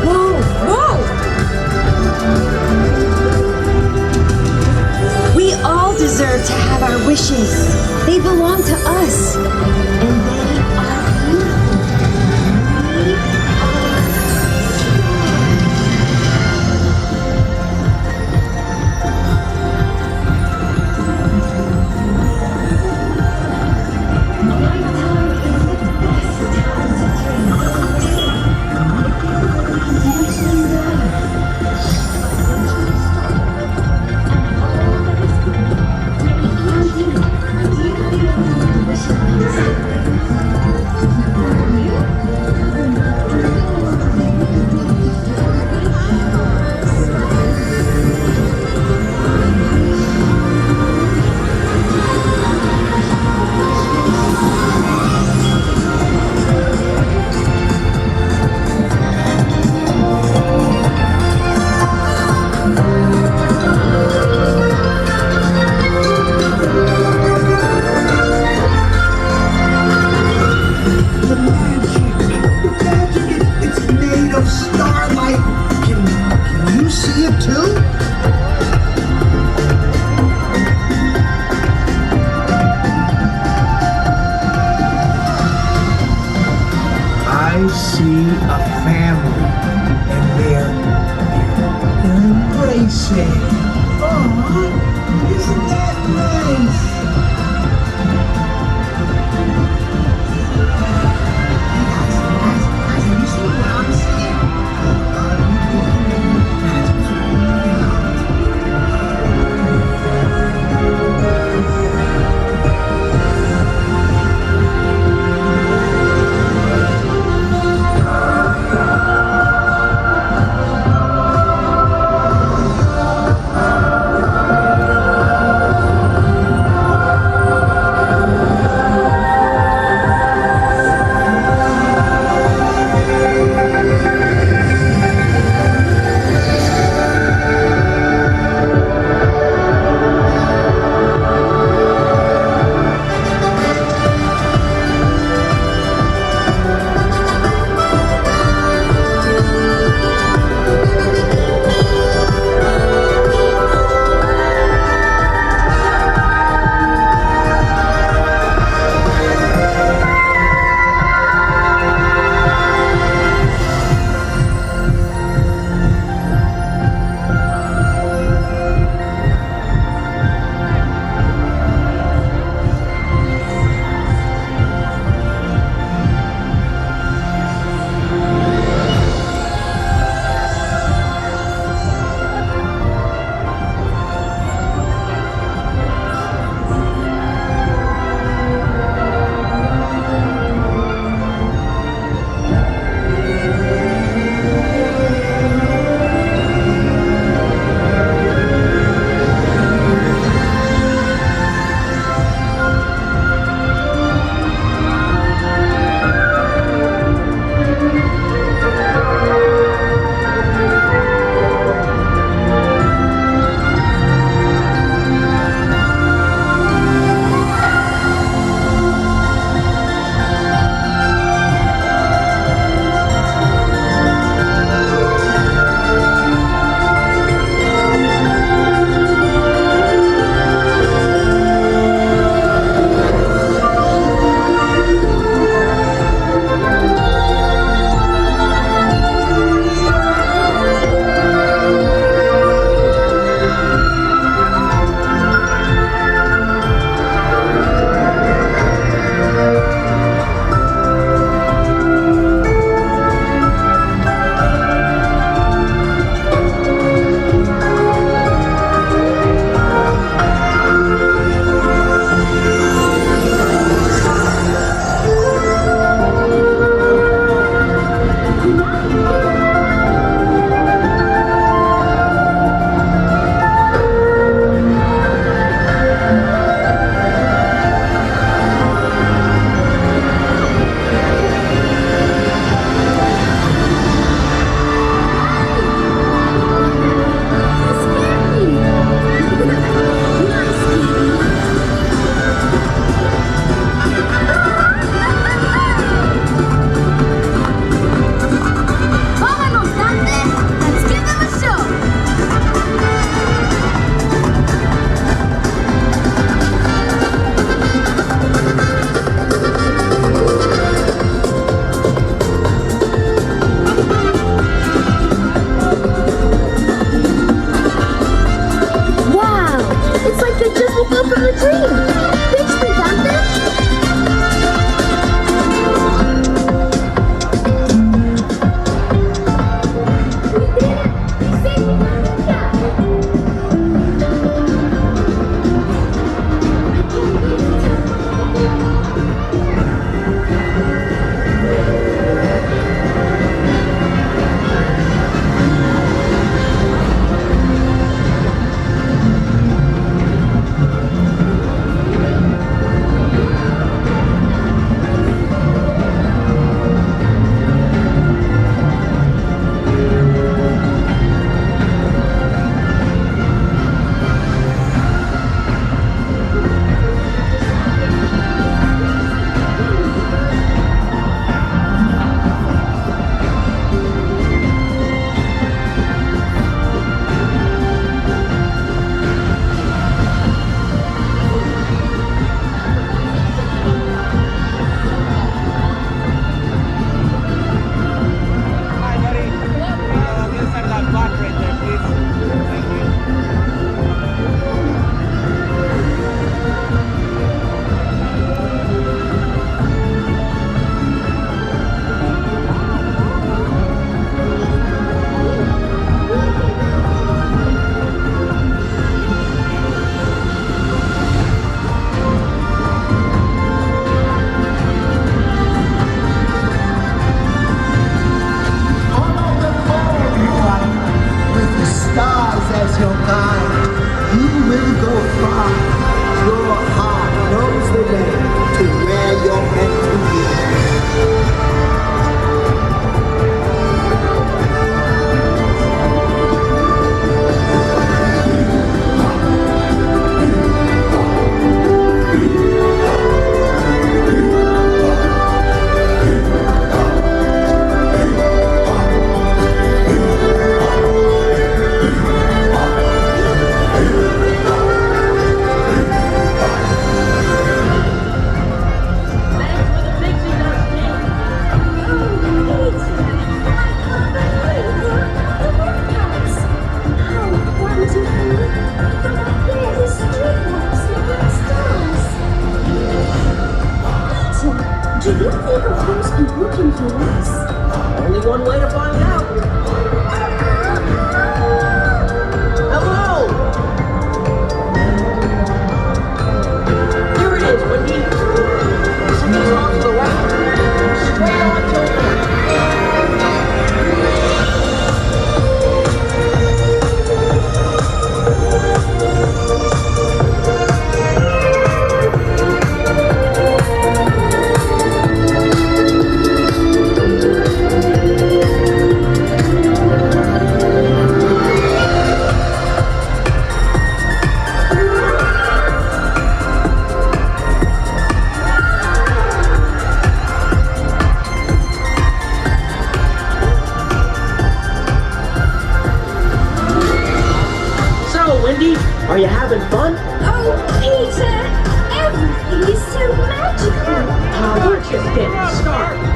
Whoa, whoa! We all deserve to have our wishes. They belong to us. And they are beautiful. We are far, your heart knows the way to where you're meant to be. Do you think of those people can hear us? Only one way to find out. Hello! Here it is, Wendy. Somebody's on to the left. Straight on to the left. Are you having fun? Oh, Peter! Everything is so magical! We're just getting started.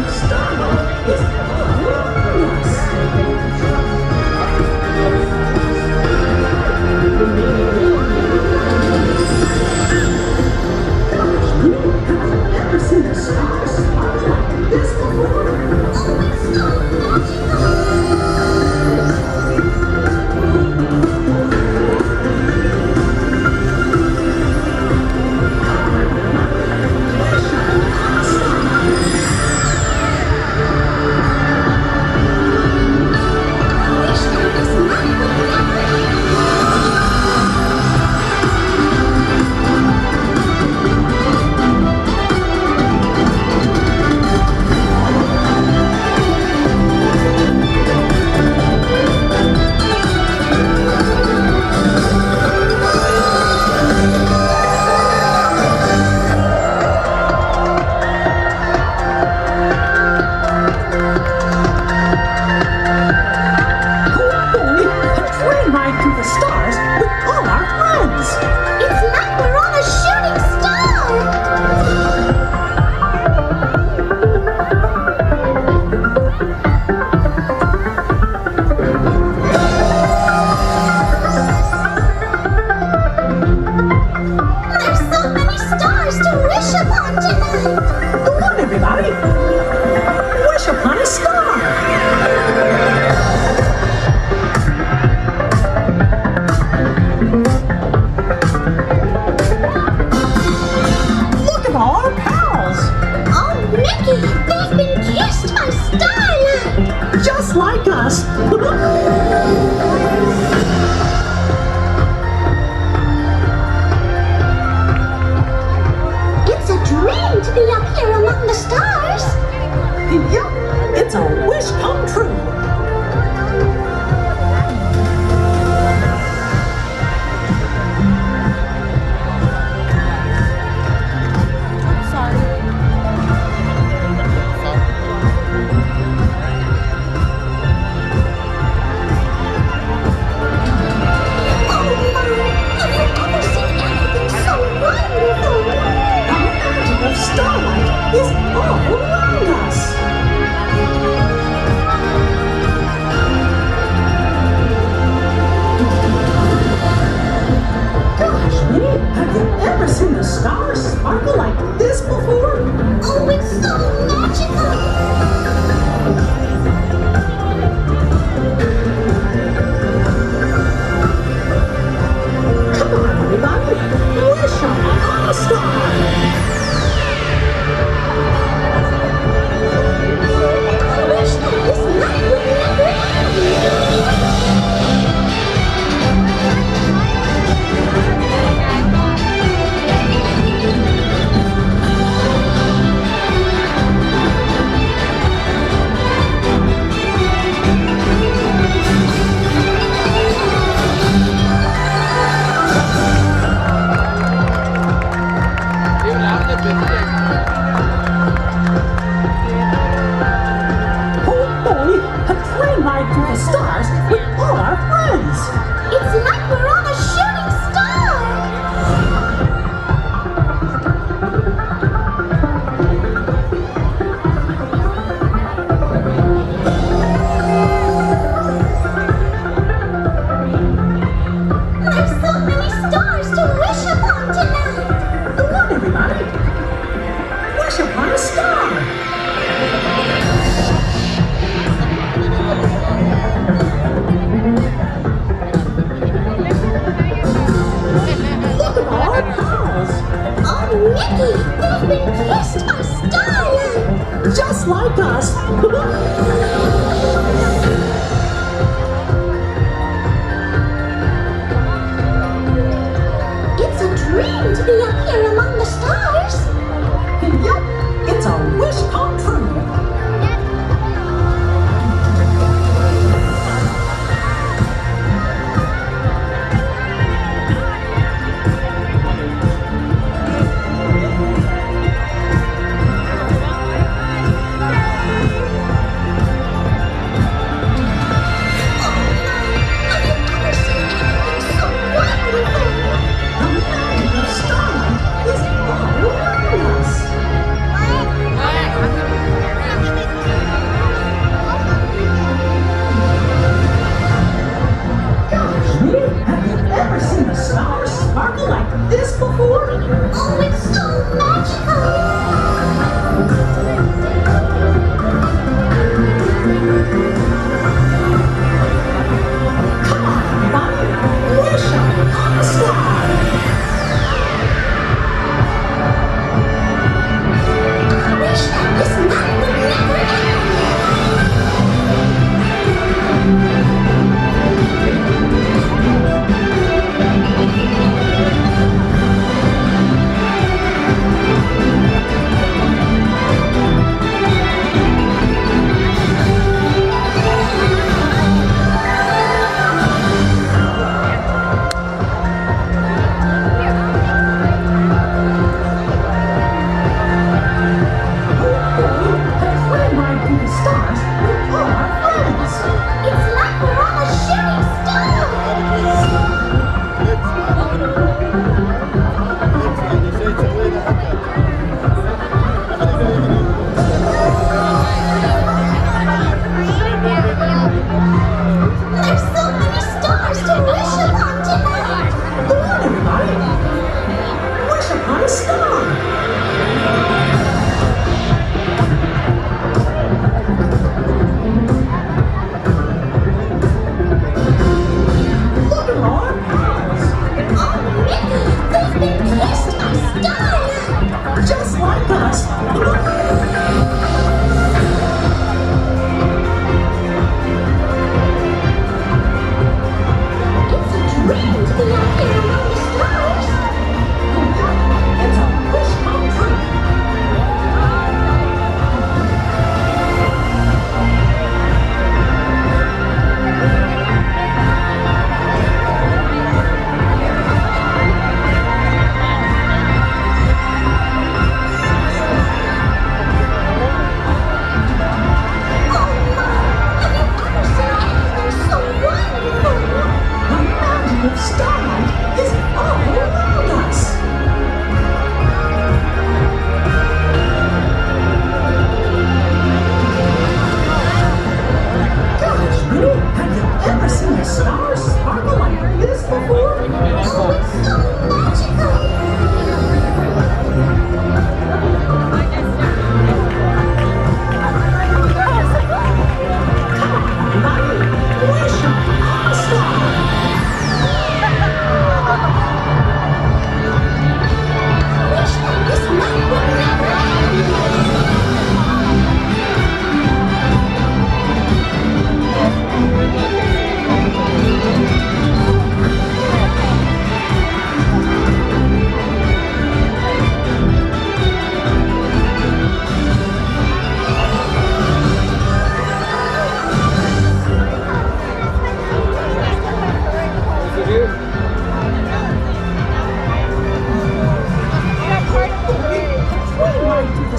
Starlight is glorious! Ever seen a star sparkle like this before? Starlight is all around us. Oh boy, a train ride through the stars with all our friends. It's like we're on a shooting star. There's so many stars to wish upon tonight. Come on, everybody. Wish upon a star. Look at all our pals. Oh, Mickey, they've been kissed by Starlight. Just like us. It's a dream to be up here among the stars. Yep, it's a wish come true. Have you ever seen anything so wonderful? The magic of Starlight is all around us. Gosh, Minnie, have you ever seen the stars sparkle like this before? Oh, it's so magical. Come on, everybody. Wish upon a star. I wish that this night would never end.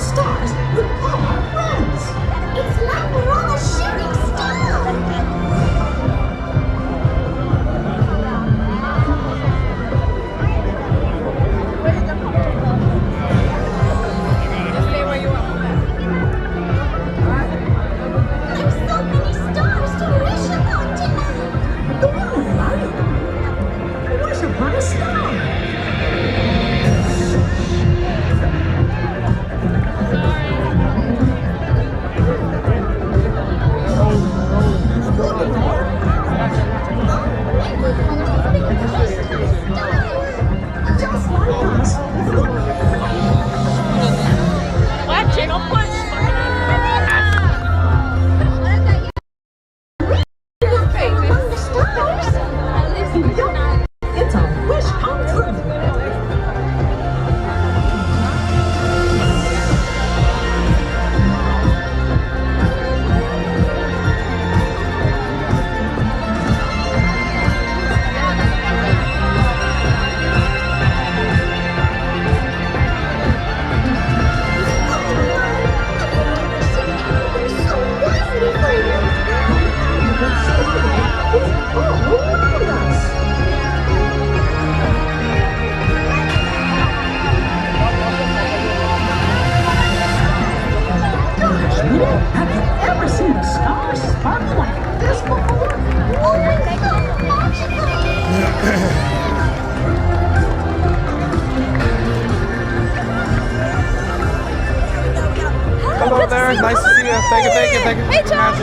stars with all our friends. It's like we're on a shooting star. Hello there. Nice to see you. Thank you. Thank you. Hey, John.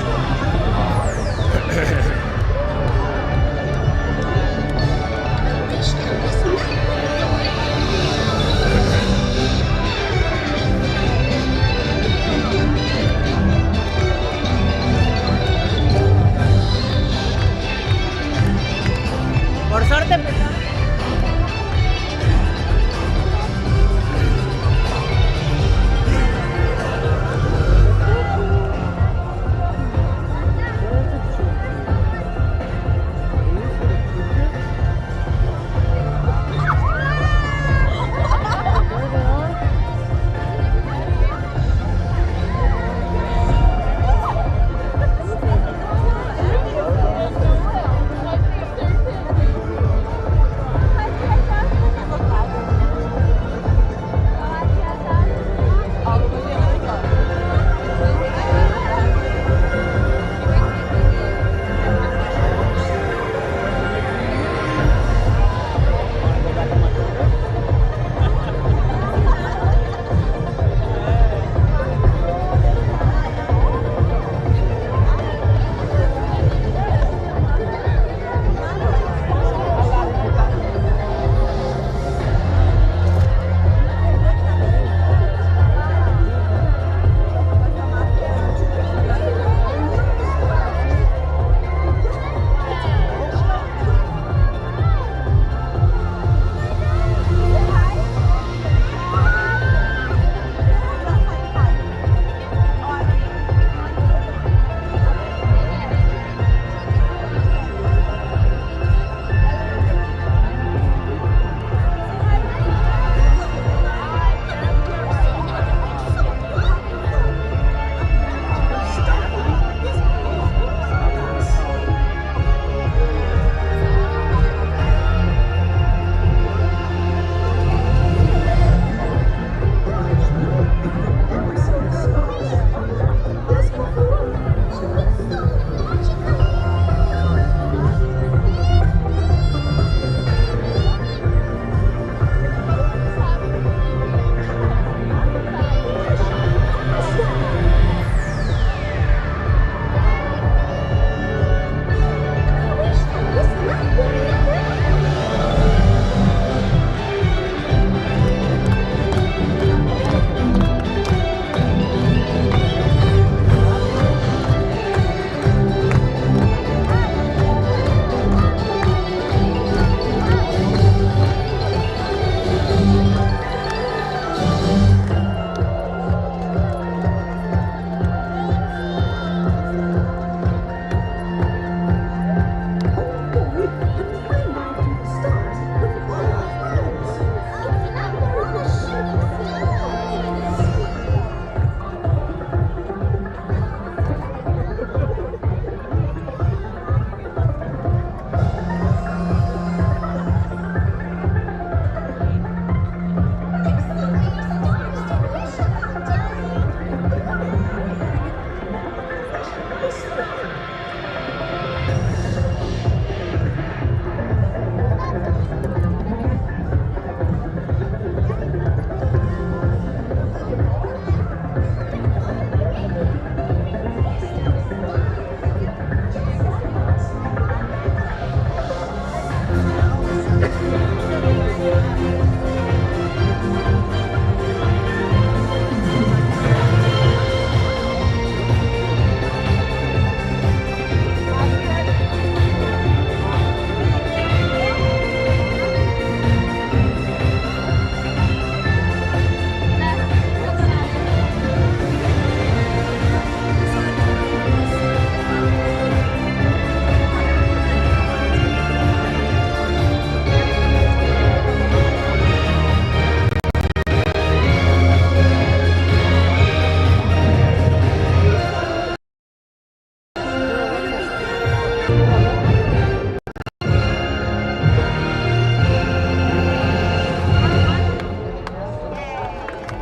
Por suerte empezamos.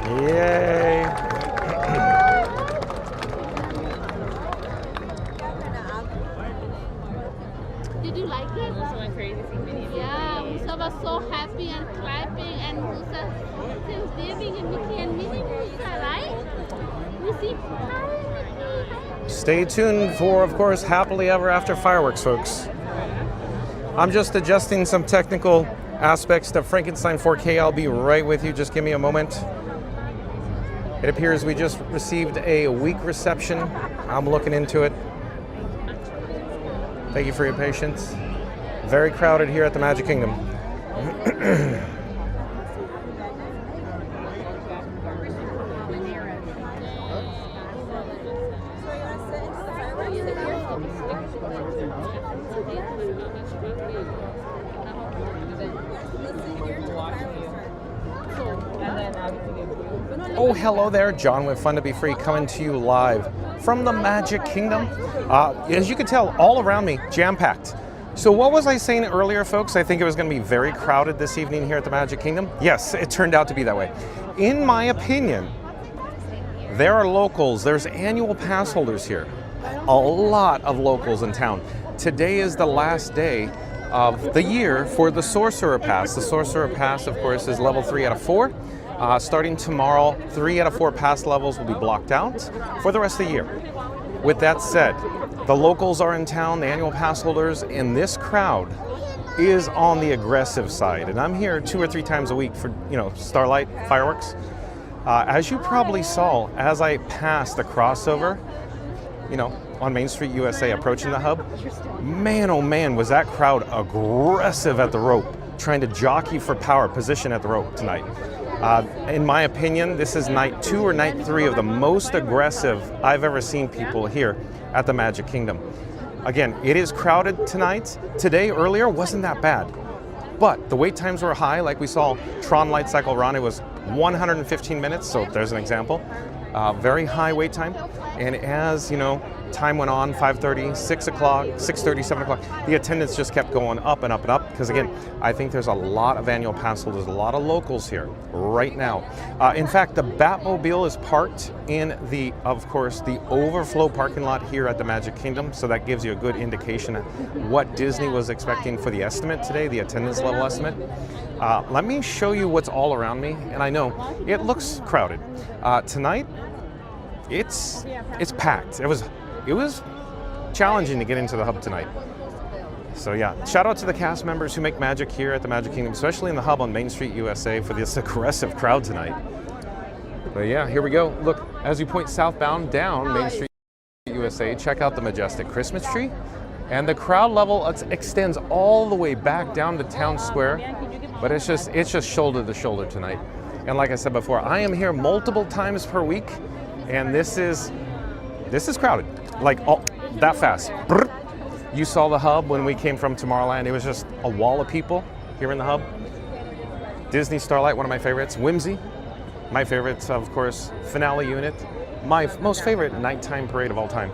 Yay! Did you like it? It was so crazy seeing videos. Yeah, we were so happy and clapping and Musa Thanksgiving and Mickey and Minnie Musa, right? We see Stay tuned for, of course, Happily Ever After fireworks, folks. I'm just adjusting some technical aspects to Frankenstein 4K. I'll be right with you. Just give me a moment. It appears we just received a weak reception. I'm looking into it. Thank you for your patience. Very crowded here at the Magic Kingdom. Oh, hello there. John with Fun to Be Free coming to you live from the Magic Kingdom. As you can tell, all around me, jam-packed. So what was I saying earlier, folks? I think it was going to be very crowded this evening here at the Magic Kingdom. Yes, it turned out to be that way. In my opinion, there are locals. There's annual pass holders here. A lot of locals in town. Today is the last day of the year for the Sorcerer Pass. The Sorcerer Pass, of course, is level 3 out of 4. Starting tomorrow, 3 out of 4 pass levels will be blocked out for the rest of the year. With that said, the locals are in town, the annual pass holders, and this crowd is on the aggressive side. And I'm here 2 or 3 times a week for, Starlight fireworks. As you probably saw, as I passed the crossover, on Main Street USA approaching the hub, man, oh man, was that crowd aggressive at the rope, trying to jockey for power position at the rope tonight. In my opinion, this is night 2 or night 3 of the most aggressive I've ever seen people here at the Magic Kingdom. Again, it is crowded tonight. Today, earlier, wasn't that bad. But the wait times were high, like we saw Tron Light Cycle Run. It was 115 minutes, so there's an example. Very high wait time. And as, time went on, 5:30, 6 o'clock, 6:30, 7 o'clock, the attendance just kept going up and up and up. Because again, I think there's a lot of annual pass holders, a lot of locals here right now. In fact, the Batmobile is parked in of course, the overflow parking lot here at the Magic Kingdom. So that gives you a good indication of what Disney was expecting for the estimate today, the attendance level estimate. Let me show you what's all around me. And I know it looks crowded. Tonight, it's packed. It was challenging to get into the hub tonight. So yeah, shout out to the cast members who make magic here at the Magic Kingdom, especially in the hub on Main Street USA for this aggressive crowd tonight. But yeah, here we go. Look, as you point southbound down Main Street USA, check out the majestic Christmas tree. And the crowd level extends all the way back down to Town Square, but it's just shoulder to shoulder tonight. And like I said before, I am here multiple times per week, and this is crowded, like that fast. You saw the hub when we came from Tomorrowland. It was just a wall of people here in the hub. Disney Starlight, one of my favorites. Whimsy, my favorites, of course. Finale Unit, my most favorite nighttime parade of all time.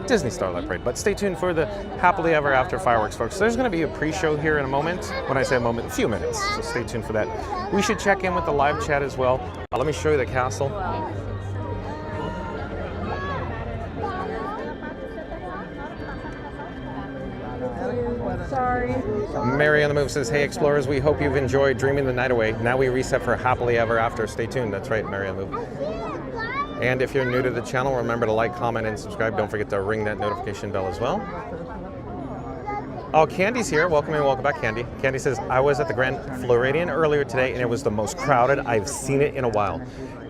Disney Starlight Parade. But stay tuned for the Happily Ever After fireworks, folks. There's going to be a pre-show here in a moment. When I say a moment, a few minutes. So stay tuned for that. We should check in with the live chat as well. Let me show you the castle. Sorry. Mary on the Move says, hey explorers, we hope you've enjoyed Dreaming the Night Away. Now we reset for Happily Ever After. Stay tuned. That's right, Mary on the Move. And if you're new to the channel, remember to like, comment, and subscribe. Don't forget to ring that notification bell as well. Oh, Candy's here. Welcome and welcome back, Candy. Candy says, I was at the Grand Floridian earlier today, and it was the most crowded I've seen it in a while.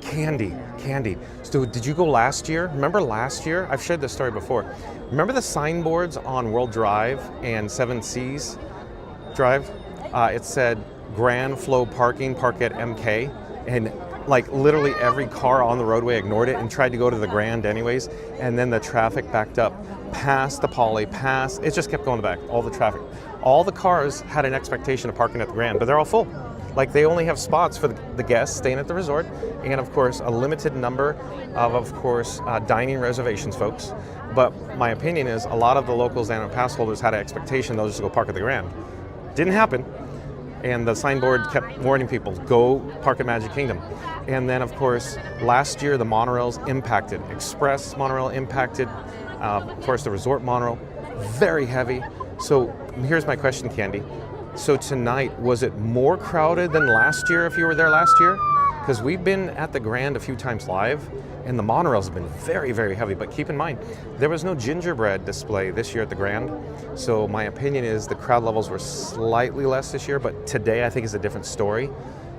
Candy. So did you go last year? Remember last year? I've shared this story before. Remember the signboards on World Drive and Seven Seas Drive? It said Grand Flow Parking, park at MK. And like literally every car on the roadway ignored it and tried to go to the Grand anyways. And then the traffic backed up past the Poly, it just kept going back, all the traffic. All the cars had an expectation of parking at the Grand, but they're all full. Like they only have spots for the guests staying at the resort, and of course a limited number of course dining reservations, folks. But my opinion is a lot of the locals and pass holders had an expectation they'll just go park at the Grand. Didn't happen. And the signboard kept warning people, go park at Magic Kingdom. And then, of course, last year the monorails impacted. Express monorail impacted. Of course, the resort monorail, very heavy. So here's my question, Candy. So tonight, was it more crowded than last year if you were there last year? Because we've been at the Grand a few times live, and the monorails have been very, very heavy. But keep in mind, there was no gingerbread display this year at the Grand. So my opinion is the crowd levels were slightly less this year, but today I think is a different story.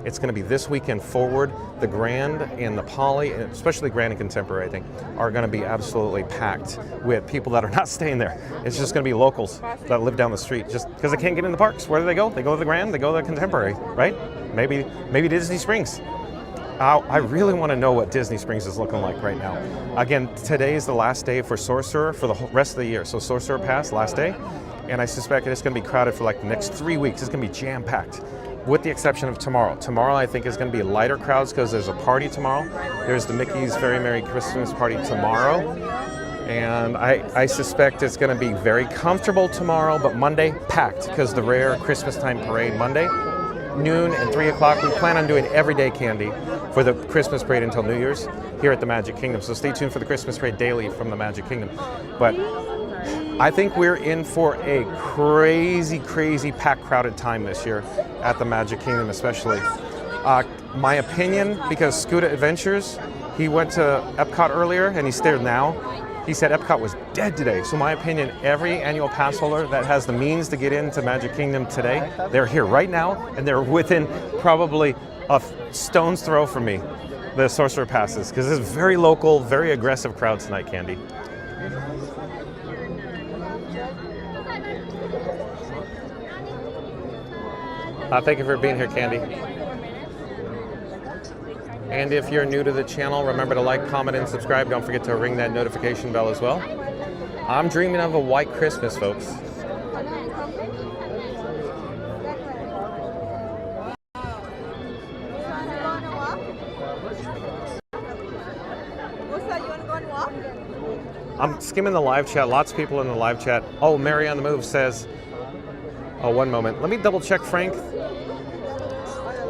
It's going to be this weekend forward. The Grand and the Poly, and especially Grand and Contemporary, I think, are going to be absolutely packed with people that are not staying there. It's just going to be locals that live down the street just because they can't get in the parks. Where do they go? They go to the Grand, they go to the Contemporary, right? Maybe Disney Springs. I really want to know what Disney Springs is looking like right now. Again, today is the last day for Sorcerer for the rest of the year. So Sorcerer Pass, last day. And I suspect it's going to be crowded for like the next 3 weeks. It's going to be jam-packed, with the exception of tomorrow. Tomorrow, I think, is going to be lighter crowds because there's a party tomorrow. There's the Mickey's Very Merry Christmas party tomorrow. And I suspect it's going to be very comfortable tomorrow, but Monday, packed because the rare Christmas time parade Monday, noon and 3 o'clock. We plan on doing everyday candy for the Christmas parade until New Year's here at the Magic Kingdom. So stay tuned for the Christmas parade daily from the Magic Kingdom. But I think we're in for a crazy, crazy packed, crowded time this year at the Magic Kingdom, especially. My opinion, because Scuda Adventures, he went to Epcot earlier and he's there now. He said Epcot was dead today. So my opinion, every annual pass holder that has the means to get into Magic Kingdom today, they're here right now, and they're within probably a stone's throw from me, the Sorcerer Passes, because it's a very local, very aggressive crowd tonight, Candy. Thank you for being here, Candy. And if you're new to the channel, remember to like, comment, and subscribe. Don't forget to ring that notification bell as well. I'm dreaming of a white Christmas, folks. I'm skimming the live chat. Lots of people in the live chat. Oh, Mary on the Move says, oh, one moment. Let me double check, Frank.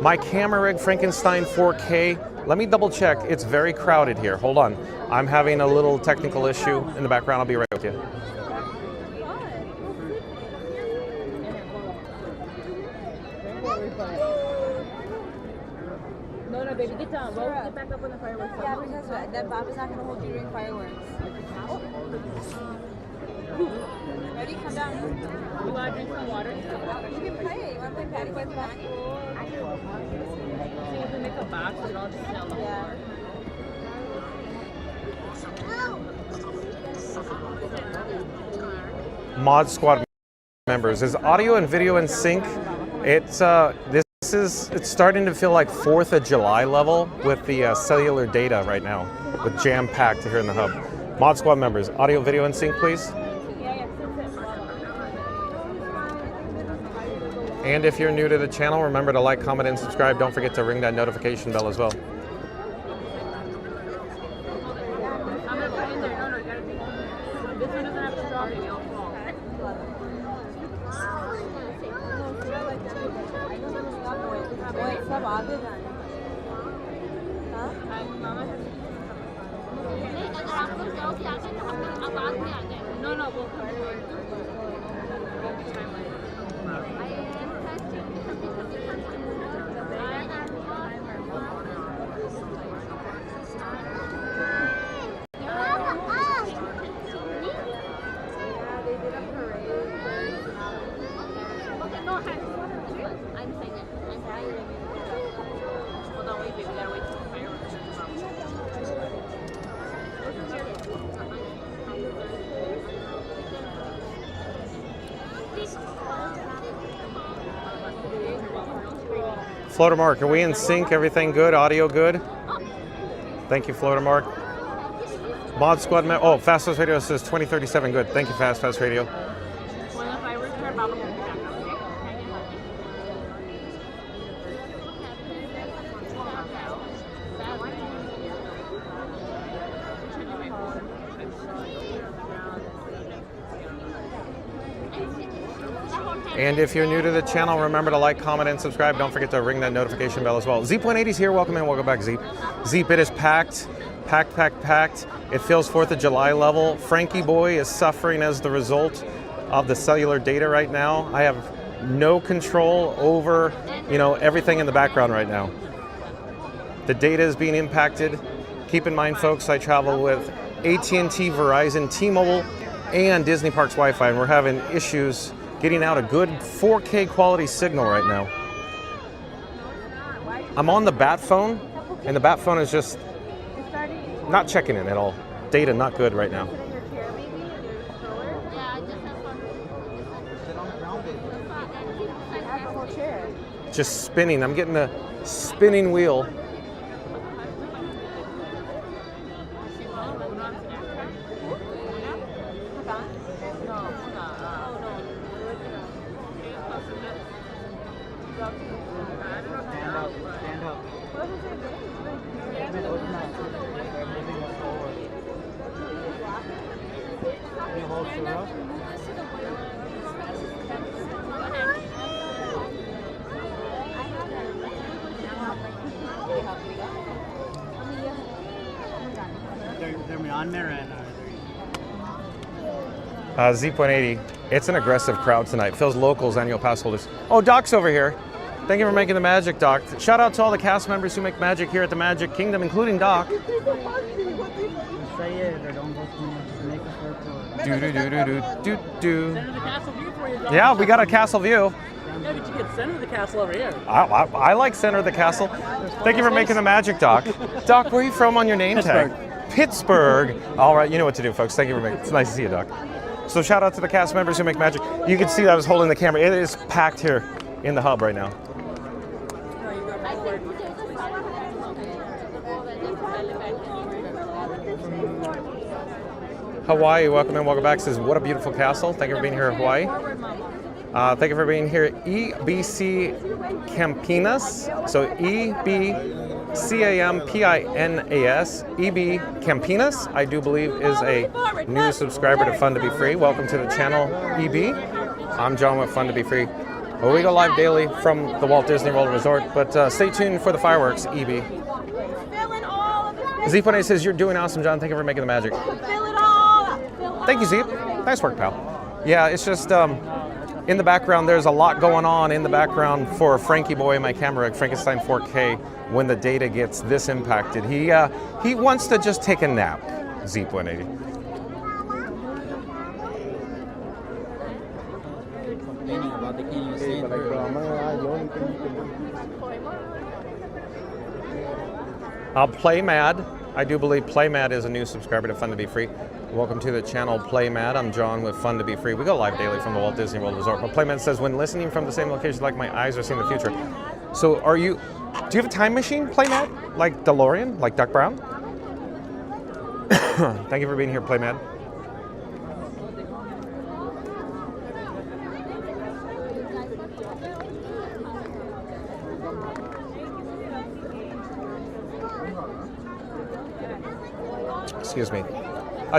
My camera rig, Frankenstein 4K. Let me double check. It's very crowded here. Hold on. I'm having a little technical issue in the background. I'll be right with you. No, baby, get down. We'll get back up when the fireworks come. Yeah, because that Bob is not going to hold you during fireworks. Ready? Come down. You want to drink some water? You can play. You want to play Patty with Bonnie? See if we make a box and all just smell the water. Mod Squad members, is audio and video in sync? It's it's starting to feel like 4th of July level with the cellular data right now, with jam-packed here in the hub. Mod Squad members, audio, video in sync, please. And if you're new to the channel, remember to like, comment, and subscribe. Don't forget to ring that notification bell as well. Floater Mark, are we in sync? Everything good? Audio good? Thank you, Floater Mark. Mod Squad, oh, Fast Radio says 2037. Good. Thank you, Fast Radio. And if you're new to the channel, remember to like, comment, and subscribe. Don't forget to ring that notification bell as well. Zeep180's here. Welcome in. Welcome back, Zeep. Zeep, it is packed. Packed. It feels 4th of July level. Frankie Boy is suffering as the result of the cellular data right now. I have no control over, everything in the background right now. The data is being impacted. Keep in mind, folks, I travel with AT&T, Verizon, T-Mobile, and Disney Parks Wi-Fi, and we're having issues getting out a good 4K quality signal right now. I'm on the bat phone, and the bat phone is just not checking in at all. Data not good right now. Just spinning. I'm getting a spinning wheel. Z.80, it's an aggressive crowd tonight. Phil's locals, annual pass holders. Oh, Doc's over here. Thank you for making the magic, Doc. Shout out to all the cast members who make magic here at the Magic Kingdom, including Doc. Yeah, we got a castle view. Yeah, but you get center of the castle over here. I like center of the castle. Thank you for making the magic, Doc. Doc, where are you from on your name tag? Pittsburgh. All right, you know what to do, folks. Thank you for making it. It's nice to see you, Doc. So shout out to the cast members who make magic. You can see that I was holding the camera. It is packed here in the hub right now. Hawaii, welcome in, welcome back. Says, what a beautiful castle. Thank you for being here in Hawaii. Thank you for being here, EBC Campinas. So EBCAMPINAS, EB Campinas, I do believe is a new subscriber to Fun to Be Free. Welcome to the channel, EB. I'm John with Fun to Be Free. Well, we go live daily from the Walt Disney World Resort, but stay tuned for the fireworks, EB. Z.A says, you're doing awesome, John. Thank you for making the magic. Thank you, Zeep. Nice work, pal. Yeah, it's just in the background, there's a lot going on in the background for Frankie Boy, my camera, Frankenstein 4K, when the data gets this impacted. He wants to just take a nap, Zeep180. Play Mad. I do believe Play Mad is a new subscriber to Fun to Be Free. Welcome to the channel Play Mad. I'm John with Fun to Be Free. We go live daily from the Walt Disney World Resort. But Play Mad says, when listening from the same location, like my eyes are seeing the future. So do you have a time machine, Play Mad? Like DeLorean? Like Doc Brown? Thank you for being here, Play Mad. Excuse me.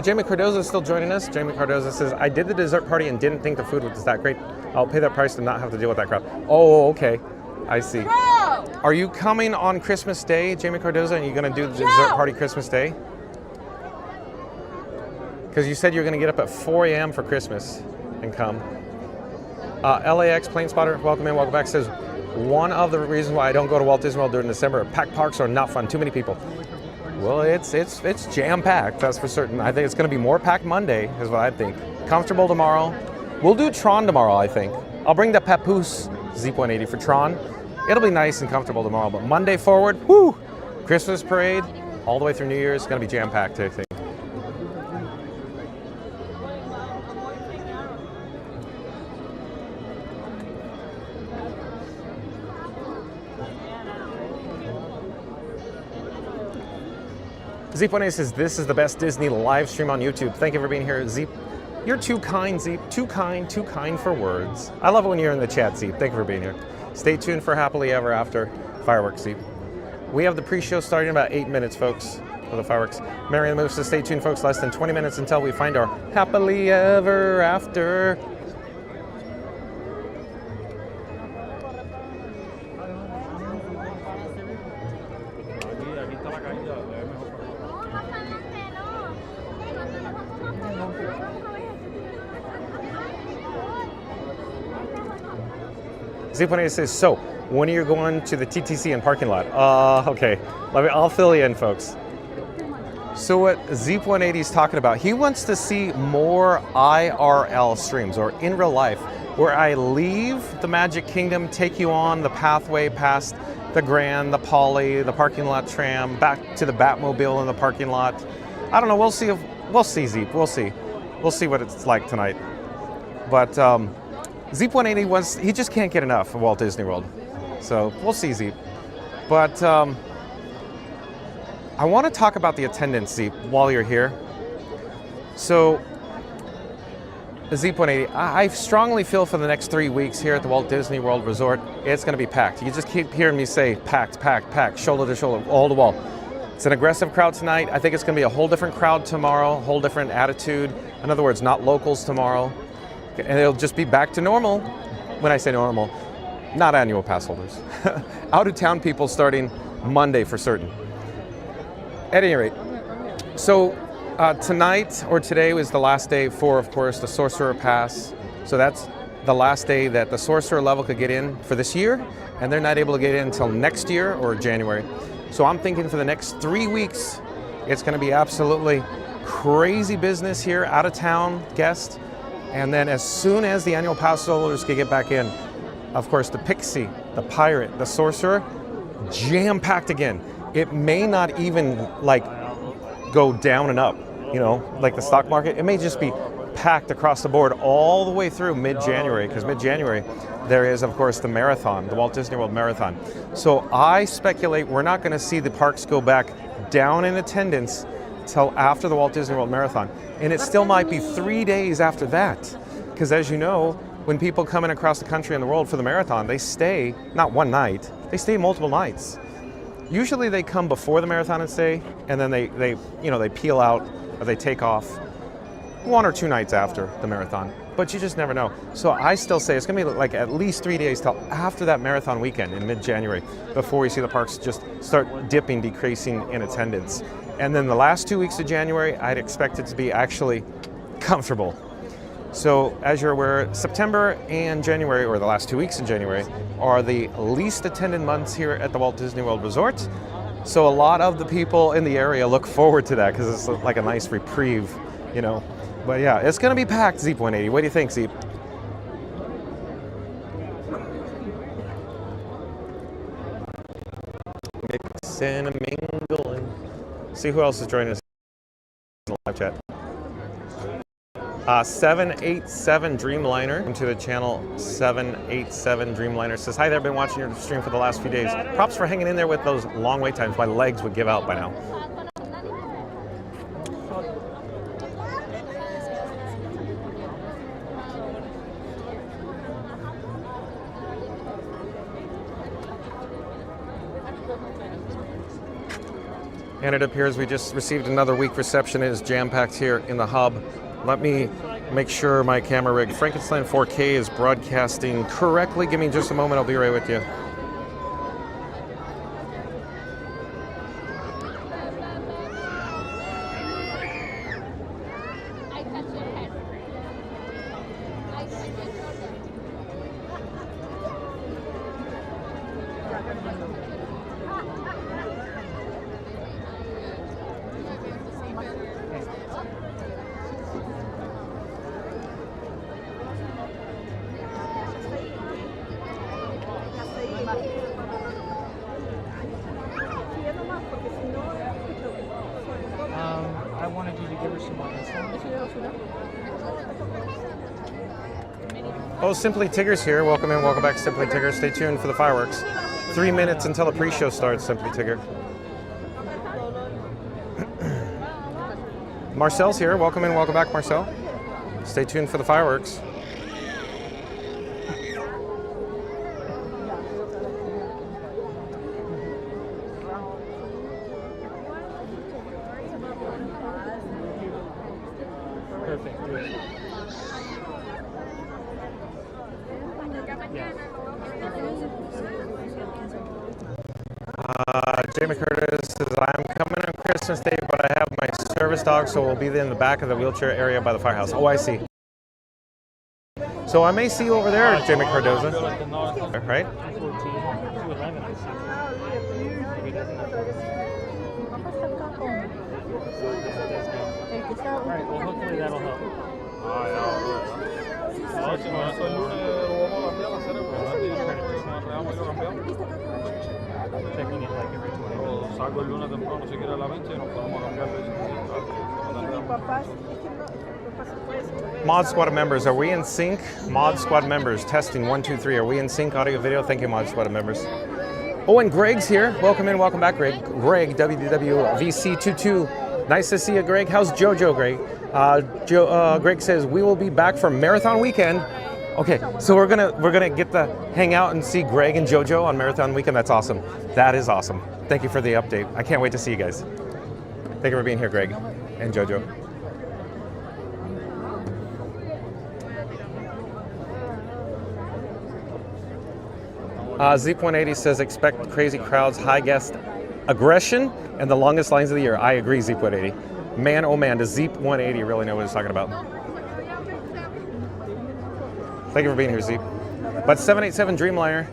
Jamie Cardoza is still joining us. Jamie Cardoza says, I did the dessert party and didn't think the food was that great. I'll pay that price to not have to deal with that crowd. Oh, okay. I see. Are you coming on Christmas Day, Jamie Cardoza, and you're going to do the dessert party Christmas Day? Because you said you were going to get up at 4 a.m. for Christmas and come. LAX Plane Spotter, welcome in, welcome back, says, one of the reasons why I don't go to Walt Disney World during December, packed parks are not fun, too many people. Well, it's jam-packed, that's for certain. I think it's going to be more packed Monday, is what I think. Comfortable tomorrow. We'll do Tron tomorrow, I think. I'll bring the Papoose Z180 for Tron. It'll be nice and comfortable tomorrow, but Monday forward, whoo! Christmas parade, all the way through New Year's, it's going to be jam-packed, I think. Zeep1A says, this is the best Disney live stream on YouTube. Thank you for being here, Zeep. You're too kind, Zeep. Too kind for words. I love it when you're in the chat, Zeep. Thank you for being here. Stay tuned for Happily Ever After fireworks, Zeep. We have the pre-show starting in about 8 minutes, folks, for the fireworks. Mary and the Move says, stay tuned, folks. Less than 20 minutes until we find our Happily Ever After. Z180 says, so, when are you going to the TTC and parking lot? Okay, I'll fill you in, folks. So what Zeep180 is talking about, he wants to see more IRL streams, or in real life, where I leave the Magic Kingdom, take you on the pathway past the Grand, the Poly, the parking lot tram, back to the Batmobile in the parking lot. I don't know, we'll see Zeep, we'll see. We'll see what it's like tonight. But Zeep180 he just can't get enough of Walt Disney World. So we'll see Zeep. But I want to talk about the attendance, Zeep, while you're here. So, Zeep180, I strongly feel for the next 3 weeks here at the Walt Disney World Resort, it's going to be packed. You just keep hearing me say packed, packed, packed, shoulder to shoulder, wall to wall. It's an aggressive crowd tonight. I think it's going to be a whole different crowd tomorrow, whole different attitude. In other words, not locals tomorrow. And it'll just be back to normal. When I say normal, not annual pass holders. Out of town people starting Monday for certain. At any rate, so tonight or today was the last day for, of course, the Sorcerer Pass. So that's the last day that the Sorcerer level could get in for this year, and they're not able to get in until next year or January. So I'm thinking for the next 3 weeks, it's going to be absolutely crazy business here, out of town guests. And then as soon as the annual pass holders can get back in, of course, the Pixie, the Pirate, the Sorcerer, jam-packed again. It may not even go down and up, like the stock market. It may just be packed across the board all the way through mid-January, because mid-January there is, of course, the marathon, the Walt Disney World Marathon. So I speculate we're not going to see the parks go back down in attendance till after the Walt Disney World Marathon. And it still might be 3 days after that, because as you know, when people come in across the country and the world for the marathon, they stay, not one night, they stay multiple nights. Usually they come before the marathon and stay, and then they peel out or they take off 1 or 2 nights after the marathon. But you just never know. So I still say it's going to be at least 3 days till after that marathon weekend in mid-January before we see the parks just start dipping, decreasing in attendance. And then the last 2 weeks of January, I'd expect it to be actually comfortable. So as you're aware, September and January, or the last 2 weeks in January, are the least attended months here at the Walt Disney World Resort. So a lot of the people in the area look forward to that because it's like a nice reprieve, But yeah, it's going to be packed, Zeep180. What do you think, Zeep? Mixing and mingling. See who else is joining us in the live chat. 787 Dreamliner. Welcome to the channel 787 Dreamliner. Says, hi there, been watching your stream for the last few days. Props for hanging in there with those long wait times. My legs would give out by now. And it appears we just received another weak reception. It is jam-packed here in the hub. Let me make sure my camera rig, Frankenstein 4K, is broadcasting correctly. Give me just a moment, I'll be right with you. I wanted you to give her some more Oh, Simply Tigger's here. Welcome in, welcome back, Simply Tigger. Stay tuned for the fireworks. 3 minutes until the pre-show starts, Simply Tigger. Marcel's here. Welcome in, welcome back, Marcel. Stay tuned for the fireworks. Jamie Curtis says, I'm coming on Christmas Day, but I have my service dog, so we'll be in the back of the wheelchair area by the firehouse. Oh, I see. So So I may see you over there, Jamie Cardoza. Right? Alright, well hopefully that'll help. Checking it like every 20 minutes. Salgo el lunes temprano si quiere a la 20 y nos podemos cambiarlo. Mod Squad members, are we in sync? Mod Squad members, testing 1, 2, 3. Are we in sync, audio, video? Thank you, Mod Squad members. Oh, and Greg's here. Welcome in, welcome back, Greg. Greg, WDWVC22. Nice to see you, Greg. How's JoJo, Greg? Greg says we will be back for Marathon Weekend. Okay, so we're gonna get to hang out and see Greg and JoJo on Marathon Weekend. That's awesome. That is awesome. Thank you for the update. I can't wait to see you guys. Thank you for being here, Greg and JoJo. Zeep 180 says expect crazy crowds, high guest aggression, and the longest lines of the year. I agree, Zeep 180. Man, oh man, does Zeep 180 really know what he's talking about? Thank you for being here, Zeep. But 787 Dreamliner,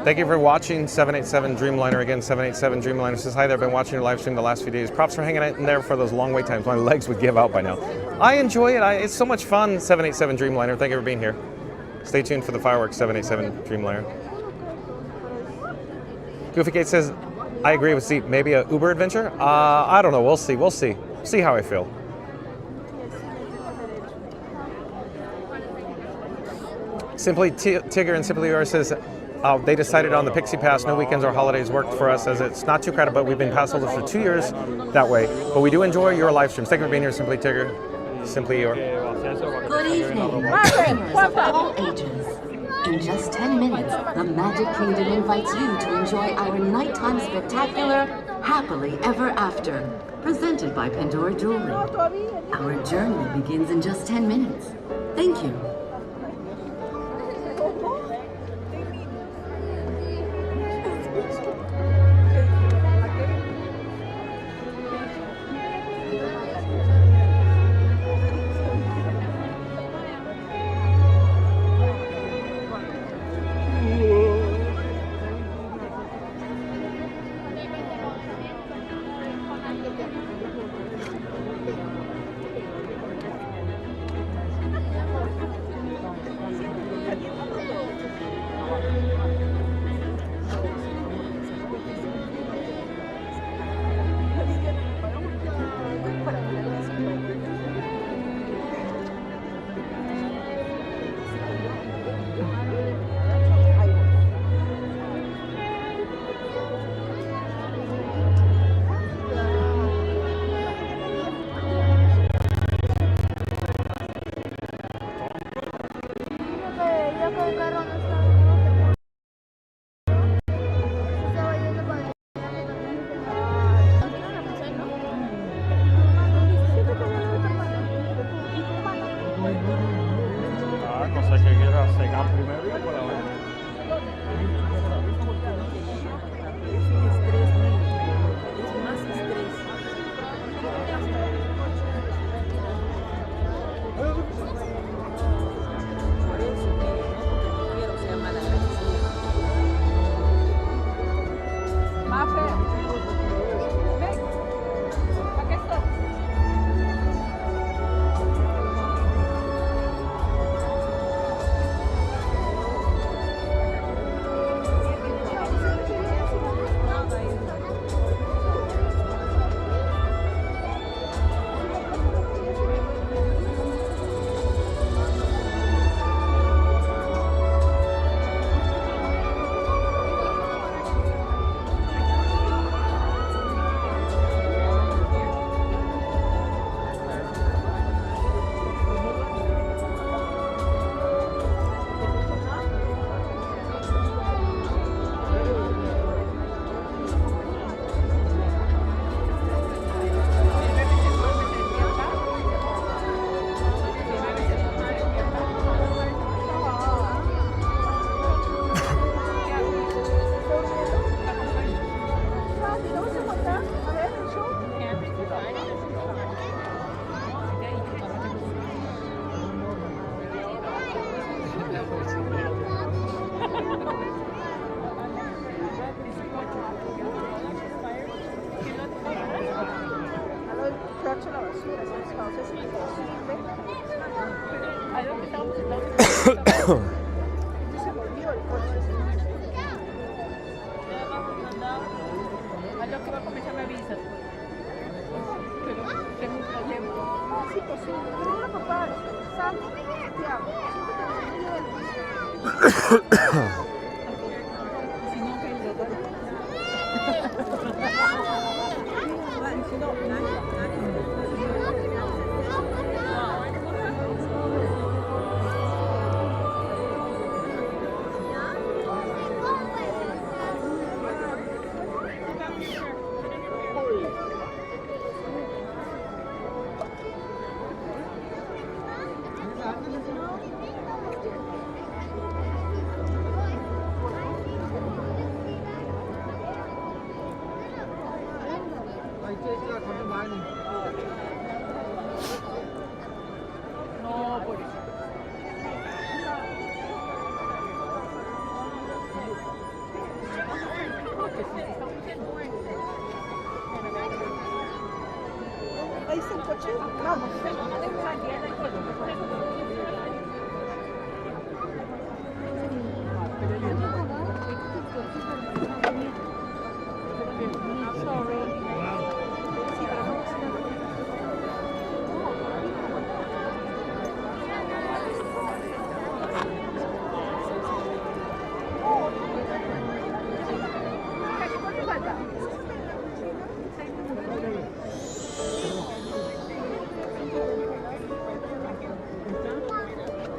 thank you for watching 787 Dreamliner again. 787 Dreamliner says, hi there, been watching your live stream the last few days. Props for hanging out in there for those long wait times. My legs would give out by now. I enjoy it. It's so much fun, 787 Dreamliner. Thank you for being here. Stay tuned for the fireworks, 787 Dreamliner. Goofy Kate says, I agree with Zeep. Maybe a Uber adventure? I don't know. We'll see. We'll see. See how I feel. Simply Tigger and Simply Yours says they decided on the Pixie Pass. No weekends or holidays worked for us as it's not too crowded, but we've been pass holders for 2 years that way. But we do enjoy your live streams. Thank you for being here, Simply Tigger. Simply Yours. Good evening, seniors of all ages. In just 10 minutes, the Magic Kingdom invites you to enjoy our nighttime spectacular Happily Ever After, presented by Pandora Jewelry. Our journey begins in just 10 minutes. Thank you.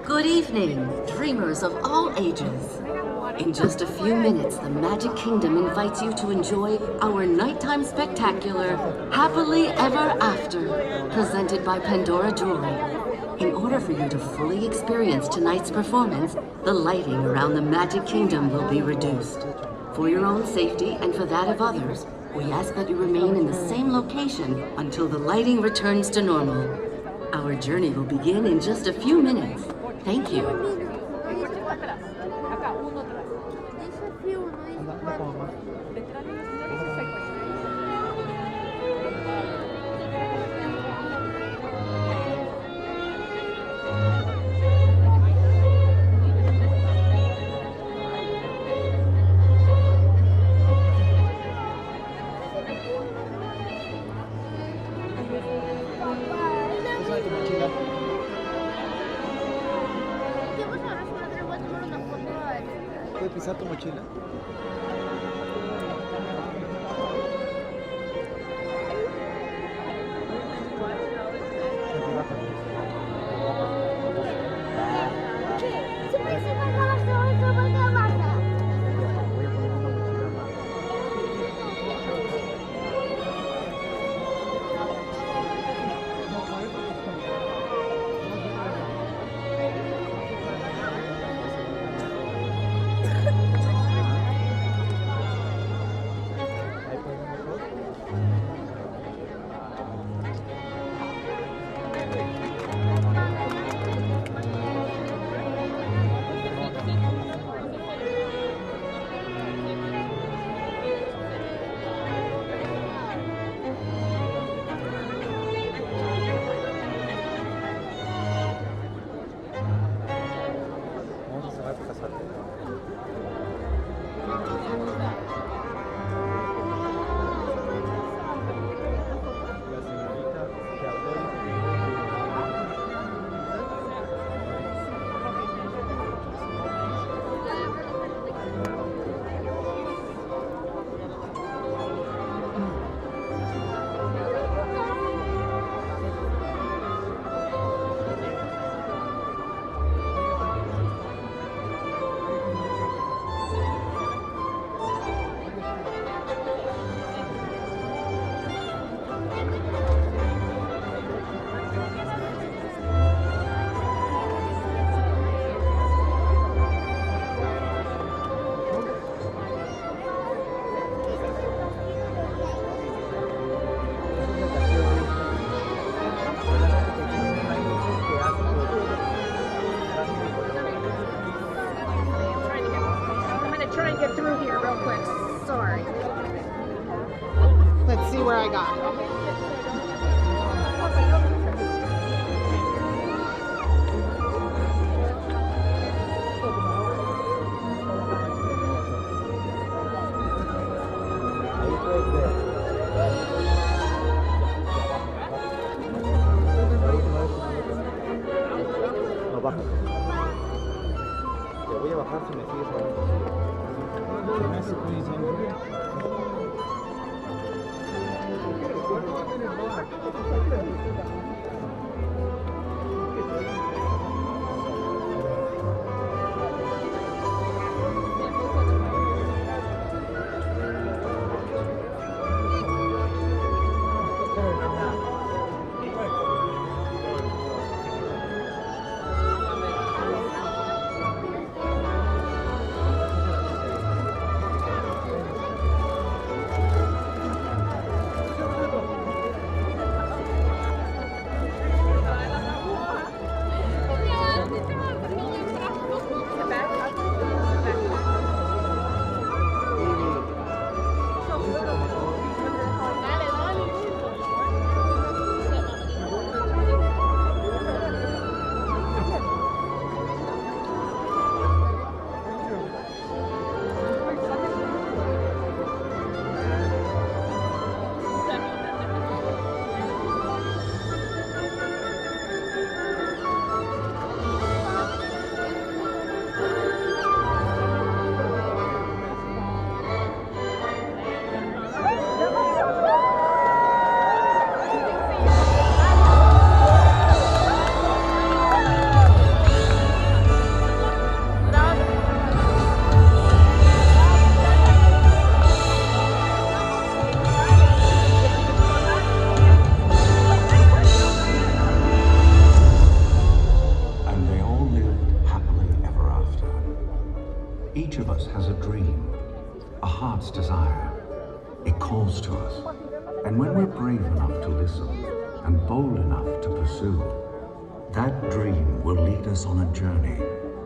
Good evening, dreamers of all ages. In just a few minutes, the Magic Kingdom invites you to enjoy our nighttime spectacular, Happily Ever After, presented by Pandora Jewelry. In order for you to fully experience tonight's performance, the lighting around the Magic Kingdom will be reduced. For your own safety and for that of others, we ask that you remain in the same location until the lighting returns to normal. Our journey will begin in just a few minutes. Thank you. ¿Puedes pisar tu mochila? bájate. Te voy a bajar si me sigues Each of us has a dream, a heart's desire. It calls to us. And when we're brave enough to listen and bold enough to pursue, that dream will lead us on a journey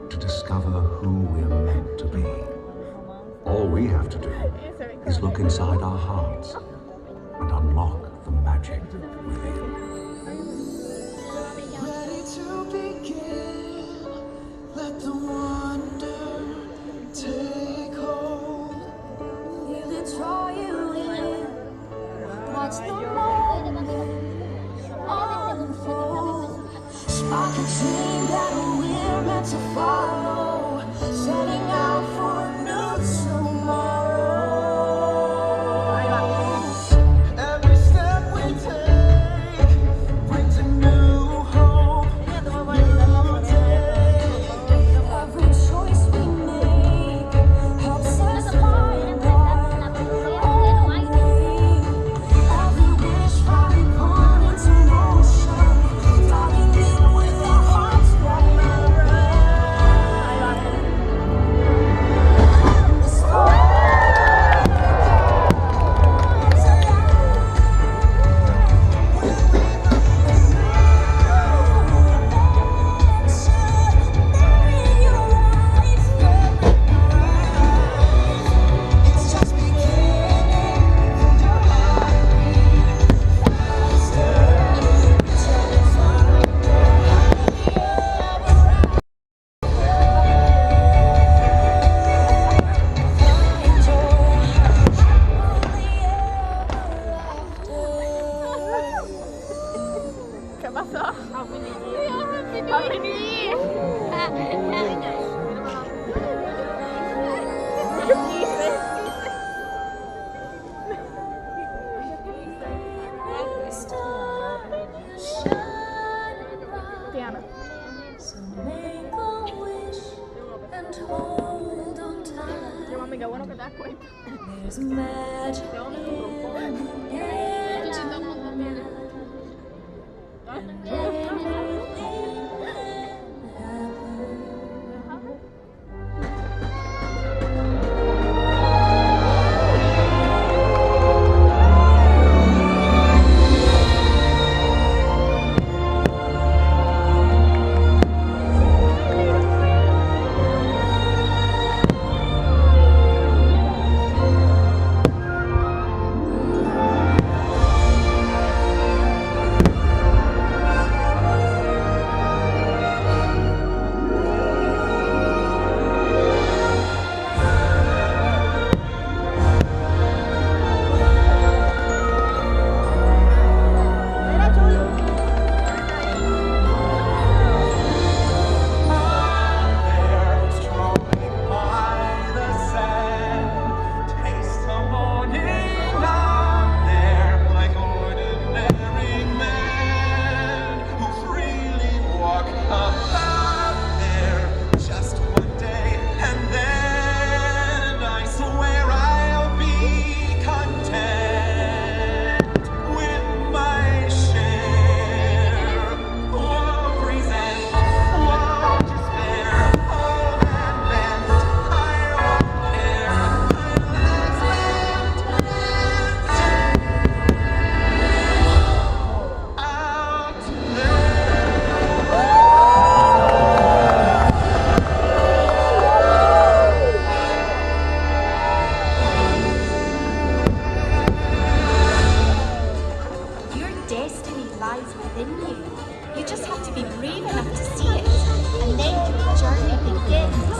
to discover who we're meant to be. All we have to do is look inside our hearts and unlock the magic within. Ready to begin, let the wonder take hold. Feel it draw you in, watch the moment unfold. Spark a dream that we're meant to follow, setting out for a new tomorrow. Every step we take brings a new hope, new day. Every choice we make helps us find our own way. Every wish finally put into motion, diving in with our hearts wide. ¿Qué pasó? Happy New Year. Tiana. So make a wish and hold on tight. Yo, mami, qué bueno que te das cuenta. There's magic in every destiny lies within you. You just have to be brave enough to see it, and then your journey begins.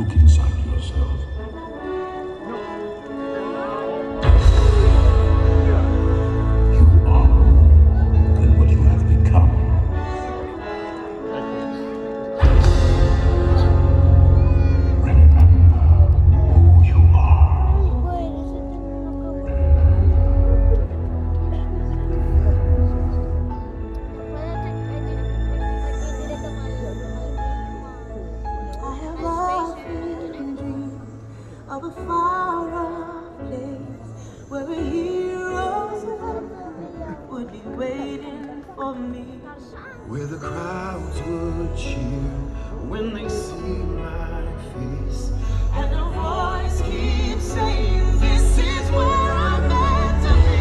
look inside yourself. You are more than what you have become. Remember who you are. I have often dreamed of a far-off place where a hero's love would be waiting for me. Where the crowds would cheer when they see my face. And a voice keeps saying, this is where I'm meant to be.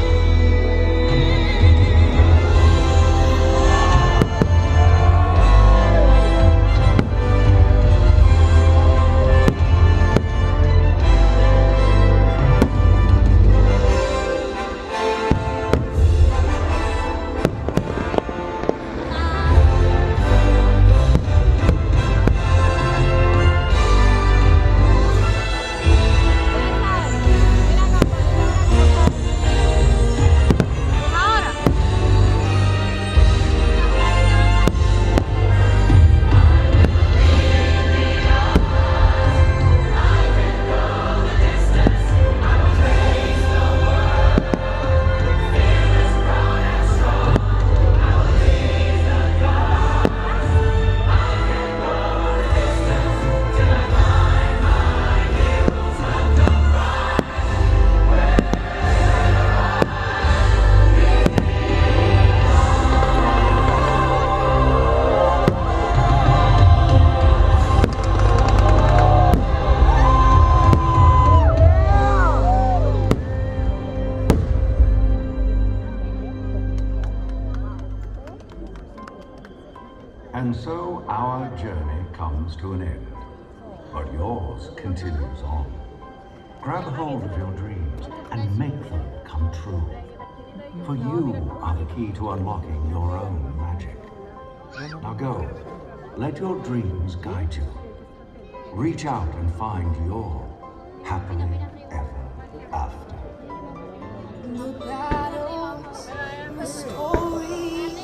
And so our journey comes to an end, but yours continues on. Grab hold of your dreams and make them come true. For you are the key to unlocking your own magic. Now go, let your dreams guide you. Reach out and find your happily ever after. The battles, the stories,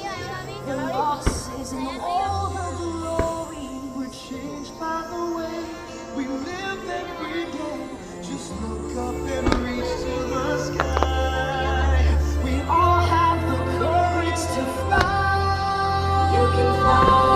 the losses, and all the glory were changed by the way we live every day. Just look up and reach to the sky. We all have the courage to fly. You can fly.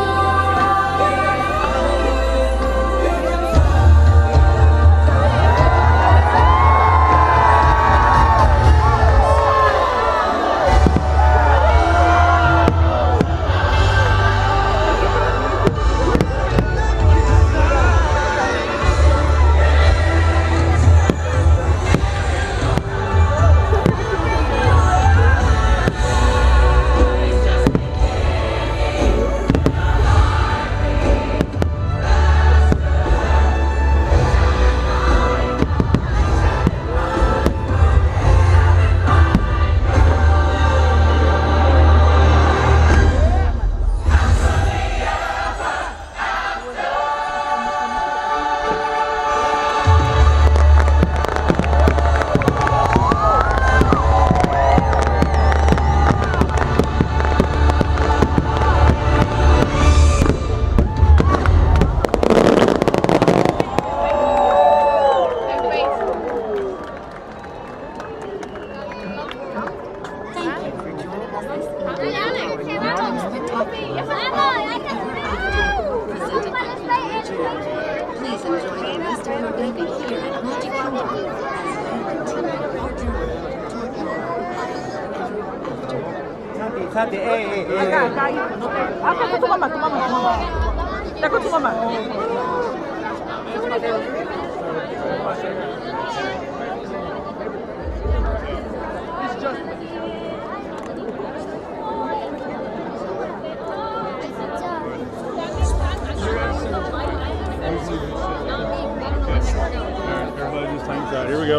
Please enjoy the rest of your evening here at Magic Kingdom as you continue your journey toward your Sati, Aku tu mama. Takut tu mama. Everybody just hangs out. Here we go.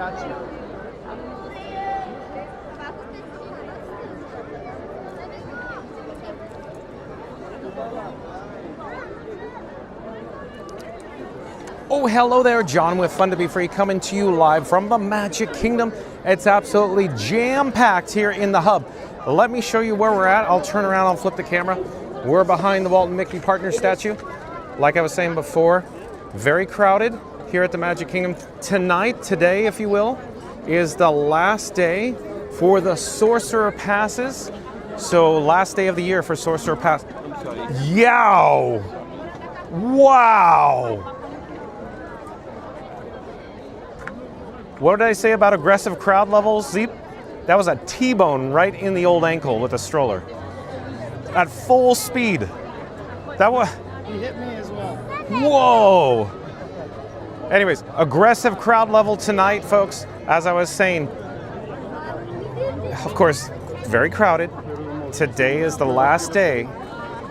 got you. Oh, hello there, John with Fun to Be Free, coming to you live from the Magic Kingdom. It's absolutely jam-packed here in the hub. Let me show you where we're at. I'll turn around, I'll flip the camera. We're behind the Walt and Mickey Partners statue. Like I was saying before, very crowded here at the Magic Kingdom. Tonight, today, if you will, is the last day for the Sorcerer Passes. So last day of the year for Sorcerer Pass. Yow! Wow! What did I say about aggressive crowd levels, Zeep? That was a T-bone right in the old ankle with a stroller. At full speed. That was... He hit me as well. Whoa! Anyways, aggressive crowd level tonight, folks. As I was saying, of course, very crowded. Today is the last day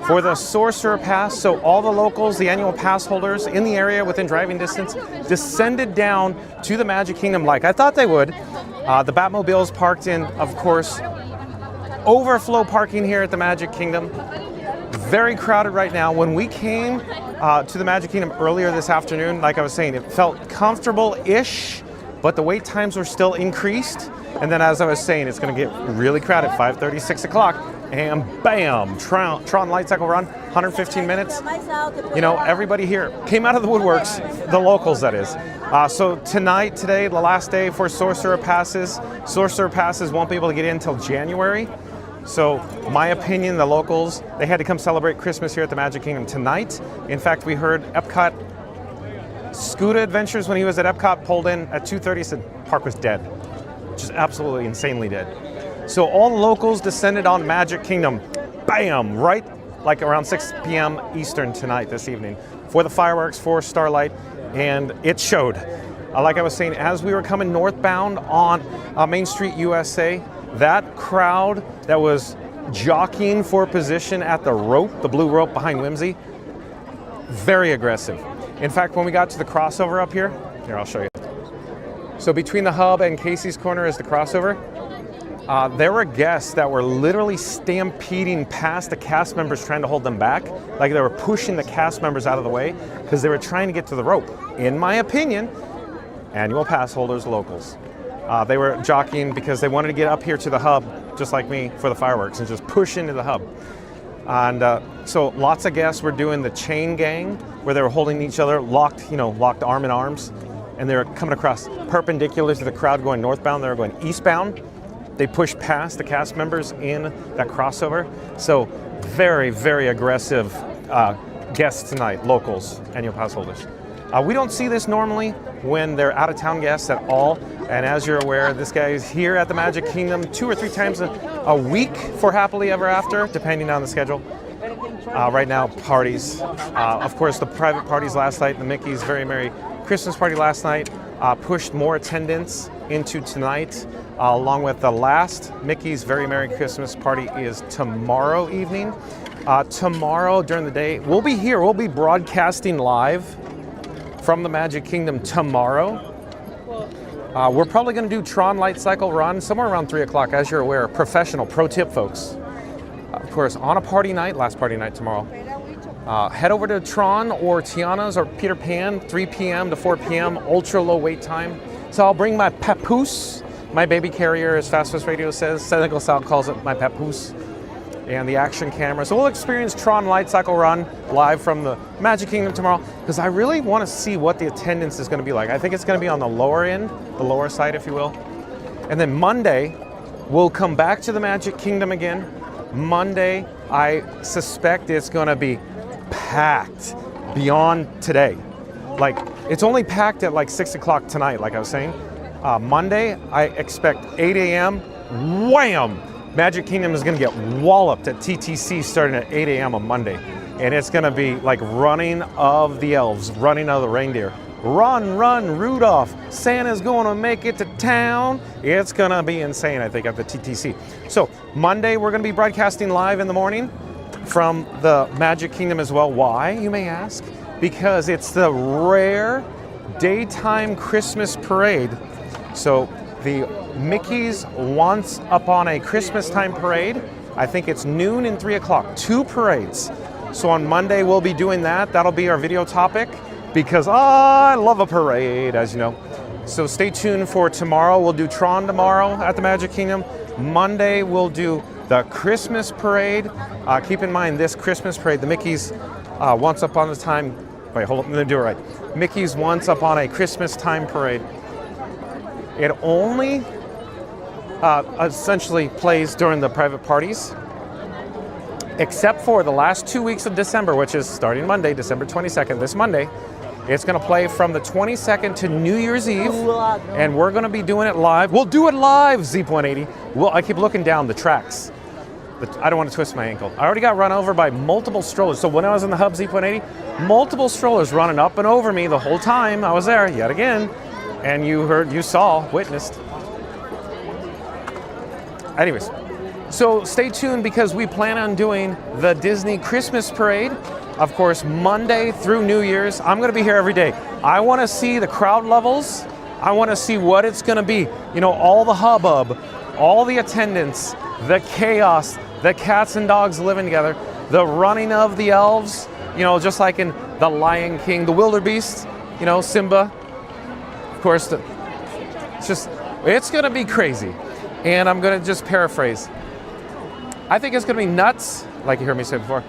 for the Sorcerer Pass, so all the locals, the annual pass holders in the area within driving distance, descended down to the Magic Kingdom like I thought they would. The Batmobiles parked in, of course, overflow parking here at the Magic Kingdom. Very crowded right now. When we came to the Magic Kingdom earlier this afternoon, like I was saying, it felt comfortable-ish, but the wait times were still increased. And then as I was saying, it's going to get really crowded, 5:30, 6 o'clock. And bam, Tron Light Cycle Run, 115 minutes. You know, everybody here came out of the woodworks, the locals that is. So tonight, today, the last day for Sorcerer Passes. Sorcerer Passes won't be able to get in until January. So my opinion, the locals, they had to come celebrate Christmas here at the Magic Kingdom tonight. In fact, we heard Epcot, Scooter Adventures, when he was at Epcot, pulled in at 2:30, said park was dead. Just absolutely insanely dead. So all the locals descended on Magic Kingdom, bam, right like around 6 p.m. Eastern tonight, this evening, for the fireworks, for Starlight, and it showed. Like I was saying, as we were coming northbound on Main Street U.S.A., that crowd that was jockeying for position at the rope, the blue rope behind Whimsy, very aggressive. In fact, when we got to the crossover up here, I'll show you. So between the hub and Casey's Corner is the crossover. There were guests that were literally stampeding past the cast members trying to hold them back. Like they were pushing the cast members out of the way because they were trying to get to the rope. In my opinion, annual pass holders, locals. They were jockeying because they wanted to get up here to the hub, just like me, for the fireworks and just push into the hub. And so lots of guests were doing the chain gang where they were holding each other, locked arm in arms. And they were coming across perpendicular to the crowd going northbound. They were going eastbound. They pushed past the cast members in that crossover. So very, very aggressive guests tonight, locals, annual pass holders. We don't see this normally when they're out-of-town guests at all. And as you're aware, this guy is here at the Magic Kingdom 2 or 3 times a week for Happily Ever After, depending on the schedule. Right now, parties. Of course, the private parties last night, the Mickey's Very Merry Christmas Party last night, pushed more attendance into tonight, along with the last Mickey's Very Merry Christmas Party is tomorrow evening. Tomorrow during the day, we'll be here. We'll be broadcasting live from the Magic Kingdom tomorrow. We're probably going to do Tron Light Cycle Run somewhere around 3 o'clock, as you're aware. Professional, pro tip, folks. Of course, on a party night, last party night tomorrow. Head over to Tron or Tiana's or Peter Pan, 3 p.m. to 4 p.m., ultra low wait time. So I'll bring my papoose, my baby carrier, as Fast Fast Radio says. Senegal Sal calls it my papoose, and the action camera. So we'll experience Tron Light Cycle Run live from the Magic Kingdom tomorrow, because I really want to see what the attendance is going to be like. I think it's going to be on the lower end, the lower side, if you will. And then Monday, we'll come back to the Magic Kingdom again. Monday, I suspect it's going to be packed beyond today. Like, it's only packed at like 6 o'clock tonight, like I was saying. Monday, I expect 8 a.m. Wham! Magic Kingdom is going to get walloped at TTC starting at 8 a.m. on Monday. And it's going to be like running of the elves, running of the reindeer. Run, run, Rudolph. Santa's going to make it to town. It's going to be insane, I think, at the TTC. So Monday, we're going to be broadcasting live in the morning from the Magic Kingdom as well. Why, you may ask? Because it's the rare daytime Christmas parade So the Mickey's Once Upon a Christmas Time parade, I think it's noon and 3 o'clock, 2 parades. So on Monday we'll be doing that. That'll be our video topic because I love a parade, as you know. So stay tuned for tomorrow. We'll do Tron tomorrow at the Magic Kingdom. Monday we'll do the Christmas parade. Keep in mind this Christmas parade, the Mickey's Once Upon a Time. Wait, hold on, I'm gonna do it right. Mickey's Once Upon a Christmas Time parade. It only essentially plays during the private parties, except for the last 2 weeks of December, which is starting Monday, December 22nd, this Monday. It's going to play from the 22nd to New Year's Eve, and we're going to be doing it live. We'll do it live, Zeep 180. I keep looking down the tracks. But I don't want to twist my ankle. I already got run over by multiple strollers. So when I was in the hub, Zeep 180, multiple strollers running up and over me the whole time I was there, yet again. And you heard, you saw, witnessed. Anyways, so stay tuned because we plan on doing the Disney Christmas Parade. Of course, Monday through New Year's. I'm going to be here every day. I want to see the crowd levels. I want to see what it's going to be. You know, all the hubbub, all the attendance, the chaos, the cats and dogs living together, the running of the elves, you know, just like in The Lion King, the wildebeest, you know, Simba. Of course, it's going to be crazy. And I'm going to just paraphrase. I think it's going to be nuts, like you heard me say before,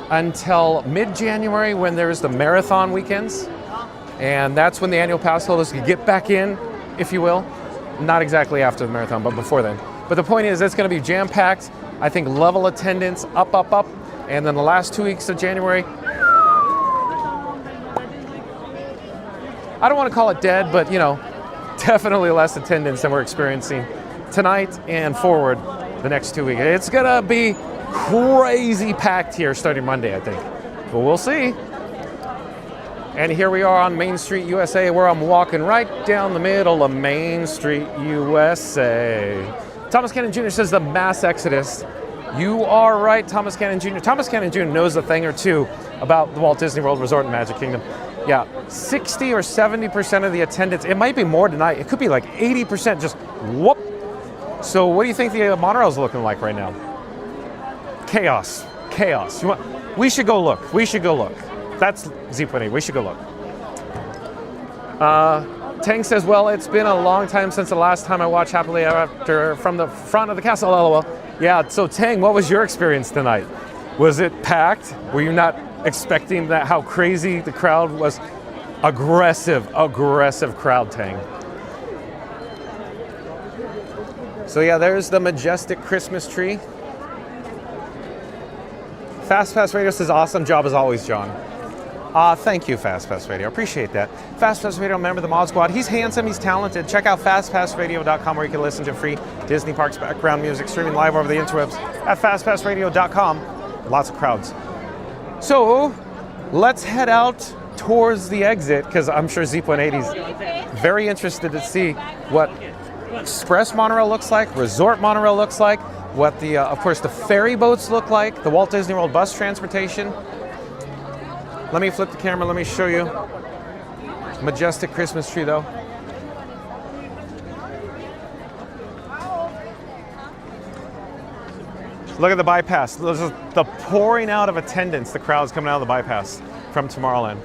until mid-January when there's the marathon weekends. And that's when the annual pass holders can get back in, if you will. Not exactly after the marathon, but before then. But the point is, it's going to be jam-packed. I think level attendance, up, up, up. And then the last 2 weeks of January, I don't want to call it dead, but, you know, definitely less attendance than we're experiencing tonight and forward the next 2 weeks. It's going to be crazy packed here starting Monday, I think. But we'll see. And here we are on Main Street USA, where I'm walking right down the middle of Main Street USA. Thomas Cannon Jr. says the mass exodus. You are right, Thomas Cannon Jr. Thomas Cannon Jr. knows a thing or two about the Walt Disney World Resort and Magic Kingdom. Yeah, 60 or 70% of the attendance, it might be more tonight. It could be like 80% just whoop. So what do you think the monorail's looking like right now? Chaos, chaos. We should go look. We should go look. That's Z20. We should go look. Tang says, well, it's been a long time since the last time I watched Happily Ever After from the front of the castle, LOL. Yeah, so Tang, what was your experience tonight? Was it packed? Were you not expecting that, how crazy the crowd was? Aggressive crowd, Tang. So yeah, there's the majestic Christmas tree. Fast Pass Radio says, awesome job as always, John. Thank you, Fast Pass Radio. Appreciate that. Fast Pass Radio, member of the Mod Squad. He's handsome, he's talented. Check out fastpassradio.com where you can listen to free Disney Parks background music streaming live over the interwebs at fastpassradio.com. Lots of crowds. So let's head out towards the exit because I'm sure Zeep 180's very interested to see what Express Monorail looks like, Resort Monorail looks like, what the, of course, the ferry boats look like, the Walt Disney World bus transportation. Let me flip the camera, let me show you. Majestic Christmas tree, though. Look at the bypass. This is the pouring out of attendance. The crowd's coming out of the bypass from Tomorrowland.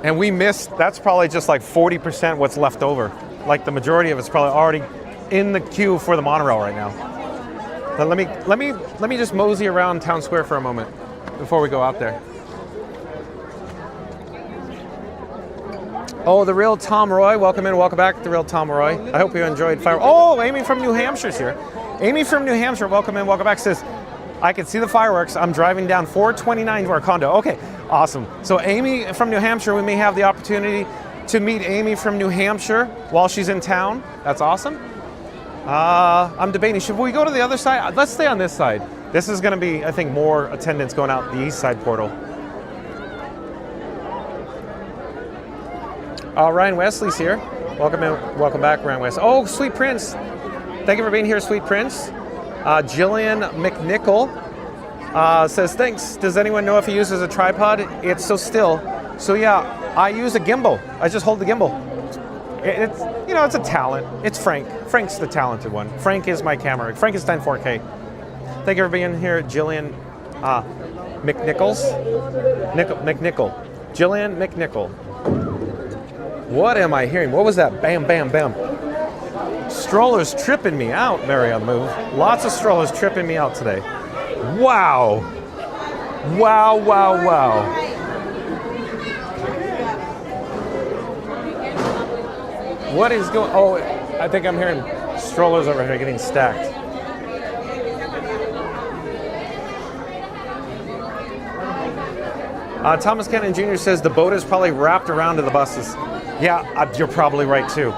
And we missed, that's probably just like 40% what's left over. Like the majority of it's probably already in the queue for the monorail right now. But let me just mosey around Town Square for a moment before we go out there. Oh, the real Tom Roy, welcome in, welcome back, the real Tom Roy. I hope you enjoyed fire. Oh, Amy from New Hampshire's here. Amy from New Hampshire, welcome in, welcome back. Says, I can see the fireworks. I'm driving down 429 to our condo. Okay, awesome. So Amy from New Hampshire, we may have the opportunity to meet Amy from New Hampshire while she's in town. That's awesome. I'm debating, should we go to the other side? Let's stay on this side. This is going to be, I think, more attendance going out the east side portal. Ryan Wesley's here. Welcome in, welcome back, Ryan Wesley. Oh, Sweet Prince. Thank you for being here, Sweet Prince. Jillian McNichol says, thanks. Does anyone know if he uses a tripod? It's so still. So yeah, I use a gimbal. I just hold the gimbal. It's, you know, it's a talent. It's Frank. Frank's the talented one. Frank is my camera. Frankenstein 4K. Thank you for being here, Jillian McNichols. McNichol. Jillian McNichol. What am I hearing? What was that? Bam, bam, bam. Strollers tripping me out, Mary on the Move. Lots of strollers tripping me out today. Wow. Wow, wow, wow. What is going? Oh, I think I'm hearing strollers over here getting stacked. Thomas Cannon Jr. says the boat is probably wrapped around to the buses. Yeah, you're probably right too.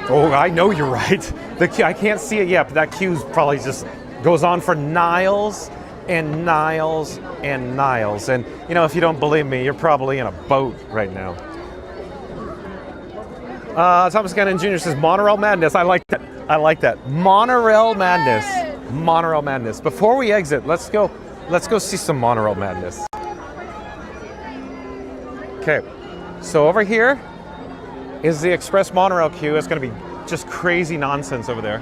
Oh, I know you're right. The queue, I can't see it yet, but that queue probably just goes on for miles and miles and miles. And you know, if you don't believe me, you're probably in a boat right now. Thomas Cannon Jr. says Monorail Madness. I like that. I like that. Monorail Madness. Monorail Madness. Before we exit, let's go see some Monorail Madness. Okay, so over here is the express monorail queue. It's going to be just crazy nonsense over there.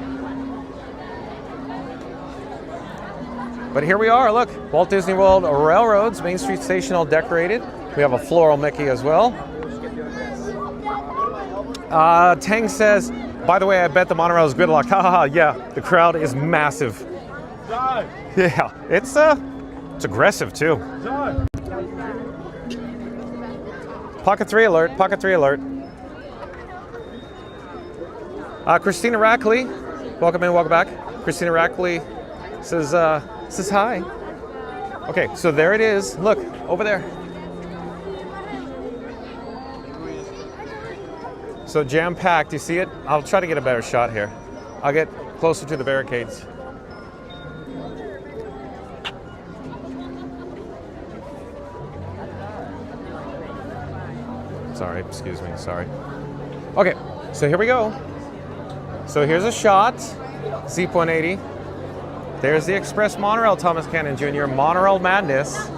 But here we are, look. Walt Disney World Railroad's Main Street Station all decorated. We have a floral Mickey as well. Tang says, by the way, I bet the monorail is gridlocked. Ha ha ha, yeah, the crowd is massive. Yeah, it's aggressive too. Pocket 3 alert, Pocket 3 alert. Christina Rackley, welcome in, welcome back. Christina Rackley says hi. Okay, so there it is. Look, over there. So jam-packed, you see it? I'll try to get a better shot here. I'll get closer to the barricades. Sorry, excuse me, sorry. Okay, so here we go. So here's a shot, Z.80. There's the Express Monorail, Thomas Cannon Jr., Monorail Madness.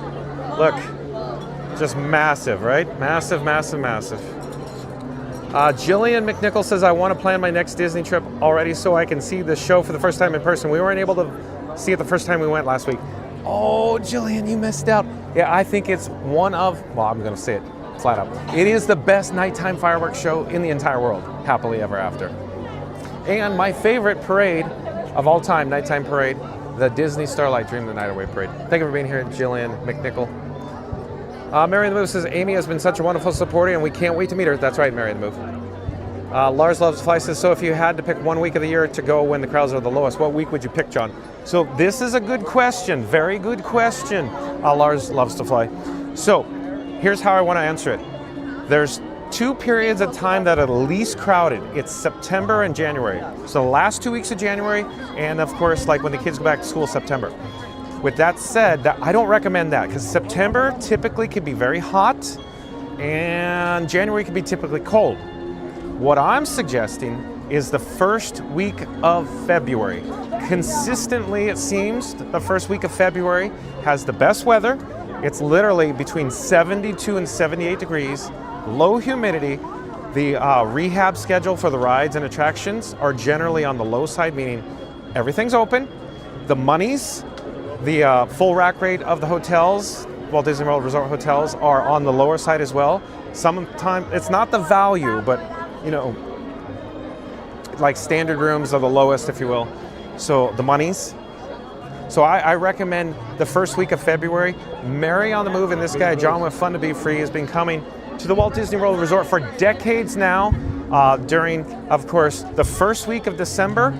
Look, just massive, right? Massive, massive, massive. Jillian McNichol says, I want to plan my next Disney trip already so I can see the show for the first time in person. We weren't able to see it the first time we went last week. Oh, Jillian, you missed out. Yeah, I think it's one of, well, I'm going to say it flat out. It is the best nighttime fireworks show in the entire world, happily ever after. And my favorite parade of all time, nighttime parade, the Disney Starlight Dream the Night Away parade. Thank you for being here, Jillian McNichol. Mary the Move says, Amy has been such a wonderful supporter and we can't wait to meet her. That's right, Mary the Move. Lars Loves Fly says, so if you had to pick one week of the year to go when the crowds are the lowest, what week would you pick, John? So this is a good question, very good question. Lars Loves to Fly. So here's how I want to answer it. There's two periods of time that are the least crowded. It's September and January. So the last 2 weeks of January, and of course, like when the kids go back to school, September. With that said, I don't recommend that because September typically can be very hot and January can be typically cold. What I'm suggesting is the first week of February. Consistently, it seems, the first week of February has the best weather. It's literally between 72 and 78 degrees, low humidity. The rehab schedule for the rides and attractions are generally on the low side, meaning everything's open. The monies, the full rack rate of the hotels, Walt Disney World Resort hotels, are on the lower side as well. Sometimes it's not the value, but you know, like standard rooms are the lowest, if you will. So the monies. So I recommend the first week of February. Mary on the Move and this guy, John with Fun to Be Free, has been coming to the Walt Disney World Resort for decades now, during, of course, the first week of December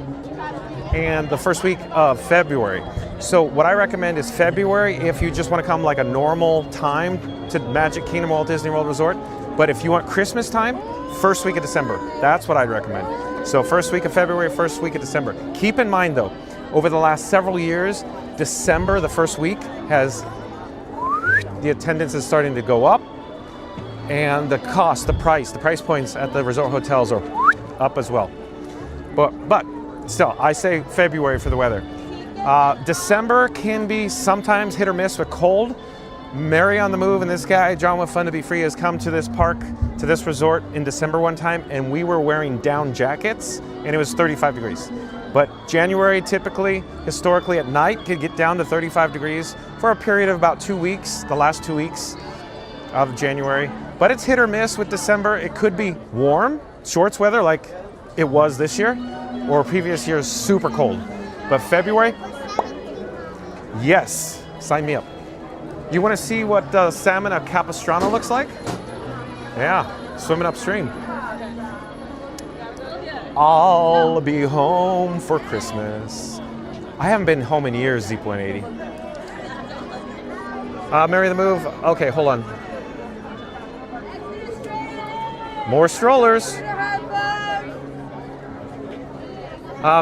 and the first week of February. So what I recommend is February if you just want to come like a normal time to Magic Kingdom Walt Disney World Resort. But if you want Christmas time, first week of December. That's what I'd recommend. So first week of February, first week of December. Keep in mind though, over the last several years, December, the first week, the attendance is starting to go up and the cost, the price points at the resort hotels are up as well. But still, I say February for the weather. December can be sometimes hit or miss with cold, Mary on the Move and this guy, John with Fun to Be Free, has come to this park, to this resort in December one time, and we were wearing down jackets, and it was 35 degrees. But January typically, historically at night, could get down to 35 degrees for a period of about 2 weeks, the last 2 weeks of January. But it's hit or miss with December. It could be warm, shorts weather like it was this year, or previous years super cold. But February, yes, sign me up. You want to see what salmon at Capistrano looks like? Yeah, swimming upstream. I'll be home for Christmas. I haven't been home in years, Zeep 180. Mary the Move. Okay, hold on. More strollers.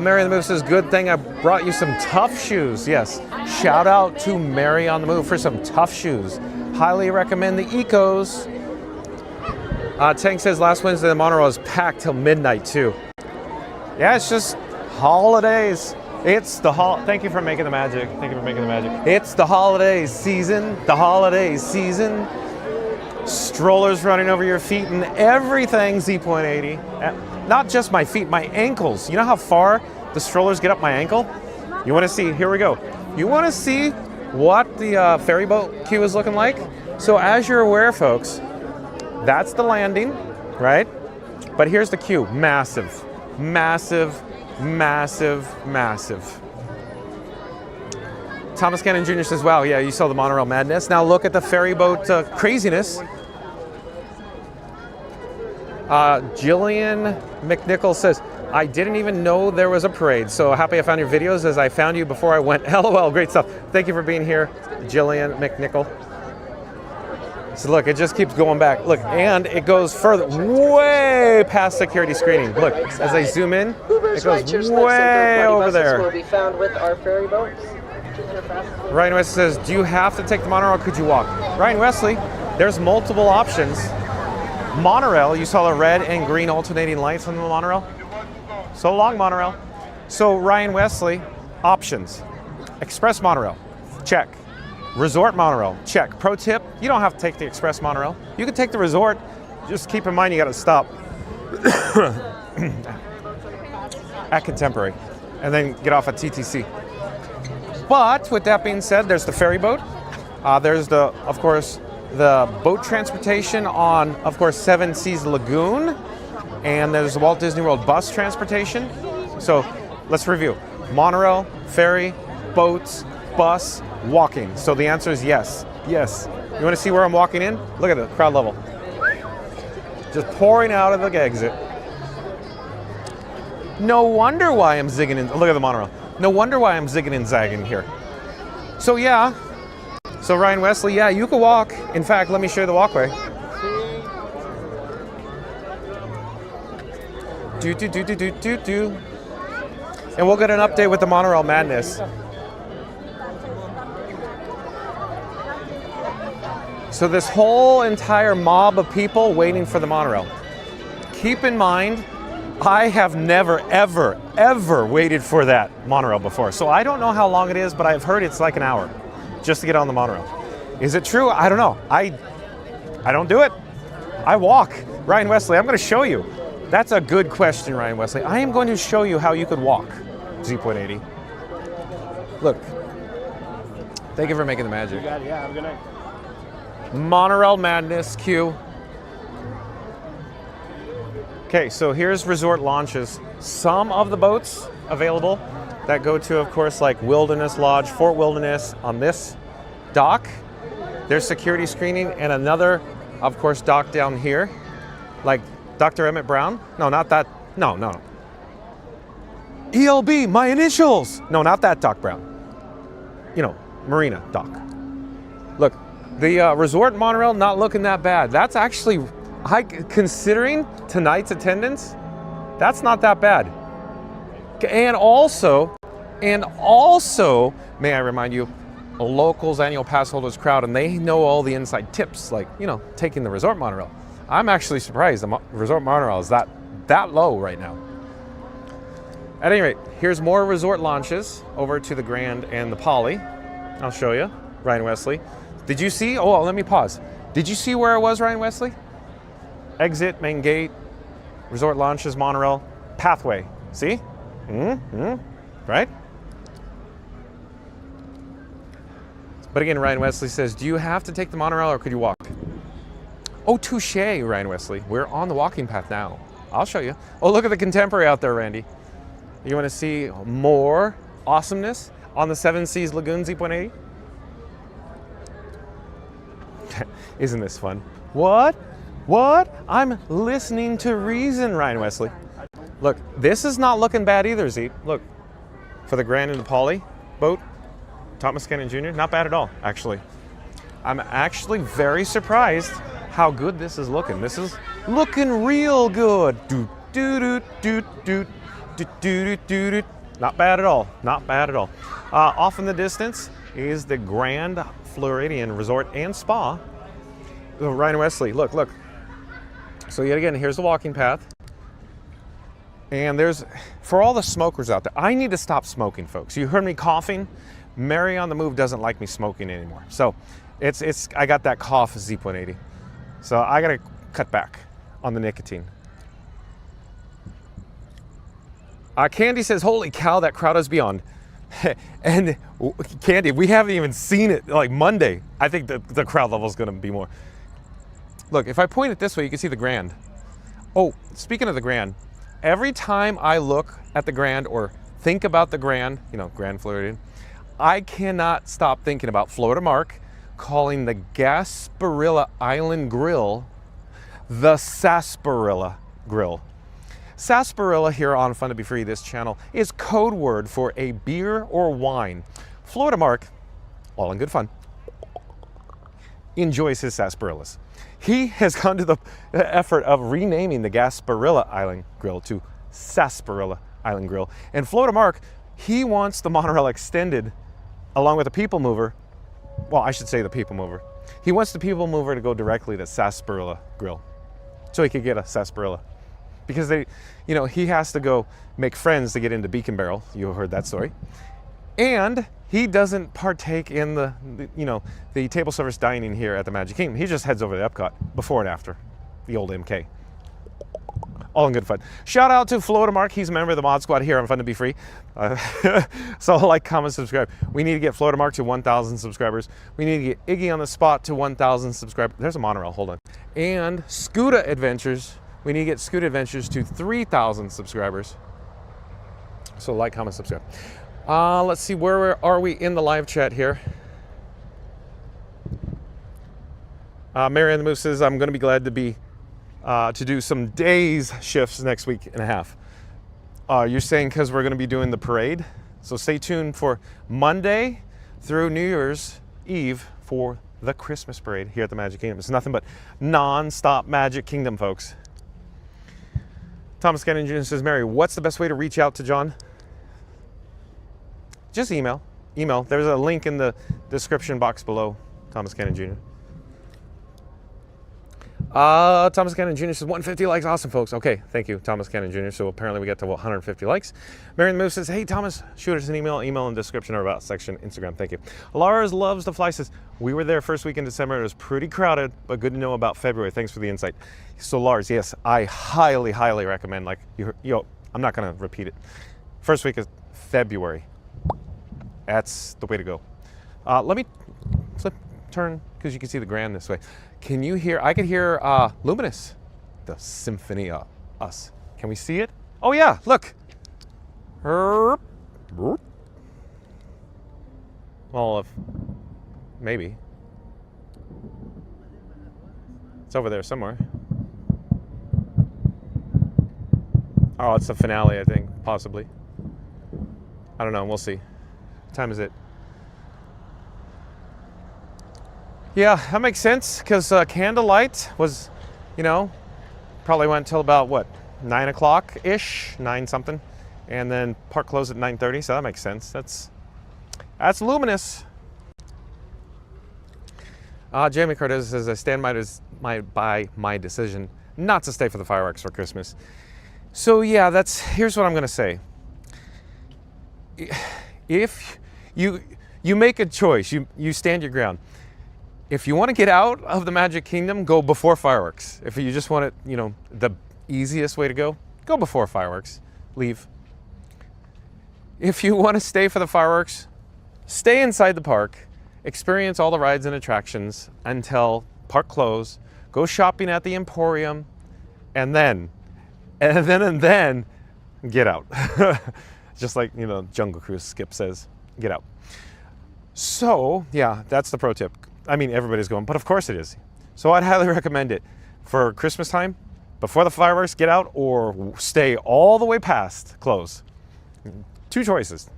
Mary on the Move says, good thing I brought you some tough shoes. Yes, shout out to Mary on the Move for some tough shoes. Highly recommend the Ecos. Tank says last Wednesday the monorail was packed till midnight too. Yeah, it's just holidays. It's the thank you for making the magic. Thank you for making the magic. It's the holiday season. The holiday season. Strollers running over your feet and everything, Z.80. Not just my feet, my ankles. You know how far the strollers get up my ankle? You want to see, here we go. You want to see what the ferry boat queue is looking like? So as you're aware, folks, that's the landing, right? But here's the queue, massive, massive, massive, massive. Thomas Cannon Jr. says, wow, yeah, you saw the monorail madness. Now look at the ferry boat craziness. Jillian McNichol says, I didn't even know there was a parade, so happy I found your videos as I found you before I went. LOL, great stuff. Thank you for being here, Jillian McNichol. So look, it just keeps going back. Look, and it goes further, way past security screening. Look, as I zoom in, it goes way over there. Will be found with our ferry boats. Ryan Wesley says, do you have to take the monorail or could you walk? Ryan Wesley, there's multiple options. Monorail, you saw the red and green alternating lights on the monorail. So long, monorail. So Ryan Wesley, options. Express monorail, check. Resort monorail, check. Pro tip, you don't have to take the express monorail. You can take the resort, just keep in mind you gotta stop at Contemporary and then get off at TTC. But with that being said, there's the ferry boat. There's the, of course, the boat transportation on, of course, Seven Seas Lagoon. And there's the Walt Disney World bus transportation. So let's review. Monorail, ferry, boats, bus, walking. So the answer is yes, yes. You want to see where I'm walking in? Look at the crowd level. Just pouring out of the exit. No wonder why I'm zigging in. Look at the monorail. No wonder why I'm zigging and zagging here. So yeah, so Ryan Wesley, yeah, you can walk. In fact, let me show you the walkway. Do. And we'll get an update with the monorail madness. So this whole entire mob of people waiting for the monorail. Keep in mind, I have never, ever, ever waited for that monorail before. So I don't know how long it is, but I've heard it's like an hour just to get on the monorail. Is it true? I don't know. I don't do it. I walk. Ryan Wesley, I'm going to show you. That's a good question, Ryan Wesley. I am going to show you how you could walk, Z.80. Look. Thank you for making the magic. You got it. Yeah, have a good night. Monorail madness queue. Okay, so here's resort launches. Some of the boats available that go to, of course, like Wilderness Lodge, Fort Wilderness on this dock. There's security screening and another, of course, dock down here, like Dr. Emmett Brown. No, not that. No. ELB, my initials. No, not that Doc Brown. You know, Marina Dock. Look, the resort monorail not looking that bad. That's actually, considering tonight's attendance, that's not that bad. And also, may I remind you, a locals annual pass holders crowd, and they know all the inside tips, like, you know, taking the resort monorail. I'm actually surprised the resort monorail is that low right now. At any rate, here's more resort launches over to the Grand and the Poly. I'll show you, Ryan Wesley. Did you see? Oh, let me pause. Did you see where I was, Ryan Wesley? Exit, main gate, resort launches, monorail, pathway. See? Right? But again, Ryan Wesley says, do you have to take the monorail or could you walk? Oh, touche, Ryan Wesley. We're on the walking path now. I'll show you. Oh, look at the contemporary out there, Randy. You want to see more awesomeness on the Seven Seas Lagoon Z.80? Isn't this fun? What? I'm listening to reason, Ryan Wesley. Look, this is not looking bad either, Zeke. Look, for the Grand and the Poly boat, Thomas Cannon Jr., not bad at all, actually. I'm actually very surprised how good this is looking. This is looking real good. Not bad at all, not bad at all. Off in the distance is the Grand Floridian Resort and Spa. Ryan Wesley, look. So yet again, here's the walking path. And there's, for all the smokers out there, I need to stop smoking, folks. You heard me coughing. Mary on the Move doesn't like me smoking anymore. So I got that cough Z.80. So I gotta cut back on the nicotine. Candy says, holy cow, that crowd is beyond. And Candy, we haven't even seen it, like Monday. I think the crowd level is gonna be more. Look, if I point it this way, you can see the Grand. Oh, speaking of the Grand, every time I look at the Grand or think about the Grand, Grand Floridian, I cannot stop thinking about Florida Mark calling the Gasparilla Island Grill the Sarsaparilla Grill. Sarsaparilla here on Fun to Be Free, this channel, is code word for a beer or wine. Florida Mark, all in good fun, enjoys his sarsaparillas. He has gone to the effort of renaming the Gasparilla Island Grill to Sarsaparilla Island Grill. And Florida Mark, he wants the monorail extended along with the People Mover. Well, I should say the People Mover. He wants the People Mover to go directly to Sarsaparilla Grill so he could get a sarsaparilla. Because he has to go make friends to get into Beacon Barrel. You heard that story. And he doesn't partake in the table service dining here at the Magic Kingdom. He just heads over to Epcot before and after the old MK. All in good fun. Shout out to Florida Mark. He's a member of the Mod Squad here on Fun to Be Free. So like, comment, subscribe. We need to get Florida Mark to 1,000 subscribers. We need to get Iggy on the Spot to 1,000 subscribers. There's a monorail, hold on. And Scuda Adventures. We need to get Scuda Adventures to 3,000 subscribers. So like, comment, subscribe. Let's see, where are we in the live chat here? Mary Ann the Moose says, I'm going to be glad to be to do some days shifts next week and a half. You're saying because we're going to be doing the parade? So stay tuned for Monday through New Year's Eve for the Christmas parade here at the Magic Kingdom. It's nothing but non-stop Magic Kingdom, folks. Thomas Cannon Jr. says, Mary, what's the best way to reach out to John? Just email. There's a link in the description box below, Thomas Cannon Jr. Thomas Cannon Jr. says 150 likes. Awesome, folks. Okay, thank you, Thomas Cannon Jr. So apparently we got to 150 likes. Marion Moose says, hey, Thomas, shoot us an email in the description or about section, Instagram. Thank you. Lars Loves to Fly says, we were there first week in December. It was pretty crowded, but good to know about February. Thanks for the insight. So Lars, yes, I highly, highly recommend, like, I'm not going to repeat it. First week of February. That's the way to go. Let me turn, because you can see the Grand this way. Can you hear, I can hear Luminous, the Symphony of Us. Can we see it? Oh yeah, look. Well, maybe. It's over there somewhere. Oh, it's the finale, I think, possibly. I don't know, we'll see. What time is it? Yeah, that makes sense, because Candlelight was, probably went till about, what, 9 o'clock-ish, 9 something, and then park closed at 9:30, so that makes sense. That's luminous. Jamie Cardoza says, I stand by my decision not to stay for the fireworks for Christmas. So yeah, here's what I'm gonna say. If you make a choice, you stand your ground. If you want to get out of the Magic Kingdom, go before fireworks. If you just want it, you know, the easiest way to go before fireworks. Leave. If you want to stay for the fireworks, stay inside the park, experience all the rides and attractions until park close, go shopping at the Emporium, and then get out. Just like, you know, Jungle Cruise, Skip says, get out. So, yeah, that's the pro tip. I mean, everybody's going, but of course it is. So I'd highly recommend it for Christmas time, before the fireworks, get out, or stay all the way past close. 2 choices.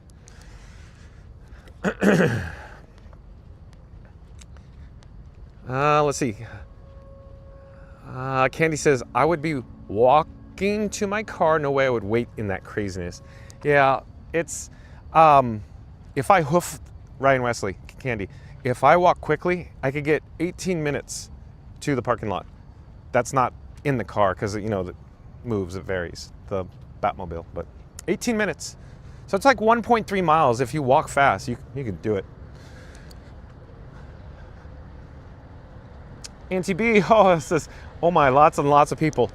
Let's see. Candy says, I would be walking to my car. No way I would wait in that craziness. Yeah, it's, if I hoof Ryan Wesley, Candy, if I walk quickly, I could get 18 minutes to the parking lot. That's not in the car because, you know, it moves, it varies, the Batmobile, but 18 minutes. So it's like 1.3 miles. If you walk fast, you can do it. Auntie B, oh, it says, oh my, lots and lots of people.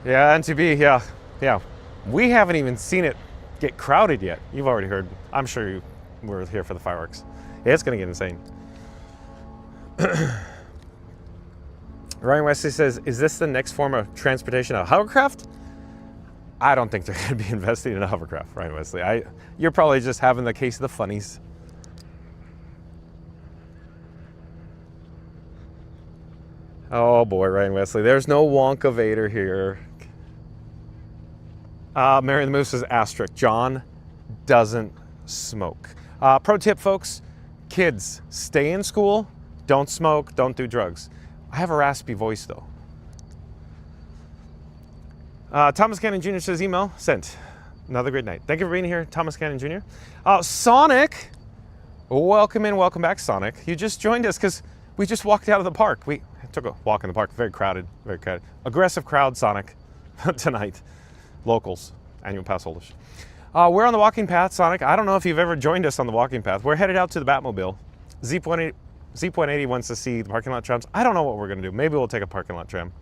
Yeah, Auntie B, yeah. We haven't even seen it get crowded yet. You've already heard. I'm sure you were here for the fireworks. Yeah, it's gonna get insane. Ryan Wesley says, is this the next form of transportation, a hovercraft? I don't think they're gonna be investing in a hovercraft, Ryan Wesley. You're probably just having the case of the funnies. Oh boy, Ryan Wesley, there's no Wonka Vader here. Mary the Moose says, asterisk, John doesn't smoke. Pro tip, folks, kids, stay in school, don't smoke, don't do drugs. I have a raspy voice though. Thomas Cannon Jr. says, email sent. Another great night. Thank you for being here, Thomas Cannon Jr. Sonic, welcome in, welcome back, Sonic. You just joined us because we just walked out of the park. We took a walk in the park, very crowded, very crowded. Aggressive crowd, Sonic, tonight. Locals, annual pass holders. We're on the walking path, Sonic. I don't know if you've ever joined us on the walking path. We're headed out to the Batmobile. Z.80 wants to see the parking lot trams. I don't know what we're gonna do. Maybe we'll take a parking lot tram.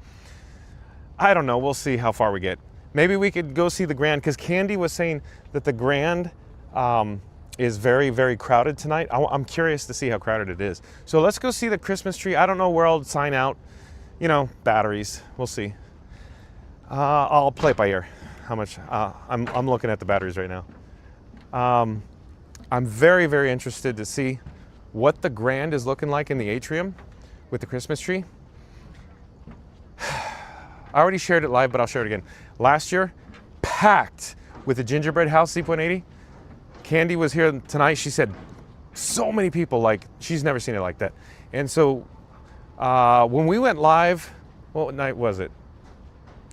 I don't know, we'll see how far we get. Maybe we could go see the Grand, because Candy was saying that the Grand is very, very crowded tonight. I'm curious to see how crowded it is. So let's go see the Christmas tree. I don't know where I'll sign out. You know, batteries, we'll see. I'll play it by ear. How much? I'm looking at the batteries right now. I'm very, very interested to see what the Grand is looking like in the Atrium with the Christmas tree. I already shared it live, but I'll share it again. Last year, packed with the gingerbread house, Z.80. Candy was here tonight. She said, so many people, like, she's never seen it like that. And so when we went live, what night was it?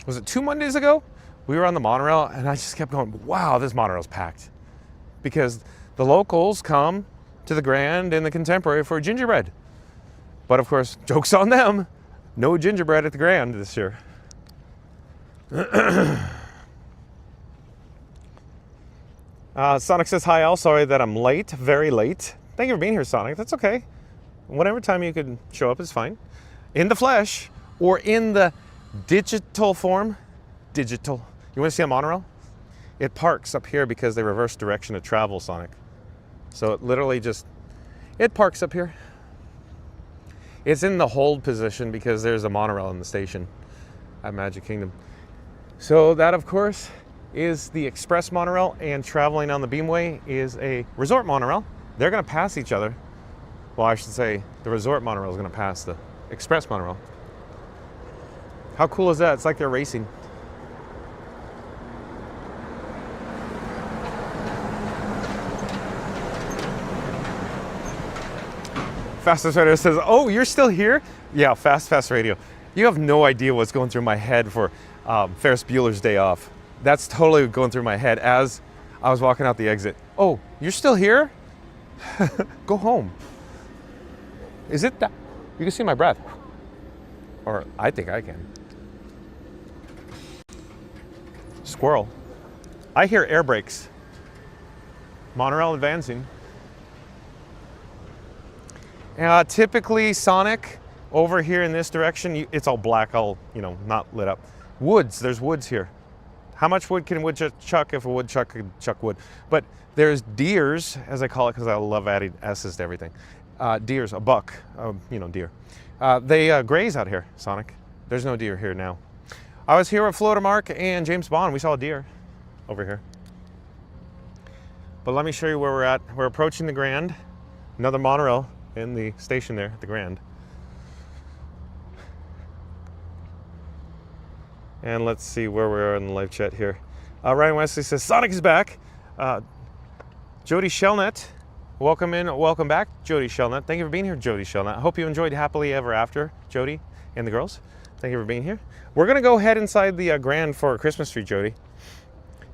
Was it 2 Mondays ago? We were on the monorail, and I just kept going, wow, this monorail's packed. Because the locals come to the Grand and the Contemporary for gingerbread. But of course, joke's on them. No gingerbread at the Grand this year. Sonic says, hi, Al. Sorry that I'm late, very late. Thank you for being here, Sonic. That's okay. Whatever time you could show up is fine. In the flesh or in the digital form. Digital. You want to see a monorail? It parks up here because they reverse direction of travel, Sonic. So it literally just, it parks up here. It's in the hold position because there's a monorail in the station at Magic Kingdom. So that, of course, is the express monorail, and traveling on the Beamway is a resort monorail. They're going to pass each other. Well, I should say the resort monorail is going to pass the express monorail. How cool is that? It's like they're racing. Fastest Radio says, oh, you're still here? Yeah, Fast Radio. You have no idea what's going through my head for Ferris Bueller's Day Off. That's totally going through my head as I was walking out the exit. Oh, you're still here? Go home. Is it that? You can see my breath. Or I think I can. Squirrel. I hear air brakes. Monorail advancing. Typically Sonic over here in this direction, it's all black, all, you know, not lit up. Woods, there's woods here. How much wood can a woodchuck chuck if a woodchuck could chuck wood? But there's deers, as I call it, because I love adding S's to everything. Deers, a buck, you know, deer. They graze out here, Sonic. There's no deer here now. I was here with Florida Mark and James Bond. We saw a deer over here. But let me show you where we're at. We're approaching the Grand. Another monorail in the station there, the Grand. And let's see where we are in the live chat here. Ryan Wesley says, Sonic is back. Jody Shellnut, welcome in, welcome back, Jody Shellnut. Thank you for being here, Jody Shellnut. I hope you enjoyed Happily Ever After, Jody and the girls. Thank you for being here. We're gonna go head inside the Grand for a Christmas tree, Jody.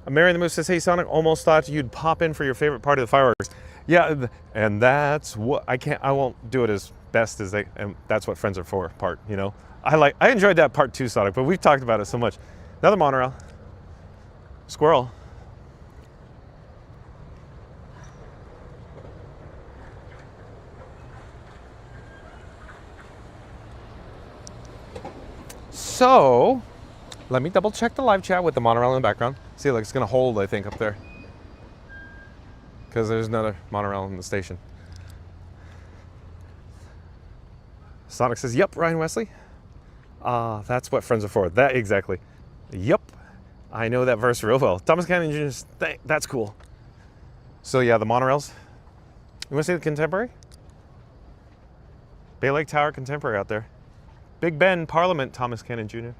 Mary the Moose says, hey Sonic, almost thought you'd pop in for your favorite part of the fireworks. Yeah, and that's what, I won't do it as best as they, and that's what friends are for part, you know. I enjoyed that part too, Sonic, but we've talked about it so much. Another monorail. Squirrel. So, let me double check the live chat with the monorail in the background. See, like it's gonna hold, I think, up there. Because there's another monorail in the station. Sonic says, yep, Ryan Wesley. That's what friends are for. That, exactly. Yep. I know that verse real well. Thomas Cannon Jr., that's cool. So yeah, the monorails. You want to see the Contemporary? Bay Lake Tower Contemporary out there. Big Ben Parliament, Thomas Cannon Jr.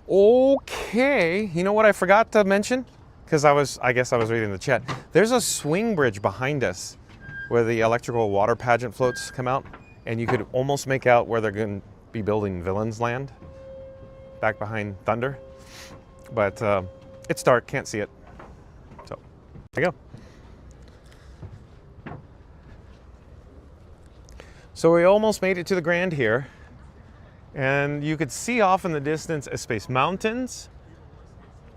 Okay, you know what I forgot to mention? Because I guess I was reading the chat. There's a swing bridge behind us where the electrical water pageant floats come out, and you could almost make out where they're going to be building Villains Land back behind Thunder. But it's dark, can't see it. So, there you go. So we almost made it to the Grand here, and you could see off in the distance a Space Mountains,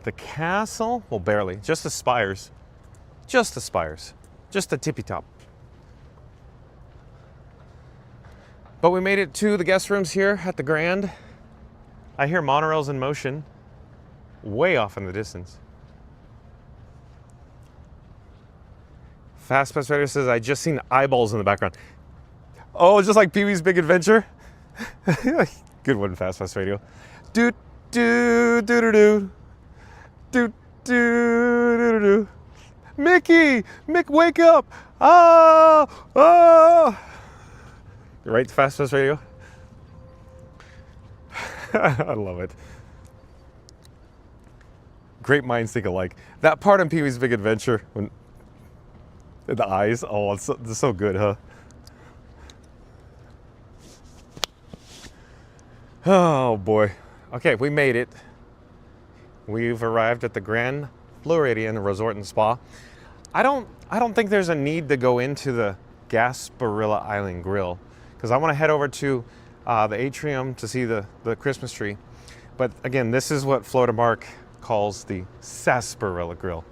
the castle, well barely, just the spires, just the tippy top. But we made it to the guest rooms here at the Grand. I hear monorails in motion, way off in the distance. Fast Pass Radio says, I just seen eyeballs in the background. Oh, just like Pee-wee's Big Adventure? Good one, Fast Pass Radio. Doot, doot, doot, doot, doot, doot, doot, doot. Mickey! Mick, wake up! Ah! Ah! Right, Fast Pass Radio? I love it. Great minds think alike. That part in Pee-wee's Big Adventure, when the eyes, oh, it's so good, huh? Oh boy. Okay, we made it. We've arrived at the Grand Floridian Resort and Spa. I don't think there's a need to go into the Gasparilla Island Grill because I want to head over to the Atrium to see the Christmas tree. But again, this is what Florida Mark calls the Sarsaparilla Grill.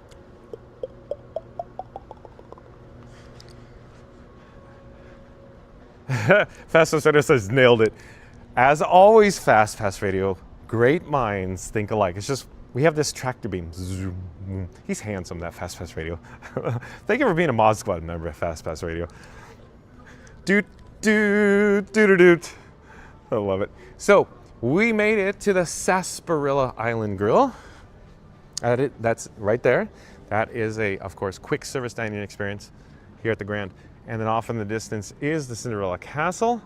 Fast Pass Radio says nailed it. As always, Fast Pass Radio, great minds think alike. It's just, we have this tractor beam. Zoom. He's handsome, that Fast Pass Radio. Thank you for being a Mod Squad member at Fast Pass Radio. Doot, doot, doot, doot. I love it. So, we made it to the Sarsaparilla Island Grill. That's right there. That is of course, quick service dining experience here at the Grand. And then off in the distance is the Cinderella Castle.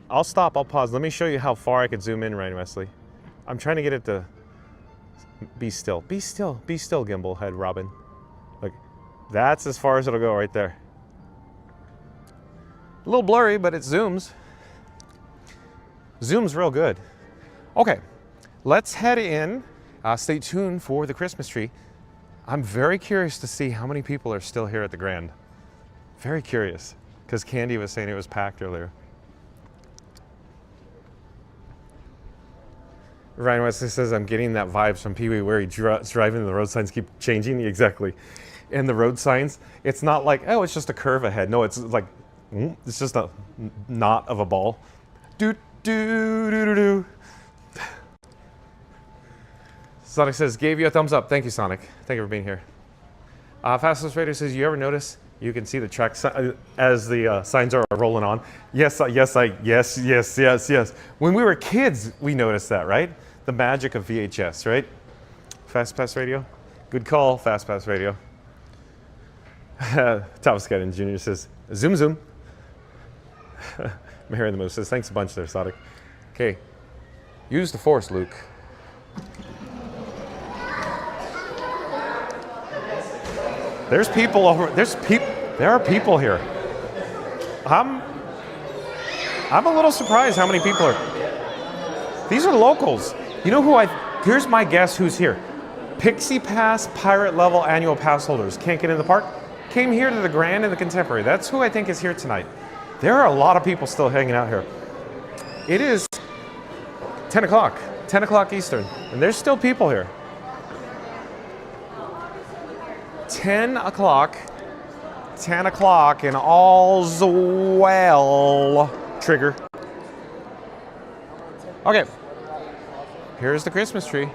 I'll stop, I'll pause. Let me show you how far I could zoom in, Ryan Wesley. I'm trying to get it to be still. Be still, gimbal head Robin. Look, that's as far as it'll go right there. A little blurry, but it zooms. Zooms real good. Okay, let's head in. Stay tuned for the Christmas tree. I'm very curious to see how many people are still here at the Grand. Very curious, because Candy was saying it was packed earlier. Ryan Wesley says, I'm getting that vibes from Pee Wee where he driving and the road signs keep changing. Exactly. And the road signs, it's not like, oh, it's just a curve ahead. No, it's like, it's just a knot of a ball. Do, do, do, do, do. Sonic says, gave you a thumbs up. Thank you, Sonic. Thank you for being here. Fastest Radio says, you ever notice you can see the track as the signs are rolling on? Yes. When we were kids, we noticed that, right? The magic of VHS, right? Fast Pass Radio. Good call, Fast Pass Radio. Thomas Gadden Jr. says, zoom, zoom. Mary the Moose says, thanks a bunch there, Sonic. Okay, use the force, Luke. There's people over, there are people here. I'm a little surprised how many people are. These are locals. You know who here's my guess who's here. Pixie Pass Pirate Level Annual Pass holders. Can't get in the park? Came here to the Grand and the Contemporary. That's who I think is here tonight. There are a lot of people still hanging out here. It is 10 o'clock Eastern, and there's still people here. 10 o'clock, and all's well. Trigger. Okay, here's the Christmas tree.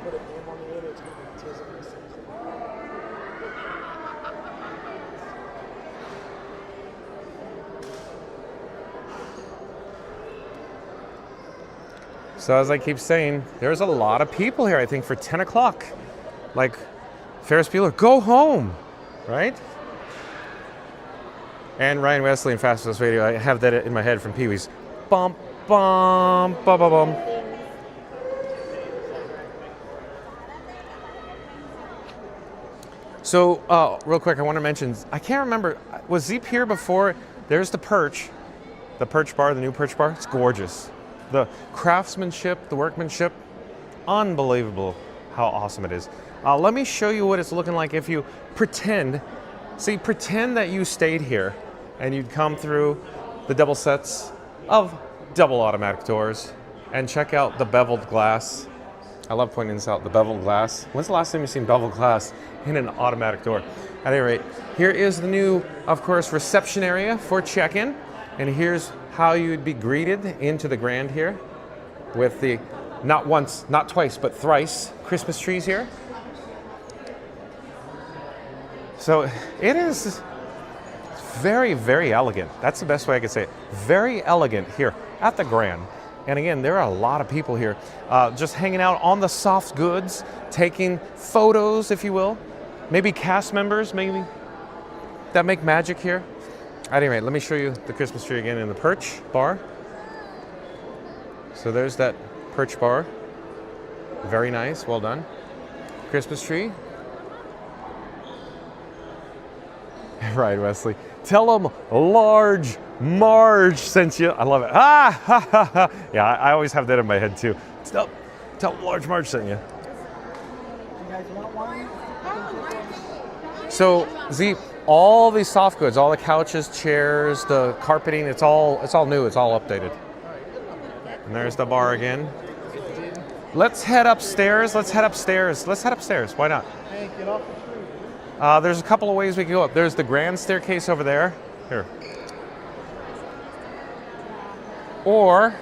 So as I keep saying, there's a lot of people here, I think, for 10 o'clock. Like Ferris Bueller, go home, right? And Ryan Wesley and Fast Pass Radio, I have that in my head from Pee Wee's. Bum, bum, bum, bum, bum. So, real quick, I want to mention, I can't remember, was Zeep here before? There's the Perch bar, the new Perch bar. It's gorgeous. The craftsmanship, the workmanship, unbelievable how awesome it is. Let me show you what it's looking like if you pretend that you stayed here and you'd come through the double sets of double automatic doors and check out the beveled glass. I love pointing this out, the beveled glass. When's the last time you've seen beveled glass in an automatic door? At any rate, here is the new, of course, reception area for check-in. And here's how you'd be greeted into the Grand here with the, not once, not twice, but thrice Christmas trees here. So it is very, very elegant. That's the best way I could say it. Very elegant here at the Grand. And again, there are a lot of people here just hanging out on the soft goods, taking photos, if you will. Maybe cast members, maybe, that make magic here. At any rate, let me show you the Christmas tree again in the Perch bar. So there's that Perch bar. Very nice, well done. Christmas tree. Right, Wesley. Tell them Large Marge sent you. I love it. Ah, ha, ha, ha. Yeah, I always have that in my head too. Tell them Large Marge sent you. So, Zeep, all these soft goods, all the couches, chairs, the carpeting, it's all new, it's all updated. And there's the bar again. Let's head upstairs. Why not? Hey, get off the tree. There's a couple of ways we can go up. There's the grand staircase over there. Here. Or,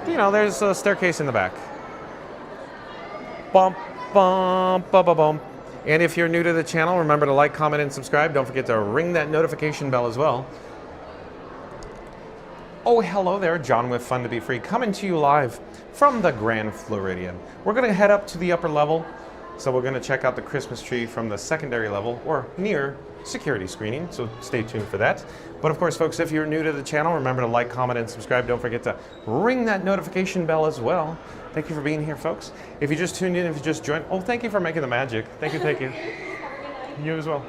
there's a staircase in the back. Bump, bump, bump, bump, bump. And if you're new to the channel, remember to like, comment, and subscribe. Don't forget to ring that notification bell as well. Oh, hello there, John with Fun to Be Free, coming to you live from the Grand Floridian. We're going to head up to the upper level, so we're going to check out the Christmas tree from the secondary level, or near security screening, so stay tuned for that. But of course, folks, if you're new to the channel, remember to like, comment, and subscribe. Don't forget to ring that notification bell as well. Thank you for being here, folks. If you just tuned in, if you just joined, oh, thank you for making the magic. Thank you. You as well.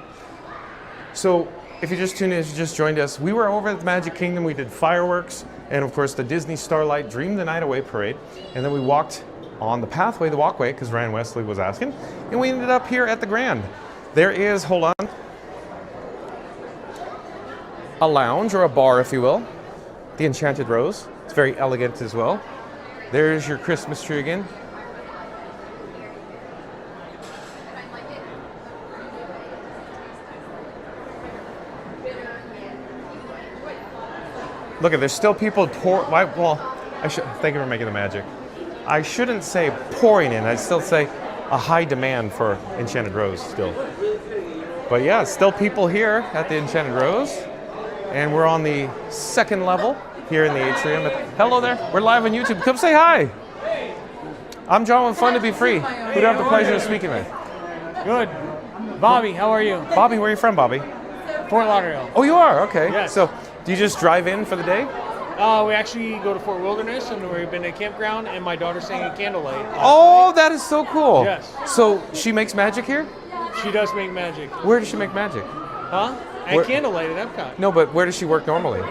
So, if you just tuned in, if you just joined us, we were over at the Magic Kingdom. We did fireworks, and of course, the Disney Starlight Dream the Night Away parade. And then we walked on the pathway, the walkway, because Ryan Wesley was asking, and we ended up here at the Grand. There is, hold on, a lounge or a bar, if you will. The Enchanted Rose. It's very elegant as well. There's your Christmas tree again. Look, there's still people thank you for making the magic. I shouldn't say pouring in. I'd still say a high demand for Enchanted Rose still. But yeah, still people here at the Enchanted Rose. And we're on the second level here in the Atrium. Hello there. We're live on YouTube. Come say hi. I'm John with Fun to Be Free. Who do I have the pleasure of speaking with? Good. Bobby, how are you? Bobby, where are you from, Bobby? Fort Lauderdale. Oh, you are? Okay. Yes. So, do you just drive in for the day? We actually go to Fort Wilderness, and we've been at campground, and my daughter's singing Candlelight. Oh, that is so cool. Yes. So, she makes magic here? She does make magic. Where does she make magic? Huh? At Candlelight at Epcot. No, but where does she work normally?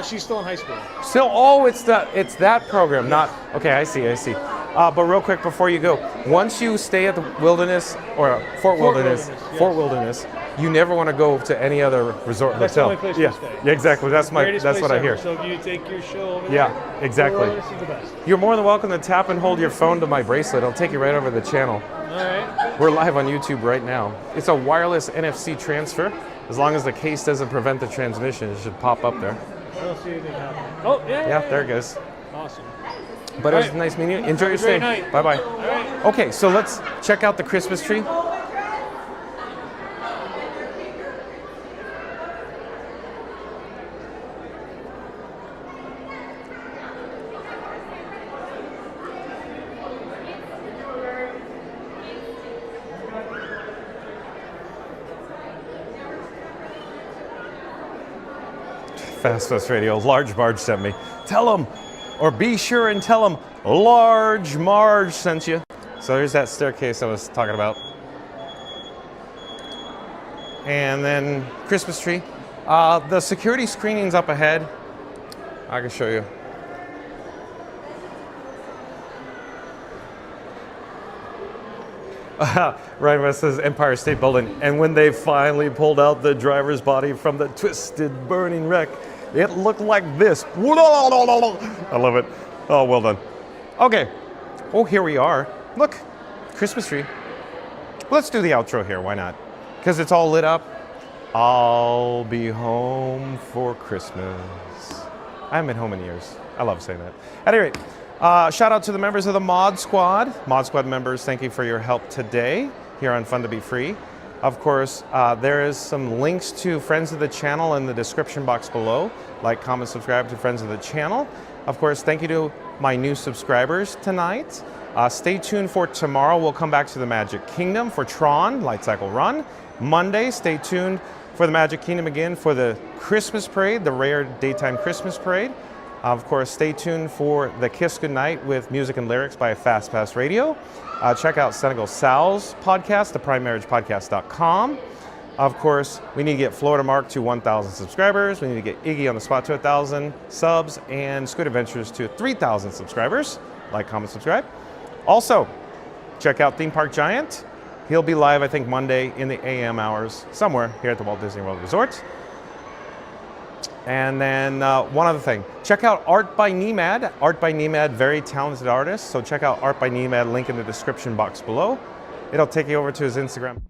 She's still in high school. Still, oh, it's that program, not, okay, I see. But real quick before you go, once you stay at the Wilderness, or Fort Wilderness, you never want to go to any other resort That's hotel. the only place Yeah, to stay. yeah, exactly. That's Greatest what place I ever. hear. So if you take your show over there, Yeah, exactly. Fort Wilderness is the best. You're more than welcome to tap and hold your phone to my bracelet. I'll take you right over the channel. All right. We're live on YouTube right now. It's a wireless NFC transfer. As long as the case doesn't prevent the transmission, it should pop up there. I don't see anything happening. Oh, yeah. Yeah, there it goes. Awesome. But it was nice meeting you. Enjoy your stay. Bye-bye. Okay, so let's check out the Christmas tree. Fast Radio, Large Marge sent me. Tell them, or be sure and tell them, Large Marge sent you. So there's that staircase I was talking about. And then Christmas tree. The security screening's up ahead. I can show you. Ryan West says Empire State Building. And when they finally pulled out the driver's body from the twisted, burning wreck, it looked like this. I love it. Oh, well done. Okay. Oh, here we are. Look, Christmas tree. Let's do the outro here. Why not? Because it's all lit up. I'll be home for Christmas. I haven't been home in years. I love saying that. At any rate, shout out to the members of the Mod Squad. Mod Squad members, thank you for your help today here on Fun to Be Free. Of course, there is some links to friends of the channel in the description box below. Like, comment, subscribe to friends of the channel. Of course, thank you to my new subscribers tonight. Stay tuned for tomorrow. We'll come back to the Magic Kingdom for Tron, Light Cycle Run. Monday, stay tuned for the Magic Kingdom again for the Christmas Parade, the rare daytime Christmas Parade. Of course, stay tuned for the Kiss Goodnight with music and lyrics by Fast Pass Radio. Check out Senegal Sal's podcast, theprimemarriagepodcast.com. Of course, we need to get Florida Mark to 1,000 subscribers. We need to get Iggy on the spot to 1,000 subs and Squid Adventures to 3,000 subscribers. Like, comment, subscribe. Also, check out Theme Park Giant. He'll be live, I think, Monday in the AM hours somewhere here at the Walt Disney World Resort. And then one other thing, check out Art by Nemad. Art by Nemad, very talented artist. So check out Art by Nemad, link in the description box below. It'll take you over to his Instagram.